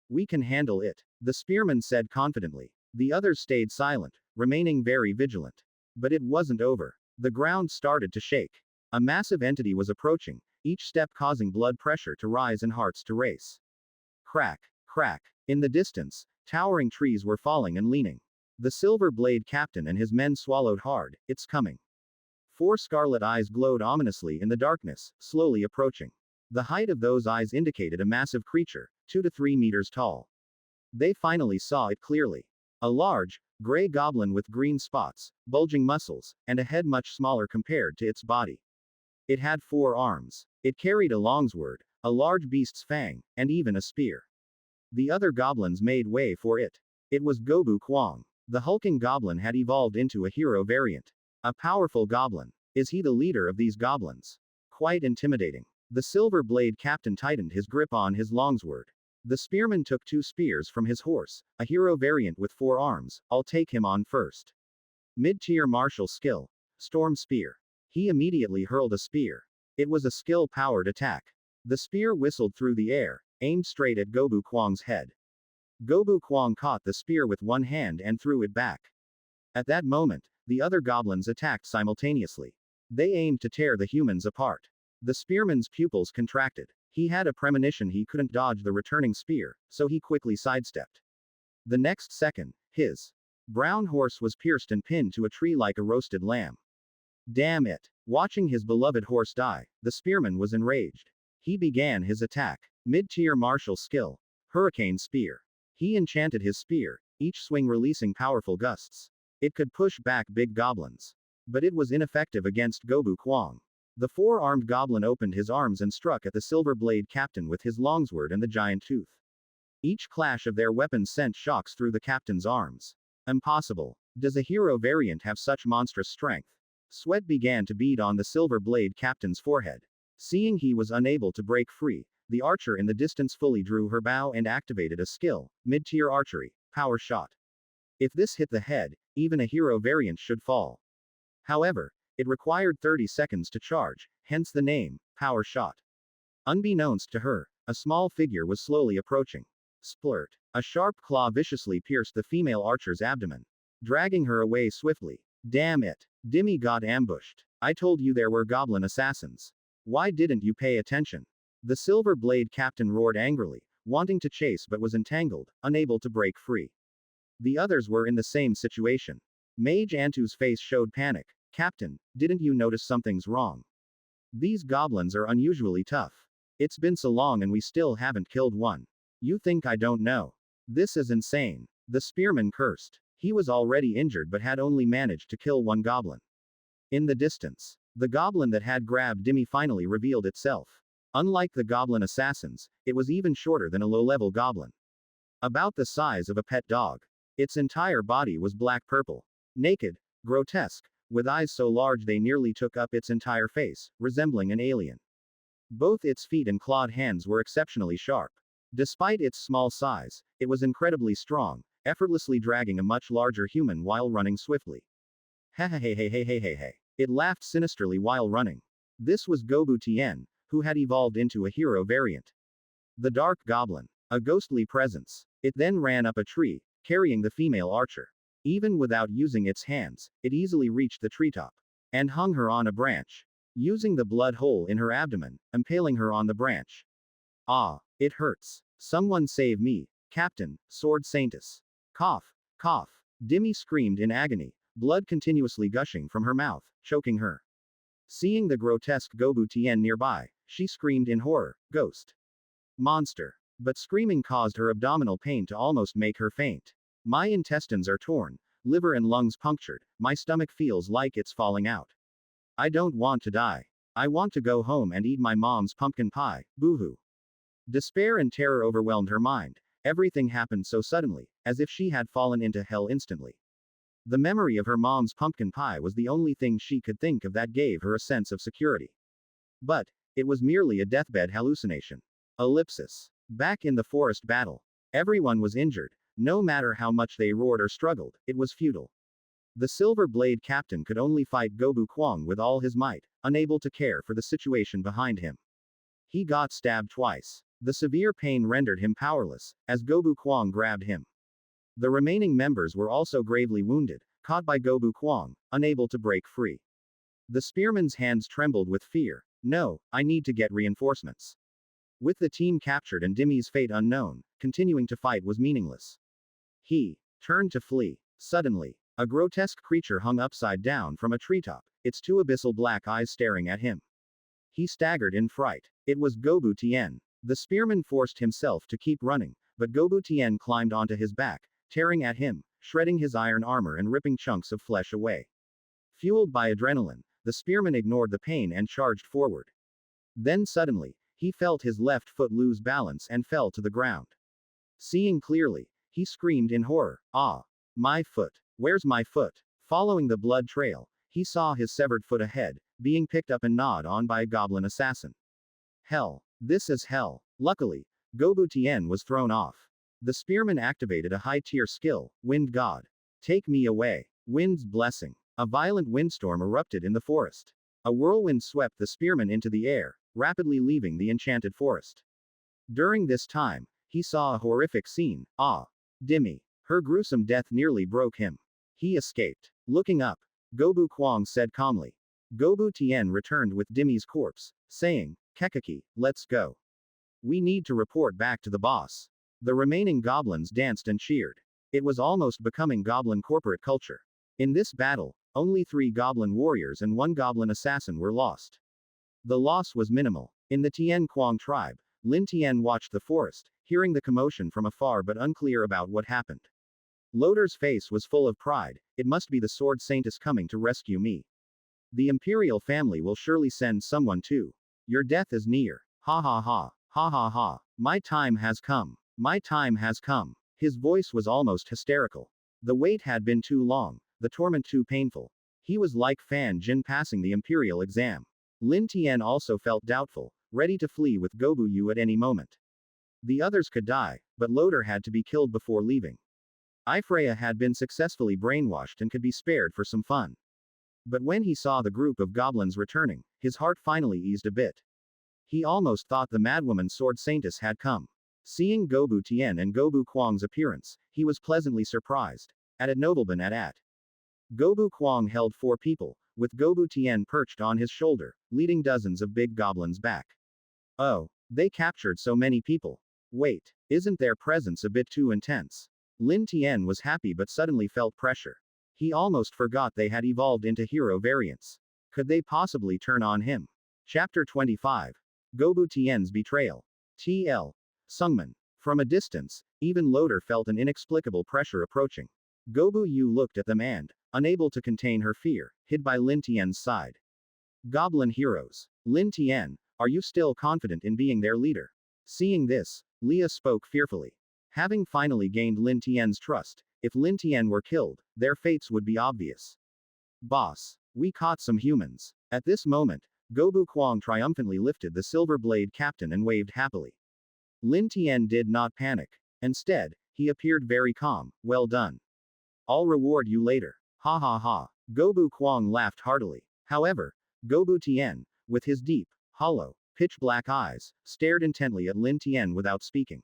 We can handle it," the spearman said confidently. The others stayed silent, remaining very vigilant. But it wasn't over. The ground started to shake. A massive entity was approaching, each step causing blood pressure to rise and hearts to race. Crack, crack. In the distance, towering trees were falling and leaning. The Silver Blade captain and his men swallowed hard. "It's coming." 4 scarlet eyes glowed ominously in the darkness, slowly approaching. The height of those eyes indicated a massive creature, 2 to 3 meters tall. They finally saw it clearly. A large, gray goblin with green spots, bulging muscles, and a head much smaller compared to its body. It had 4 arms. It carried a longsword, a large beast's fang, and even a spear. The other goblins made way for it. It was Gobu Kwang. The hulking goblin had evolved into a hero variant. A powerful goblin. Is he the leader of these goblins? Quite intimidating. The Silver Blade captain tightened his grip on his longsword. The spearman took 2 spears from his horse, a hero variant with 4 arms. "I'll take him on first. Mid-tier martial skill. Storm Spear." He immediately hurled a spear. It was a skill-powered attack. The spear whistled through the air, aimed straight at Gobu Kwang's head. Gobu Kwang caught the spear with one hand and threw it back. At that moment, the other goblins attacked simultaneously. They aimed to tear the humans apart. The spearman's pupils contracted. He had a premonition he couldn't dodge the returning spear, so he quickly sidestepped. The next second, his brown horse was pierced and pinned to a tree like a roasted lamb. Damn it! Watching his beloved horse die, the spearman was enraged. He began his attack. Mid-tier martial skill. Hurricane Spear. He enchanted his spear, each swing releasing powerful gusts. It could push back big goblins. But it was ineffective against Gobu Kwang. The four-armed goblin opened his arms and struck at the silver blade captain with his longsword and the giant tooth. Each clash of their weapons sent shocks through the captain's arms. Impossible. Does a hero variant have such monstrous strength? Sweat began to bead on the silver blade captain's forehead. Seeing he was unable to break free, the archer in the distance fully drew her bow and activated a skill, mid-tier archery, power shot. If this hit the head, even a hero variant should fall. However, it required 30 seconds to charge, hence the name, power shot. Unbeknownst to her, a small figure was slowly approaching. Splurt. A sharp claw viciously pierced the female archer's abdomen, dragging her away swiftly. Damn it. Dimmy got ambushed. I told you there were goblin assassins. Why didn't you pay attention? The silver blade captain roared angrily, wanting to chase but was entangled, unable to break free. The others were in the same situation. Mage Antu's face showed panic. Captain, didn't you notice something's wrong? These goblins are unusually tough. It's been so long and we still haven't killed one. You think I don't know? This is insane. The spearman cursed. He was already injured but had only managed to kill one goblin. In the distance, the goblin that had grabbed Dimmy finally revealed itself. Unlike the goblin assassins, it was even shorter than a low-level goblin. About the size of a pet dog. Its entire body was black-purple. Naked, grotesque, with eyes so large they nearly took up its entire face, resembling an alien. Both its feet and clawed hands were exceptionally sharp. Despite its small size, it was incredibly strong, effortlessly dragging a much larger human while running swiftly. Hey. It laughed sinisterly while running. This was Gobu Tian, who had evolved into a hero variant. The Dark Goblin. A ghostly presence. It then ran up a tree, carrying the female archer. Even without using its hands, it easily reached the treetop. And hung her on a branch. Using the blood hole in her abdomen, impaling her on the branch. Ah, it hurts. Someone save me, Captain, Sword Saintess. Cough, cough. Dimmy screamed in agony, blood continuously gushing from her mouth, choking her. Seeing the grotesque Gobu Tian nearby, she screamed in horror, ghost. Monster. But screaming caused her abdominal pain to almost make her faint. My intestines are torn, liver and lungs punctured, my stomach feels like it's falling out. I don't want to die. I want to go home and eat my mom's pumpkin pie, boo-hoo. Despair and terror overwhelmed her mind. Everything happened so suddenly, as if she had fallen into hell instantly. The memory of her mom's pumpkin pie was the only thing she could think of that gave her a sense of security. But, it was merely a deathbed hallucination. Ellipsis. Back in the forest battle. Everyone was injured. No matter how much they roared or struggled, it was futile. The Silver Blade captain could only fight Gobu Kwang with all his might, unable to care for the situation behind him. He got stabbed twice. The severe pain rendered him powerless, as Gobu Kwang grabbed him. The remaining members were also gravely wounded, caught by Gobu Kwang, unable to break free. The spearman's hands trembled with fear. No, I need to get reinforcements. With the team captured and Dimmy's fate unknown, continuing to fight was meaningless. He turned to flee. Suddenly, a grotesque creature hung upside down from a treetop, its two abyssal black eyes staring at him. He staggered in fright. It was Gobu Tian. The spearman forced himself to keep running, but Gobu Tian climbed onto his back, tearing at him, shredding his iron armor and ripping chunks of flesh away. Fueled by adrenaline, the spearman ignored the pain and charged forward. Then suddenly, he felt his left foot lose balance and fell to the ground. Seeing clearly, he screamed in horror, "Ah! My foot! Where's my foot?" Following the blood trail, he saw his severed foot ahead, being picked up and gnawed on by a goblin assassin. Hell. This is hell. Luckily, Gobu Tian was thrown off. The spearman activated a high-tier skill, Wind God. Take me away. Wind's blessing. A violent windstorm erupted in the forest. A whirlwind swept the spearman into the air, rapidly leaving the enchanted forest. During this time, he saw a horrific scene. Dimi. Her gruesome death nearly broke him. He escaped. Looking up, Gobu Kwang said calmly. Gobu Tian returned with Dimi's corpse, saying, Kekaki, let's go. We need to report back to the boss. The remaining goblins danced and cheered. It was almost becoming goblin corporate culture. In this battle, only 3 goblin warriors and 1 goblin assassin were lost. The loss was minimal. In the Tian Quang tribe, Lin Tian watched the forest, hearing the commotion from afar but unclear about what happened. Loder's face was full of pride. It must be the sword saintess coming to rescue me. The imperial family will surely send someone too. Your death is near. Ha ha ha. Ha ha ha. My time has come. My time has come. His voice was almost hysterical. The wait had been too long, the torment too painful. He was like Fan Jin passing the imperial exam. Lin Tian also felt doubtful, ready to flee with Gobu Yu at any moment. The others could die, but Loder had to be killed before leaving. Ifreya had been successfully brainwashed and could be spared for some fun. But when he saw the group of goblins returning, his heart finally eased a bit. He almost thought the madwoman sword saintess had come. Seeing Gobu Tian and Gobu Kwang's appearance, he was pleasantly surprised. At Nobleman at. Gobu Kwang held 4 people, with Gobu Tian perched on his shoulder, leading dozens of big goblins back. Oh, they captured so many people. Wait, isn't their presence a bit too intense? Lin Tian was happy but suddenly felt pressure. He almost forgot they had evolved into hero variants. Could they possibly turn on him? Chapter 25. Gobu Tian's Betrayal. TL. Sungman. From a distance, even Loder felt an inexplicable pressure approaching. Gobu Yu looked at them and, unable to contain her fear, hid by Lin Tian's side. Goblin heroes. Lin Tian, are you still confident in being their leader? Seeing this, Leah spoke fearfully. Having finally gained Lin Tian's trust, if Lin Tian were killed, their fates would be obvious. Boss, we caught some humans. At this moment, Gobu Kwang triumphantly lifted the silver blade captain and waved happily. Lin Tian did not panic. Instead, he appeared very calm. Well done. I'll reward you later. Ha ha ha. Gobu Kwang laughed heartily. However, Gobu Tian, with his deep, hollow, pitch-black eyes, stared intently at Lin Tian without speaking.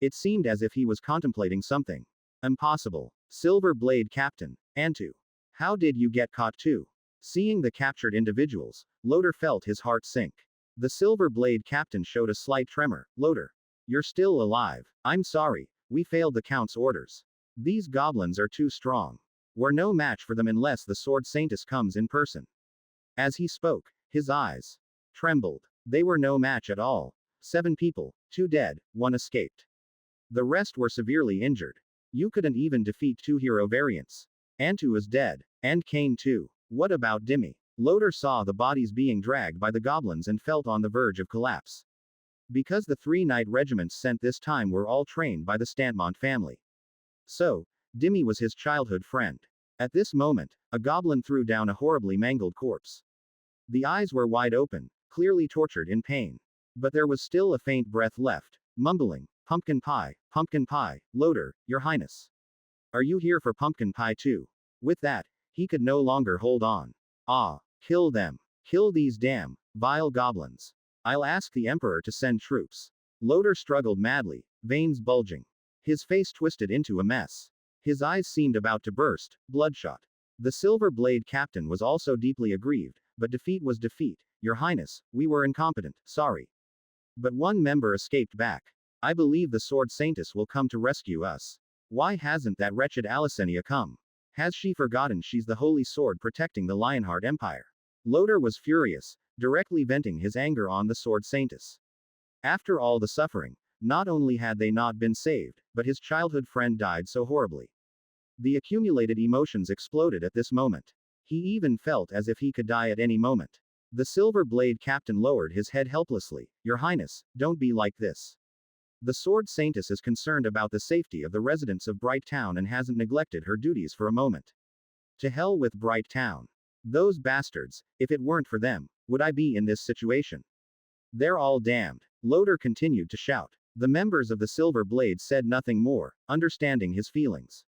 It seemed as if he was contemplating something. Impossible. Silver Blade Captain. Antu. How did you get caught too? Seeing the captured individuals, Loder felt his heart sink. The Silver Blade Captain showed a slight tremor. Loder. You're still alive. I'm sorry, we failed the Count's orders. These goblins are too strong. We're no match for them unless the sword saintess comes in person. As he spoke, his eyes trembled. They were no match at all. 7 people, 2 dead, 1 escaped. The rest were severely injured. You couldn't even defeat 2 hero variants. Antu is dead. And Kane too. What about Dimi? Loder saw the bodies being dragged by the goblins and felt on the verge of collapse. Because the 3 knight regiments sent this time were all trained by the Stantmont family. So, Dimi was his childhood friend. At this moment, a goblin threw down a horribly mangled corpse. The eyes were wide open, clearly tortured in pain. But there was still a faint breath left, mumbling, pumpkin pie, Loder, your highness. Are you here for pumpkin pie too? With that, he could no longer hold on. Kill them. Kill these damn, vile goblins. I'll ask the emperor to send troops. Loder struggled madly, veins bulging. His face twisted into a mess. His eyes seemed about to burst, bloodshot. The Silver Blade Captain was also deeply aggrieved, but defeat was defeat. Your highness, we were incompetent, sorry. But 1 member escaped back. I believe the sword saintess will come to rescue us. Why hasn't that wretched Alicenia come? Has she forgotten she's the holy sword protecting the Lionheart Empire? Loder was furious, directly venting his anger on the sword saintess. After all the suffering, not only had they not been saved, but his childhood friend died so horribly. The accumulated emotions exploded at this moment. He even felt as if he could die at any moment. The Silver Blade Captain lowered his head helplessly. Your highness, don't be like this. The sword saintess is concerned about the safety of the residents of Bright Town and hasn't neglected her duties for a moment. To hell with Bright Town. Those bastards, if it weren't for them, would I be in this situation? They're all damned. Loder continued to shout. The members of the Silver Blade said nothing more, understanding his feelings.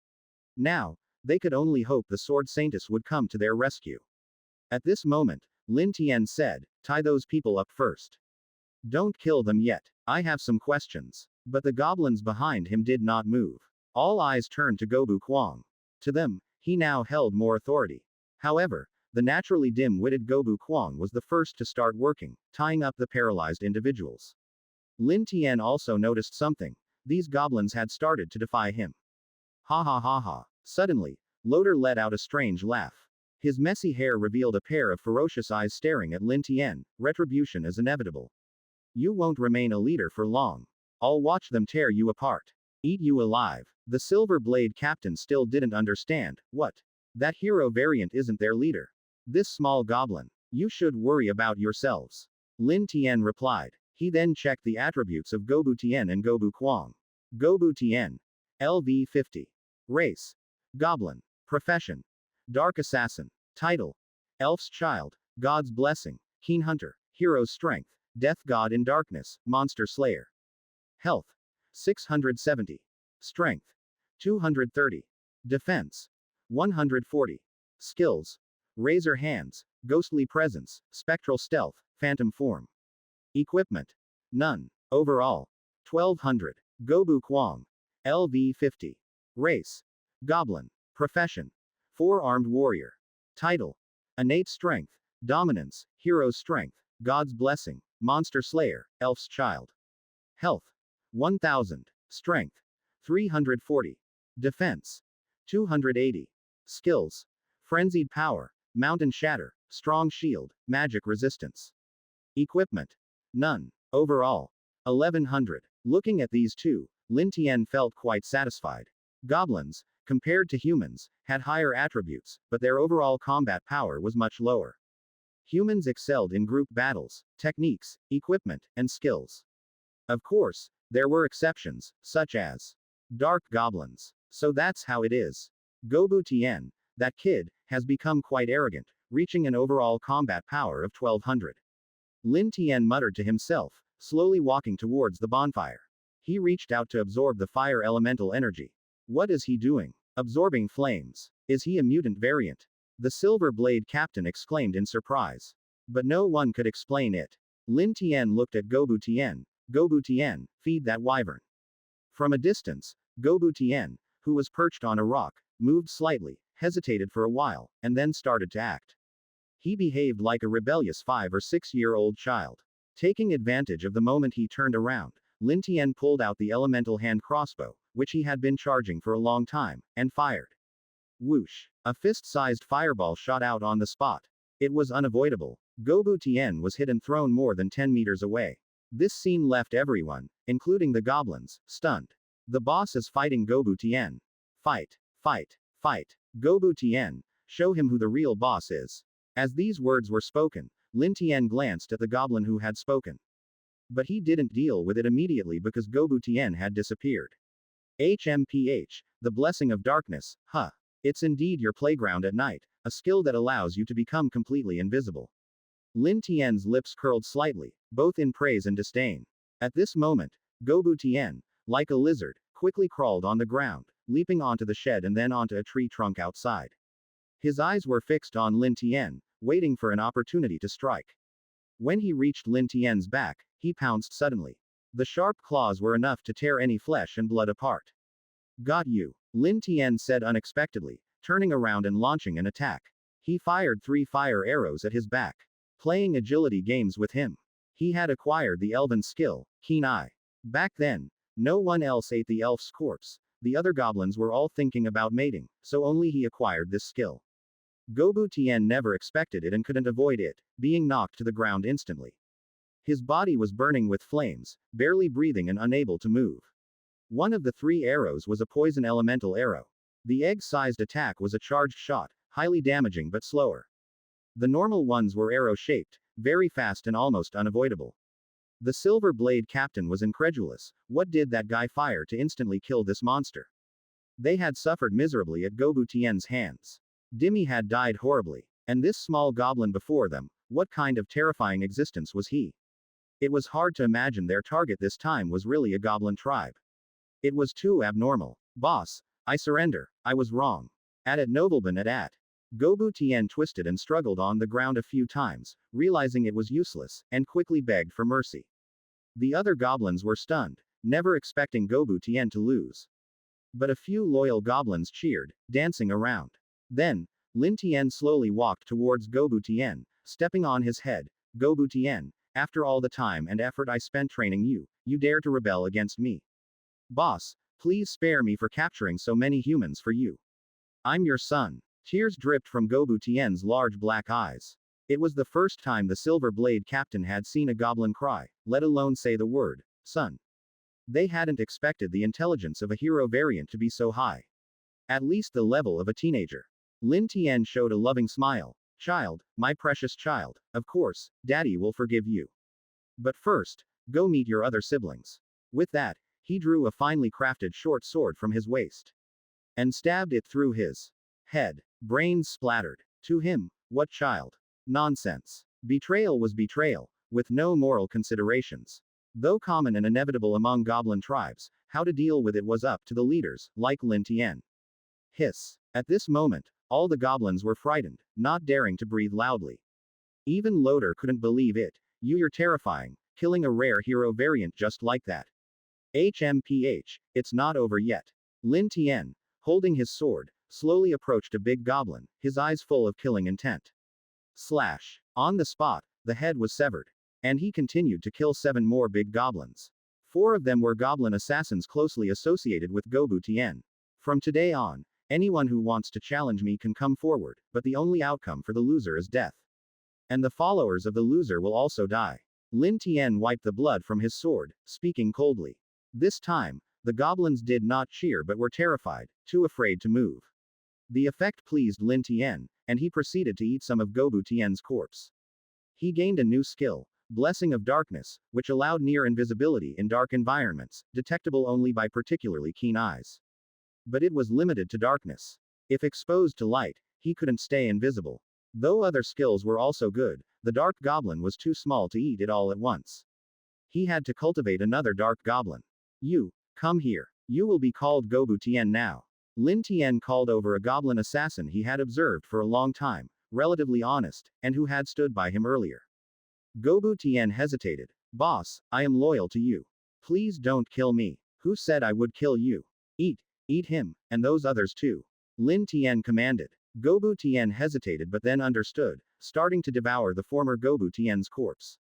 Now, they could only hope the sword saintess would come to their rescue. At this moment, Lin Tian said, tie those people up first. Don't kill them yet. I have some questions. But the goblins behind him did not move. All eyes turned to Gobu Kwang. To them, he now held more authority. However, the naturally dim-witted Gobu Kwang was the first to start working, tying up the paralyzed individuals. Lin Tian also noticed something. These goblins had started to defy him. Ha ha ha ha. Suddenly, Loder let out a strange laugh. His messy hair revealed a pair of ferocious eyes staring at Lin Tian. Retribution is inevitable. You won't remain a leader for long. I'll watch them tear you apart. Eat you alive. The Silver Blade captain still didn't understand. What? That hero variant isn't their leader. This small goblin. You should worry about yourselves. Lin Tian replied. He then checked the attributes of Gobu Tian and Gobu Kwang. Gobu Tian. LV 50. Race. Goblin. Profession. Dark Assassin. Title. Elf's Child. God's Blessing. Keen Hunter. Hero's Strength. Death God in Darkness. Monster Slayer. Health. 670. Strength. 230. Defense. 140. Skills. Razor Hands. Ghostly Presence. Spectral Stealth. Phantom Form. Equipment. None. Overall. 1200. Gobu Kwang. LV 50. Race. Goblin. Profession. Four-armed warrior. Title. Innate Strength. Dominance. Hero's Strength. God's Blessing. Monster Slayer. Elf's Child. Health. 1000. Strength. 340. Defense. 280. Skills. Frenzied Power. Mountain Shatter. Strong Shield. Magic Resistance. Equipment. None. Overall. 1100. Looking at these two, Lin Tian felt quite satisfied. Goblins, compared to humans, had higher attributes, but their overall combat power was much lower. Humans excelled in group battles, techniques, equipment, and skills. Of course, there were exceptions, such as dark goblins. So that's how it is. Gobu Tian, that kid, has become quite arrogant, reaching an overall combat power of 1200. Lin Tian muttered to himself, slowly walking towards the bonfire. He reached out to absorb the fire elemental energy. What is he doing? Absorbing flames. Is he a mutant variant? The Silver Blade captain exclaimed in surprise. But no one could explain it. Lin Tian looked at Gobu Tian. Gobu Tian, feed that wyvern. From a distance, Gobu Tian, who was perched on a rock, moved slightly, hesitated for a while, and then started to act. He behaved like a rebellious 5 or 6-year-old child. Taking advantage of the moment he turned around, Lin Tian pulled out the elemental hand crossbow, which he had been charging for a long time, and fired. Whoosh! A fist-sized fireball shot out on the spot. It was unavoidable. Gobu Tian was hit and thrown more than 10 meters away. This scene left everyone, including the goblins, stunned. The boss is fighting Gobu Tian. Fight! Fight! Fight! Gobu Tian, show him who the real boss is. As these words were spoken, Lin Tian glanced at the goblin who had spoken. But he didn't deal with it immediately because Gobu Tian had disappeared. HMPH, the Blessing of Darkness, huh. It's indeed your playground at night, a skill that allows you to become completely invisible. Lin Tian's lips curled slightly, both in praise and disdain. At this moment, Gobu Tian, like a lizard, quickly crawled on the ground, leaping onto the shed and then onto a tree trunk outside. His eyes were fixed on Lin Tian, waiting for an opportunity to strike. When he reached Lin Tian's back, he pounced suddenly. The sharp claws were enough to tear any flesh and blood apart. Got you, Lin Tian said unexpectedly, turning around and launching an attack. He fired 3 fire arrows at his back. Playing agility games with him. He had acquired the elven skill, Keen Eye. Back then, no one else ate the elf's corpse. The other goblins were all thinking about mating, so only he acquired this skill. Gobu Tian never expected it and couldn't avoid it, being knocked to the ground instantly. His body was burning with flames, barely breathing and unable to move. One of the 3 arrows was a poison elemental arrow. The egg-sized attack was a charged shot, highly damaging but slower. The normal ones were arrow-shaped, very fast and almost unavoidable. The Silver Blade captain was incredulous. What did that guy fire to instantly kill this monster? They had suffered miserably at Gobu Tian's hands. Dimmy had died horribly. And this small goblin before them, what kind of terrifying existence was he? It was hard to imagine their target this time was really a goblin tribe. It was too abnormal. Boss, I surrender, I was wrong. At Nobleman at. Gobu Tian twisted and struggled on the ground a few times, realizing it was useless, and quickly begged for mercy. The other goblins were stunned, never expecting Gobu Tian to lose. But a few loyal goblins cheered, dancing around. Then, Lin Tian slowly walked towards Gobu Tian, stepping on his head. Gobu Tian, after all the time and effort I spent training you, you dare to rebel against me. Boss, please spare me for capturing so many humans for you. I'm your son. Tears dripped from Gobu Tian's large black eyes. It was the first time the Silver Blade captain had seen a goblin cry, let alone say the word, son. They hadn't expected the intelligence of a hero variant to be so high. At least the level of a teenager. Lin Tian showed a loving smile. Child, my precious child, of course, Daddy will forgive you. But first, go meet your other siblings. With that, he drew a finely crafted short sword from his waist. And stabbed it through his head. Brains splattered. To him, what child? Nonsense. Betrayal was betrayal, with no moral considerations. Though common and inevitable among goblin tribes, how to deal with it was up to the leaders, like Lin Tian. Hiss. At this moment, all the goblins were frightened, not daring to breathe loudly. Even Loader couldn't believe it. You're terrifying, killing a rare hero variant just like that. HMPH, it's not over yet. Lin Tian, holding his sword, slowly approached a big goblin, his eyes full of killing intent. Slash. On the spot, the head was severed. And he continued to kill 7 more big goblins. 4 of them were goblin assassins closely associated with Gobu Tian. From today on, anyone who wants to challenge me can come forward, but the only outcome for the loser is death. And the followers of the loser will also die. Lin Tian wiped the blood from his sword, speaking coldly. This time, the goblins did not cheer but were terrified, too afraid to move. The effect pleased Lin Tian, and he proceeded to eat some of Gobu Tian's corpse. He gained a new skill, Blessing of Darkness, which allowed near invisibility in dark environments, detectable only by particularly keen eyes. But it was limited to darkness. If exposed to light, he couldn't stay invisible. Though other skills were also good, the Dark Goblin was too small to eat it all at once. He had to cultivate another Dark Goblin. You, come here. You will be called Gobu Tian now. Lin Tian called over a goblin assassin he had observed for a long time, relatively honest, and who had stood by him earlier. Gobu Tian hesitated. Boss, I am loyal to you. Please don't kill me. Who said I would kill you? Eat him, and those others too. Lin Tian commanded. Gobu Tian hesitated but then understood, starting to devour the former Gobu Tian's corpse.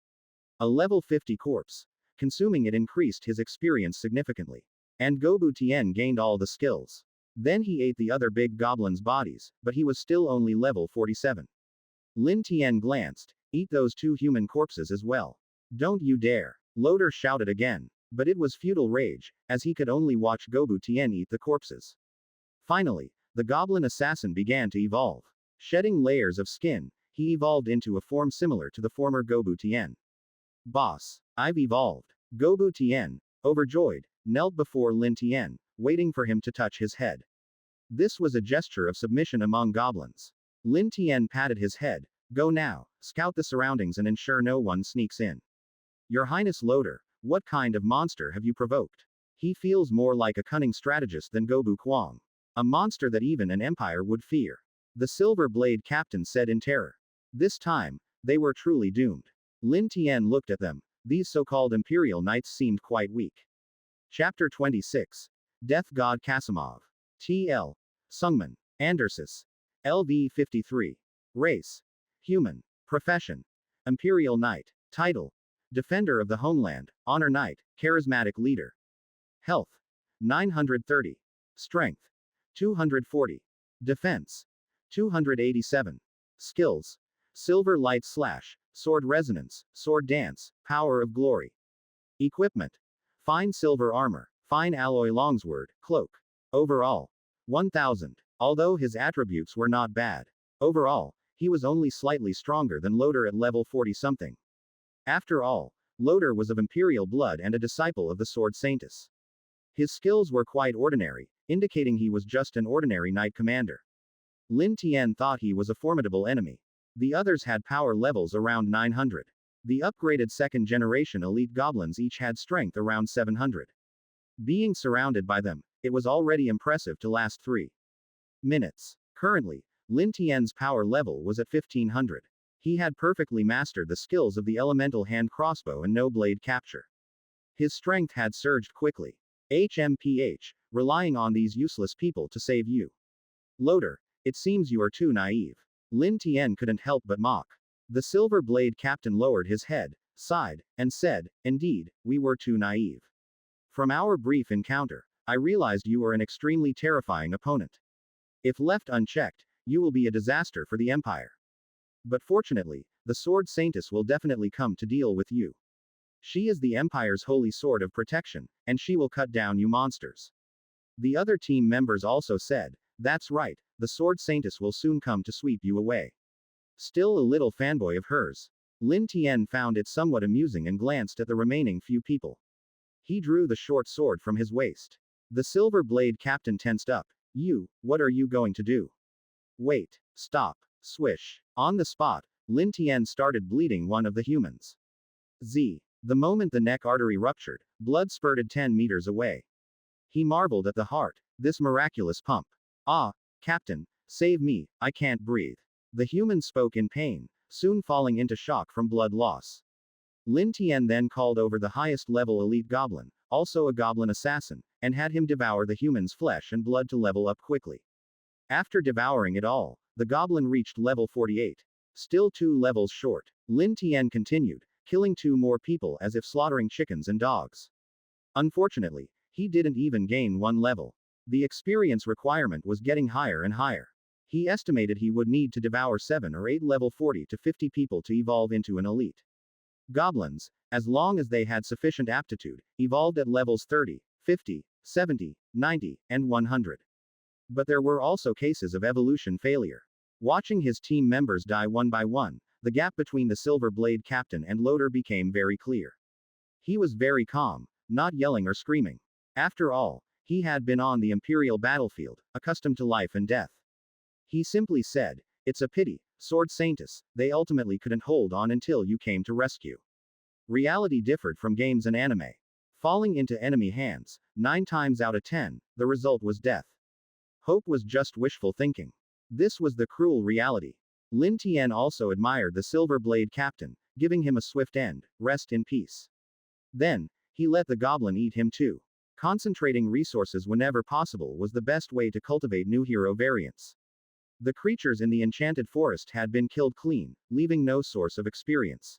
A level 50 corpse. Consuming it increased his experience significantly. And Gobu Tian gained all the skills. Then he ate the other big goblins' bodies, but he was still only level 47. Lin Tian glanced. Eat those 2 human corpses as well. Don't you dare. Loader shouted again. But it was futile rage, as he could only watch Gobu Tian eat the corpses. Finally, the goblin assassin began to evolve. Shedding layers of skin, he evolved into a form similar to the former Gobu Tian. Boss, I've evolved. Gobu Tian, overjoyed, knelt before Lin Tian, waiting for him to touch his head. This was a gesture of submission among goblins. Lin Tian patted his head. Go now, scout the surroundings and ensure no one sneaks in. Your Highness Loader, what kind of monster have you provoked? He feels more like a cunning strategist than Gobu Kwang. A monster that even an empire would fear. The Silver Blade captain said in terror. This time, they were truly doomed. Lin Tian looked at them. These so-called Imperial Knights seemed quite weak. Chapter 26. Death God Kasimov. T.L. Sungman. Andersis. LV 53. Race. Human. Profession. Imperial Knight. Title. Defender of the Homeland. Honor Knight. Charismatic Leader. Health. 930. Strength. 240. Defense. 287. Skills. Silver Light Slash. Sword Resonance. Sword Dance. Power of Glory. Equipment. Fine Silver Armor. Fine Alloy Longsword. Cloak. Overall. 1000. Although his attributes were not bad. Overall, he was only slightly stronger than Loader at level 40-something. After all, Loader was of Imperial blood and a disciple of the sword Saintess. His skills were quite ordinary, indicating he was just an ordinary knight commander. Lin Tian thought he was a formidable enemy. The others had power levels around 900. The upgraded second-generation elite goblins each had strength around 700. Being surrounded by them, it was already impressive to last 3 minutes. Currently, Lin Tian's power level was at 1500. He had perfectly mastered the skills of the elemental hand crossbow and no blade capture. His strength had surged quickly. HMPH, relying on these useless people to save you. Loader, it seems you are too naive. Lin Tian couldn't help but mock. The silver blade captain lowered his head, sighed, and said, indeed, we were too naive. From our brief encounter, I realized you are an extremely terrifying opponent. If left unchecked, you will be a disaster for the Empire. But fortunately, the sword Saintess will definitely come to deal with you. She is the Empire's holy sword of protection, and she will cut down you monsters. The other team members also said, that's right, the sword Saintess will soon come to sweep you away. Still a little fanboy of hers. Lin Tian found it somewhat amusing and glanced at the remaining few people. He drew the short sword from his waist. The silver blade captain tensed up. You, what are you going to do? Wait, stop, swish. On the spot, Lin Tian started bleeding one of the humans. The moment the neck artery ruptured, blood spurted 10 meters away. He marveled at the heart, this miraculous pump. Ah, Captain, save me, I can't breathe. The human spoke in pain, soon falling into shock from blood loss. Lin Tian then called over the highest level elite goblin, also a goblin assassin, and had him devour the human's flesh and blood to level up quickly. After devouring it all, the goblin reached level 48. Still 2 levels short. Lin Tian continued, killing 2 more people as if slaughtering chickens and dogs. Unfortunately, he didn't even gain 1 level. The experience requirement was getting higher and higher. He estimated he would need to devour 7 or 8 level 40 to 50 people to evolve into an elite. Goblins, as long as they had sufficient aptitude, evolved at levels 30, 50, 70, 90, and 100. But there were also cases of evolution failure. Watching his team members die one by one, the gap between the silver blade captain and loader became very clear. He was very calm, not yelling or screaming. After all, he had been on the Imperial battlefield, accustomed to life and death. He simply said, it's a pity, Sword Saintess, they ultimately couldn't hold on until you came to rescue. Reality differed from games and anime. Falling into enemy hands, 9 times out of 10, the result was death. Hope was just wishful thinking. This was the cruel reality. Lin Tian also admired the silver blade captain, giving him a swift end, rest in peace. Then, he let the goblin eat him too. Concentrating resources whenever possible was the best way to cultivate new hero variants. The creatures in the enchanted forest had been killed clean, leaving no source of experience.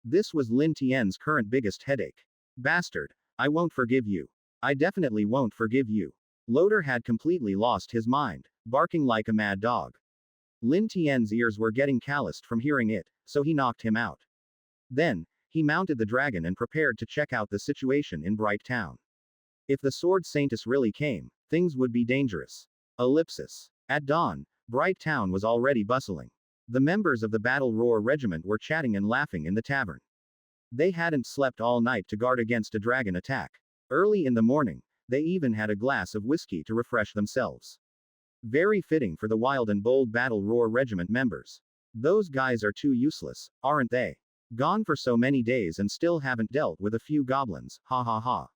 This was Lin Tian's current biggest headache. Bastard, I won't forgive you. I definitely won't forgive you. Loader had completely lost his mind, barking like a mad dog. Lin Tian's ears were getting calloused from hearing it, so he knocked him out. Then, he mounted the dragon and prepared to check out the situation in Bright Town. If the sword Saintess really came, things would be dangerous. Ellipsis. At dawn, Bright Town was already bustling. The members of the Battle Roar Regiment were chatting and laughing in the tavern. They hadn't slept all night to guard against a dragon attack. Early in the morning, they even had a glass of whiskey to refresh themselves. Very fitting for the wild and bold Battle Roar Regiment members. Those guys are too useless, aren't they? Gone for so many days and still haven't dealt with a few goblins, ha ha ha.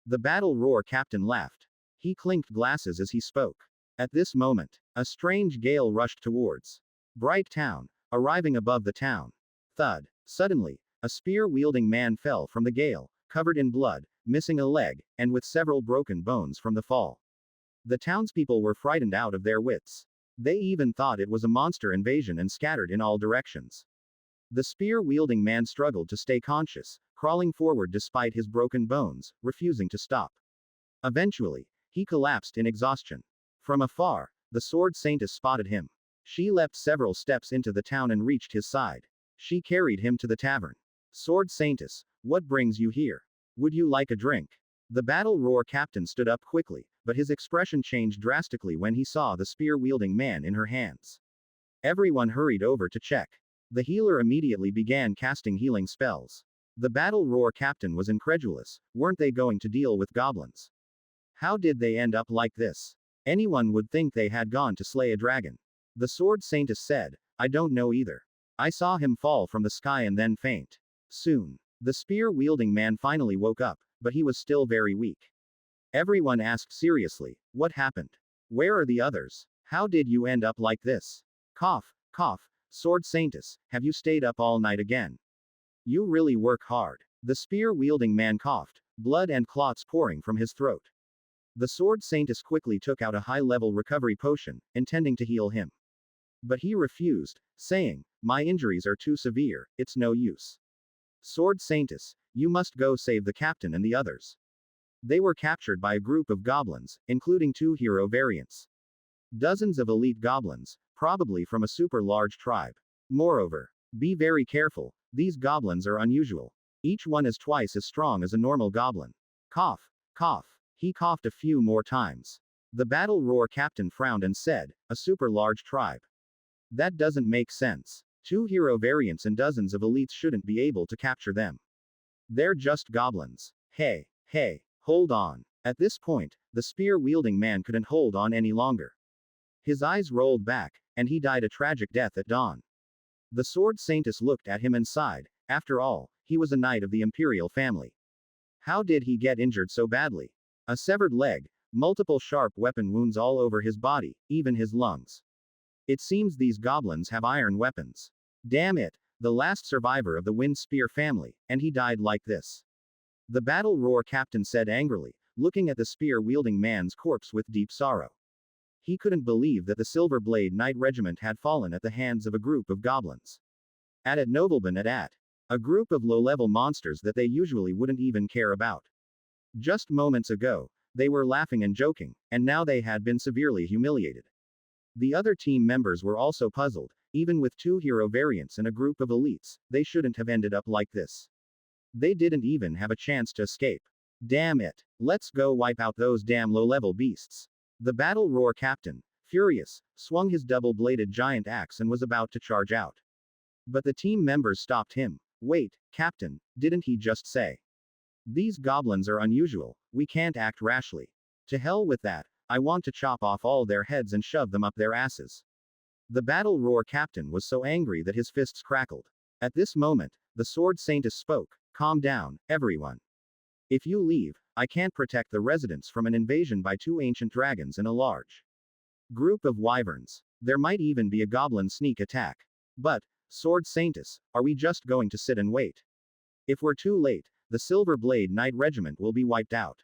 The Battle Roar captain laughed. He clinked glasses as he spoke. At this moment, a strange gale rushed towards Bright Town, arriving above the town. Thud. Suddenly, a spear-wielding man fell from the gale, covered in blood, missing a leg, and with several broken bones from the fall. The townspeople were frightened out of their wits. They even thought it was a monster invasion and scattered in all directions. The spear-wielding man struggled to stay conscious, crawling forward despite his broken bones, refusing to stop. Eventually, he collapsed in exhaustion. From afar, the sword Saintess spotted him. She leapt several steps into the town and reached his side. She carried him to the tavern. Sword Saintess, what brings you here? Would you like a drink? The Battle Roar captain stood up quickly, but his expression changed drastically when he saw the spear-wielding man in her hands. Everyone hurried over to check. The healer immediately began casting healing spells. The Battle Roar captain was incredulous. Weren't they going to deal with goblins? How did they end up like this? Anyone would think they had gone to slay a dragon. The sword Saintess said, I don't know either. I saw him fall from the sky and then faint. Soon, the spear-wielding man finally woke up, but he was still very weak. Everyone asked seriously, what happened? Where are the others? How did you end up like this? Cough, cough, Sword Saintess, have you stayed up all night again? You really work hard. The spear-wielding man coughed, blood and clots pouring from his throat. The Sword Saintess quickly took out a high-level recovery potion, intending to heal him. But he refused, saying, my injuries are too severe, it's no use. Sword Saintess, you must go save the captain and the others. They were captured by a group of goblins, including 2 hero variants. Dozens of elite goblins, probably from a super large tribe. Moreover, be very careful, these goblins are unusual. Each one is twice as strong as a normal goblin. Cough, cough. He coughed a few more times. The battle roar captain frowned and said, a super large tribe. That doesn't make sense. 2 hero variants and dozens of elites shouldn't be able to capture them. They're just goblins. Hey, hold on. At this point, the spear-wielding man couldn't hold on any longer. His eyes rolled back, and he died a tragic death at dawn. The Sword Saintess looked at him and sighed. After all, he was a knight of the Imperial family. How did he get injured so badly? A severed leg, multiple sharp weapon wounds all over his body, even his lungs. It seems these goblins have iron weapons. Damn it, the last survivor of the Wind Spear family, and he died like this. The battle roar captain said angrily, looking at the spear-wielding man's corpse with deep sorrow. He couldn't believe that the Silver Blade Knight Regiment had fallen at the hands of a group of goblins. At Nobleman at. A group of low-level monsters that they usually wouldn't even care about. Just moments ago, they were laughing and joking, and now they had been severely humiliated. The other team members were also puzzled, even with 2 hero variants and a group of elites, they shouldn't have ended up like this. They didn't even have a chance to escape. Damn it. Let's go wipe out those damn low-level beasts. The battle roar captain, furious, swung his double-bladed giant axe and was about to charge out. But the team members stopped him. Wait, Captain, didn't he just say? These goblins are unusual, we can't act rashly. To hell with that, I want to chop off all their heads and shove them up their asses. The battle roar captain was so angry that his fists crackled. At this moment, the Sword Saintess spoke, calm down, everyone. If you leave, I can't protect the residents from an invasion by 2 ancient dragons and a large group of wyverns. There might even be a goblin sneak attack. But, Sword Saintess, are we just going to sit and wait? If we're too late, the Silver Blade Knight Regiment will be wiped out.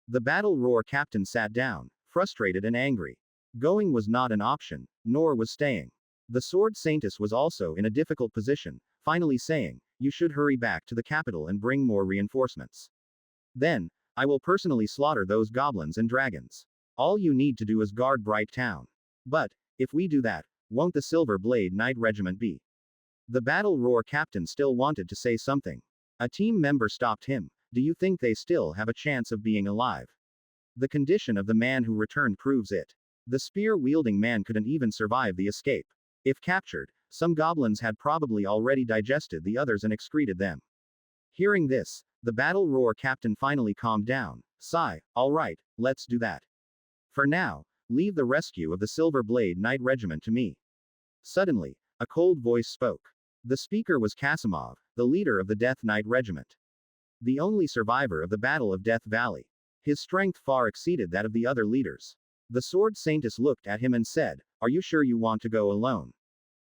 The battle roar captain sat down, frustrated and angry. Going was not an option, nor was staying. The Sword Saintess was also in a difficult position, finally saying, you should hurry back to the capital and bring more reinforcements. Then, I will personally slaughter those goblins and dragons. All you need to do is guard Bright Town. But, if we do that, won't the Silver Blade Knight Regiment be? The battle roar captain still wanted to say something. A team member stopped him. Do you think they still have a chance of being alive? The condition of the man who returned proves it. The spear-wielding man couldn't even survive the escape. If captured, some goblins had probably already digested the others and excreted them. Hearing this, the battle roar captain finally calmed down. Sigh, all right, let's do that. For now, leave the rescue of the Silver Blade Knight Regiment to me. Suddenly, a cold voice spoke. The speaker was Kasimov, the leader of the Death Knight Regiment. The only survivor of the Battle of Death Valley. His strength far exceeded that of the other leaders. The Sword Saintess looked at him and said, are you sure you want to go alone?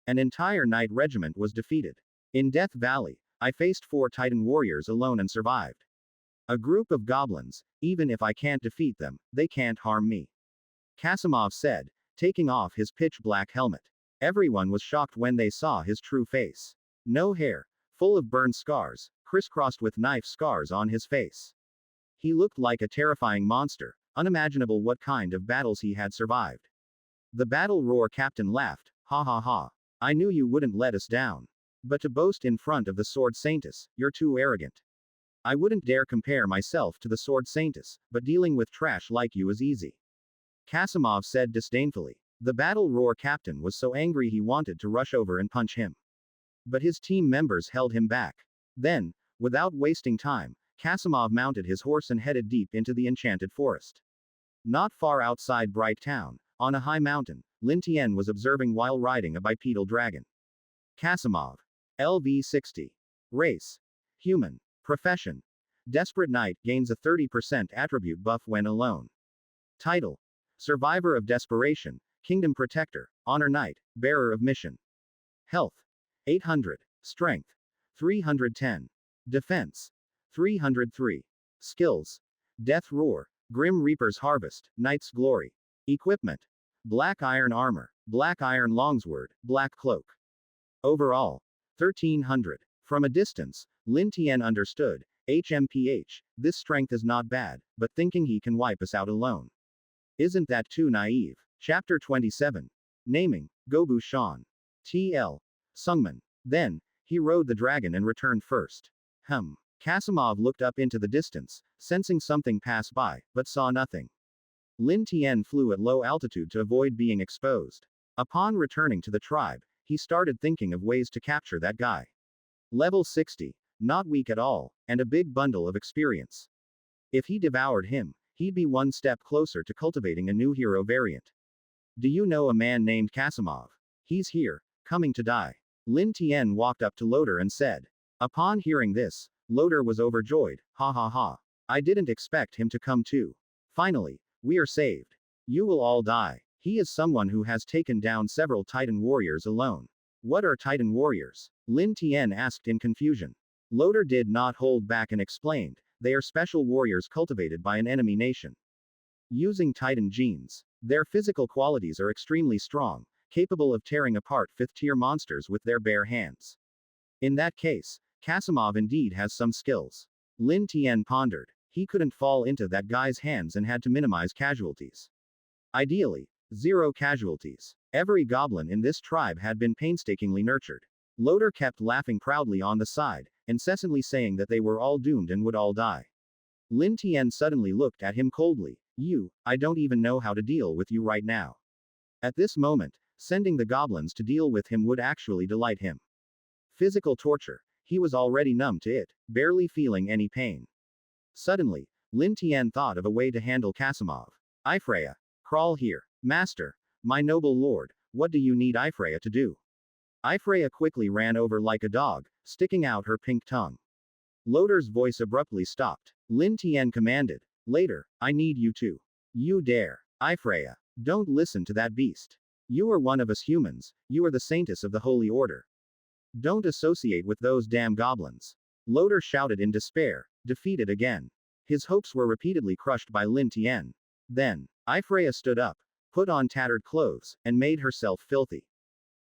An entire knight regiment was defeated. In Death Valley, I faced 4 Titan warriors alone and survived. A group of goblins, even if I can't defeat them, they can't harm me. Kasimov said, taking off his pitch-black helmet. Everyone was shocked when they saw his true face. No hair, full of burned scars, crisscrossed with knife scars on his face. He looked like a terrifying monster, unimaginable what kind of battles he had survived. The battle roar captain laughed, ha ha ha. I knew you wouldn't let us down. But to boast in front of the Sword Saintess, you're too arrogant. I wouldn't dare compare myself to the Sword Saintess, but dealing with trash like you is easy. Kasimov said disdainfully. The battle roar captain was so angry he wanted to rush over and punch him. But his team members held him back. Then, without wasting time, Kasimov mounted his horse and headed deep into the enchanted forest. Not far outside Bright Town, on a high mountain, Lin Tian was observing while riding a bipedal dragon. Kasimov. LV60. Race. Human. Profession. Desperate Knight, gains a 30% attribute buff when alone. Title. Survivor of Desperation. Kingdom Protector, Honor Knight, Bearer of Mission. Health, 800. Strength, 310. Defense, 303. Skills, Death Roar, Grim Reaper's Harvest, Knight's Glory. Equipment, Black Iron Armor, Black Iron Longsword, Black Cloak. Overall, 1300. From a distance, Lin Tian understood, HMPH, this strength is not bad, but thinking he can wipe us out alone. Isn't that too naive? Chapter 27. Naming, Gobu Shan. TL. Sungman. Then, he rode the dragon and returned first. Kasimov looked up into the distance, sensing something pass by, but saw nothing. Lin Tian flew at low altitude to avoid being exposed. Upon returning to the tribe, he started thinking of ways to capture that guy. Level 60, not weak at all, and a big bundle of experience. If he devoured him, he'd be one step closer to cultivating a new hero variant. Do you know a man named Kasimov? He's here, coming to die. Lin Tian walked up to Loder and said. Upon hearing this, Loder was overjoyed, ha ha ha. I didn't expect him to come too. Finally, we are saved. You will all die. He is someone who has taken down several Titan warriors alone. What are Titan warriors? Lin Tian asked in confusion. Loder did not hold back and explained, they are special warriors cultivated by an enemy nation. Using Titan genes, their physical qualities are extremely strong, capable of tearing apart 5th-tier monsters with their bare hands. In that case, Kasimov indeed has some skills. Lin Tian pondered. He couldn't fall into that guy's hands and had to minimize casualties. Ideally, 0 casualties. Every goblin in this tribe had been painstakingly nurtured. Loder kept laughing proudly on the side, incessantly saying that they were all doomed and would all die. Lin Tian suddenly looked at him coldly. I don't even know how to deal with you right now. At this moment, sending the goblins to deal with him would actually delight him. Physical torture. He was already numb to it, barely feeling any pain. Suddenly, Lin Tian thought of a way to handle Kasimov. Ifreya, crawl here. Master, my noble lord, what do you need Ifreya to do? Ifreya quickly ran over like a dog, sticking out her pink tongue. Loder's voice abruptly stopped. Lin Tian commanded. Later, I need you to. You dare. Ifreya, don't listen to that beast. You are one of us humans, you are the saintess of the Holy Order. Don't associate with those damn goblins. Loder shouted in despair, defeated again. His hopes were repeatedly crushed by Lin Tian. Then, Ifreya stood up, put on tattered clothes, and made herself filthy.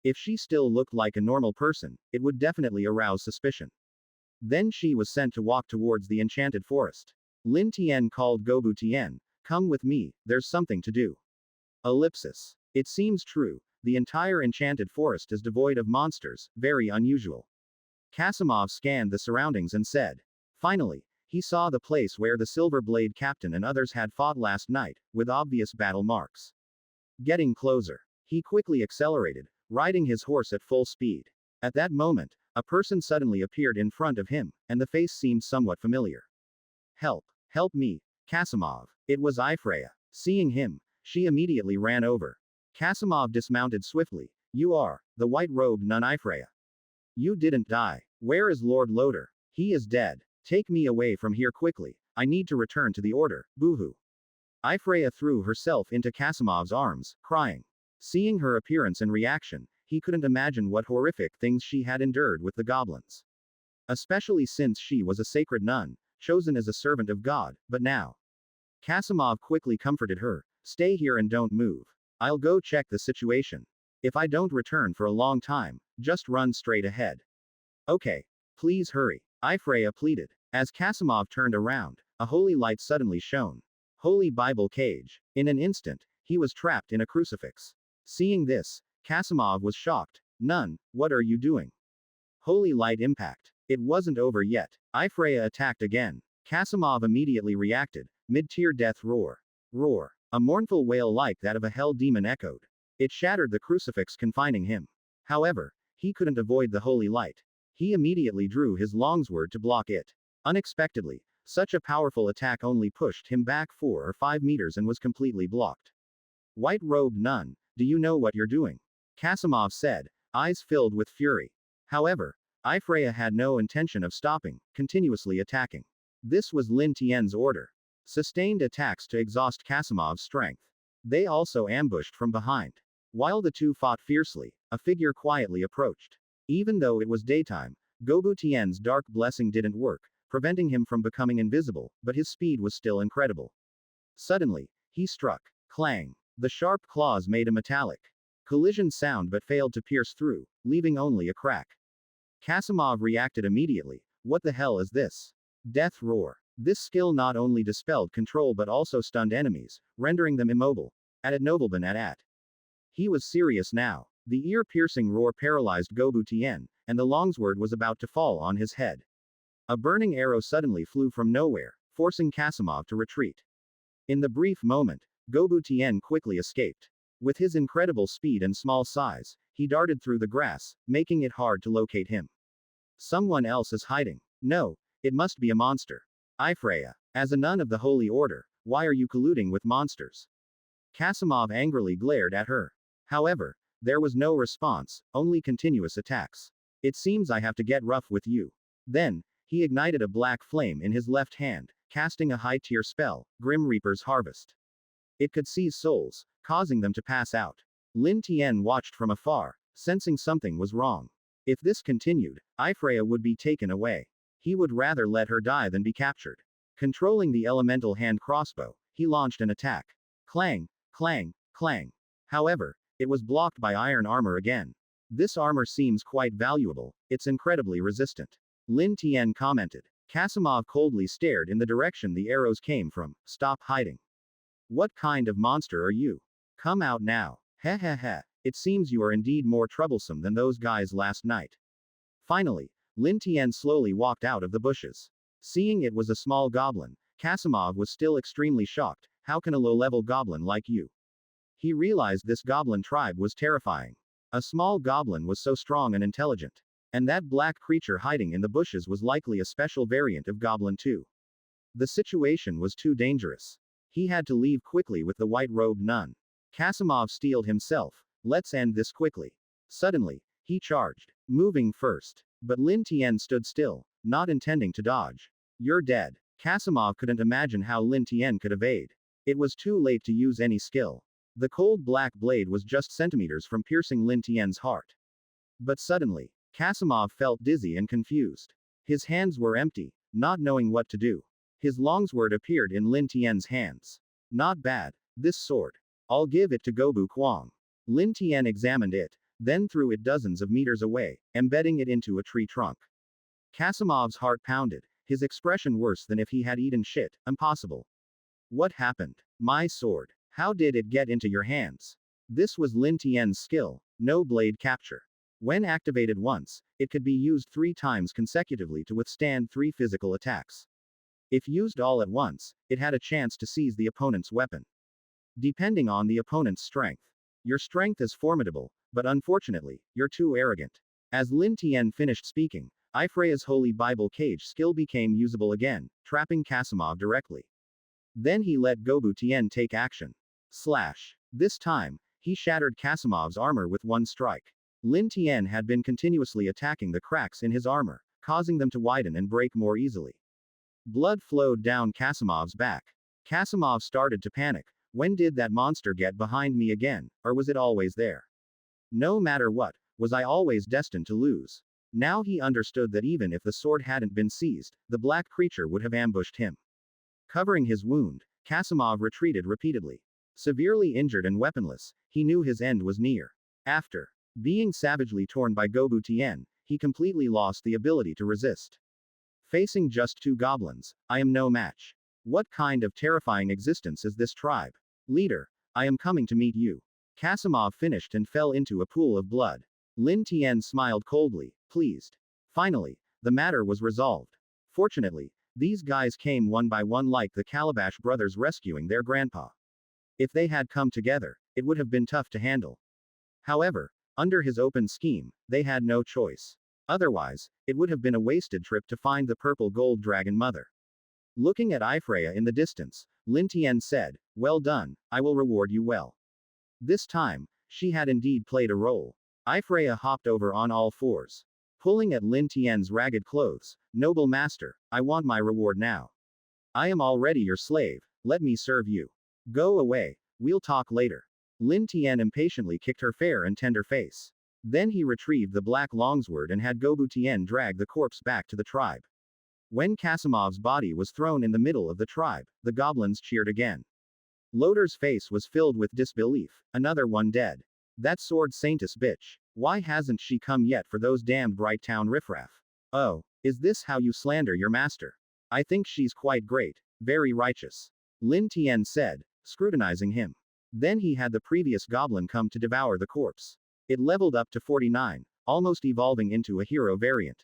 If she still looked like a normal person, it would definitely arouse suspicion. Then she was sent to walk towards the enchanted forest. Lin Tian called Gobu Tian, come with me, there's something to do. Ellipsis. It seems true, the entire enchanted forest is devoid of monsters, very unusual. Kasimov scanned the surroundings and said. Finally, he saw the place where the Silver Blade Captain and others had fought last night, with obvious battle marks. Getting closer. He quickly accelerated, riding his horse at full speed. At that moment, a person suddenly appeared in front of him, and the face seemed somewhat familiar. Help! Help me! Kasimov! It was Ifreya. Seeing him, she immediately ran over. Kasimov dismounted swiftly. You are, the white-robed nun Ifreya. You didn't die. Where is Lord Loder? He is dead. Take me away from here quickly. I need to return to the order, boohoo. Ifreya threw herself into Kasimov's arms, crying. Seeing her appearance and reaction, he couldn't imagine what horrific things she had endured with the goblins. Especially since she was a sacred nun, chosen as a servant of God, but now. Kasimov quickly comforted her. Stay here and don't move. I'll go check the situation. If I don't return for a long time, just run straight ahead. Okay. Please hurry. Ifreya pleaded. As Kasimov turned around, a holy light suddenly shone. Holy Bible cage. In an instant, he was trapped in a crucifix. Seeing this, Kasimov was shocked. Nun, what are you doing? Holy light impact. It wasn't over yet. Ifreya attacked again. Kasimov immediately reacted. Mid-tier death roar. Roar. A mournful wail like that of a hell demon echoed. It shattered the crucifix confining him. However, he couldn't avoid the holy light. He immediately drew his longsword to block it. Unexpectedly, such a powerful attack only pushed him back 4 or 5 meters and was completely blocked. White-robed nun, do you know what you're doing? Kasimov said, eyes filled with fury. However, Ifreya had no intention of stopping, continuously attacking. This was Lin Tian's order. Sustained attacks to exhaust Kasimov's strength. They also ambushed from behind. While the two fought fiercely, a figure quietly approached. Even though it was daytime, Gobu Tian's dark blessing didn't work, preventing him from becoming invisible, but his speed was still incredible. Suddenly, he struck. Clang. The sharp claws made a metallic collision sound but failed to pierce through, leaving only a crack. Kasimov reacted immediately. What the hell is this? Death roar. This skill not only dispelled control but also stunned enemies, rendering them immobile. At Nobleban at. He was serious now. The ear-piercing roar paralyzed Gobu Tian, and the longsword was about to fall on his head. A burning arrow suddenly flew from nowhere, forcing Kasimov to retreat. In the brief moment, Gobu Tian quickly escaped. With his incredible speed and small size, he darted through the grass, making it hard to locate him. Someone else is hiding. No, it must be a monster. Freya, as a nun of the Holy Order, why are you colluding with monsters? Kasimov angrily glared at her. However, there was no response, only continuous attacks. It seems I have to get rough with you. Then, he ignited a black flame in his left hand, casting a high-tier spell, Grim Reaper's Harvest. It could seize souls, causing them to pass out. Lin Tian watched from afar, sensing something was wrong. If this continued, Freya would be taken away. He would rather let her die than be captured. Controlling the elemental hand crossbow, he launched an attack. Clang, clang, clang. However, it was blocked by iron armor again. This armor seems quite valuable, it's incredibly resistant. Lin Tian commented. Kasimov coldly stared in the direction the arrows came from. Stop hiding. What kind of monster are you? Come out now. Heh heh heh. It seems you are indeed more troublesome than those guys last night. Finally, Lin Tian slowly walked out of the bushes. Seeing it was a small goblin, Kasimov was still extremely shocked. How can a low-level goblin like you? He realized this goblin tribe was terrifying. A small goblin was so strong and intelligent. And that black creature hiding in the bushes was likely a special variant of goblin too. The situation was too dangerous. He had to leave quickly with the white-robed nun. Kasimov steeled himself. Let's end this quickly. Suddenly, he charged, moving first. But Lin Tian stood still, not intending to dodge. You're dead. Kasimov couldn't imagine how Lin Tian could evade. It was too late to use any skill. The cold black blade was just centimeters from piercing Lin Tian's heart. But suddenly, Kasimov felt dizzy and confused. His hands were empty, not knowing what to do. His longsword appeared in Lin Tian's hands. Not bad, this sword. I'll give it to Gobu Kwang. Lin Tian examined it, then threw it dozens of meters away, embedding it into a tree trunk. Kasimov's heart pounded, his expression worse than if he had eaten shit. Impossible. What happened? My sword. How did it get into your hands? This was Lin Tian's skill, no blade capture. When activated once, it could be used 3 times consecutively to withstand 3 physical attacks. If used all at once, it had a chance to seize the opponent's weapon. Depending on the opponent's strength. Your strength is formidable, but unfortunately, you're too arrogant. As Lin Tian finished speaking, Freya's Holy Bible cage skill became usable again, trapping Kasimov directly. Then he let Gobu Tian take action. Slash. This time, he shattered Kasimov's armor with one strike. Lin Tian had been continuously attacking the cracks in his armor, causing them to widen and break more easily. Blood flowed down Kasimov's back. Kasimov started to panic. When did that monster get behind me again, or was it always there? No matter what, was I always destined to lose? Now he understood that even if the sword hadn't been seized, the black creature would have ambushed him. Covering his wound, Kasimov retreated repeatedly. Severely injured and weaponless, he knew his end was near. After being savagely torn by Gobu Tian, he completely lost the ability to resist. Facing just 2 goblins, I am no match. What kind of terrifying existence is this tribe? Leader, I am coming to meet you. Kasimov finished and fell into a pool of blood. Lin Tian smiled coldly, pleased. Finally, the matter was resolved. Fortunately, these guys came one by one like the Calabash brothers rescuing their grandpa. If they had come together, it would have been tough to handle. However, under his open scheme, they had no choice. Otherwise, it would have been a wasted trip to find the purple gold dragon mother. Looking at Freya in the distance, Lin Tian said, well done, I will reward you well. This time, she had indeed played a role. Freya hopped over on all fours. Pulling at Lin Tian's ragged clothes, noble master, I want my reward now. I am already your slave, let me serve you. Go away, we'll talk later. Lin Tian impatiently kicked her fair and tender face. Then he retrieved the black longsword and had Gobu Tian drag the corpse back to the tribe. When Kasimov's body was thrown in the middle of the tribe, the goblins cheered again. Loder's face was filled with disbelief. Another one dead. That sword Saintess bitch. Why hasn't she come yet for those damned Bright Town riffraff? Oh, is this how you slander your master? I think she's quite great. Very righteous. Lin Tian said, scrutinizing him. Then he had the previous goblin come to devour the corpse. It leveled up to 49, almost evolving into a hero variant.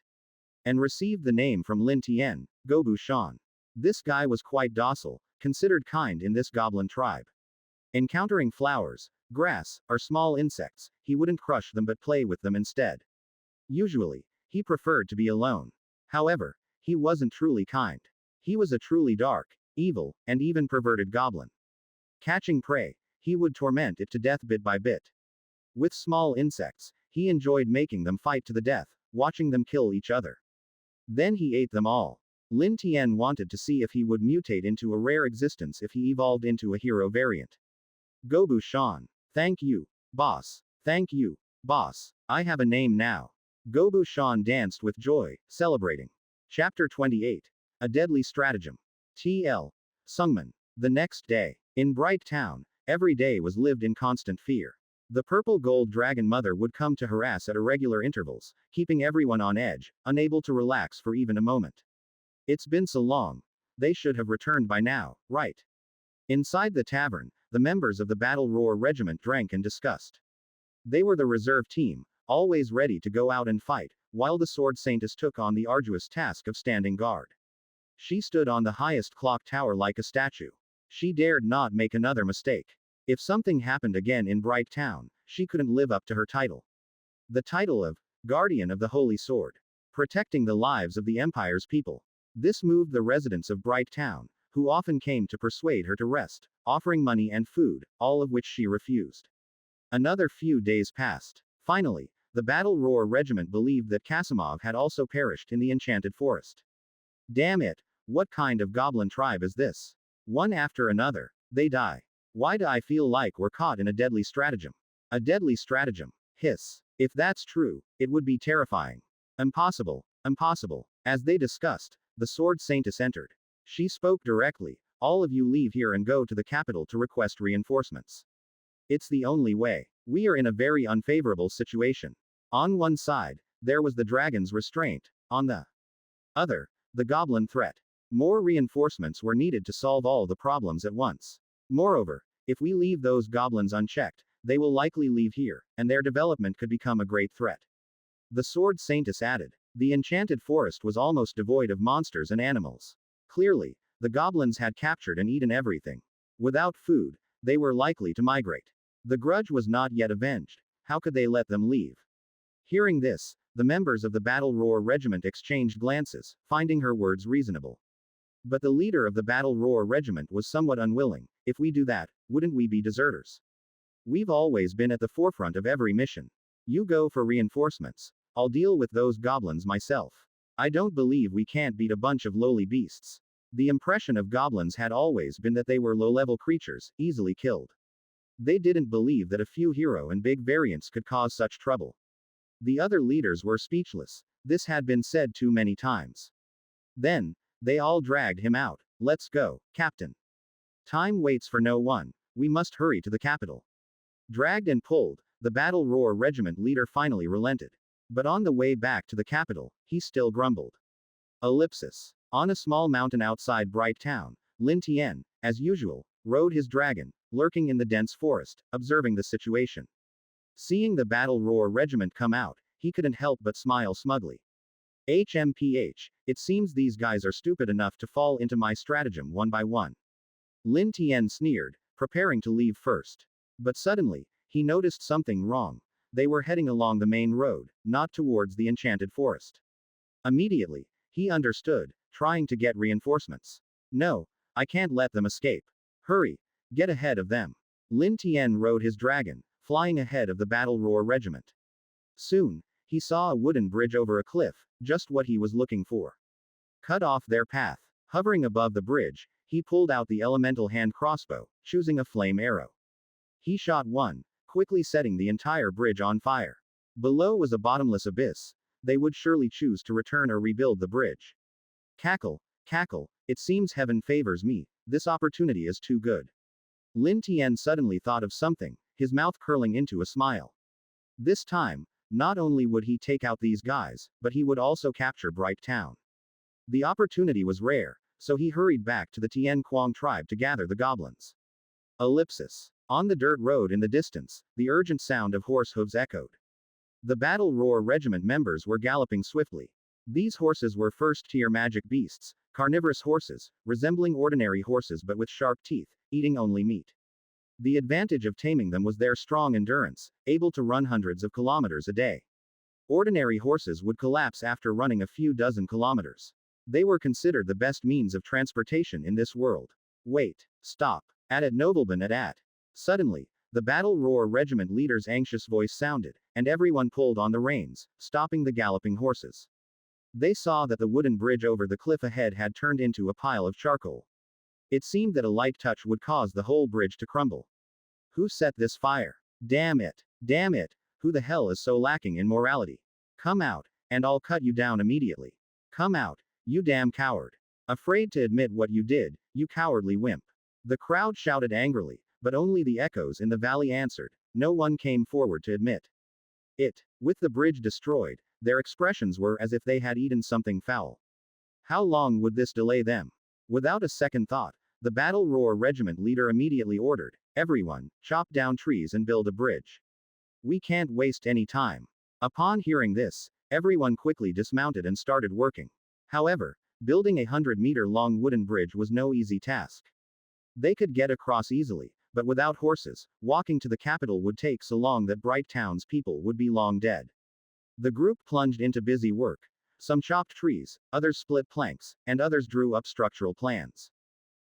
And received the name from Lin Tian, Gobu Shan. This guy was quite docile, considered kind in this goblin tribe. Encountering flowers, grass, or small insects, he wouldn't crush them but play with them instead. Usually, he preferred to be alone. However, he wasn't truly kind. He was a truly dark, evil, and even perverted goblin. Catching prey, he would torment it to death bit by bit. With small insects, he enjoyed making them fight to the death, watching them kill each other. Then he ate them all. Lin Tian wanted to see if he would mutate into a rare existence if he evolved into a hero variant. Gobu Shan. Thank you, boss. Thank you, boss. I have a name now. Gobu Shan danced with joy, celebrating. Chapter 28. A Deadly Stratagem. TL. Sungman. The next day. In Bright Town, every day was lived in constant fear. The purple gold dragon mother would come to harass at irregular intervals, keeping everyone on edge, unable to relax for even a moment. It's been so long. They should have returned by now, right? Inside the tavern, the members of the Battle Roar Regiment drank and discussed. They were the reserve team, always ready to go out and fight, while the sword Saintess took on the arduous task of standing guard. She stood on the highest clock tower like a statue. She dared not make another mistake. If something happened again in Bright Town, she couldn't live up to her title. The title of Guardian of the Holy Sword. Protecting the lives of the Empire's people. This moved the residents of Bright Town, who often came to persuade her to rest, offering money and food, all of which she refused. Another few days passed. Finally, the Battle Roar Regiment believed that Kasimov had also perished in the Enchanted Forest. Damn it, what kind of goblin tribe is this? One after another, they die. Why do I feel like we're caught in a deadly stratagem? A deadly stratagem. Hiss. If that's true, it would be terrifying. Impossible. Impossible. As they discussed, the sword Saintess entered. She spoke directly. All of you leave here and go to the capital to request reinforcements. It's the only way. We are in a very unfavorable situation. On one side, there was the dragon's restraint. On the other, the goblin threat. More reinforcements were needed to solve all the problems at once. Moreover, if we leave those goblins unchecked, they will likely leave here, and their development could become a great threat. The sword Saintess added. The enchanted forest was almost devoid of monsters and animals. Clearly, the goblins had captured and eaten everything. Without food, they were likely to migrate. The grudge was not yet avenged. How could they let them leave? Hearing this, the members of the Battle Roar Regiment exchanged glances, finding her words reasonable. But the leader of the Battle Roar Regiment was somewhat unwilling. If we do that, wouldn't we be deserters? We've always been at the forefront of every mission. You go for reinforcements. I'll deal with those goblins myself. I don't believe we can't beat a bunch of lowly beasts. The impression of goblins had always been that they were low-level creatures, easily killed. They didn't believe that a few hero and big variants could cause such trouble. The other leaders were speechless. This had been said too many times. Then, they all dragged him out. Let's go, Captain. Time waits for no one. We must hurry to the capital. Dragged and pulled, the Battle Roar Regiment leader finally relented. But on the way back to the capital, he still grumbled. Ellipsis. On a small mountain outside Bright Town, Lin Tian, as usual, rode his dragon, lurking in the dense forest, observing the situation. Seeing the Battle Roar Regiment come out, he couldn't help but smile smugly. HMPH, it seems these guys are stupid enough to fall into my stratagem one by one. Lin Tian sneered, preparing to leave first. But suddenly, he noticed something wrong. They were heading along the main road, not towards the enchanted forest. Immediately, he understood, trying to get reinforcements. No, I can't let them escape. Hurry, get ahead of them. Lin Tian rode his dragon, flying ahead of the Battle Roar Regiment. Soon, he saw a wooden bridge over a cliff, just what he was looking for. Cut off their path. Hovering above the bridge, he pulled out the elemental hand crossbow, choosing a flame arrow. He shot one, quickly setting the entire bridge on fire. Below was a bottomless abyss. They would surely choose to return or rebuild the bridge. Cackle, cackle, it seems heaven favors me, this opportunity is too good. Lin Tian suddenly thought of something, his mouth curling into a smile. This time, not only would he take out these guys, but he would also capture Bright Town. The opportunity was rare, so he hurried back to the Tian Kuang tribe to gather the goblins. Ellipsis. On the dirt road in the distance, the urgent sound of horse hooves echoed. The Battle Roar Regiment members were galloping swiftly. These horses were first-tier magic beasts, carnivorous horses, resembling ordinary horses but with sharp teeth, eating only meat. The advantage of taming them was their strong endurance, able to run hundreds of kilometers a day. Ordinary horses would collapse after running a few dozen kilometers. They were considered the best means of transportation in this world. Wait, stop. At Nobleman at. Suddenly, the Battle Roar Regiment leader's anxious voice sounded, and everyone pulled on the reins, stopping the galloping horses. They saw that the wooden bridge over the cliff ahead had turned into a pile of charcoal. It seemed that a light touch would cause the whole bridge to crumble. Who set this fire? Damn it! Damn it! Who the hell is so lacking in morality? Come out, and I'll cut you down immediately. Come out, you damn coward. Afraid to admit what you did, you cowardly wimp. The crowd shouted angrily, but only the echoes in the valley answered. No one came forward to admit it. With the bridge destroyed, their expressions were as if they had eaten something foul. How long would this delay them? Without a second thought, the Battle Roar Regiment leader immediately ordered, everyone, chop down trees and build a bridge. We can't waste any time. Upon hearing this, everyone quickly dismounted and started working. However, building a 100-meter-long wooden bridge was no easy task. They could get across easily, but without horses, walking to the capital would take so long that Bright Town's people would be long dead. The group plunged into busy work. Some chopped trees, others split planks, and others drew up structural plans.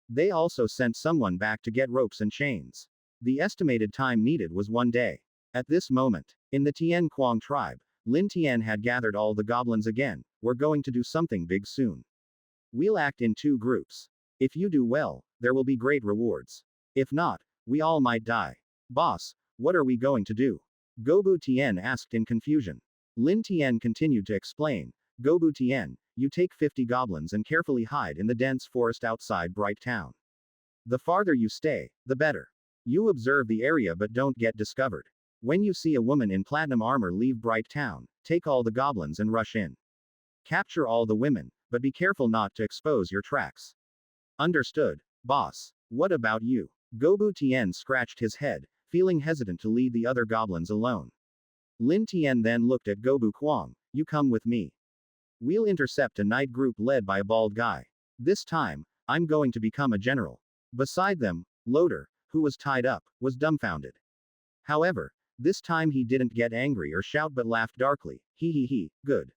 They also sent someone back to get ropes and chains. The estimated time needed was 1 day. At this moment, in the Tian Kuang tribe, Lin Tian had gathered all the goblins again. We're going to do something big soon. We'll act in 2 groups. If you do well, there will be great rewards. If not, we all might die. Boss, what are we going to do? Gobu Tian asked in confusion. Lin Tian continued to explain. Gobu Tian, you take 50 goblins and carefully hide in the dense forest outside Bright Town. The farther you stay, the better. You observe the area but don't get discovered. When you see a woman in platinum armor leave Bright Town, take all the goblins and rush in. Capture all the women, but be careful not to expose your tracks. Understood, boss. What about you? Gobu Tian scratched his head, feeling hesitant to lead the other goblins alone. Lin Tian then looked at Gobu Kuang. You come with me. We'll intercept a night group led by a bald guy. This time, I'm going to become a general. Beside them, Loader, who was tied up, was dumbfounded. However, this time he didn't get angry or shout but laughed darkly. He, good.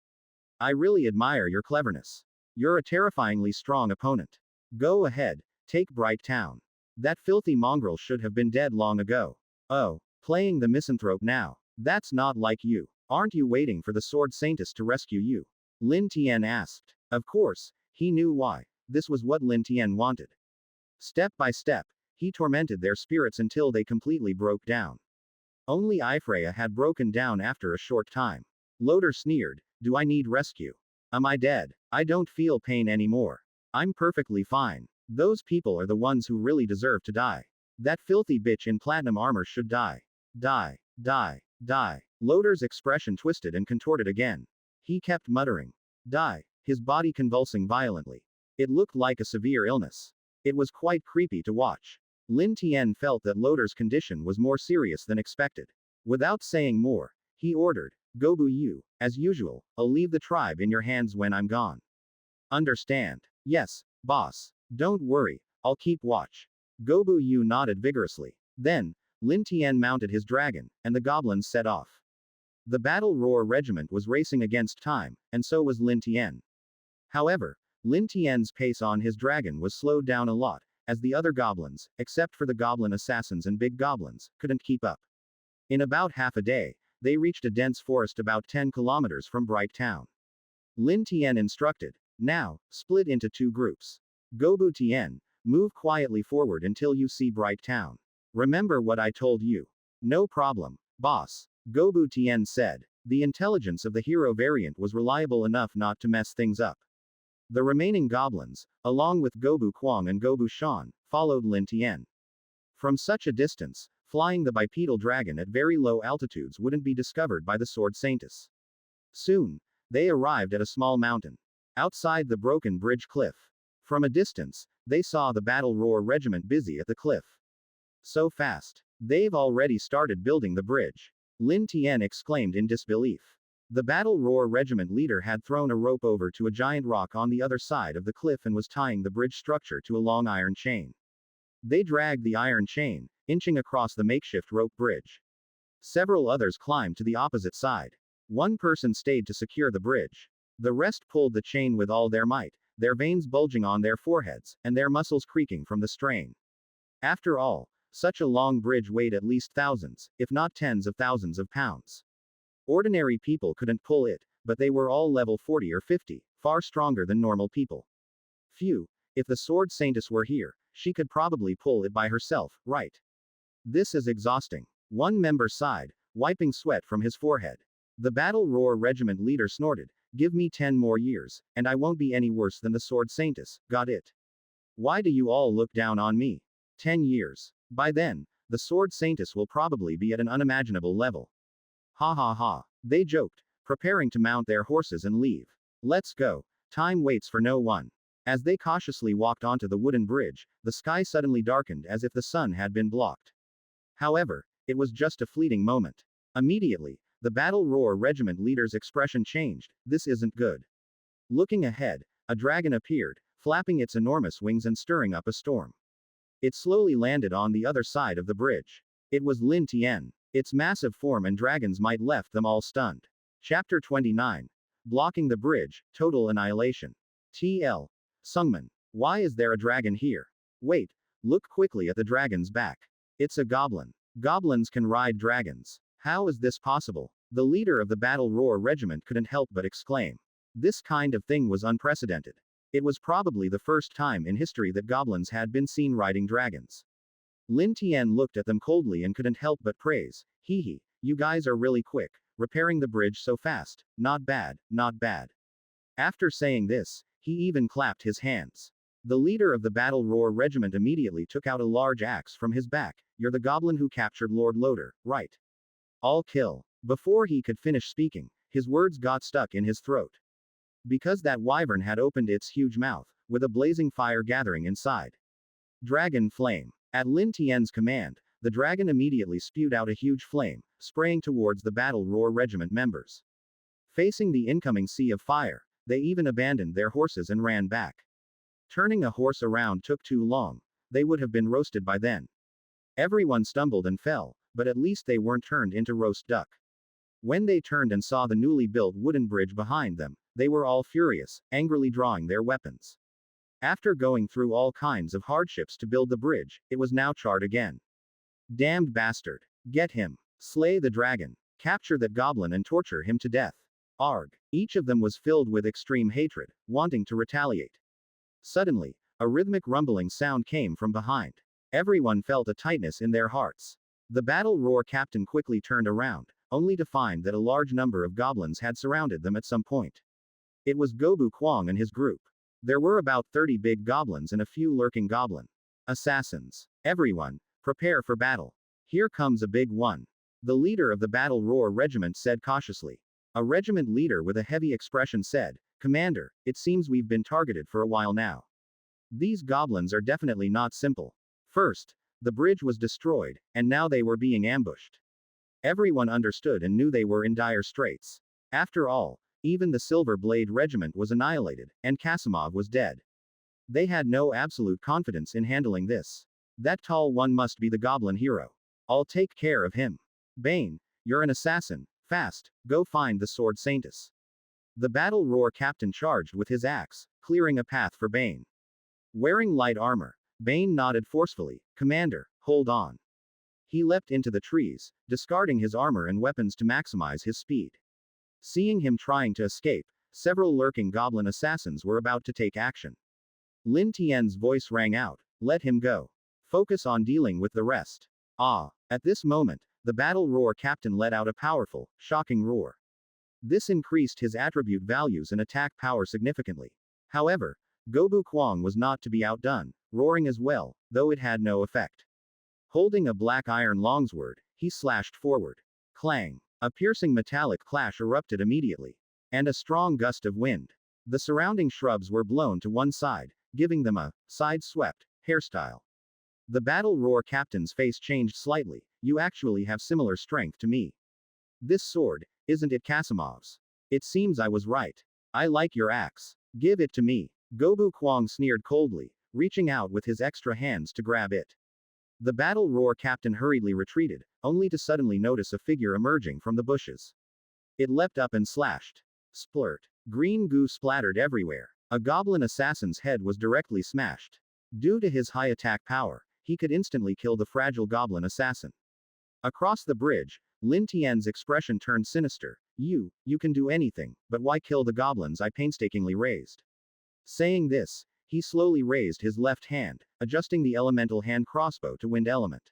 I really admire your cleverness. You're a terrifyingly strong opponent. Go ahead, take Bright Town. That filthy mongrel should have been dead long ago. Oh, playing the misanthrope now. That's not like you. Aren't you waiting for the sword Saintess to rescue you? Lin Tian asked. Of course, he knew why. This was what Lin Tian wanted. Step by step, he tormented their spirits until they completely broke down. Only Ifreya had broken down after a short time. Loader sneered, do I need rescue? Am I dead? I don't feel pain anymore. I'm perfectly fine. Those people are the ones who really deserve to die. That filthy bitch in platinum armor should die. Die. Die. Die. Loader's expression twisted and contorted again. He kept muttering. Die. His body convulsing violently. It looked like a severe illness. It was quite creepy to watch. Lin Tian felt that Loader's condition was more serious than expected. Without saying more, he ordered, Gobu you, as usual, I'll leave the tribe in your hands when I'm gone. Understand? Yes, boss. Don't worry, I'll keep watch. Gobu Yu nodded vigorously. Then, Lin Tian mounted his dragon, and the goblins set off. The Battle Roar Regiment was racing against time, and so was Lin Tian. However, Lin Tian's pace on his dragon was slowed down a lot, as the other goblins, except for the goblin assassins and big goblins, couldn't keep up. In about half a day, they reached a dense forest about 10 kilometers from Bright Town. Lin Tian instructed, now, split into 2 groups. Gobu Tian, move quietly forward until you see Bright Town. Remember what I told you. No problem, boss. Gobu Tian said. The intelligence of the hero variant was reliable enough not to mess things up. The remaining goblins, along with Gobu Kwang and Gobu Shan, followed Lin Tian. From such a distance, flying the bipedal dragon at very low altitudes wouldn't be discovered by the sword saintus. Soon, they arrived at a small mountain. Outside the broken bridge cliff. From a distance, they saw the battle roar regiment busy at the cliff. So fast. They've already started building the bridge. Lin Tian exclaimed in disbelief. The battle roar regiment leader had thrown a rope over to a giant rock on the other side of the cliff and was tying the bridge structure to a long iron chain. They dragged the iron chain, inching across the makeshift rope bridge. Several others climbed to the opposite side. One person stayed to secure the bridge. The rest pulled the chain with all their might, their veins bulging on their foreheads, and their muscles creaking from the strain. After all, such a long bridge weighed at least thousands, if not tens of thousands of pounds. Ordinary people couldn't pull it, but they were all level 40 or 50, far stronger than normal people. Phew, if the sword saintess were here, she could probably pull it by herself, right? This is exhausting. One member sighed, wiping sweat from his forehead. The battle roar regiment leader snorted, give me 10 more years, and I won't be any worse than the sword saintess, got it? Why do you all look down on me? 10 years. By then, the sword saintess will probably be at an unimaginable level. Ha ha ha. They joked, preparing to mount their horses and leave. Let's go. Time waits for no one. As they cautiously walked onto the wooden bridge, the sky suddenly darkened as if the sun had been blocked. However, it was just a fleeting moment. Immediately, the battle roar regiment leader's expression changed. This isn't good. Looking ahead, a dragon appeared, flapping its enormous wings and stirring up a storm. It slowly landed on the other side of the bridge. It was Lin Tian. Its massive form and dragon's might left them all stunned. Chapter 29. Blocking the bridge, total annihilation. TL. Sungman. Why is there a dragon here? Wait, look quickly at the dragon's back. It's a goblin. Goblins can ride dragons. How is this possible? The leader of the battle roar regiment couldn't help but exclaim. This kind of thing was unprecedented. It was probably the first time in history that goblins had been seen riding dragons. Lin Tian looked at them coldly and couldn't help but praise. Hee hee, you guys are really quick, repairing the bridge so fast, not bad, not bad. After saying this, he even clapped his hands. The leader of the battle roar regiment immediately took out a large axe from his back. You're the goblin who captured Lord Loader, right? I'll kill. Before he could finish speaking, his words got stuck in his throat. Because that wyvern had opened its huge mouth, with a blazing fire gathering inside. Dragon flame. At Lin Tian's command, the dragon immediately spewed out a huge flame, spraying towards the battle roar regiment members. Facing the incoming sea of fire, they even abandoned their horses and ran back. Turning a horse around took too long, they would have been roasted by then. Everyone stumbled and fell, but at least they weren't turned into roast duck. When they turned and saw the newly built wooden bridge behind them, they were all furious, angrily drawing their weapons. After going through all kinds of hardships to build the bridge, it was now charred again. Damned bastard. Get him. Slay the dragon. Capture that goblin and torture him to death. Arg. Each of them was filled with extreme hatred, wanting to retaliate. Suddenly, a rhythmic rumbling sound came from behind. Everyone felt a tightness in their hearts. The battle roar captain quickly turned around, only to find that a large number of goblins had surrounded them at some point. It was Gobu Kwang and his group. There were about 30 big goblins and a few lurking goblin assassins. Everyone, prepare for battle. Here comes a big one. The leader of the battle roar regiment said cautiously. A regiment leader with a heavy expression said, Commander, it seems we've been targeted for a while now. These goblins are definitely not simple. First, the bridge was destroyed, and now they were being ambushed. Everyone understood and knew they were in dire straits. After all, even the Silver Blade Regiment was annihilated, and Kasimov was dead. They had no absolute confidence in handling this. That tall one must be the goblin hero. I'll take care of him. Bane, you're an assassin. Fast, go find the sword saintus. The battle roar captain charged with his axe, clearing a path for Bane. Wearing light armor, Bane nodded forcefully. Commander, hold on. He leapt into the trees, discarding his armor and weapons to maximize his speed. Seeing him trying to escape, several lurking goblin assassins were about to take action. Lin Tian's voice rang out, let him go. Focus on dealing with the rest. Ah! At this moment, the battle roar captain let out a powerful, shocking roar. This increased his attribute values and attack power significantly. However, Gobu Kwang was not to be outdone, roaring as well, though it had no effect. Holding a black iron longsword, he slashed forward. Clang! A piercing metallic clash erupted immediately. And a strong gust of wind. The surrounding shrubs were blown to one side, giving them a side-swept hairstyle. The battle roar captain's face changed slightly. You actually have similar strength to me. This sword, isn't it Kasimov's? It seems I was right. I like your axe. Give it to me. Gobu Kwang sneered coldly, reaching out with his extra hands to grab it. The battle roar captain hurriedly retreated, only to suddenly notice a figure emerging from the bushes. It leapt up and slashed. Splurt. Green goo splattered everywhere. A goblin assassin's head was directly smashed. Due to his high attack power, he could instantly kill the fragile goblin assassin. Across the bridge, Lin Tian's expression turned sinister. You can do anything, but why kill the goblins I painstakingly raised? Saying this, he slowly raised his left hand, adjusting the elemental hand crossbow to wind element.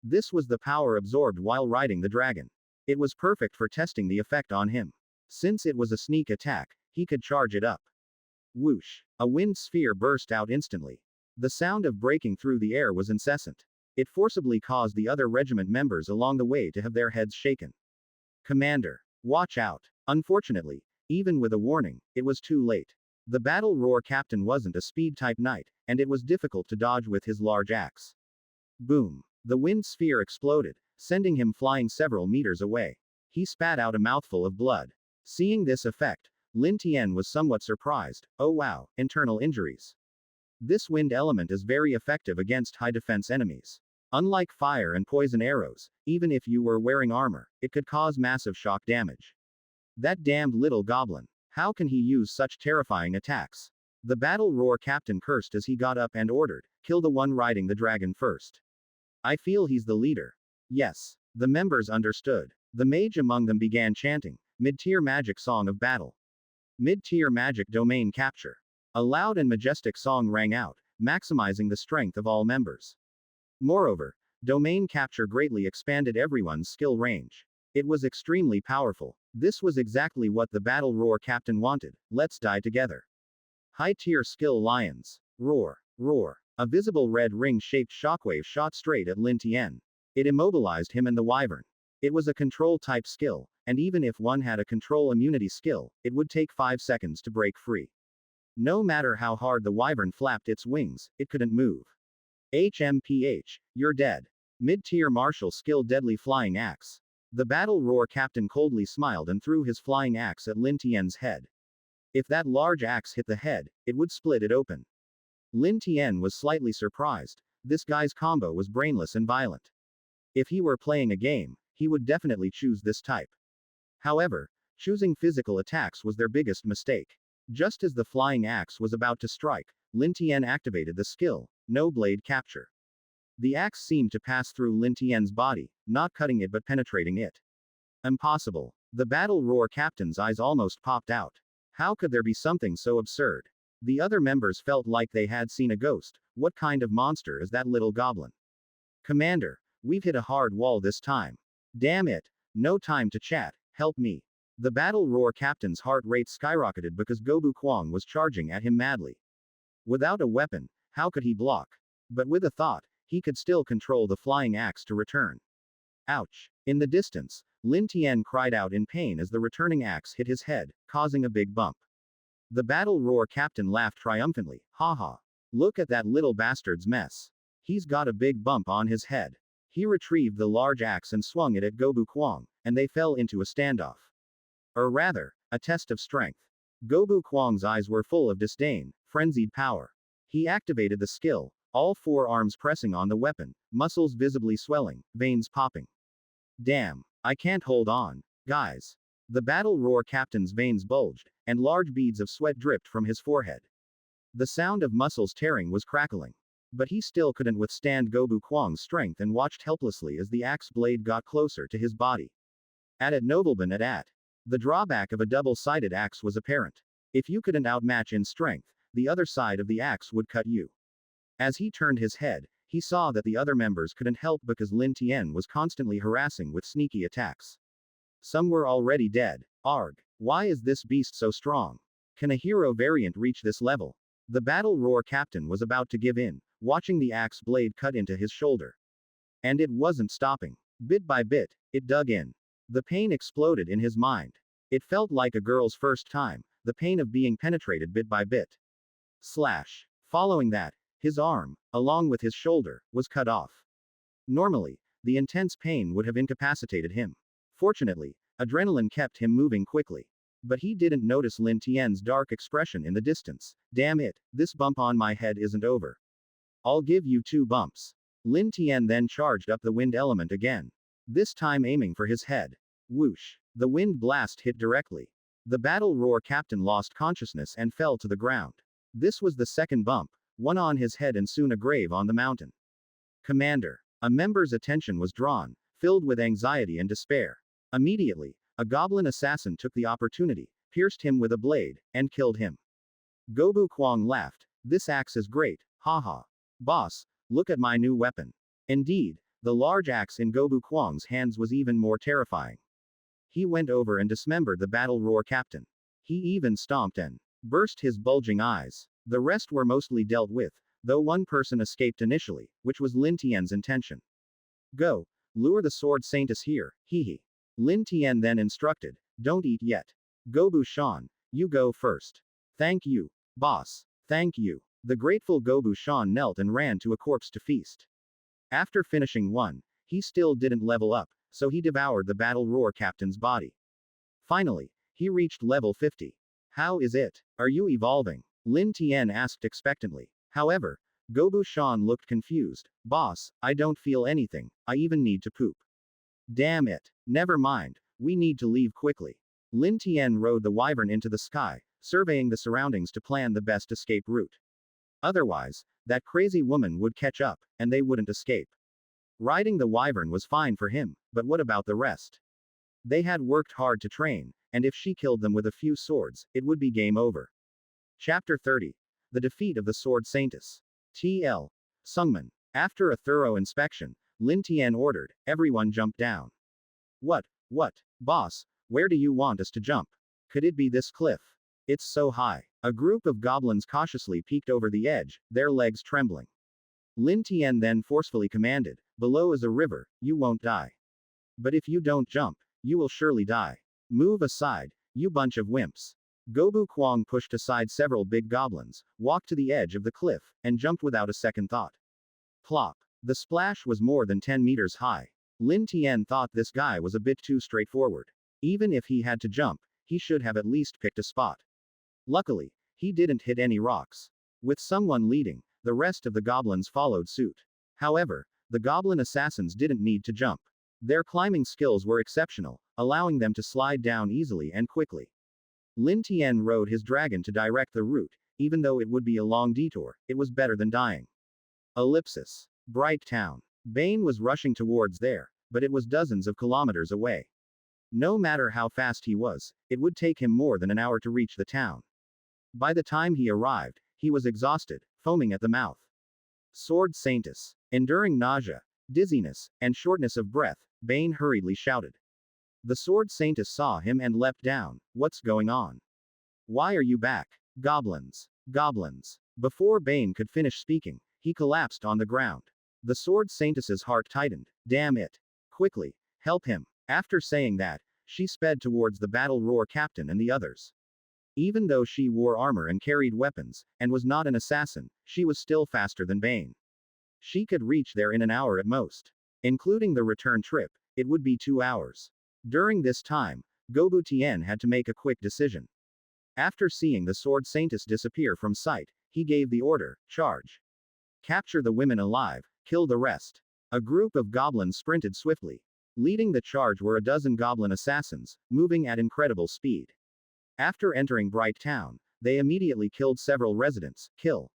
This was the power absorbed while riding the dragon. It was perfect for testing the effect on him. Since it was a sneak attack, he could charge it up. Whoosh! A wind sphere burst out instantly. The sound of breaking through the air was incessant. It forcibly caused the other regiment members along the way to have their heads shaken. Commander! Watch out! Unfortunately, even with a warning, it was too late. The battle roar captain wasn't a speed-type knight, and it was difficult to dodge with his large axe. Boom! The wind sphere exploded, sending him flying several meters away. He spat out a mouthful of blood. Seeing this effect, Lin Tian was somewhat surprised. Oh wow, internal injuries. This wind element is very effective against high defense enemies. Unlike fire and poison arrows, even if you were wearing armor, it could cause massive shock damage. That damned little goblin. How can he use such terrifying attacks? The battle roar captain cursed as he got up and ordered, kill the one riding the dragon first. I feel he's the leader. Yes. The members understood. The mage among them began chanting, mid-tier magic song of battle. Mid-tier magic domain capture. A loud and majestic song rang out, maximizing the strength of all members. Moreover, domain capture greatly expanded everyone's skill range. It was extremely powerful. This was exactly what the battle roar captain wanted. Let's die together. High-tier skill lions. Roar. Roar. A visible red ring-shaped shockwave shot straight at Lin Tian. It immobilized him and the wyvern. It was a control-type skill, and even if one had a control immunity skill, it would take 5 seconds to break free. No matter how hard the wyvern flapped its wings, it couldn't move. HMPH, you're dead. Mid-tier martial skill deadly flying axe. The battle roar captain coldly smiled and threw his flying axe at Lin Tian's head. If that large axe hit the head, it would split it open. Lin Tian was slightly surprised. This guy's combo was brainless and violent. If he were playing a game, he would definitely choose this type. However, choosing physical attacks was their biggest mistake. Just as the flying axe was about to strike, Lin Tian activated the skill, no blade capture. The axe seemed to pass through Lin Tian's body, not cutting it but penetrating it. Impossible. The battle roar captain's eyes almost popped out. How could there be something so absurd? The other members felt like they had seen a ghost. What kind of monster is that little goblin? Commander, we've hit a hard wall this time. Damn it. No time to chat, help me. The battle roar captain's heart rate skyrocketed because Gobu Kwang was charging at him madly. Without a weapon, how could he block? But with a thought, he could still control the flying axe to return. Ouch. In the distance, Lin Tian cried out in pain as the returning axe hit his head, causing a big bump. The battle roar captain laughed triumphantly. Haha. Look at that little bastard's mess. He's got a big bump on his head. He retrieved the large axe and swung it at Gobu Kwang, and they fell into a standoff. Or rather, a test of strength. Gobu Kwang's eyes were full of disdain, frenzied power. He activated the skill, all 4 arms pressing on the weapon, muscles visibly swelling, veins popping. Damn, I can't hold on, guys. The battle roar captain's veins bulged, and large beads of sweat dripped from his forehead. The sound of muscles tearing was crackling. But he still couldn't withstand Gobu Kwang's strength and watched helplessly as the axe blade got closer to his body. At it Nobleman at. The drawback of a double-sided axe was apparent. If you couldn't outmatch in strength, the other side of the axe would cut you. As he turned his head, he He saw that the other members couldn't help because Lin Tian was constantly harassing with sneaky attacks. Some were already dead. Arg. Why is this beast so strong? Can a hero variant reach this level? The battle roar captain was about to give in, watching the axe blade cut into his shoulder. And it wasn't stopping. Bit by bit, it dug in. The pain exploded in his mind. It felt like a girl's first time, the pain of being penetrated bit by bit. Slash. Following that, his arm, along with his shoulder, was cut off. Normally, the intense pain would have incapacitated him. Fortunately, adrenaline kept him moving quickly. But he didn't notice Lin Tian's dark expression in the distance. Damn it, this bump on my head isn't over. I'll give you 2 bumps. Lin Tian then charged up the wind element again. This time aiming for his head. Whoosh. The wind blast hit directly. The battle roar captain lost consciousness and fell to the ground. This was the second bump, one on his head and soon a grave on the mountain. Commander. A member's attention was drawn, filled with anxiety and despair. Immediately, a goblin assassin took the opportunity, pierced him with a blade, and killed him. Gobu Kwang laughed. This axe is great, haha. Boss, look at my new weapon. Indeed, the large axe in Gobu Kwang's hands was even more terrifying. He went over and dismembered the battle roar captain. He even stomped and burst his bulging eyes. The rest were mostly dealt with, though one person escaped initially, which was Lin Tian's intention. Go, lure the sword saintus here, hee. Lin Tian then instructed, don't eat yet. Gobu Shan, you go first. Thank you, boss. Thank you. The grateful Gobu Shan knelt and ran to a corpse to feast. After finishing one, he still didn't level up, so he devoured the battle roar captain's body. Finally, he reached level 50. How is it? Are you evolving? Lin Tian asked expectantly. However, Gobu Shan looked confused. Boss, I don't feel anything, I even need to poop. Damn it. Never mind, we need to leave quickly. Lin Tian rode the wyvern into the sky, surveying the surroundings to plan the best escape route. Otherwise, that crazy woman would catch up, and they wouldn't escape. Riding the wyvern was fine for him, but what about the rest? They had worked hard to train, and if she killed them with a few swords, it would be game over. Chapter 30. The Defeat of the Sword Saintess. TL. Sungman. After a thorough inspection, Lin Tian ordered, everyone jump down. What, boss, where do you want us to jump? Could it be this cliff? It's so high. A group of goblins cautiously peeked over the edge, their legs trembling. Lin Tian then forcefully commanded, below is a river, you won't die. But if you don't jump, you will surely die. Move aside, you bunch of wimps. Gobu Kwang pushed aside several big goblins, walked to the edge of the cliff, and jumped without a second thought. Plop. The splash was more than 10 meters high. Lin Tian thought this guy was a bit too straightforward. Even if he had to jump, he should have at least picked a spot. Luckily, he didn't hit any rocks. With someone leading, the rest of the goblins followed suit. However, the goblin assassins didn't need to jump. Their climbing skills were exceptional, allowing them to slide down easily and quickly. Lin Tian rode his dragon to direct the route, even though it would be a long detour, it was better than dying. Ellipsis. Bright Town. Bane was rushing towards there, but it was dozens of kilometers away. No matter how fast he was, it would take him more than an hour to reach the town. By the time he arrived, he was exhausted, foaming at the mouth. Sword Saintess. Enduring nausea, dizziness, and shortness of breath, Bane hurriedly shouted. The Sword Saintess saw him and leapt down. What's going on? Why are you back? Goblins. Goblins. Before Bane could finish speaking, he collapsed on the ground. The Sword Saintess's heart tightened. Damn it. Quickly, help him. After saying that, she sped towards the battle roar captain and the others. Even though she wore armor and carried weapons, and was not an assassin, she was still faster than Bane. She could reach there in an hour at most. Including the return trip, it would be 2 hours. During this time, Gobu Tian had to make a quick decision. After seeing the Sword Saintess disappear from sight, he gave the order, charge. Capture the women alive, kill the rest. A group of goblins sprinted swiftly. Leading the charge were a dozen goblin assassins, moving at incredible speed. After entering Bright Town, they immediately killed several residents. Kill.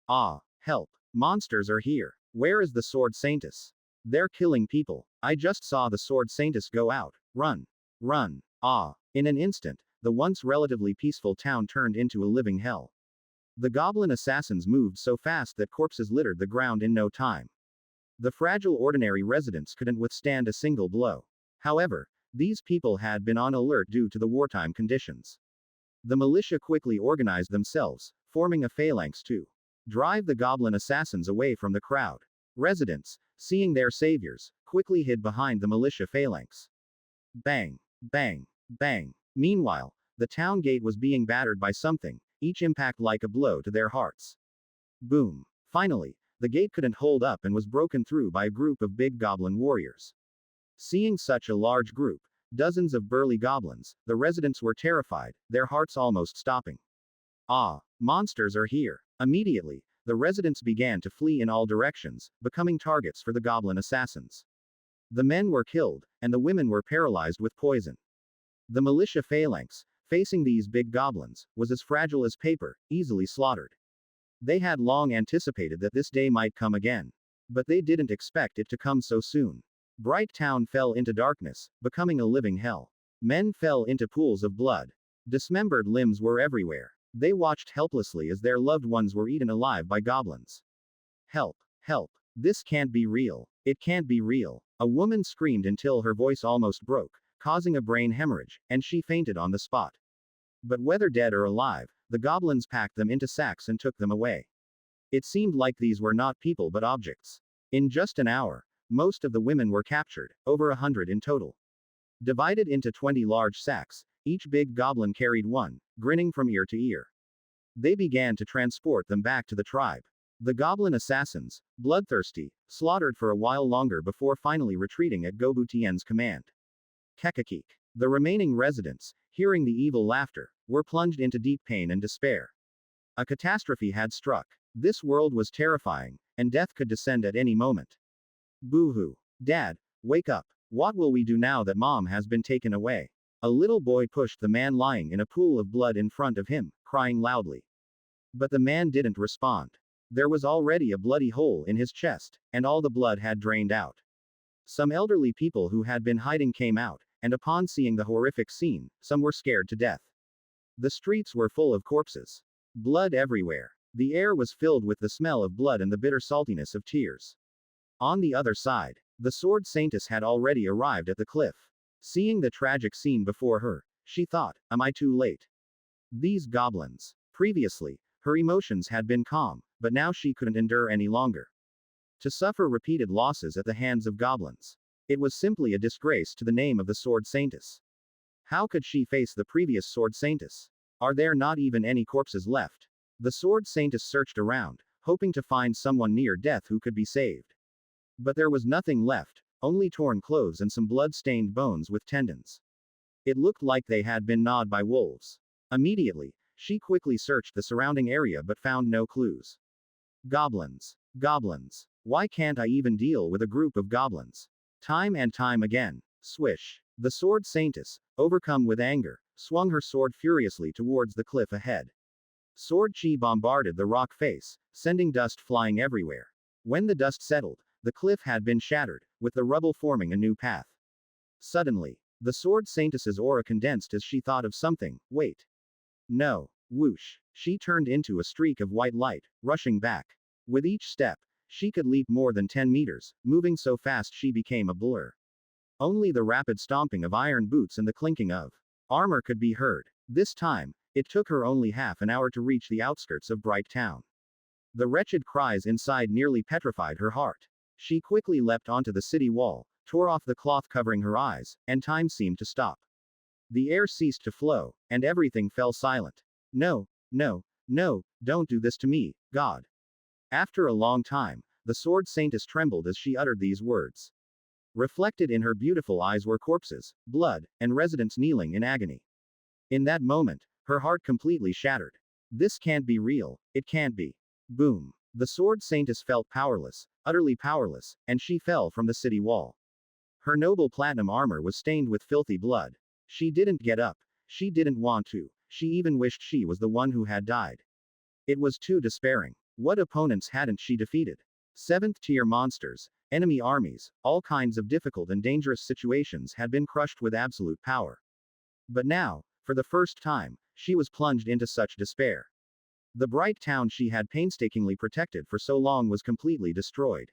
Ah, help. Monsters are here. Where is the Sword Saintess? They're killing people. I just saw the Sword Saintess go out. Run. Run. Ah. In an instant, the once relatively peaceful town turned into a living hell. The goblin assassins moved so fast that corpses littered the ground in no time. The fragile ordinary residents couldn't withstand a single blow. However, these people had been on alert due to the wartime conditions. The militia quickly organized themselves, forming a phalanx to drive the goblin assassins away from the crowd. Residents, seeing their saviors, quickly hid behind the militia phalanx. Bang, bang, bang. Meanwhile, the town gate was being battered by something, each impact like a blow to their hearts. Boom. Finally, the gate couldn't hold up and was broken through by a group of big goblin warriors. Seeing such a large group, dozens of burly goblins, the residents were terrified, their hearts almost stopping. Ah, monsters are here. Immediately, the residents began to flee in all directions, becoming targets for the goblin assassins. The men were killed, and the women were paralyzed with poison. The militia phalanx, facing these big goblins, was as fragile as paper, easily slaughtered. They had long anticipated that this day might come again. But they didn't expect it to come so soon. Bright Town fell into darkness, becoming a living hell. Men fell into pools of blood. Dismembered limbs were everywhere. They watched helplessly as their loved ones were eaten alive by goblins. Help! Help! This can't be real. It can't be real. A woman screamed until her voice almost broke, causing a brain hemorrhage, and she fainted on the spot. But whether dead or alive, the goblins packed them into sacks and took them away. It seemed like these were not people but objects. In just an hour, most of the women were captured, over 100 in total. Divided into 20 large sacks, each big goblin carried one, grinning from ear to ear. They began to transport them back to the tribe. The goblin assassins, bloodthirsty, slaughtered for a while longer before finally retreating at Gobu Tian's command. Kekakik. The remaining residents, hearing the evil laughter, were plunged into deep pain and despair. A catastrophe had struck. This world was terrifying, and death could descend at any moment. Boo-hoo. Dad, wake up. What will we do now that Mom has been taken away? A little boy pushed the man lying in a pool of blood in front of him, crying loudly. But the man didn't respond. There was already a bloody hole in his chest, and all the blood had drained out. Some elderly people who had been hiding came out, and upon seeing the horrific scene, some were scared to death. The streets were full of corpses. Blood everywhere. The air was filled with the smell of blood and the bitter saltiness of tears. On the other side, the sword Saintess had already arrived at the cliff. Seeing the tragic scene before her, she thought, am I too late? These goblins. Previously, her emotions had been calm, but now she couldn't endure any longer. To suffer repeated losses at the hands of goblins. It was simply a disgrace to the name of the sword Saintess. How could she face the previous sword Saintess? Are there not even any corpses left? The sword Saintess searched around, hoping to find someone near death who could be saved. But there was nothing left, only torn clothes and some blood-stained bones with tendons. It looked like they had been gnawed by wolves. Immediately, she quickly searched the surrounding area but found no clues. Goblins. Goblins. Why can't I even deal with a group of goblins? Time and time again. Swish. The sword Saintess, overcome with anger, swung her sword furiously towards the cliff ahead. Sword chi bombarded the rock face, sending dust flying everywhere. When the dust settled, the cliff had been shattered, with the rubble forming a new path. Suddenly, the sword Saintess's aura condensed as she thought of something. Wait. No. Whoosh. She turned into a streak of white light, rushing back. With each step, she could leap more than 10 meters, moving so fast she became a blur. Only the rapid stomping of iron boots and the clinking of armor could be heard. This time, it took her only half an hour to reach the outskirts of Bright Town. The wretched cries inside nearly petrified her heart. She quickly leapt onto the city wall, tore off the cloth covering her eyes, and time seemed to stop. The air ceased to flow, and everything fell silent. No, no, no, don't do this to me, God. After a long time, the sword Saintess trembled as she uttered these words. Reflected in her beautiful eyes were corpses, blood, and residents kneeling in agony. In that moment, her heart completely shattered. This can't be real, it can't be. Boom. The sword Saintess felt powerless, utterly powerless, and she fell from the city wall. Her noble platinum armor was stained with filthy blood. She didn't get up. She didn't want to. She even wished she was the one who had died. It was too despairing. What opponents hadn't she defeated? 7th-tier monsters, enemy armies, all kinds of difficult and dangerous situations had been crushed with absolute power. But now, for the first time, she was plunged into such despair. The bright town she had painstakingly protected for so long was completely destroyed.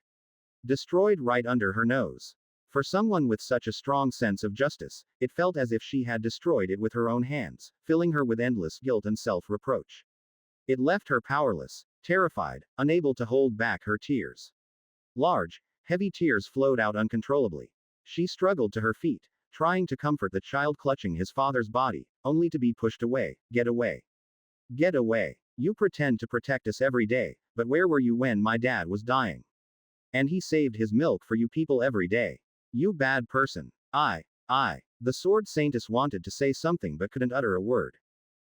Destroyed right under her nose. For someone with such a strong sense of justice, it felt as if she had destroyed it with her own hands, filling her with endless guilt and self-reproach. It left her powerless, terrified, unable to hold back her tears. Large, heavy tears flowed out uncontrollably. She struggled to her feet, trying to comfort the child clutching his father's body, only to be pushed away. Get away. Get away. You pretend to protect us every day, but where were you when my dad was dying? And he saved his milk for you people every day. You bad person. I. The sword saintess wanted to say something but couldn't utter a word.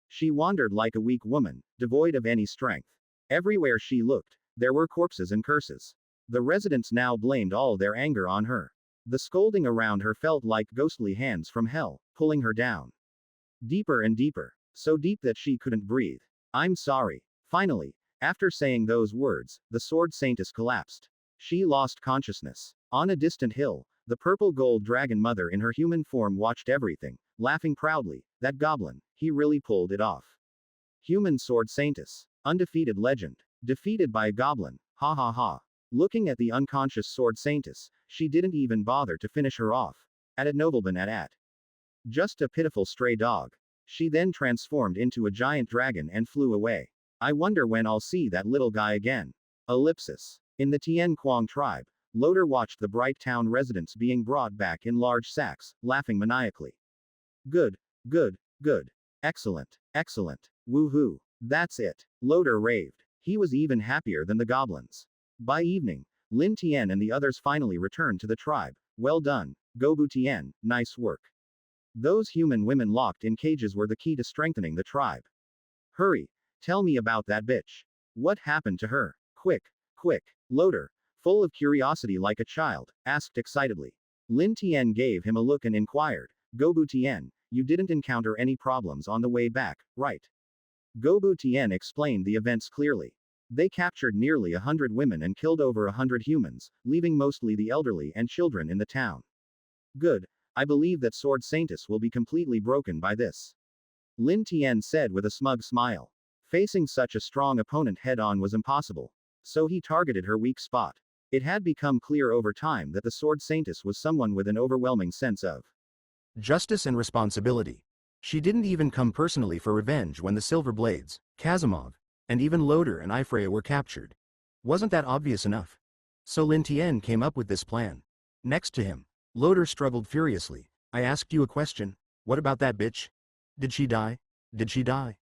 She wandered like a weak woman, devoid of any strength. Everywhere she looked, there were corpses and curses. The residents now blamed all their anger on her. The scolding around her felt like ghostly hands from hell, pulling her down. Deeper and deeper. So deep that she couldn't breathe. I'm sorry. Finally, after saying those words, the sword saintess collapsed. She lost consciousness. On a distant hill, the purple gold dragon mother in her human form watched everything, laughing proudly. That goblin, he really pulled it off. Human sword saintess. Undefeated legend. Defeated by a goblin. Ha ha ha. Looking at the unconscious sword saintess, she didn't even bother to finish her off. At a nobleman at. Just a pitiful stray dog. She then transformed into a giant dragon and flew away. I wonder when I'll see that little guy again. Ellipsis. In the Tian Quang tribe, Loder watched the bright town residents being brought back in large sacks, laughing maniacally. Good, good, good. Excellent, excellent. Woohoo. That's it. Loder raved. He was even happier than the goblins. By evening, Lin Tian and the others finally returned to the tribe. Well done, Gobu Tian, nice work. Those human women locked in cages were the key to strengthening the tribe. Hurry, tell me about that bitch. What happened to her? Quick, quick. Loder, full of curiosity like a child, asked excitedly. Lin Tian gave him a look and inquired, Gobu Tian, you didn't encounter any problems on the way back, right? Gobu Tian explained the events clearly. They captured nearly 100 women and killed over 100 humans, leaving mostly the elderly and children in the town. Good, I believe that Sword Saintess will be completely broken by this. Lin Tian said with a smug smile. Facing such a strong opponent head-on was impossible. So he targeted her weak spot. It had become clear over time that the Sword Saintess was someone with an overwhelming sense of justice and responsibility. She didn't even come personally for revenge when the Silver Blades, Kazimov, and even Loder and Ifreya were captured. Wasn't that obvious enough? So Lin Tian came up with this plan. Next to him, Loder struggled furiously. I asked you a question. What about that bitch? Did she die? Did she die?